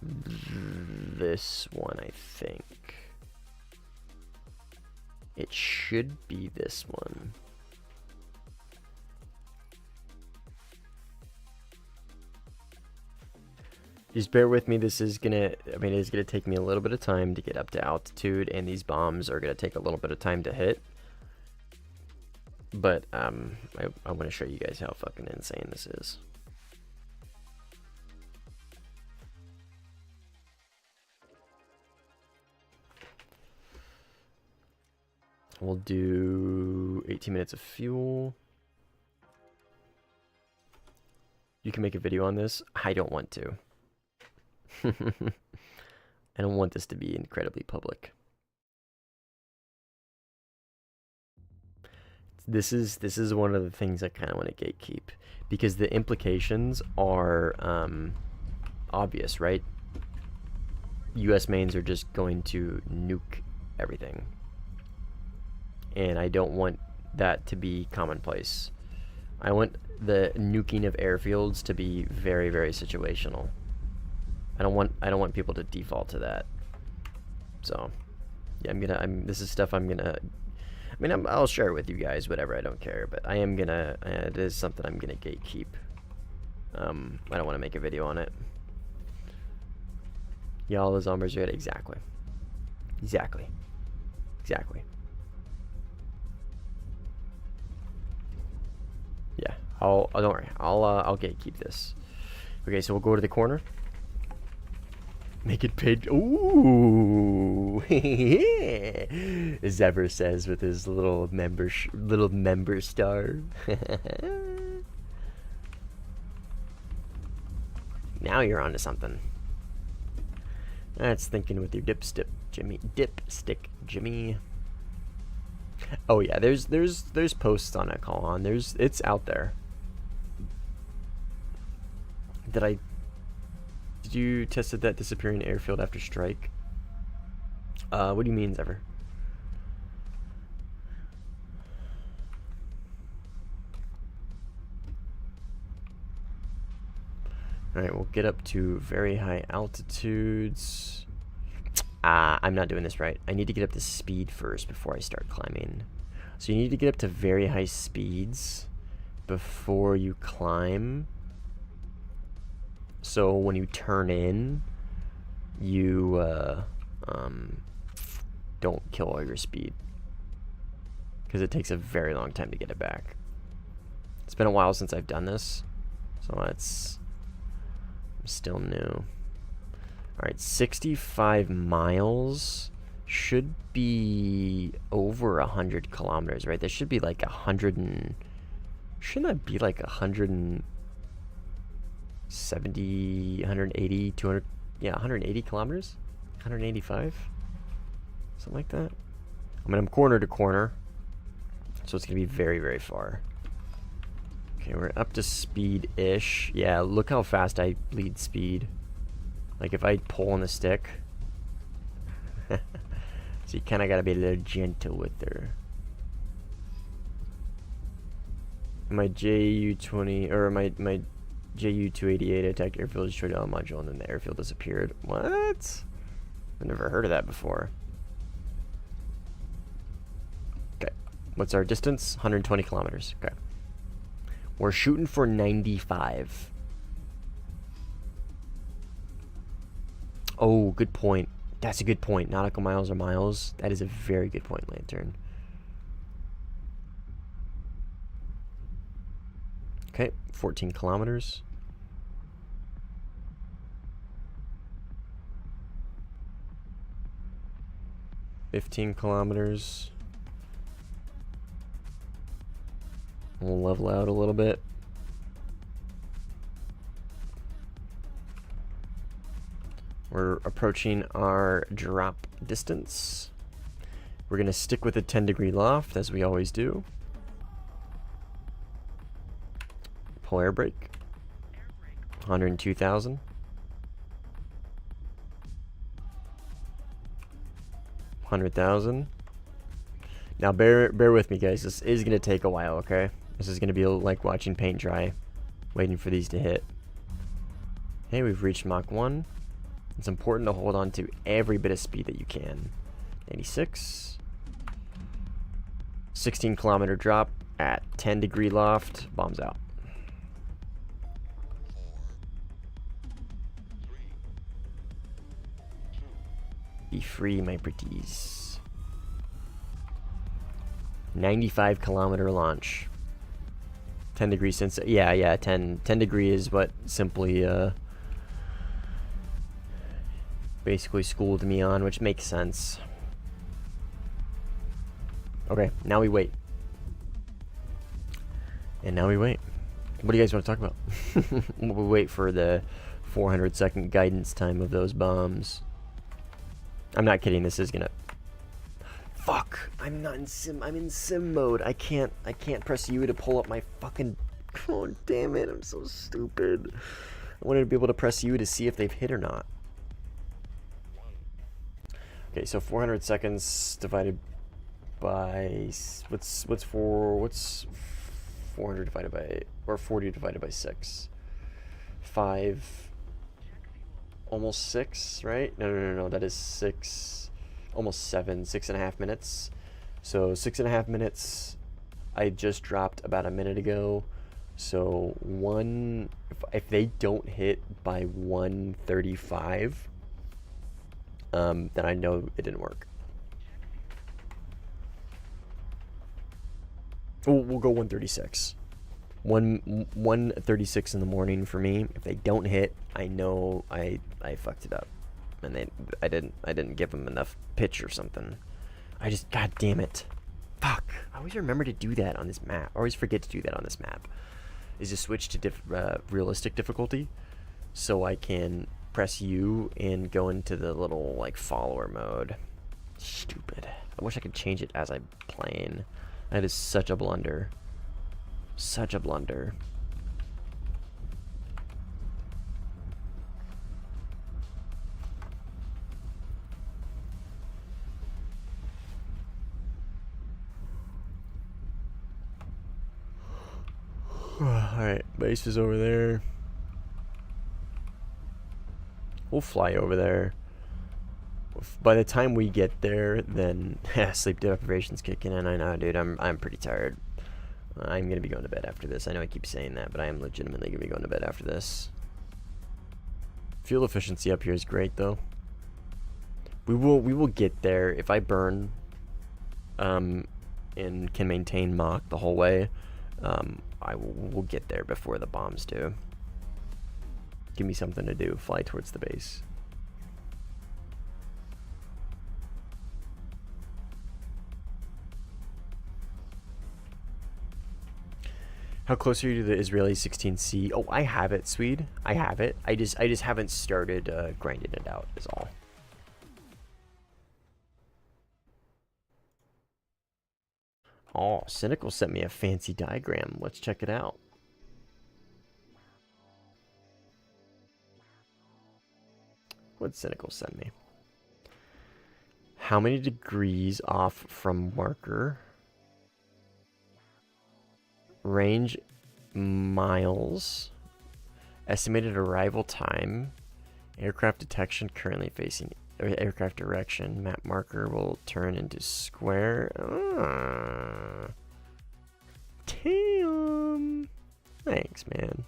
this one, I think. It should be this one. Just bear with me. This is gonna, it's gonna take me a little bit of time to get up to altitude, and these bombs are gonna take a little bit of time to hit. But I want to show you guys how fucking insane this is. We'll do 18 minutes of fuel. You can make a video on this. I don't want to. I don't want this to be incredibly public. This is one of the things I kind of want to gatekeep, because the implications are obvious, right? US mains are just going to nuke everything, and I don't want that to be commonplace. I want the nuking of airfields to be very, very situational. I don't want people to default to that. So yeah, this is stuff I'm gonna, I'll share it with you guys, whatever, I don't care, but I am gonna, it is something I'm gonna gatekeep. I don't want to make a video on it. Yeah, all the zombies are good. Exactly. Yeah, don't worry, I'll gatekeep this. Okay, so we'll go to the corner. Make it paid. Ooh, Zebra says with his little member star. Now you're onto something. That's thinking with your dipstick, Jimmy. Oh yeah, there's posts on it, it's out there. Did you tested that disappearing airfield after strike? What do you mean, Zephyr? Alright, we'll get up to very high altitudes. I'm not doing this right. I need to get up to speed first before I start climbing. So you need to get up to very high speeds before you climb. So when you turn in, you don't kill all your speed, because it takes a very long time to get it back. It's been a while since I've done this, so I'm still new. Alright, 65 miles should be over 100 kilometers, right? That should be like 100 and... Shouldn't that be like 170, 180, 200... Yeah, 180 kilometers? 185? Something like that. I mean, I'm corner to corner, so it's going to be very, very far. Okay, we're up to speed-ish. Yeah, look how fast I bleed speed. Like, if I pull on the stick... So you kind of got to be a little gentle with her. My JU-20, or my JU-288 attacked airfield, destroyed all module, and then the airfield disappeared. What? I've never heard of that before. Okay, what's our distance? 120 kilometers. Okay. We're shooting for 95. Oh, good point. That's a good point. Nautical miles are miles. That is a very good point, Lantern. Okay, 14 kilometers. $15 kilometers. We'll level out a little bit. We're approaching our drop distance. We're going to stick with a 10-degree loft, as we always do. Pull air brake. 102,000. 100,000. Now bear with me, guys. This is going to take a while, okay? This is going to be like watching paint dry, waiting for these to hit. Okay, we've reached Mach 1. It's important to hold on to every bit of speed that you can. 96. 16-kilometer drop at 10-degree loft. Bombs out. Be free, my pretties. 95-kilometer launch. 10 degrees since... Yeah, 10 degree is what simply... basically schooled me on, which makes sense. Okay, now we wait. And now we wait. What do you guys want to talk about? We wait for the 400-second guidance time of those bombs. I'm not kidding. This is gonna... Fuck! I'm not in sim. I'm in sim mode. I can't press U to pull up my fucking... Oh, damn it. I'm so stupid. I wanted to be able to press U to see if they've hit or not. Okay, so 400 seconds divided by... What's 400 divided by... Or 40 divided by 6? 5... Almost 6, right? No. That is 6... Almost 7. 6.5 minutes. So 6.5 minutes... I just dropped about a minute ago. So if they don't hit by 1:35... then I know it didn't work. We'll go 1:36. 1:36 in the morning for me. If they don't hit, I know I fucked it up, and I didn't give them enough pitch or something. God damn it, fuck! I always remember to do that on this map. I always forget to do that on this map. Is to switch to realistic difficulty, so I can press U and go into the little like follower mode. Stupid. I wish I could change it as I'm playing. That is such a blunder. Such a blunder. Alright, base is over there. We'll fly over there. By the time we get there, then sleep deprivation's kicking in. I know, dude. I'm pretty tired. I'm gonna be going to bed after this. I know I keep saying that, but I am legitimately gonna be going to bed after this. Fuel efficiency up here is great, though. We will get there if I burn, and can maintain Mach the whole way. We'll get there before the bombs do. Give me something to do. Fly towards the base. How close are you to the Israeli 16C? Oh, I have it, Swede. I have it. I just haven't started grinding it out, is all. Oh, Cynical sent me a fancy diagram. Let's check it out. What'd Cynical send me? How many degrees off from marker? Range miles. Estimated arrival time. Aircraft detection currently facing aircraft direction. Map marker will turn into square. Damn. Thanks, man.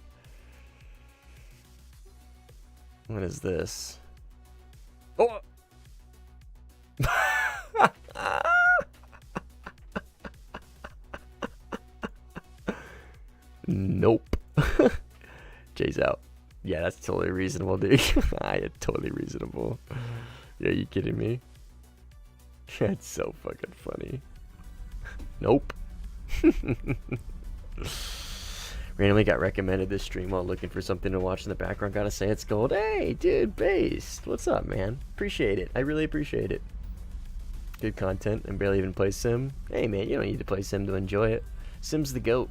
What is this? Oh! Nope. Jay's out. Yeah, that's totally reasonable, dude. Totally reasonable. Yeah, you kidding me? That's so fucking funny. Nope. Randomly got recommended this stream while looking for something to watch in the background. Gotta say it's gold. Hey, dude, Based. What's up, man? Appreciate it. I really appreciate it. Good content and barely even play Sim. Hey, man, you don't need to play Sim to enjoy it. Sim's the GOAT.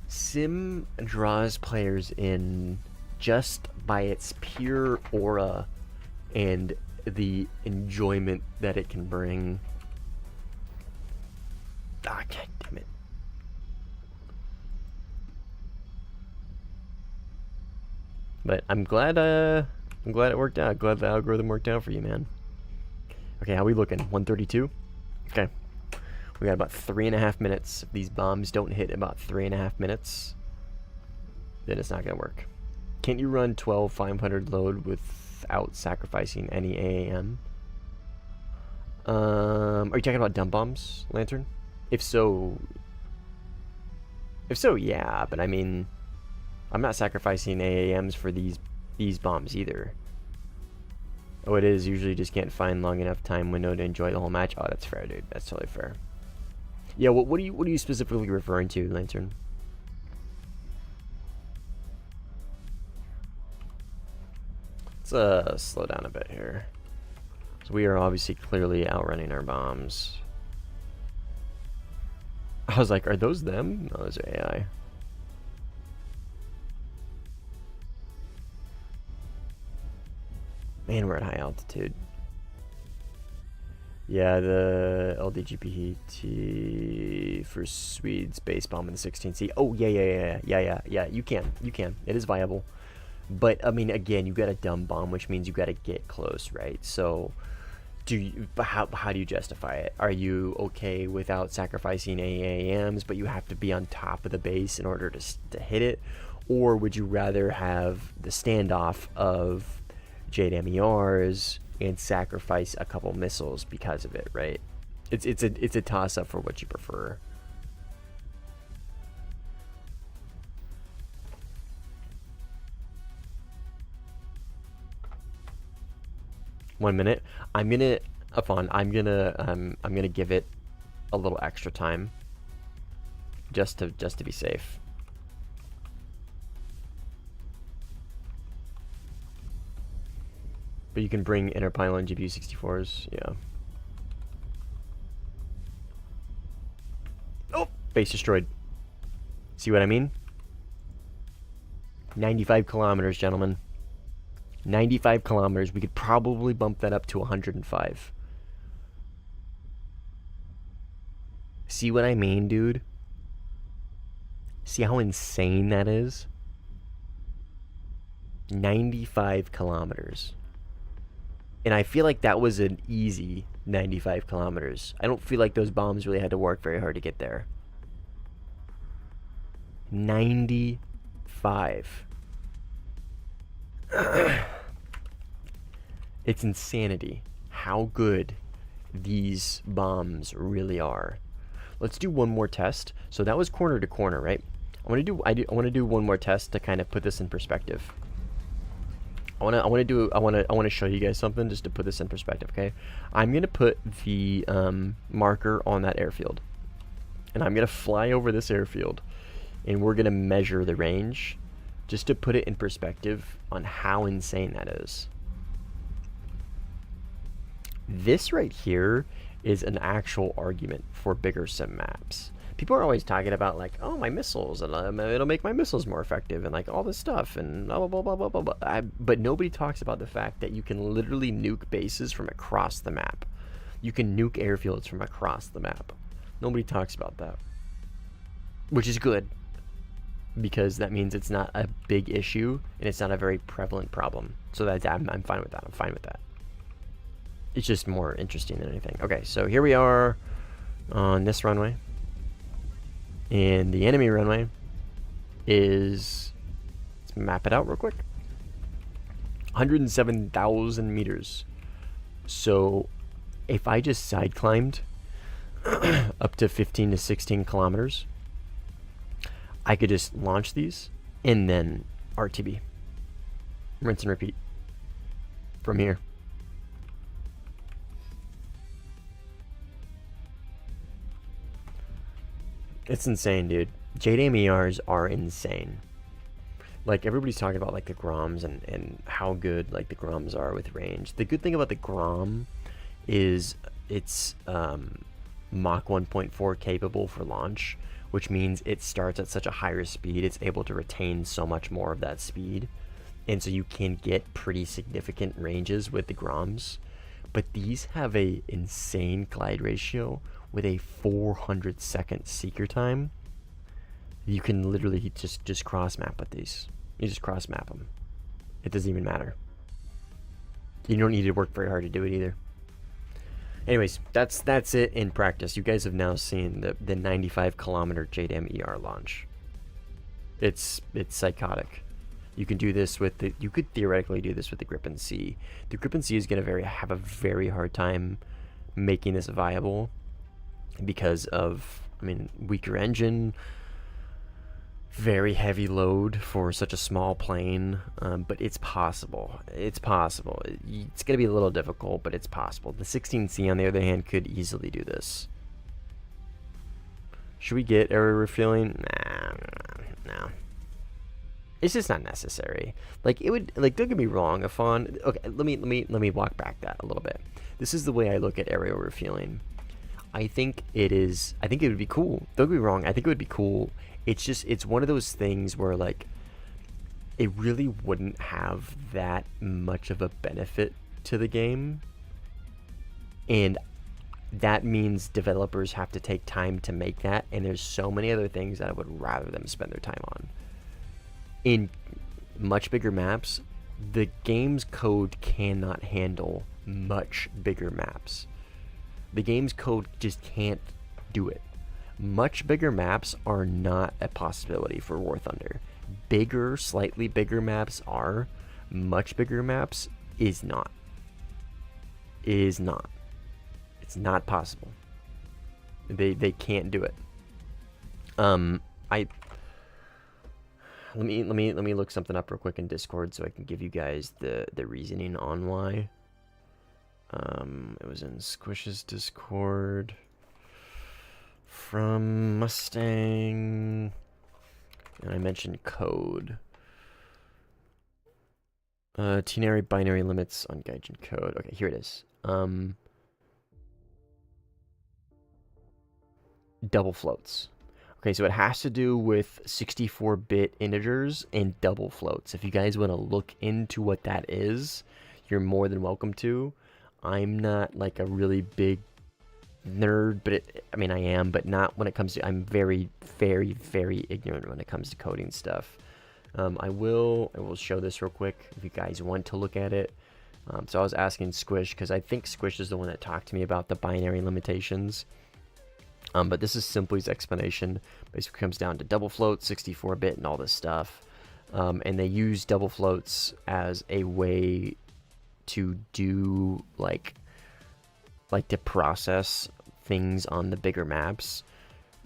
Sim draws players in just by its pure aura and the enjoyment that it can bring. Ah, god damn it. But I'm glad it worked out. Glad the algorithm worked out for you, man. Okay, how we looking? 132? Okay. We got about 3.5 minutes. If these bombs don't hit about 3.5 minutes, then it's not gonna work. Can't you run 12-500 load without sacrificing any AAM? Are you talking about dump bombs, Lantern? If so, yeah. But I mean, I'm not sacrificing AAMs for these bombs either. Oh, it is usually just can't find long enough time window to enjoy the whole match. Oh, that's fair, dude. That's totally fair. Yeah, what are you specifically referring to, Lantern? Let's slow down a bit here. So we are obviously clearly outrunning our bombs. I was like, are those them? No, those are AI. Man, we're at high altitude. Yeah, the LDGPT for Swede's base bomb in the 16C. Oh, yeah. You can. It is viable. But, I mean, again, you got a dumb bomb, which means you got to get close, right? So, how do you justify it? Are you okay without sacrificing AAMs, but you have to be on top of the base in order to hit it? Or would you rather have the standoff of Jade MERs and sacrifice a couple missiles because of it, right? It's a toss up for what you prefer. One minute. I'm gonna give it a little extra time just to be safe. But you can bring inner pylon GPU 64s, yeah. Oh, base destroyed. See what I mean? 95 kilometers, gentlemen. 95 kilometers. We could probably bump that up to 105. See what I mean, dude? See how insane that is? 95 kilometers. And I feel like that was an easy 95 kilometers. I don't feel like those bombs really had to work very hard to get there. 95. It's insanity how good these bombs really are. Let's do one more test. So that was corner to corner, right? I want to do one more test to kind of put this in perspective. I want to show you guys something just to put this in perspective, okay? I'm going to put the marker on that airfield. And I'm going to fly over this airfield. And we're going to measure the range just to put it in perspective on how insane that is. This right here is an actual argument for bigger sim maps. People are always talking about like, oh, my missiles, and it'll make my missiles more effective, and like all this stuff, and blah, blah, blah, blah, blah, blah. But nobody talks about the fact that you can literally nuke bases from across the map. You can nuke airfields from across the map. Nobody talks about that. Which is good, because that means it's not a big issue, and it's not a very prevalent problem. So that's, I'm fine with that. I'm fine with that. It's just more interesting than anything. Okay, so here we are on this runway. And the enemy runway is, let's map it out real quick, 107,000 meters. So if I just side climbed up to 15 to 16 kilometers, I could just launch these and then RTB. Rinse and repeat from here. It's insane, dude. JDAM ERs are insane. Like, everybody's talking about, like, the Groms and how good, like, the Groms are with range. The good thing about the Grom is it's Mach 1.4 capable for launch, which means it starts at such a higher speed, it's able to retain so much more of that speed. And so you can get pretty significant ranges with the Groms. But these have a insane glide ratio with a 400-second seeker time. You can literally just cross map with these. You just cross map them. It doesn't even matter. You don't need to work very hard to do it either. Anyways, that's it in practice. You guys have now seen the 95 kilometer JDAM ER launch. It's psychotic. You can do this with the, you could theoretically do this with the Gripen C. The Gripen C is going to have a very hard time making this viable because of, I mean, weaker engine, very heavy load for such a small plane, but it's possible. It's possible. It's going to be a little difficult, but it's possible. The 16C, on the other hand, could easily do this. Should we get area refueling? No. It's just not necessary. Like, it would, like, don't get me wrong, okay, let me walk back that a little bit. This is the way I look at aerial refueling. I think it would be cool. Don't get me wrong, I think it would be cool. It's just, it's one of those things where, like, it really wouldn't have that much of a benefit to the game. And that means developers have to take time to make that, and there's so many other things that I would rather them spend their time on. In much bigger maps, the game's code cannot handle much bigger maps. The game's code just can't do it. Much bigger maps are not a possibility for Warthunder. Bigger, slightly bigger maps are. Much bigger maps is not. Is not. It's not possible. They can't do it. Let me look something up real quick in Discord so I can give you guys the reasoning on why. It was in Squish's Discord from Mustang, and I mentioned code. Ternary binary limits on Gaijin code. Okay, here it is. Double floats. Okay, so it has to do with 64-bit integers and double floats. If you guys want to look into what that is, you're more than welcome to. I'm not like a really big nerd, but I mean, I am, but not when it comes to, I'm very, very, very ignorant when it comes to coding stuff. I will show this real quick if you guys want to look at it. So I was asking Squish, because I think Squish is the one that talked to me about the binary limitations. But this is Simply's explanation. Basically comes down to double floats, 64-bit, and all this stuff. And they use double floats as a way to do, like to process things on the bigger maps.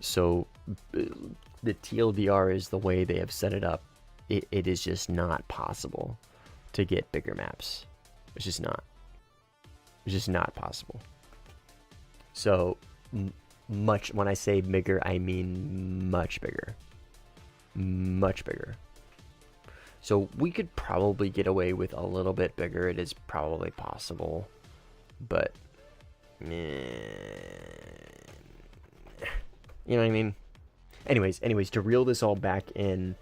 So the TLDR is the way they have set it up. It is just not possible to get bigger maps. It's just not. It's just not possible. So much, when I say bigger, I mean much bigger. Much bigger. So we could probably get away with a little bit bigger. It is probably possible. But you know what I mean? Anyways, to reel this all back in,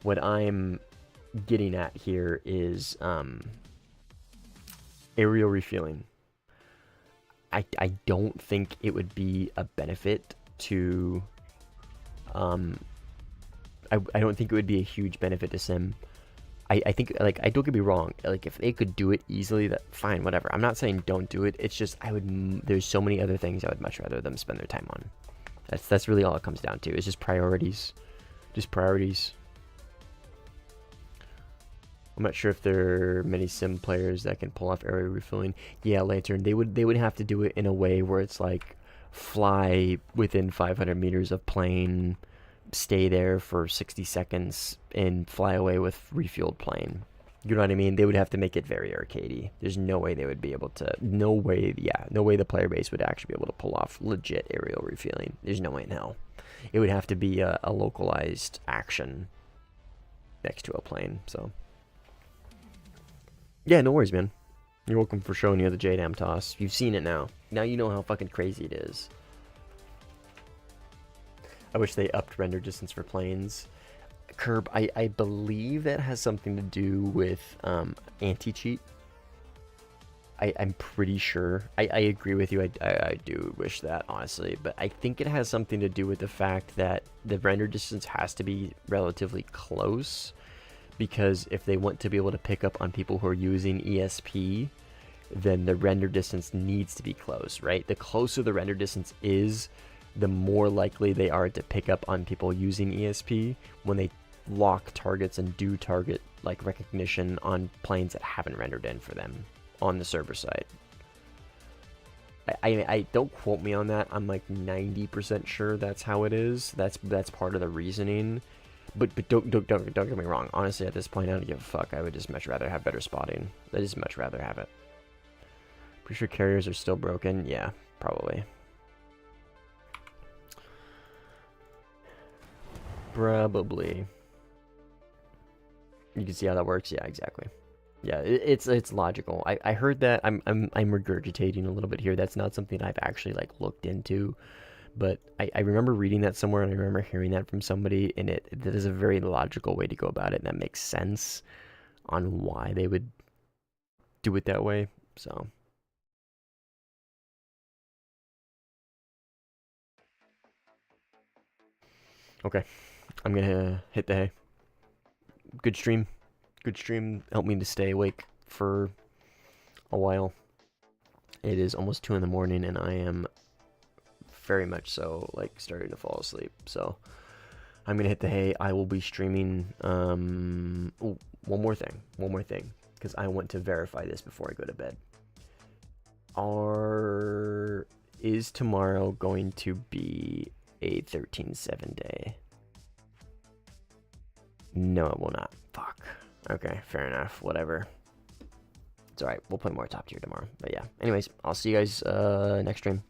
what I'm getting at here is aerial refueling. I don't think it would be a benefit to I don't think it would be a huge benefit to Sim. I think, like, I don't get me wrong, like, if they could do it easily, that fine, whatever. I'm not saying don't do it. It's just there's so many other things I would much rather them spend their time on. That's really all it comes down to. It's just priorities. Just priorities. I'm not sure if there are many Sim players that can pull off aerial refueling. Yeah, Lantern, they would have to do it in a way where it's like fly within 500 meters of plane, stay there for 60 seconds, and fly away with refueled plane. You know what I mean? They would have to make it very arcadey. There's no way they would be able to. No way the player base would actually be able to pull off legit aerial refueling. There's no way in hell. It would have to be a localized action next to a plane. So yeah, no worries, man. You're welcome for showing you the JDAM toss. You've seen it now. Now you know how fucking crazy it is. I wish they upped render distance for planes. Curb, I believe that has something to do with anti-cheat. I'm pretty sure. I agree with you. I do wish that, honestly. But I think it has something to do with the fact that the render distance has to be relatively close. Because if they want to be able to pick up on people who are using ESP, then the render distance needs to be close, right? The closer the render distance is, the more likely they are to pick up on people using ESP when they lock targets and do target like recognition on planes that haven't rendered in for them on the server side. I don't quote me on that. I'm like 90% sure that's how it is. That's part of the reasoning. But don't get me wrong. Honestly, at this point, I don't give a fuck. I would just much rather have better spotting. I just much rather have it. Pretty sure carriers are still broken. Yeah, probably. Probably. You can see how that works. Yeah, exactly. Yeah, it's logical. I heard that. I'm regurgitating a little bit here. That's not something I've actually like looked into, but I remember reading that somewhere, and I remember hearing that from somebody, and that is a very logical way to go about it, and that makes sense on why they would do it that way. So okay, I'm gonna hit the hay. Good stream. Good stream. Helped me to stay awake for a while. It is almost 2 in the morning, and I am very much so like starting to fall asleep. So I'm gonna hit the hay. I will be streaming. One more thing, because I want to verify this before I go to bed. Is tomorrow going to be a 13/7 day? No, it will not. Fuck. Okay, fair enough. Whatever. It's alright. We'll play more top tier tomorrow. But yeah. Anyways, I'll see you guys next stream.